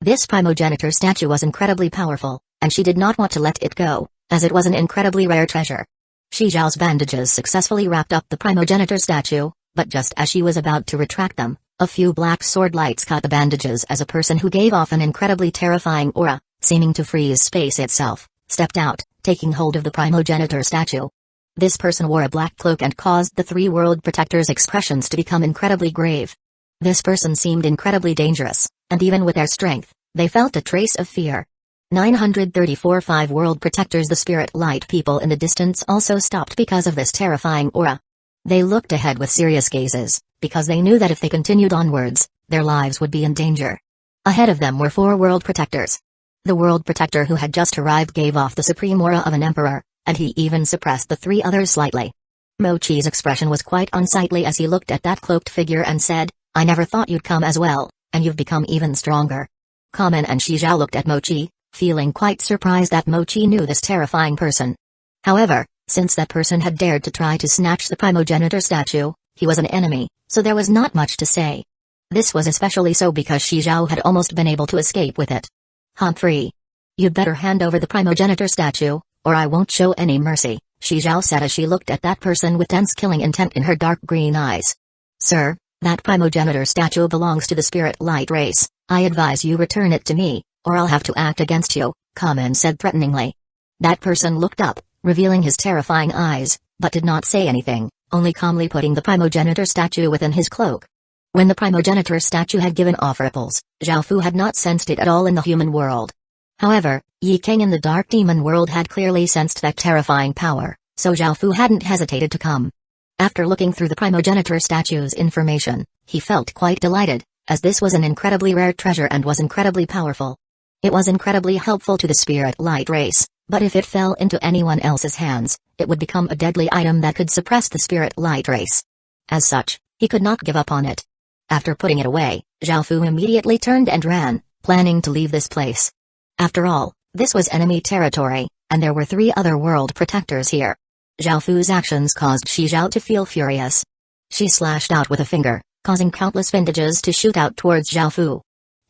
This primogenitor statue was incredibly powerful, and she did not want to let it go, as it was an incredibly rare treasure. Shizhou's bandages successfully wrapped up the primogenitor statue, but just as she was about to retract them, a few black sword lights caught the bandages as a person who gave off an incredibly terrifying aura, seeming to freeze space itself, stepped out, taking hold of the primogenitor statue. This person wore a black cloak and caused the three World Protectors' expressions to become incredibly grave. This person seemed incredibly dangerous, and even with their strength, they felt a trace of fear. 934 5 World Protectors. The spirit light people in the distance also stopped because of this terrifying aura. They looked ahead with serious gazes, because they knew that if they continued onwards, their lives would be in danger. Ahead of them were 4 World Protectors. The World Protector who had just arrived gave off the supreme aura of an emperor, and he even suppressed the 3 others slightly. Mochi's expression was quite unsightly as he looked at that cloaked figure and said, "I never thought you'd come as well, and you've become even stronger." Kamen and Shizhou looked at Mochi, feeling quite surprised that Mochi knew this terrifying person. However, since that person had dared to try to snatch the primogenitor statue, he was an enemy, so there was not much to say. This was especially so because Shizhou had almost been able to escape with it. "Humphrey. You'd better hand over the primogenitor statue, or I won't show any mercy," Shizhou said as she looked at that person with tense killing intent in her dark green eyes. "Sir, that primogenitor statue belongs to the spirit light race. I advise you return it to me, or I'll have to act against you," Kamen said threateningly. That person looked up, revealing his terrifying eyes, but did not say anything, only calmly putting the primogenitor statue within his cloak. When the primogenitor statue had given off ripples, Zhao Fu had not sensed it at all in the human world. However, Yi King in the dark demon world had clearly sensed that terrifying power, so Zhao Fu hadn't hesitated to come. After looking through the primogenitor statue's information, he felt quite delighted, as this was an incredibly rare treasure and was incredibly powerful. It was incredibly helpful to the spirit light race, but if it fell into anyone else's hands, it would become a deadly item that could suppress the spirit light race. As such, he could not give up on it. After putting it away, Zhao Fu immediately turned and ran, planning to leave this place. After all, this was enemy territory, and there were 3 other World Protectors here. Zhao Fu's actions caused Shizhou to feel furious. She slashed out with a finger, causing countless bandages to shoot out towards Zhao Fu.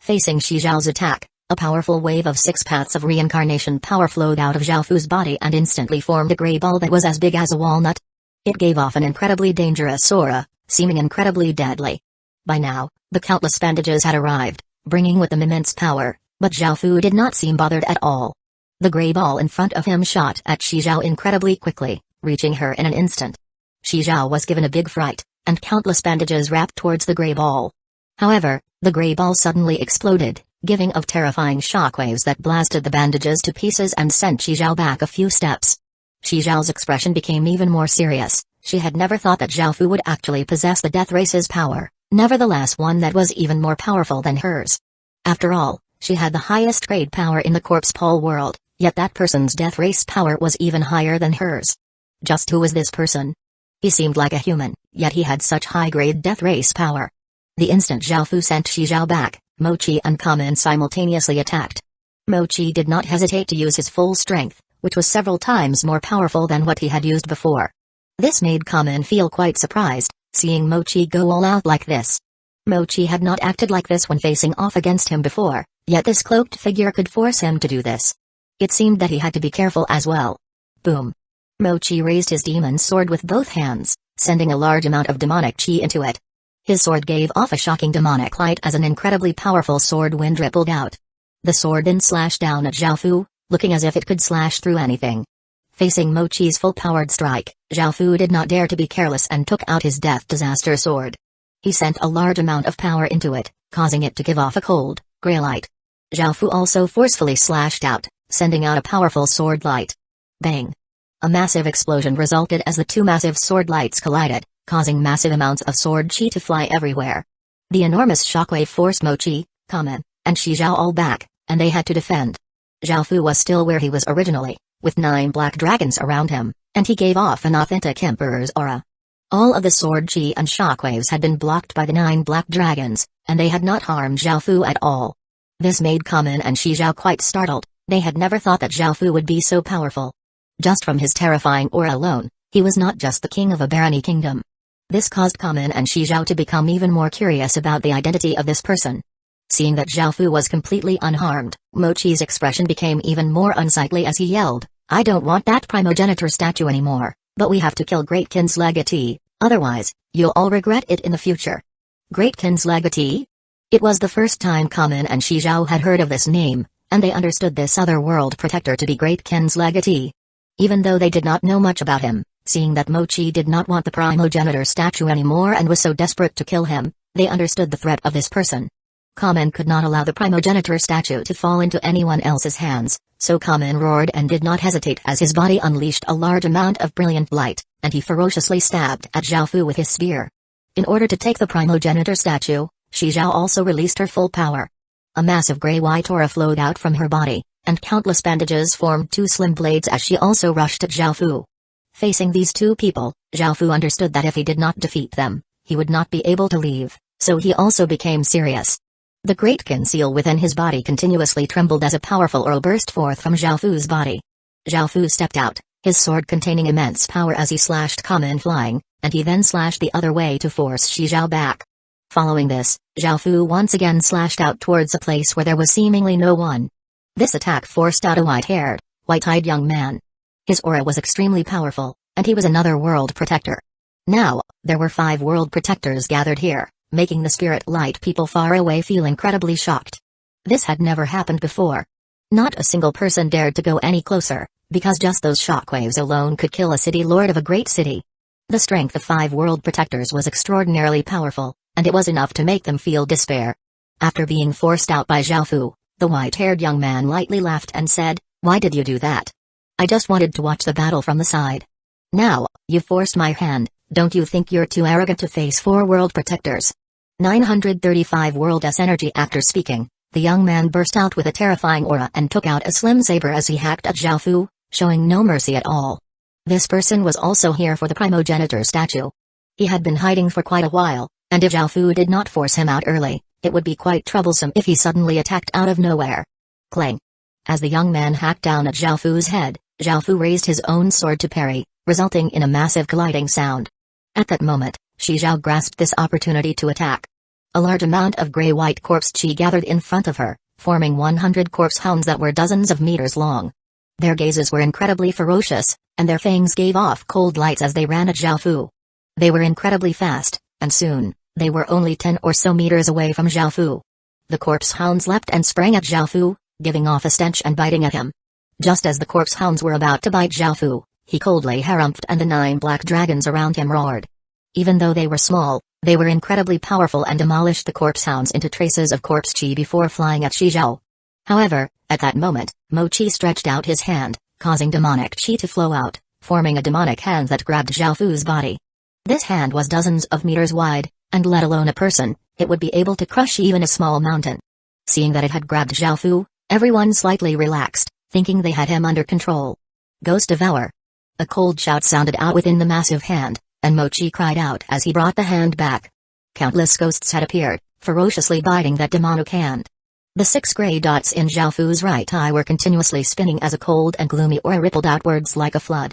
Facing Shi Zhao's attack, a powerful wave of 6 paths of reincarnation power flowed out of Zhao Fu's body and instantly formed a gray ball that was as big as a walnut. It gave off an incredibly dangerous aura, seeming incredibly deadly. By now, the countless bandages had arrived, bringing with them immense power, but Zhao Fu did not seem bothered at all. The gray ball in front of him shot at Shi Zhao incredibly quickly, reaching her in an instant. Shi Zhao was given a big fright, and countless bandages wrapped towards the gray ball. However, the gray ball suddenly exploded, giving off terrifying shockwaves that blasted the bandages to pieces and sent Shi Zhao back a few steps. Shi Zhao's expression became even more serious. She had never thought that Zhao Fu would actually possess the Death Race's power, nevertheless one that was even more powerful than hers. After all, she had the highest grade power in the corpse pole world, yet that person's Death Race power was even higher than hers. Just who was this person? He seemed like a human, yet he had such high-grade Death Race power. The instant Zhao Fu sent Shi Zhao back, Mochi and Kamen simultaneously attacked. Mochi did not hesitate to use his full strength, which was several times more powerful than what he had used before. This made Kamen feel quite surprised, seeing Mochi go all out like this. Mochi had not acted like this when facing off against him before, yet this cloaked figure could force him to do this. It seemed that he had to be careful as well. Boom. Mochi raised his demon sword with both hands, sending a large amount of demonic chi into it. His sword gave off a shocking demonic light as an incredibly powerful sword wind rippled out. The sword then slashed down at Zhao Fu, looking as if it could slash through anything. Facing Mochi's full-powered strike, Zhao Fu did not dare to be careless and took out his death disaster sword. He sent a large amount of power into it, causing it to give off a cold, gray light. Zhao Fu also forcefully slashed out, sending out a powerful sword light. Bang! A massive explosion resulted as the two massive sword lights collided, causing massive amounts of sword chi to fly everywhere. The enormous shockwave forced Mochi, Kamen, and Shi Zhao all back, and they had to defend. Zhao Fu was still where he was originally, with 9 black dragons around him, and he gave off an authentic emperor's aura. All of the sword chi and shockwaves had been blocked by the 9 black dragons, and they had not harmed Zhao Fu at all. This made Kamen and Shi Zhao quite startled. They had never thought that Zhao Fu would be so powerful. Just from his terrifying aura alone, he was not just the king of a barony kingdom. This caused Kamen and Shi Zhao to become even more curious about the identity of this person. Seeing that Zhao Fu was completely unharmed, Mochi's expression became even more unsightly as he yelled, "I don't want that primogenitor statue anymore, but we have to kill Greatkin's legatee, otherwise, you'll all regret it in the future." Greatkin's legatee? It was the first time Kamen and Shi Zhao had heard of this name, and they understood this other world protector to be Greatkin's legatee. Even though they did not know much about him, seeing that Mochi did not want the primogenitor statue anymore and was so desperate to kill him, they understood the threat of this person. Kamen could not allow the primogenitor statue to fall into anyone else's hands, so Kamen roared and did not hesitate as his body unleashed a large amount of brilliant light, and he ferociously stabbed at Zhao Fu with his spear. In order to take the primogenitor statue, Shi Zhao also released her full power. A massive gray-white aura flowed out from her body, and countless bandages formed 2 slim blades as she also rushed at Zhao Fu. Facing these 2 people, Zhao Fu understood that if he did not defeat them, he would not be able to leave, so he also became serious. The Greatkin seal within his body continuously trembled as a powerful aura burst forth from Zhao Fu's body. Zhao Fu stepped out, his sword containing immense power as he slashed Kamen flying, and he then slashed the other way to force Shi Zhao back. Following this, Zhao Fu once again slashed out towards a place where there was seemingly no one. This attack forced out a white-haired, white-eyed young man. His aura was extremely powerful, and he was another world protector. Now, there were 5 world protectors gathered here, making the spirit light people far away feel incredibly shocked. This had never happened before. Not a single person dared to go any closer, because just those shockwaves alone could kill a city lord of a great city. The strength of 5 world protectors was extraordinarily powerful, and it was enough to make them feel despair. After being forced out by Zhao Fu, the white-haired young man lightly laughed and said, "Why did you do that? I just wanted to watch the battle from the side. Now, you've forced my hand, don't you think you're too arrogant to face 4 world protectors?" 935 World S energy. After speaking, the young man burst out with a terrifying aura and took out a slim saber as he hacked at Zhao Fu, showing no mercy at all. This person was also here for the primogenitor statue. He had been hiding for quite a while, and if Zhao Fu did not force him out early, it would be quite troublesome if he suddenly attacked out of nowhere. Clang! As the young man hacked down at Zhao Fu's head, Zhao Fu raised his own sword to parry, resulting in a massive colliding sound. At that moment, Shi Zhao grasped this opportunity to attack. A large amount of gray-white corpse chi gathered in front of her, forming 100 corpse hounds that were dozens of meters long. Their gazes were incredibly ferocious, and their fangs gave off cold lights as they ran at Zhao Fu. They were incredibly fast, and soon, they were only 10 or so meters away from Zhao Fu. The corpse hounds leapt and sprang at Zhao Fu, giving off a stench and biting at him. Just as the corpse hounds were about to bite Zhao Fu, he coldly harumphed and the 9 black dragons around him roared. Even though they were small, they were incredibly powerful and demolished the corpse hounds into traces of corpse chi before flying at Shi Zhao. However, at that moment, Mochi stretched out his hand, causing demonic chi to flow out, forming a demonic hand that grabbed Zhao Fu's body. This hand was dozens of meters wide, and let alone a person, it would be able to crush even a small mountain. Seeing that it had grabbed Zhao Fu, everyone slightly relaxed, thinking they had him under control. Ghost Devour. A cold shout sounded out within the massive hand, and Mochi cried out as he brought the hand back. Countless ghosts had appeared, ferociously biting that demonic hand. The 6 gray dots in Zhao Fu's right eye were continuously spinning as a cold and gloomy aura rippled outwards like a flood.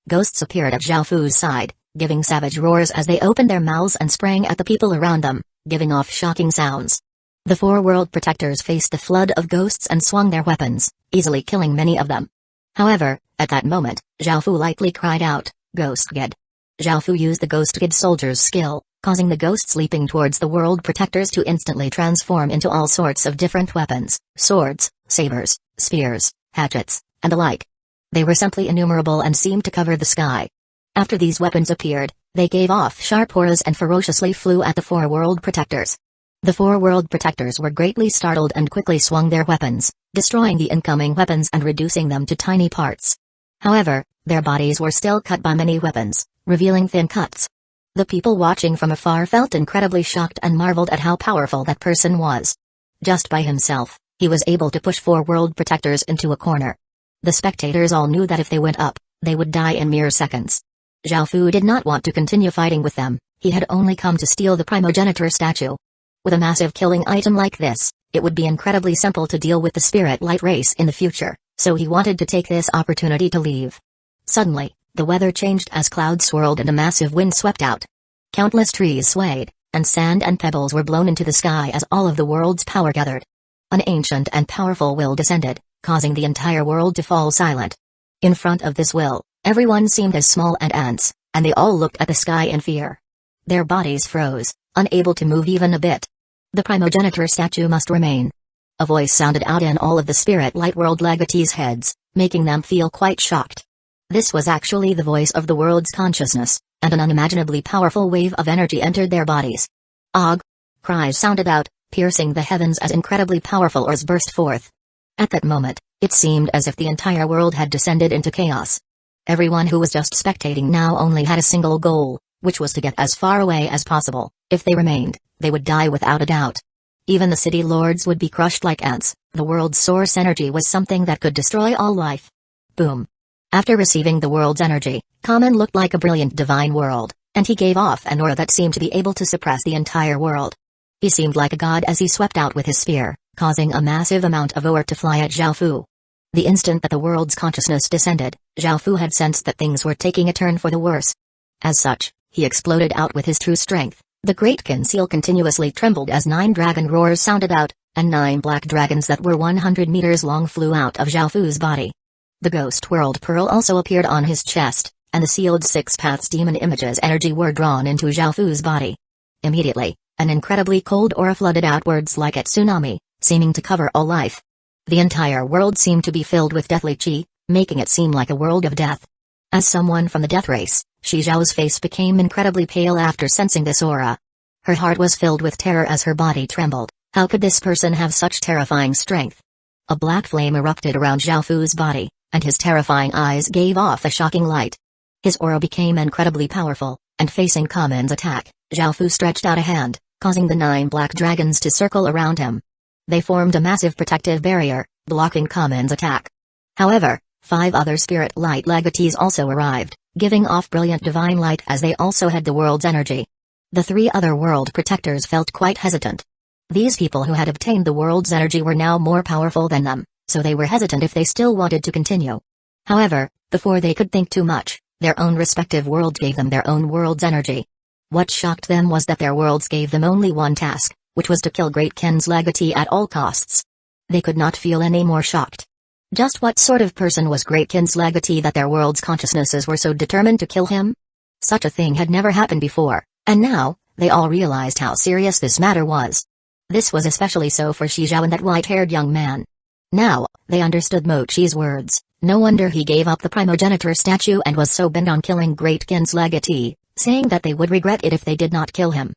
Ghosts appeared at Zhao Fu's side, giving savage roars as they opened their mouths and sprang at the people around them, giving off shocking sounds. The 4 world protectors faced the flood of ghosts and swung their weapons, easily killing many of them. However, at that moment, Zhao Fu lightly cried out, "Ghost Gid." Zhao Fu used the Ghost Gid soldier's skill, causing the ghosts leaping towards the world protectors to instantly transform into all sorts of different weapons, swords, sabers, spears, hatchets, and the like. They were simply innumerable and seemed to cover the sky. After these weapons appeared, they gave off sharp auras and ferociously flew at the 4 world protectors. The 4 world protectors were greatly startled and quickly swung their weapons, destroying the incoming weapons and reducing them to tiny parts. However, their bodies were still cut by many weapons, revealing thin cuts. The people watching from afar felt incredibly shocked and marveled at how powerful that person was. Just by himself, he was able to push 4 world protectors into a corner. The spectators all knew that if they went up, they would die in mere seconds. Zhao Fu did not want to continue fighting with them, he had only come to steal the primogenitor statue. With a massive killing item like this, it would be incredibly simple to deal with the spirit light race in the future, so he wanted to take this opportunity to leave. Suddenly, the weather changed as clouds swirled and a massive wind swept out. Countless trees swayed, and sand and pebbles were blown into the sky as all of the world's power gathered. An ancient and powerful will descended, causing the entire world to fall silent. In front of this will, everyone seemed as small as ants, and they all looked at the sky in fear. Their bodies froze, unable to move even a bit. The primogenitor statue must remain. A voice sounded out in all of the spirit light world legatees' heads, making them feel quite shocked. This was actually the voice of the world's consciousness, and an unimaginably powerful wave of energy entered their bodies. Og! Cries sounded out, piercing the heavens as incredibly powerful auras burst forth. At that moment, it seemed as if the entire world had descended into chaos. Everyone who was just spectating now only had a single goal, which was to get as far away as possible. If they remained, they would die without a doubt. Even the city lords would be crushed like ants. The world's source energy was something that could destroy all life. Boom. After receiving the world's energy, Kamen looked like a brilliant divine world, and he gave off an aura that seemed to be able to suppress the entire world. He seemed like a god as he swept out with his spear, causing a massive amount of aura to fly at Zhao Fu. The instant that the world's consciousness descended, Zhao Fu had sensed that things were taking a turn for the worse. As such, he exploded out with his true strength. The great conceal continuously trembled as 9 dragon roars sounded out, and 9 black dragons that were 100 meters long flew out of Zhao Fu's body. The Ghost World Pearl also appeared on his chest, and the sealed 6 paths demon images energy were drawn into Zhao Fu's body. Immediately, an incredibly cold aura flooded outwards like a tsunami, seeming to cover all life. The entire world seemed to be filled with deathly chi, making it seem like a world of death. As someone from the death race, Shi Zhao's face became incredibly pale after sensing this aura. Her heart was filled with terror as her body trembled. How could this person have such terrifying strength? A black flame erupted around Zhao Fu's body, and his terrifying eyes gave off a shocking light. His aura became incredibly powerful, and facing Kamen's attack, Zhao Fu stretched out a hand, causing the 9 black dragons to circle around him. They formed a massive protective barrier, blocking Kamen's attack. However, 5 other spirit light legatees also arrived, giving off brilliant divine light as they also had the world's energy. The 3 other world protectors felt quite hesitant. These people who had obtained the world's energy were now more powerful than them, so they were hesitant if they still wanted to continue. However, before they could think too much, their own respective worlds gave them their own world's energy. What shocked them was that their worlds gave them only one task, which was to kill Great Kin's legatee at all costs. They could not feel any more shocked. Just what sort of person was Great Kin's legatee that their world's consciousnesses were so determined to kill him? Such a thing had never happened before, and now, they all realized how serious this matter was. This was especially so for Shizhao and that white-haired young man. Now, they understood Mochi's words. No wonder he gave up the primogenitor statue and was so bent on killing Great Kin's legatee, saying that they would regret it if they did not kill him.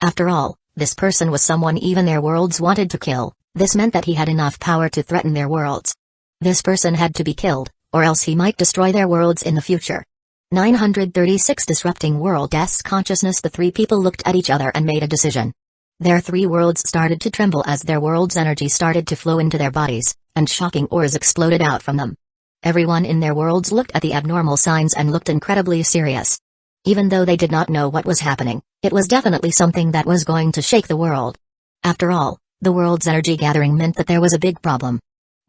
After all, this person was someone even their worlds wanted to kill. This meant that he had enough power to threaten their worlds. This person had to be killed, or else he might destroy their worlds in the future. 936 Disrupting World S Consciousness. The three people looked at each other and made a decision. Their three worlds started to tremble as their world's energy started to flow into their bodies, and shocking auras exploded out from them. Everyone in their worlds looked at the abnormal signs and looked incredibly serious. Even though they did not know what was happening, it was definitely something that was going to shake the world. After all, the world's energy gathering meant that there was a big problem.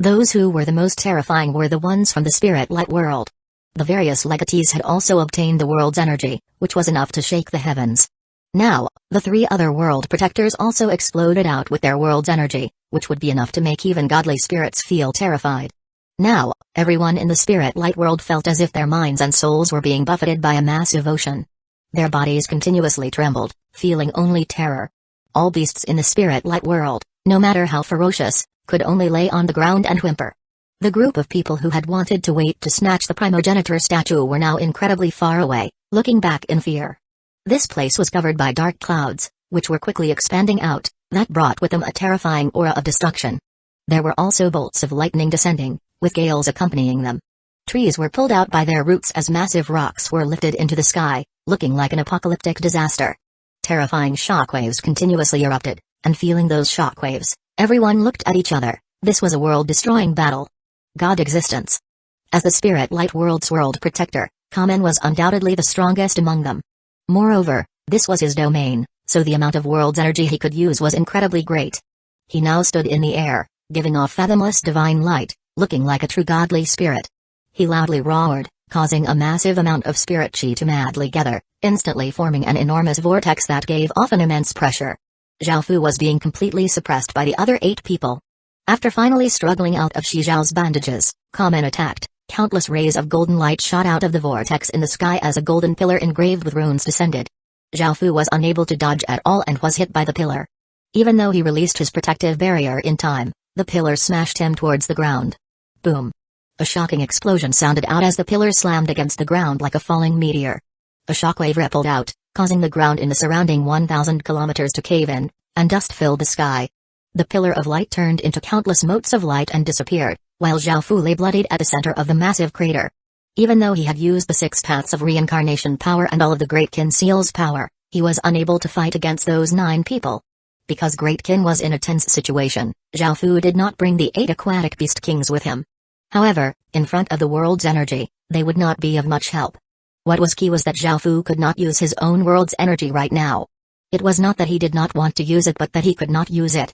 Those who were the most terrifying were the ones from the spirit light world. The various legatees had also obtained the world's energy, which was enough to shake the heavens. Now, the three other world protectors also exploded out with their world's energy, which would be enough to make even godly spirits feel terrified. Now, everyone in the spirit light world felt as if their minds and souls were being buffeted by a massive ocean. Their bodies continuously trembled, feeling only terror. All beasts in the spirit light world, no matter how ferocious, could only lay on the ground and whimper. The group of people who had wanted to wait to snatch the primogenitor statue were now incredibly far away, looking back in fear. This place was covered by dark clouds, which were quickly expanding out, that brought with them a terrifying aura of destruction. There were also bolts of lightning descending, with gales accompanying them. Trees were pulled out by their roots as massive rocks were lifted into the sky, looking like an apocalyptic disaster. Terrifying shockwaves continuously erupted, and feeling those shockwaves, everyone looked at each other. This was a world-destroying battle. God existence. As the spirit light world's world protector, Kamen was undoubtedly the strongest among them. Moreover, this was his domain, so the amount of world's energy he could use was incredibly great. He now stood in the air, giving off fathomless divine light, looking like a true godly spirit. He loudly roared, causing a massive amount of spirit chi to madly gather, instantly forming an enormous vortex that gave off an immense pressure. Zhaofu was being completely suppressed by the other 8 people. After finally struggling out of Shizhao's bandages, Kamen attacked. Countless rays of golden light shot out of the vortex in the sky as a golden pillar engraved with runes descended. Zhaofu was unable to dodge at all and was hit by the pillar. Even though he released his protective barrier in time, the pillar smashed him towards the ground. Boom! A shocking explosion sounded out as the pillar slammed against the ground like a falling meteor. A shockwave rippled out, causing the ground in the surrounding 1,000 kilometers to cave in, and dust filled the sky. The pillar of light turned into countless motes of light and disappeared, while Zhaofu lay bloodied at the center of the massive crater. Even though he had used the 6 paths of reincarnation power and all of the Great Kin Seal's power, he was unable to fight against those 9 people. Because Great Kin was in a tense situation, Zhaofu did not bring the 8 aquatic beast kings with him. However, in front of the world's energy, they would not be of much help. What was key was that Zhaofu could not use his own world's energy right now. It was not that he did not want to use it but that he could not use it.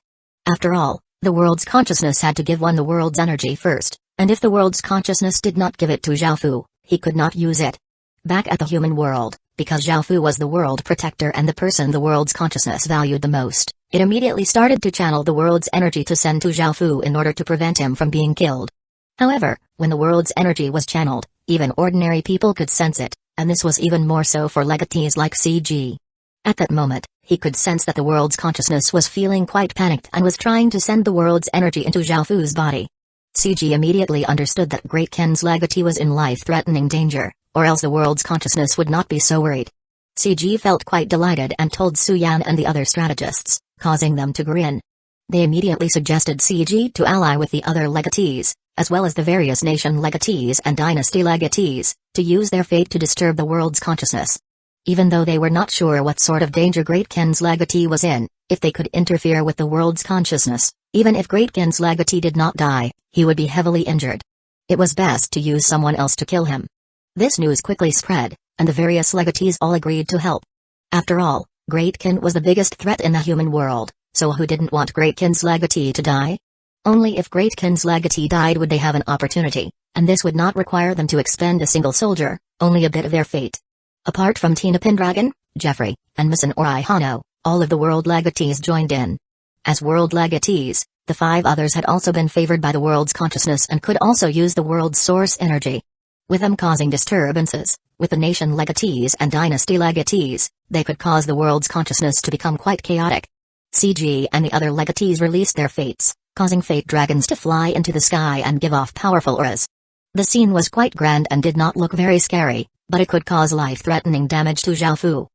After all, the world's consciousness had to give one the world's energy first, and if the world's consciousness did not give it to Zhaofu, he could not use it. Back at the human world, because Zhaofu was the world protector and the person the world's consciousness valued the most, it immediately started to channel the world's energy to send to Zhaofu in order to prevent him from being killed. However, when the world's energy was channeled, even ordinary people could sense it, and this was even more so for legatees like CG. At that moment, he could sense that the world's consciousness was feeling quite panicked and was trying to send the world's energy into Zhaofu's body. CG immediately understood that Great Kin's legatee was in life-threatening danger, or else the world's consciousness would not be so worried. CG felt quite delighted and told Su Yan and the other strategists, causing them to grin. They immediately suggested CG to ally with the other legatees, as well as the various nation legatees and dynasty legatees, to use their fate to disturb the world's consciousness. Even though they were not sure what sort of danger Great Kin's legatee was in, if they could interfere with the world's consciousness, even if Great Kin's legatee did not die, he would be heavily injured. It was best to use someone else to kill him. This news quickly spread, and the various legatees all agreed to help. After all, Great Kin was the biggest threat in the human world, so who didn't want Great Kin's legatee to die? Only if Great Kin's legatee died would they have an opportunity, and this would not require them to expend a single soldier, only a bit of their fate. Apart from Tina Pendragon, Jeffrey, and Misan Ori Hano, All of the world legatees joined in. As world legatees, the 5 others had also been favored by the world's consciousness and could also use the world's source energy. With them causing disturbances, with the nation legatees and dynasty legatees, they could cause the world's consciousness to become quite chaotic. CG and the other legatees released their fates, causing fate dragons to fly into the sky and give off powerful auras. The scene was quite grand and did not look very scary, but it could cause life-threatening damage to Xiaofu.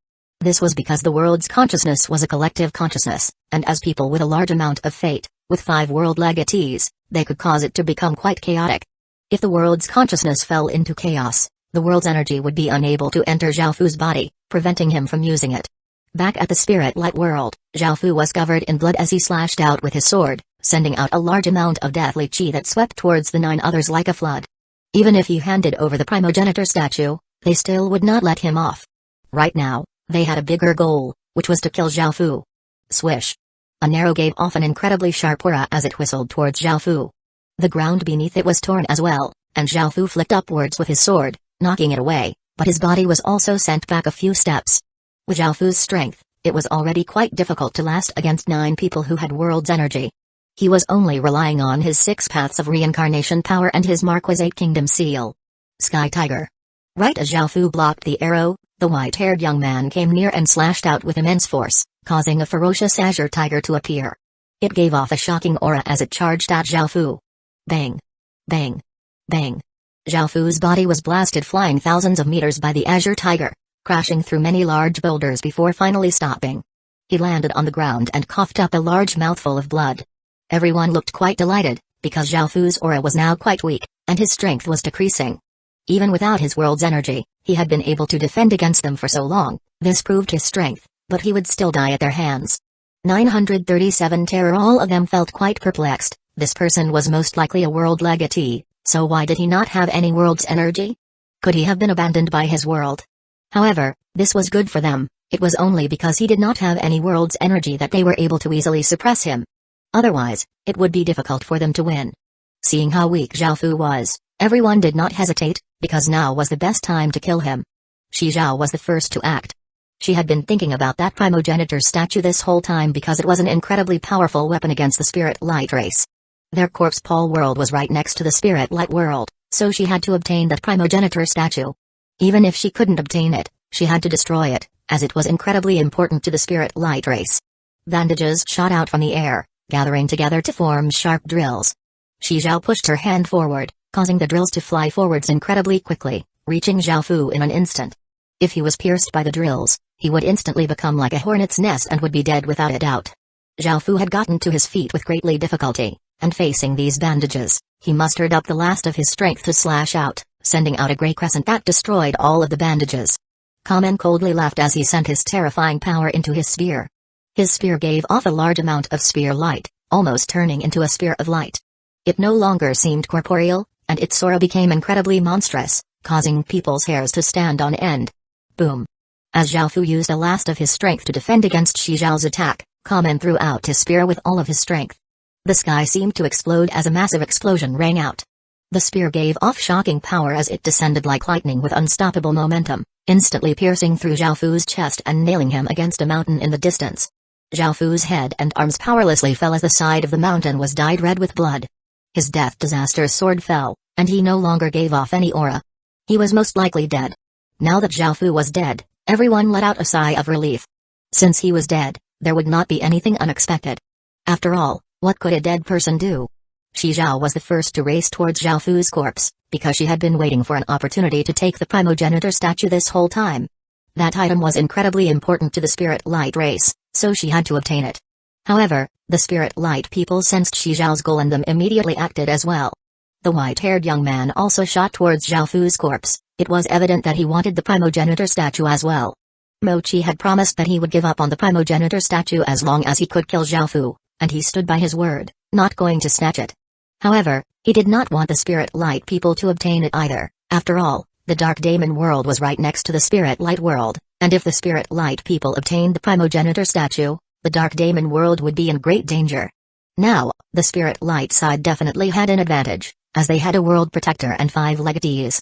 This was because the world's consciousness was a collective consciousness, and as people with a large amount of fate, with 5 world legatees, they could cause it to become quite chaotic. If the world's consciousness fell into chaos, the world's energy would be unable to enter Xiaofu's body, preventing him from using it. Back at the spirit light world, Xiaofu was covered in blood as he slashed out with his sword, sending out a large amount of deathly chi that swept towards the 9 others like a flood. Even if he handed over the primogenitor statue, they still would not let him off. Right now, they had a bigger goal, which was to kill Xiaofu. Swish. An arrow gave off an incredibly sharp aura as it whistled towards Xiaofu. The ground beneath it was torn as well, and Xiaofu flicked upwards with his sword, knocking it away, but his body was also sent back a few steps. With Xiaofu's strength, it was already quite difficult to last against 9 people who had world's energy. He was only relying on his 6 paths of reincarnation power and his Marquisate Kingdom seal. Sky Tiger. Right as Xiaofu blocked the arrow, the white-haired young man came near and slashed out with immense force, causing a ferocious azure tiger to appear. It gave off a shocking aura as it charged at Xiaofu. Bang! Bang! Bang! Xiaofu's body was blasted flying thousands of meters by the azure tiger, crashing through many large boulders before finally stopping. He landed on the ground and coughed up a large mouthful of blood. Everyone looked quite delighted, because Xiaofu's aura was now quite weak, and his strength was decreasing. Even without his world's energy, he had been able to defend against them for so long. This proved his strength, but he would still die at their hands. 937 terror. All of them felt quite perplexed. This person was most likely a world legatee, so why did he not have any world's energy? Could he have been abandoned by his world? However, this was good for them. It was only because he did not have any world's energy that they were able to easily suppress him. Otherwise, it would be difficult for them to win. Seeing how weak Xiaofu was, everyone did not hesitate, because now was the best time to kill him. Shi Zhao was the first to act. She had been thinking about that primogenitor statue this whole time because it was an incredibly powerful weapon against the spirit light race. Their corpse pole world was right next to the spirit light world, so she had to obtain that primogenitor statue. Even if she couldn't obtain it, she had to destroy it, as it was incredibly important to the spirit light race. Bandages shot out from the air, gathering together to form sharp drills. Shi Zhao pushed her hand forward, causing the drills to fly forwards incredibly quickly, reaching Xiaofu in an instant. If he was pierced by the drills, he would instantly become like a hornet's nest and would be dead without a doubt. Xiaofu had gotten to his feet with greatly difficulty, and facing these bandages, he mustered up the last of his strength to slash out, sending out a grey crescent that destroyed all of the bandages. Kamen coldly laughed as he sent his terrifying power into his spear. His spear gave off a large amount of spear light, almost turning into a spear of light. It no longer seemed corporeal, and its aura became incredibly monstrous, causing people's hairs to stand on end. Boom! As Xiaofu used the last of his strength to defend against Shi Zhao's attack, Kamen threw out his spear with all of his strength. The sky seemed to explode as a massive explosion rang out. The spear gave off shocking power as it descended like lightning with unstoppable momentum, instantly piercing through Xiaofu's chest and nailing him against a mountain in the distance. Xiaofu's head and arms powerlessly fell as the side of the mountain was dyed red with blood. His death disaster sword fell, and he no longer gave off any aura. He was most likely dead. Now that Xiaofu was dead, everyone let out a sigh of relief. Since he was dead, there would not be anything unexpected. After all, what could a dead person do? Shi Zhao was the first to race towards Xiaofu's corpse, because she had been waiting for an opportunity to take the primogenitor statue this whole time. That item was incredibly important to the spirit light race, so she had to obtain it. However, the spirit light people sensed Shi Zhao's goal and them immediately acted as well. The white-haired young man also shot towards Xiaofu's corpse. It was evident that he wanted the primogenitor statue as well. Mochi had promised that he would give up on the primogenitor statue as long as he could kill Xiaofu, and he stood by his word, not going to snatch it. However, he did not want the spirit light people to obtain it either. After all, the dark daemon world was right next to the spirit light world, and if the spirit light people obtained the primogenitor statue, the dark daemon world would be in great danger. Now, the spirit light side definitely had an advantage, as they had a world protector and 5 legatees.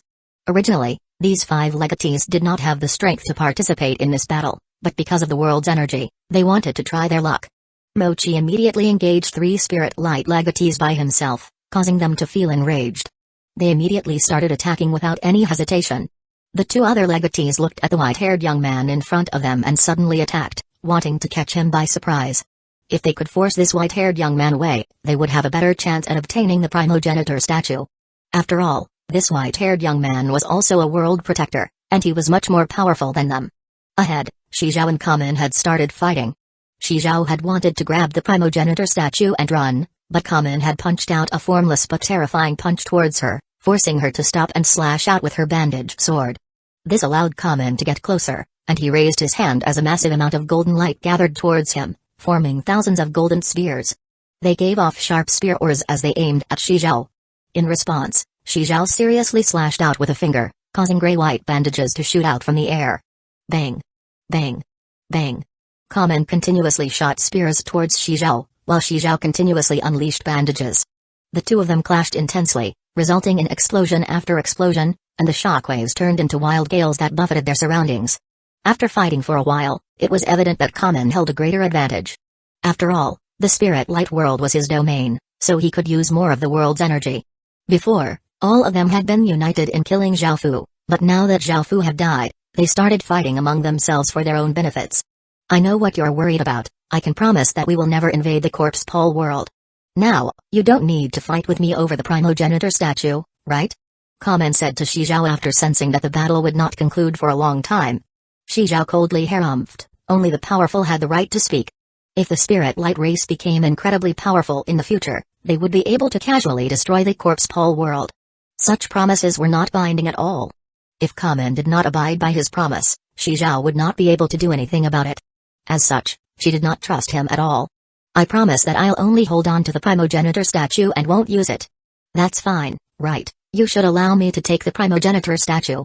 Originally, these 5 legatees did not have the strength to participate in this battle, but because of the world's energy, they wanted to try their luck. Mochi immediately engaged 3 spirit light legatees by himself, causing them to feel enraged. They immediately started attacking without any hesitation. The 2 other legatees looked at the white-haired young man in front of them and suddenly attacked, wanting to catch him by surprise. If they could force this white-haired young man away, they would have a better chance at obtaining the primogenitor statue. After all, this white-haired young man was also a world protector, and he was much more powerful than them. Ahead, Shizhou and Kamen had started fighting. Shizhou had wanted to grab the primogenitor statue and run, but Kamen had punched out a formless but terrifying punch towards her, forcing her to stop and slash out with her bandaged sword. This allowed Kamen to get closer, and he raised his hand as a massive amount of golden light gathered towards him, forming thousands of golden spears. They gave off sharp spear oars as they aimed at Shizhou. In response, Shizhou seriously slashed out with a finger, causing gray-white bandages to shoot out from the air. Bang! Bang! Bang! Kamen continuously shot spears towards Shizhou, while Shizhou continuously unleashed bandages. The 2 of them clashed intensely, resulting in explosion after explosion, and the shockwaves turned into wild gales that buffeted their surroundings. After fighting for a while, it was evident that Kamen held a greater advantage. After all, the spirit light world was his domain, so he could use more of the world's energy. Before, all of them had been united in killing Zhaofu, but now that Zhaofu had died, they started fighting among themselves for their own benefits. I know what you're worried about. I can promise that we will never invade the corpse pole world. Now, you don't need to fight with me over the primogenitor statue, right? Kamen said to Shizhou after sensing that the battle would not conclude for a long time. Shizhou coldly harumphed, only the powerful had the right to speak. If the spirit light race became incredibly powerful in the future, they would be able to casually destroy the corpse pole world. Such promises were not binding at all. If Kamen did not abide by his promise, Shizhou would not be able to do anything about it. As such, she did not trust him at all. I promise that I'll only hold on to the primogenitor statue and won't use it. That's fine, right? You should allow me to take the primogenitor statue.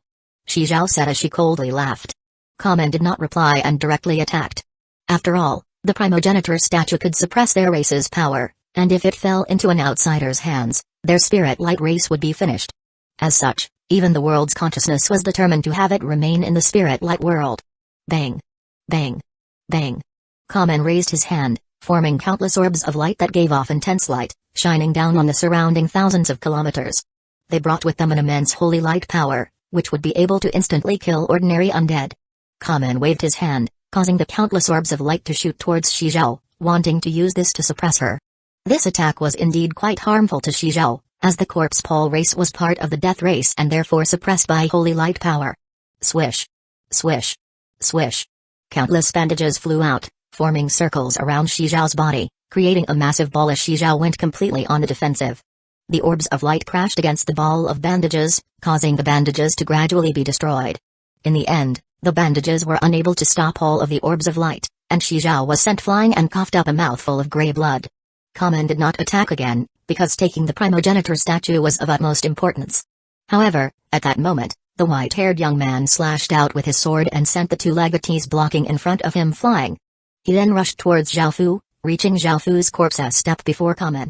Shizhou said as she coldly laughed. Kamen did not reply and directly attacked. After all, the primogenitor statue could suppress their race's power, and if it fell into an outsider's hands, their spirit light race would be finished. As such, even the world's consciousness was determined to have it remain in the spirit light world. Bang! Bang! Bang! Kamen raised his hand, forming countless orbs of light that gave off intense light, shining down on the surrounding thousands of kilometers. They brought with them an immense holy light power, which would be able to instantly kill ordinary undead. Kamen waved his hand, causing the countless orbs of light to shoot towards Shizhou, wanting to use this to suppress her. This attack was indeed quite harmful to Shizhou, as the corpse pole race was part of the death race and therefore suppressed by holy light power. Swish! Swish! Swish! Countless bandages flew out, forming circles around Shizhou's body, creating a massive ball as Shizhou went completely on the defensive. The orbs of light crashed against the ball of bandages, causing the bandages to gradually be destroyed. In the end, the bandages were unable to stop all of the orbs of light, and Shizhou was sent flying and coughed up a mouthful of gray blood. Kamen did not attack again, because taking the primogenitor statue was of utmost importance. However, at that moment, the white-haired young man slashed out with his sword and sent the 2 legatees blocking in front of him flying. He then rushed towards Zhaofu, reaching Zhaofu's corpse a step before Kamen.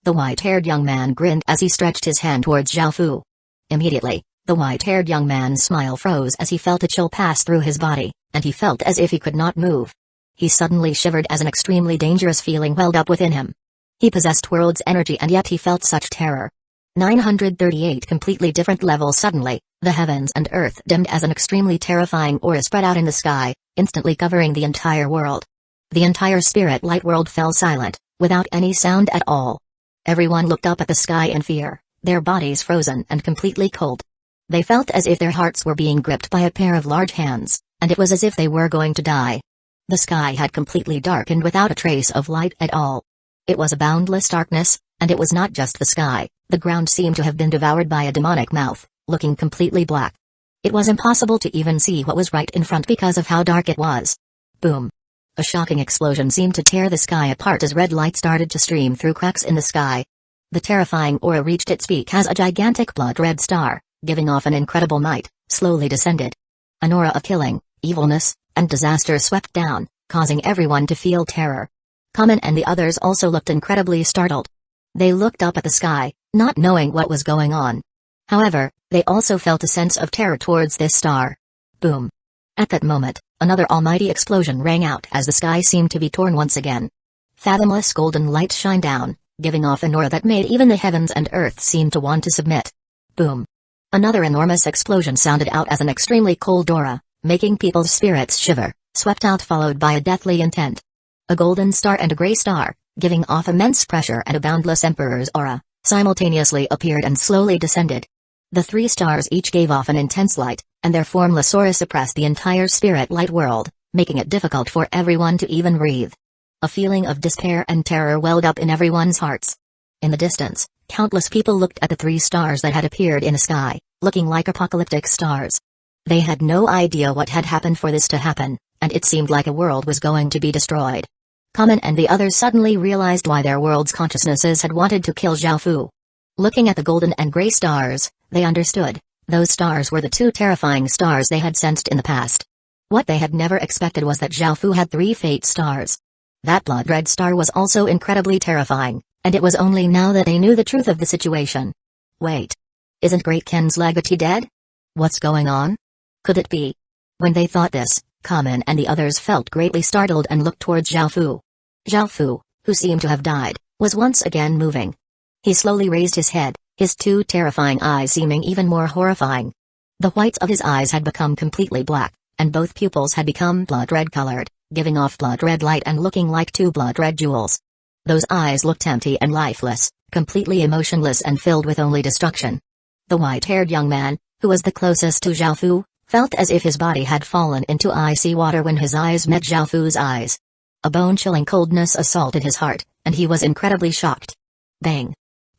The white-haired young man grinned as he stretched his hand towards Zhaofu. Immediately, the white-haired young man's smile froze as he felt a chill pass through his body, and he felt as if he could not move. He suddenly shivered as an extremely dangerous feeling welled up within him. He possessed world's energy and yet he felt such terror. 938 completely different levels. Suddenly, the heavens and earth dimmed as an extremely terrifying aura spread out in the sky, instantly covering the entire world. The entire spirit light world fell silent, without any sound at all. Everyone looked up at the sky in fear, their bodies frozen and completely cold. They felt as if their hearts were being gripped by a pair of large hands, and it was as if they were going to die. The sky had completely darkened without a trace of light at all. It was a boundless darkness, and it was not just the sky, the ground seemed to have been devoured by a demonic mouth, looking completely black. It was impossible to even see what was right in front because of how dark it was. Boom! A shocking explosion seemed to tear the sky apart as red light started to stream through cracks in the sky. The terrifying aura reached its peak as a gigantic blood-red star, giving off an incredible light, slowly descended. An aura of killing, evilness, and disaster swept down, causing everyone to feel terror. Kamen and the others also looked incredibly startled. They looked up at the sky, not knowing what was going on. However, they also felt a sense of terror towards this star. Boom! At that moment, Another almighty explosion rang out as the sky seemed to be torn once again. Fathomless golden light shined down, giving off an aura that made even the heavens and earth seem to want to submit. Boom. Another enormous explosion sounded out as an extremely cold aura, making people's spirits shiver, swept out followed by a deathly intent. A golden star and a gray star, giving off immense pressure and a boundless emperor's aura, simultaneously appeared and slowly descended. The three stars each gave off an intense light, and their formless aura suppressed the entire spirit light world, making it difficult for everyone to even breathe. A feeling of despair and terror welled up in everyone's hearts. In the distance, countless people looked at the three stars that had appeared in the sky, looking like apocalyptic stars. They had no idea what had happened for this to happen, and it seemed like a world was going to be destroyed. Kamen and the others suddenly realized why their world's consciousnesses had wanted to kill Zhao Fu. Looking at the golden and gray stars, they understood. Those stars were the two terrifying stars they had sensed in the past. What they had never expected was that Zhao Fu had three fate stars. That blood red star was also incredibly terrifying, and it was only now that they knew the truth of the situation. Wait. Isn't Great Ken's legatee dead? What's going on? Could it be? When they thought this, Kamen and the others felt greatly startled and looked towards Zhao Fu. Zhao Fu, who seemed to have died, was once again moving. He slowly raised his head, his two terrifying eyes seeming even more horrifying. The whites of his eyes had become completely black, and both pupils had become blood red colored, giving off blood red light and looking like two blood red jewels. Those eyes looked empty and lifeless, completely emotionless and filled with only destruction. The white-haired young man, who was the closest to Zhao Fu, felt as if his body had fallen into icy water when his eyes met Zhao Fu's eyes. A bone-chilling coldness assaulted his heart, and he was incredibly shocked. Bang!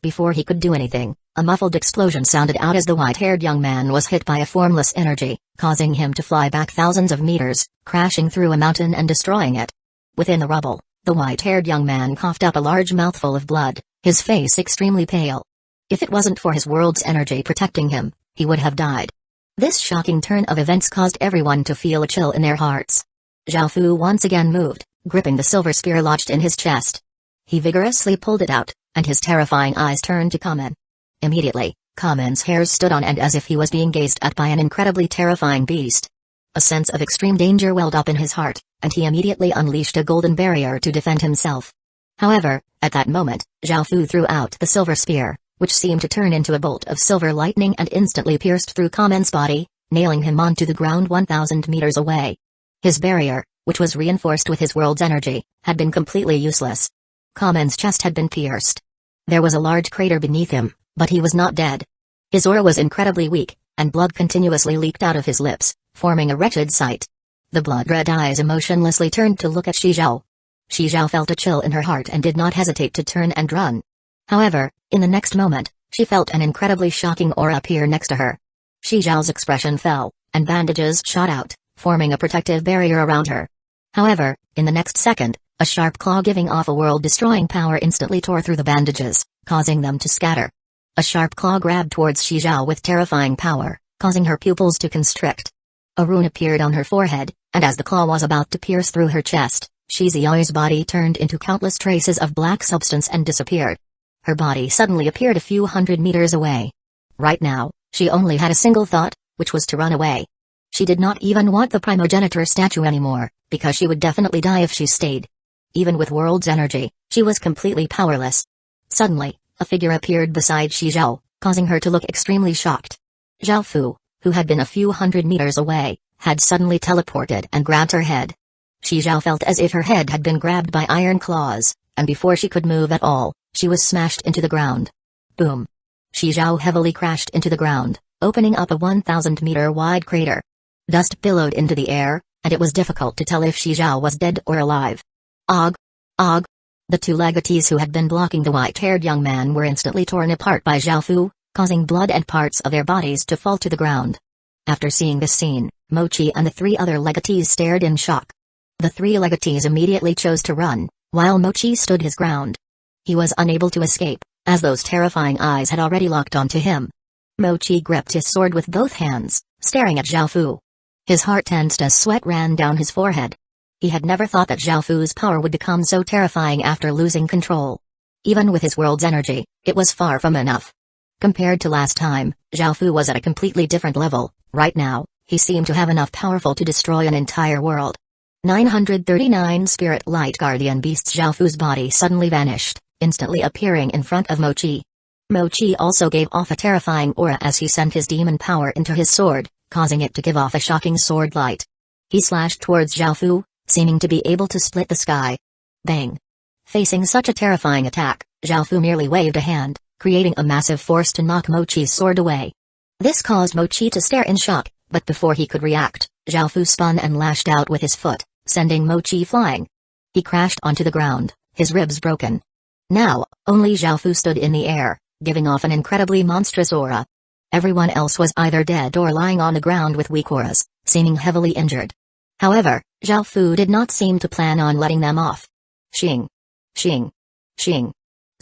Before he could do anything, a muffled explosion sounded out as the white-haired young man was hit by a formless energy, causing him to fly back thousands of meters, crashing through a mountain and destroying it. Within the rubble, the white-haired young man coughed up a large mouthful of blood, his face extremely pale. If it wasn't for his world's energy protecting him, he would have died. This shocking turn of events caused everyone to feel a chill in their hearts. Zhao Fu once again moved, gripping the silver spear lodged in his chest. He vigorously pulled it out, and his terrifying eyes turned to Kamen. Immediately, Kamen's hairs stood on end as if he was being gazed at by an incredibly terrifying beast. A sense of extreme danger welled up in his heart, and he immediately unleashed a golden barrier to defend himself. However, at that moment, Zhao Fu threw out the silver spear, which seemed to turn into a bolt of silver lightning and instantly pierced through Kamen's body, nailing him onto the ground 1,000 meters away. His barrier, which was reinforced with his world's energy, had been completely useless. Kamen's chest had been pierced. There was a large crater beneath him, but he was not dead. His aura was incredibly weak, and blood continuously leaked out of his lips, forming a wretched sight. The blood-red eyes emotionlessly turned to look at Shizhou. Shizhou felt a chill in her heart and did not hesitate to turn and run. However, in the next moment, she felt an incredibly shocking aura appear next to her. Shizhou's expression fell, and bandages shot out, forming a protective barrier around her. However, in the next second, a sharp claw giving off a world-destroying power instantly tore through the bandages, causing them to scatter. A sharp claw grabbed towards Shizhou with terrifying power, causing her pupils to constrict. A rune appeared on her forehead, and as the claw was about to pierce through her chest, Shizhou's body turned into countless traces of black substance and disappeared. Her body suddenly appeared a few hundred meters away. Right now, she only had a single thought, which was to run away. She did not even want the primogenitor statue anymore, because she would definitely die if she stayed. Even with world's energy, she was completely powerless. Suddenly, a figure appeared beside Shizhou, causing her to look extremely shocked. Zhao Fu, who had been a few hundred meters away, had suddenly teleported and grabbed her head. Shizhou felt as if her head had been grabbed by iron claws, and before she could move at all, she was smashed into the ground. Boom! Shizhou heavily crashed into the ground, opening up a 1,000-meter wide crater. Dust billowed into the air, and it was difficult to tell if Shizhou was dead or alive. Og! Og! The two legatees who had been blocking the white-haired young man were instantly torn apart by Zhao Fu, causing blood and parts of their bodies to fall to the ground. After seeing this scene, Mochi and the three other legatees stared in shock. The three legatees immediately chose to run, while Mochi stood his ground. He was unable to escape, as those terrifying eyes had already locked onto him. Mochi gripped his sword with both hands, staring at Zhao Fu. His heart tensed as sweat ran down his forehead. He had never thought that Zhao Fu's power would become so terrifying after losing control. Even with his world's energy, it was far from enough. Compared to last time, Zhao Fu was at a completely different level. Right now, He seemed to have enough powerful to destroy an entire world. 939 Spirit Light Guardian Beasts. Zhaofu's body suddenly vanished, instantly appearing in front of Mochi. Mochi also gave off a terrifying aura as he sent his demon power into his sword, causing it to give off a shocking sword light. He slashed towards Zhaofu, seeming to be able to split the sky. Bang! Facing such a terrifying attack, Zhaofu merely waved a hand, creating a massive force to knock Mochi's sword away. This caused Mochi to stare in shock, but before he could react, Zhaofu spun and lashed out with his foot, sending Mochi flying. He crashed onto the ground, his ribs broken. Now, only Zhaofu stood in the air, giving off an incredibly monstrous aura. Everyone else was either dead or lying on the ground with weak auras, seeming heavily injured. However, Zhaofu did not seem to plan on letting them off. Shing! Shing! Shing!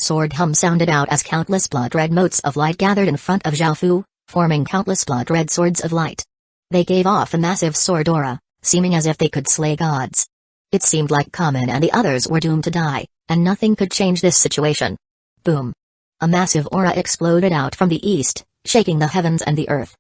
Sword hum sounded out as countless blood-red motes of light gathered in front of Zhaofu, forming countless blood-red swords of light. They gave off a massive sword aura, seeming as if they could slay gods. It seemed like Kamen and the others were doomed to die, and nothing could change this situation. Boom! A massive aura exploded out from the east, shaking the heavens and the earth.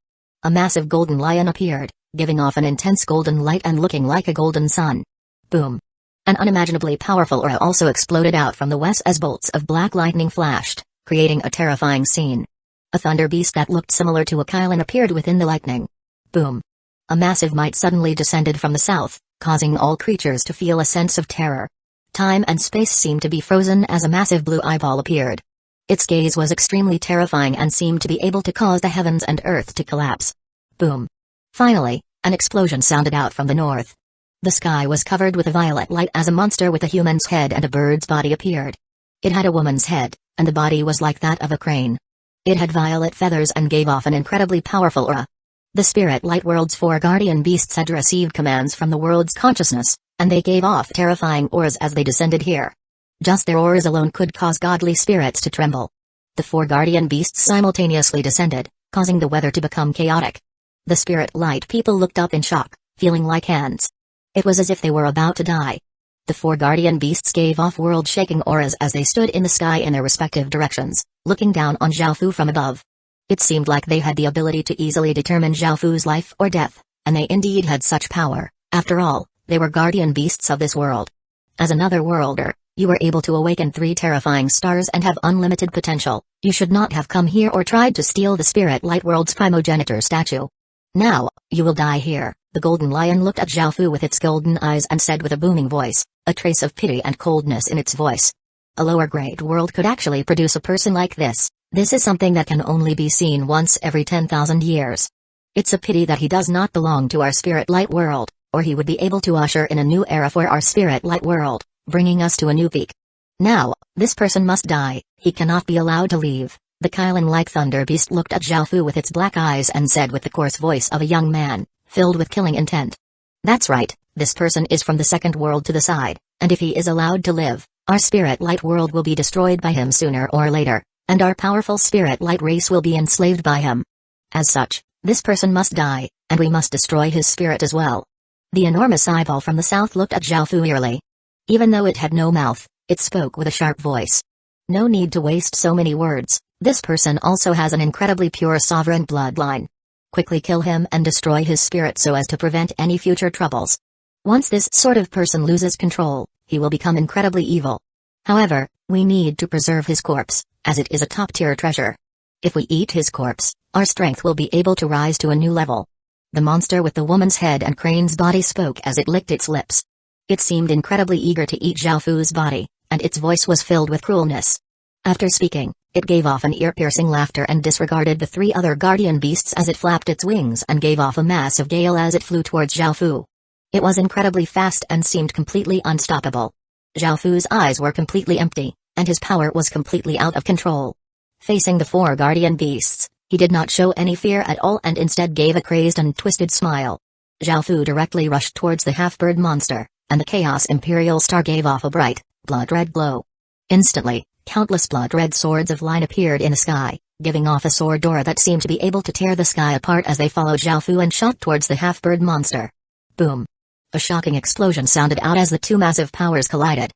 A massive golden lion appeared, giving off an intense golden light and looking like a golden sun. Boom! An unimaginably powerful aura also exploded out from the west as bolts of black lightning flashed, creating a terrifying scene. A thunder beast that looked similar to a Kylan appeared within the lightning. Boom! A massive might suddenly descended from the south, causing all creatures to feel a sense of terror. Time and space seemed to be frozen as a massive blue eyeball appeared. Its gaze was extremely terrifying and seemed to be able to cause the heavens and earth to collapse. Boom! Finally, an explosion sounded out from the north. The sky was covered with a violet light as a monster with a human's head and a bird's body appeared. It had a woman's head, and the body was like that of a crane. It had violet feathers and gave off an incredibly powerful aura. The Spirit Light World's 4 guardian beasts had received commands from the world's consciousness, and they gave off terrifying auras as they descended here. Just their auras alone could cause godly spirits to tremble. The 4 guardian beasts simultaneously descended, causing the weather to become chaotic. The Spirit Light people looked up in shock, feeling like ants. It was as if they were about to die. The 4 guardian beasts gave off world-shaking auras as they stood in the sky in their respective directions, looking down on Zhaofu from above. It seemed like they had the ability to easily determine Zhaofu's life or death, and they indeed had such power. After all, they were guardian beasts of this world. As another worlder, you were able to awaken 3 terrifying stars and have unlimited potential. You should not have come here or tried to steal the Spirit Light World's primogenitor statue. Now, you will die here. The golden lion looked at Zhaofu with its golden eyes and said with a booming voice, a trace of pity and coldness in its voice. A lower grade world could actually produce a person like this. This is something that can only be seen once every 10,000 years. It's a pity that he does not belong to our Spirit Light World, or he would be able to usher in a new era for our Spirit Light World, bringing us to a new peak. Now, this person must die. He cannot be allowed to leave. The Kylan-like thunder beast looked at Zhaofu with its black eyes and said with the coarse voice of a young man, filled with killing intent. That's right, this person is from the second world to the side, and if he is allowed to live, our Spirit Light World will be destroyed by him sooner or later, and our powerful Spirit Light race will be enslaved by him. As such, this person must die, and we must destroy his spirit as well. The enormous eyeball from the south looked at Zhaofu eerily. Even though it had no mouth, it spoke with a sharp voice. No need to waste so many words, this person also has an incredibly pure sovereign bloodline. Quickly kill him and destroy his spirit so as to prevent any future troubles. Once this sort of person loses control, he will become incredibly evil. However, we need to preserve his corpse, as it is a top-tier treasure. If we eat his corpse, our strength will be able to rise to a new level. The monster with the woman's head and crane's body spoke as it licked its lips. It seemed incredibly eager to eat Zhaofu's body, and its voice was filled with cruelness. After speaking, it gave off an ear-piercing laughter and disregarded the 3 other guardian beasts as it flapped its wings and gave off a massive gale as it flew towards Zhaofu. It was incredibly fast and seemed completely unstoppable. Zhaofu's eyes were completely empty, and his power was completely out of control. Facing the 4 guardian beasts, he did not show any fear at all and instead gave a crazed and twisted smile. Zhaofu directly rushed towards the half-bird monster, and the Chaos Imperial Star gave off a bright, blood-red glow. Instantly, countless blood-red swords of light appeared in the sky, giving off a sword aura that seemed to be able to tear the sky apart as they followed Zhaofu and shot towards the half-bird monster. Boom! A shocking explosion sounded out as the 2 massive powers collided.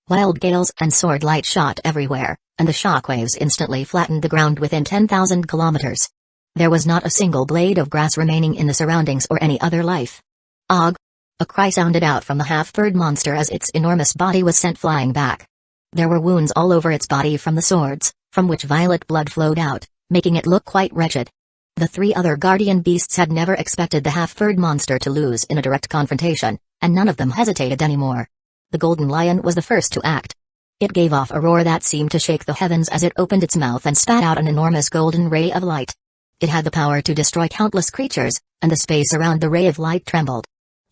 Wild gales and sword light shot everywhere, and the shockwaves instantly flattened the ground within 10,000 kilometers. There was not a single blade of grass remaining in the surroundings or any other life. Og! A cry sounded out from the half-bird monster as its enormous body was sent flying back. There were wounds all over its body from the swords, from which violet blood flowed out, making it look quite wretched. The three other guardian beasts had never expected the half-bird monster to lose in a direct confrontation, and none of them hesitated anymore. The golden lion was the first to act. It gave off a roar that seemed to shake the heavens as it opened its mouth and spat out an enormous golden ray of light. It had the power to destroy countless creatures, and the space around the ray of light trembled.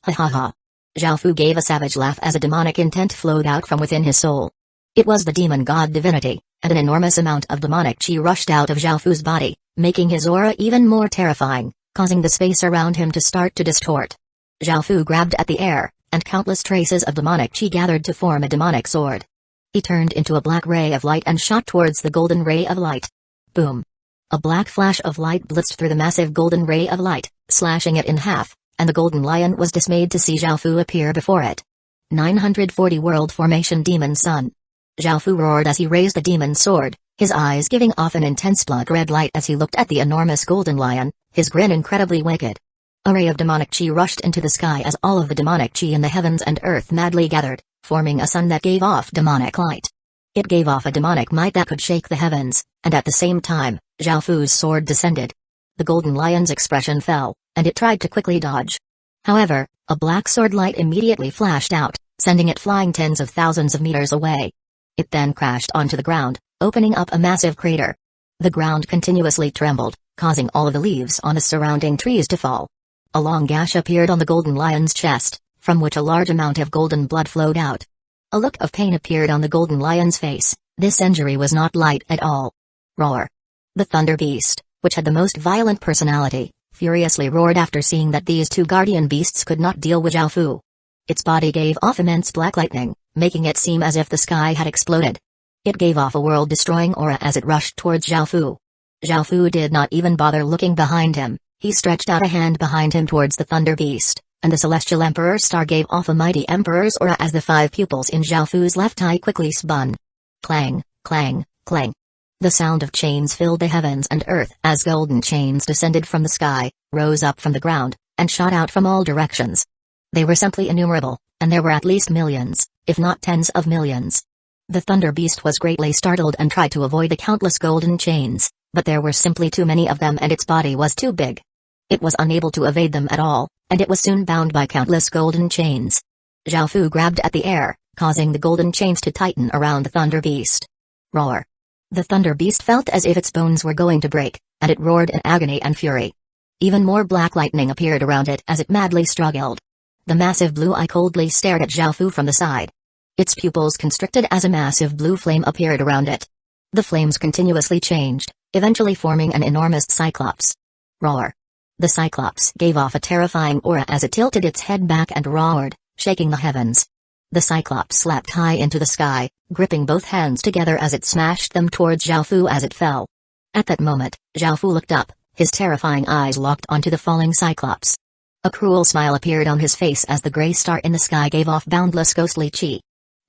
Ha ha ha. Zhao Fu gave a savage laugh as a demonic intent flowed out from within his soul. It was the demon god divinity, and an enormous amount of demonic chi rushed out of Zhao Fu's body, making his aura even more terrifying, causing the space around him to start to distort. Zhao Fu grabbed at the air, and countless traces of demonic chi gathered to form a demonic sword. He turned into a black ray of light and shot towards the golden ray of light. Boom! A black flash of light blitzed through the massive golden ray of light, slashing it in half, and the golden lion was dismayed to see Zhao Fu appear before it. 940 World Formation Demon Sun. Zhao Fu roared as he raised the demon sword, his eyes giving off an intense blood-red light as he looked at the enormous golden lion, his grin incredibly wicked. A ray of demonic chi rushed into the sky as all of the demonic chi in the heavens and earth madly gathered, forming a sun that gave off demonic light. It gave off a demonic might that could shake the heavens, and at the same time, Zhao Fu's sword descended. The golden lion's expression fell, and it tried to quickly dodge. However, a black sword light immediately flashed out, sending it flying tens of thousands of meters away. It then crashed onto the ground, opening up a massive crater. The ground continuously trembled, causing all of the leaves on the surrounding trees to fall. A long gash appeared on the golden lion's chest, from which a large amount of golden blood flowed out. A look of pain appeared on the golden lion's face. This injury was not light at all. Roar! The thunder beast, which had the most violent personality, furiously roared after seeing that these two guardian beasts could not deal with Zhao Fu. Its body gave off immense black lightning, making it seem as if the sky had exploded. It gave off a world-destroying aura as it rushed towards Zhao Fu. Zhao Fu did not even bother looking behind him. He stretched out a hand behind him towards the thunder beast, and the celestial emperor star gave off a mighty emperor's aura as the 5 pupils in Zhao Fu's left eye quickly spun. Clang, clang, clang. The sound of chains filled the heavens and earth as golden chains descended from the sky, rose up from the ground, and shot out from all directions. They were simply innumerable, and there were at least millions, if not tens of millions. The thunder beast was greatly startled and tried to avoid the countless golden chains, but there were simply too many of them and its body was too big. It was unable to evade them at all, and it was soon bound by countless golden chains. Zhao Fu grabbed at the air, causing the golden chains to tighten around the thunder beast. Roar! The thunder beast felt as if its bones were going to break, and it roared in agony and fury. Even more black lightning appeared around it as it madly struggled. The massive blue eye coldly stared at Zhao Fu from the side. Its pupils constricted as a massive blue flame appeared around it. The flames continuously changed, eventually forming an enormous cyclops. Roar! The cyclops gave off a terrifying aura as it tilted its head back and roared, shaking the heavens. The cyclops slapped high into the sky, gripping both hands together as it smashed them towards Zhao Fu as it fell. At that moment, Zhao Fu looked up, his terrifying eyes locked onto the falling cyclops. A cruel smile appeared on his face as the gray star in the sky gave off boundless ghostly chi.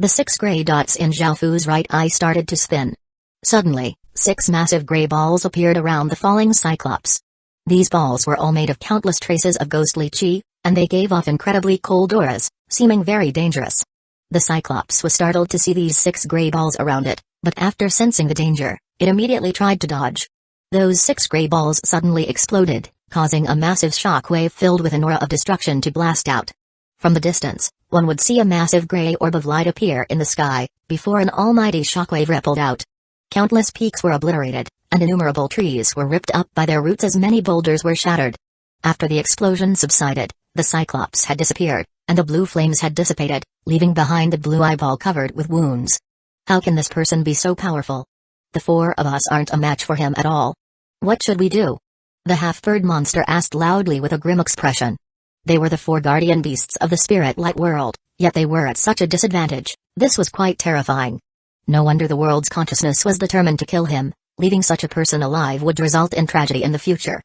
The 6 gray dots in Zhao Fu's right eye started to spin. Suddenly, 6 massive gray balls appeared around the falling cyclops. These balls were all made of countless traces of ghostly chi, and they gave off incredibly cold auras, seeming very dangerous. The cyclops was startled to see these 6 gray balls around it, but after sensing the danger, it immediately tried to dodge. Those 6 gray balls suddenly exploded, causing a massive shock wave filled with an aura of destruction to blast out. From the distance, one would see a massive gray orb of light appear in the sky, before an almighty shockwave rippled out. Countless peaks were obliterated, and innumerable trees were ripped up by their roots as many boulders were shattered. After the explosion subsided, the cyclops had disappeared, and the blue flames had dissipated, leaving behind the blue eyeball covered with wounds. How can this person be so powerful? The 4 of us aren't a match for him at all. What should we do? The half-bird monster asked loudly with a grim expression. They were the 4 guardian beasts of the spirit light world, yet they were at such a disadvantage. This was quite terrifying. No wonder the world's consciousness was determined to kill him. Leaving such a person alive would result in tragedy in the future.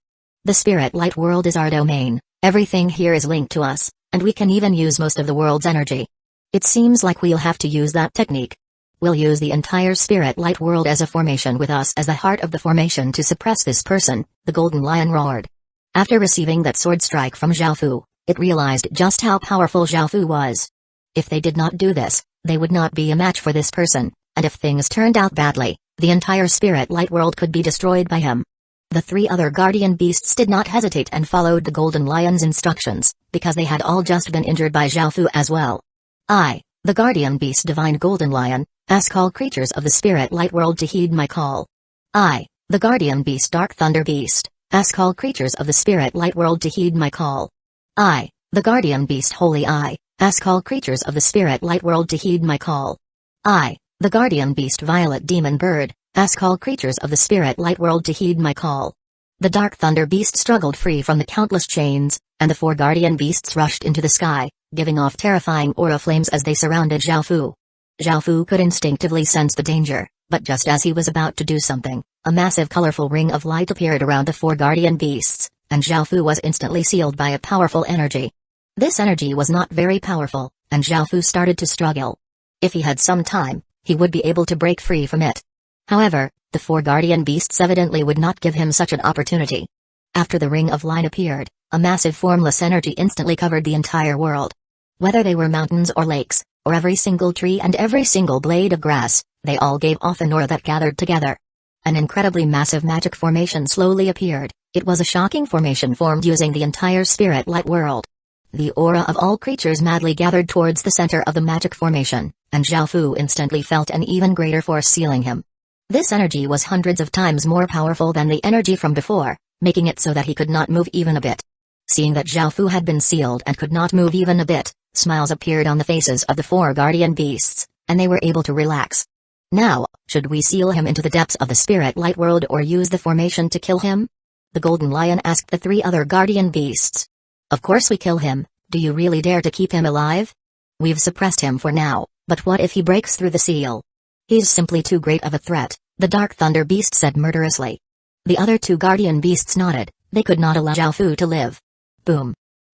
The spirit light world is our domain, everything here is linked to us, and we can even use most of the world's energy. It seems like we'll have to use that technique. We'll use the entire spirit light world as a formation with us as the heart of the formation to suppress this person," the Golden Lion roared. After receiving that sword strike from Zhao Fu, it realized just how powerful Zhao Fu was. If they did not do this, they would not be a match for this person, and if things turned out badly, the entire spirit light world could be destroyed by him. The three other guardian beasts did not hesitate and followed the Golden Lion's instructions, because they had all just been injured by Zhao Fu as well. "I, the guardian beast divine Golden Lion, ask all creatures of the spirit light world to heed my call. I, the guardian beast Dark Thunder Beast, ask all creatures of the spirit light world to heed my call. I, the guardian beast Holy Eye, ask all creatures of the spirit light world to heed my call. I, the guardian beast Violet Demon Bird, ask all creatures of the spirit light world to heed my call." The Dark Thunder Beast struggled free from the countless chains, and the four guardian beasts rushed into the sky, giving off terrifying aura flames as they surrounded Zhao Fu. Zhao Fu could instinctively sense the danger, but just as he was about to do something, a massive colorful ring of light appeared around the four guardian beasts, and Zhao Fu was instantly sealed by a powerful energy. This energy was not very powerful, and Zhao Fu started to struggle. If he had some time, he would be able to break free from it. However, the four guardian beasts evidently would not give him such an opportunity. After the ring of light appeared, a massive formless energy instantly covered the entire world. Whether they were mountains or lakes, or every single tree and every single blade of grass, they all gave off an aura that gathered together. An incredibly massive magic formation slowly appeared. It was a shocking formation formed using the entire spirit light world. The aura of all creatures madly gathered towards the center of the magic formation, and Zhao Fu instantly felt an even greater force sealing him. This energy was hundreds of times more powerful than the energy from before, making it so that he could not move even a bit. Seeing that Zhao Fu had been sealed and could not move even a bit, smiles appeared on the faces of the four guardian beasts, and they were able to relax. "Now, should we seal him into the depths of the spirit light world or use the formation to kill him?" the Golden Lion asked the three other guardian beasts. "Of course we kill him. Do you really dare to keep him alive? We've suppressed him for now, but what if he breaks through the seal? He's simply too great of a threat," the Dark Thunder Beast said murderously. The other two guardian beasts nodded. They could not allow Zhao Fu to live. Boom.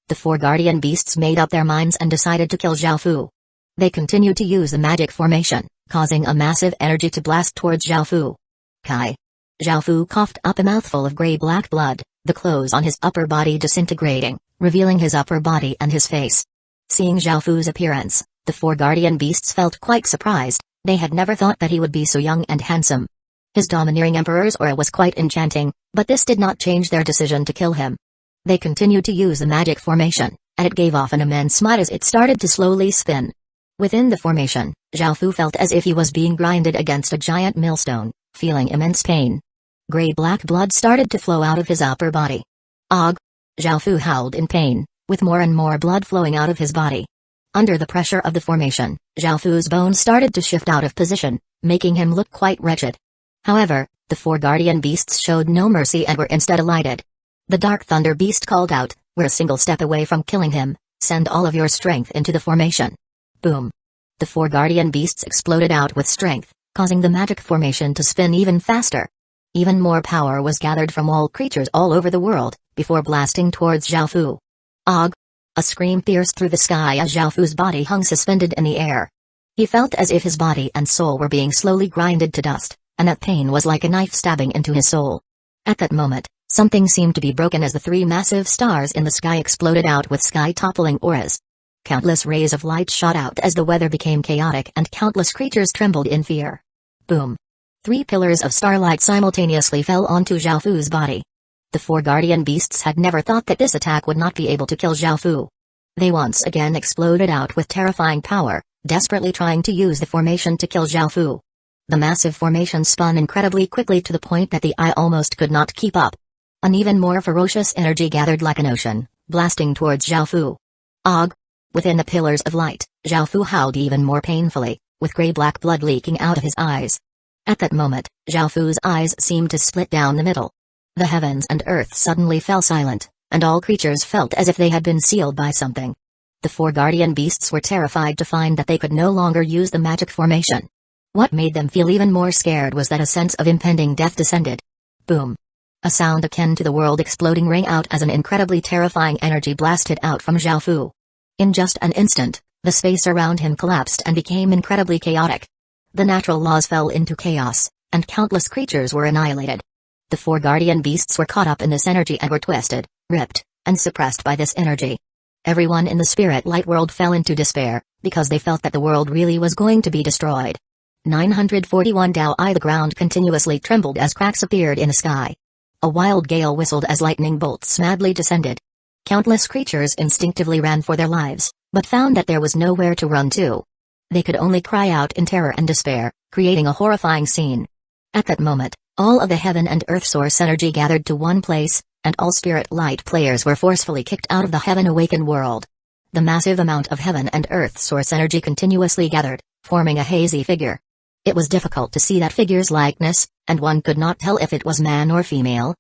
The four guardian beasts made up their minds and decided to kill Zhao Fu. They continued to use the magic formation, causing a massive energy to blast towards Zhao Fu. Kai. Zhao Fu coughed up a mouthful of gray-black blood, the clothes on his upper body disintegrating, revealing his upper body and his face. Seeing Zhao Fu's appearance, the four guardian beasts felt quite surprised. They had never thought that he would be so young and handsome. His domineering emperor's aura was quite enchanting, but this did not change their decision to kill him. They continued to use the magic formation, and it gave off an immense might as it started to slowly spin. Within the formation, Zhao Fu felt as if he was being grinded against a giant millstone, feeling immense pain. Gray-black blood started to flow out of his upper body. "Ugh!" Zhao Fu howled in pain, with more and more blood flowing out of his body. Under the pressure of the formation, Zhao Fu's bones started to shift out of position, making him look quite wretched. However, the four guardian beasts showed no mercy and were instead delighted. The Dark Thunder Beast called out, "We're a single step away from killing him. Send all of your strength into the formation." Boom. The four guardian beasts exploded out with strength, causing the magic formation to spin even faster. Even more power was gathered from all creatures all over the world, before blasting towards Zhao Fu. "Ugh!" A scream pierced through the sky as Zhao Fu's body hung suspended in the air. He felt as if his body and soul were being slowly grinded to dust, and that pain was like a knife stabbing into his soul. At that moment, something seemed to be broken as the three massive stars in the sky exploded out with sky-toppling auras. Countless rays of light shot out as the weather became chaotic and countless creatures trembled in fear. Boom. 3 pillars of starlight simultaneously fell onto Zhao Fu's body. The four guardian beasts had never thought that this attack would not be able to kill Zhao Fu. They once again exploded out with terrifying power, desperately trying to use the formation to kill Zhao Fu. The massive formation spun incredibly quickly to the point that the eye almost could not keep up. An even more ferocious energy gathered like an ocean, blasting towards Zhao Fu. Ugh! Within the pillars of light, Zhao Fu howled even more painfully, with gray-black blood leaking out of his eyes. At that moment, Zhao Fu's eyes seemed to split down the middle. The heavens and earth suddenly fell silent, and all creatures felt as if they had been sealed by something. The four guardian beasts were terrified to find that they could no longer use the magic formation. What made them feel even more scared was that a sense of impending death descended. Boom. A sound akin to the world exploding rang out as an incredibly terrifying energy blasted out from Zhao Fu. In just an instant, the space around him collapsed and became incredibly chaotic. The natural laws fell into chaos, and countless creatures were annihilated. The 4 guardian beasts were caught up in this energy and were twisted, ripped, and suppressed by this energy. Everyone in the spirit light world fell into despair, because they felt that the world really was going to be destroyed. 941 Dao I. The ground continuously trembled as cracks appeared in the sky. A wild gale whistled as lightning bolts madly descended. Countless creatures instinctively ran for their lives, but found that there was nowhere to run to. They could only cry out in terror and despair, creating a horrifying scene. At that moment, all of the heaven and earth source energy gathered to one place, and all spirit light players were forcefully kicked out of the heaven awakened world. The massive amount of heaven and earth source energy continuously gathered, forming a hazy figure. It was difficult to see that figure's likeness, and one could not tell if it was man or female.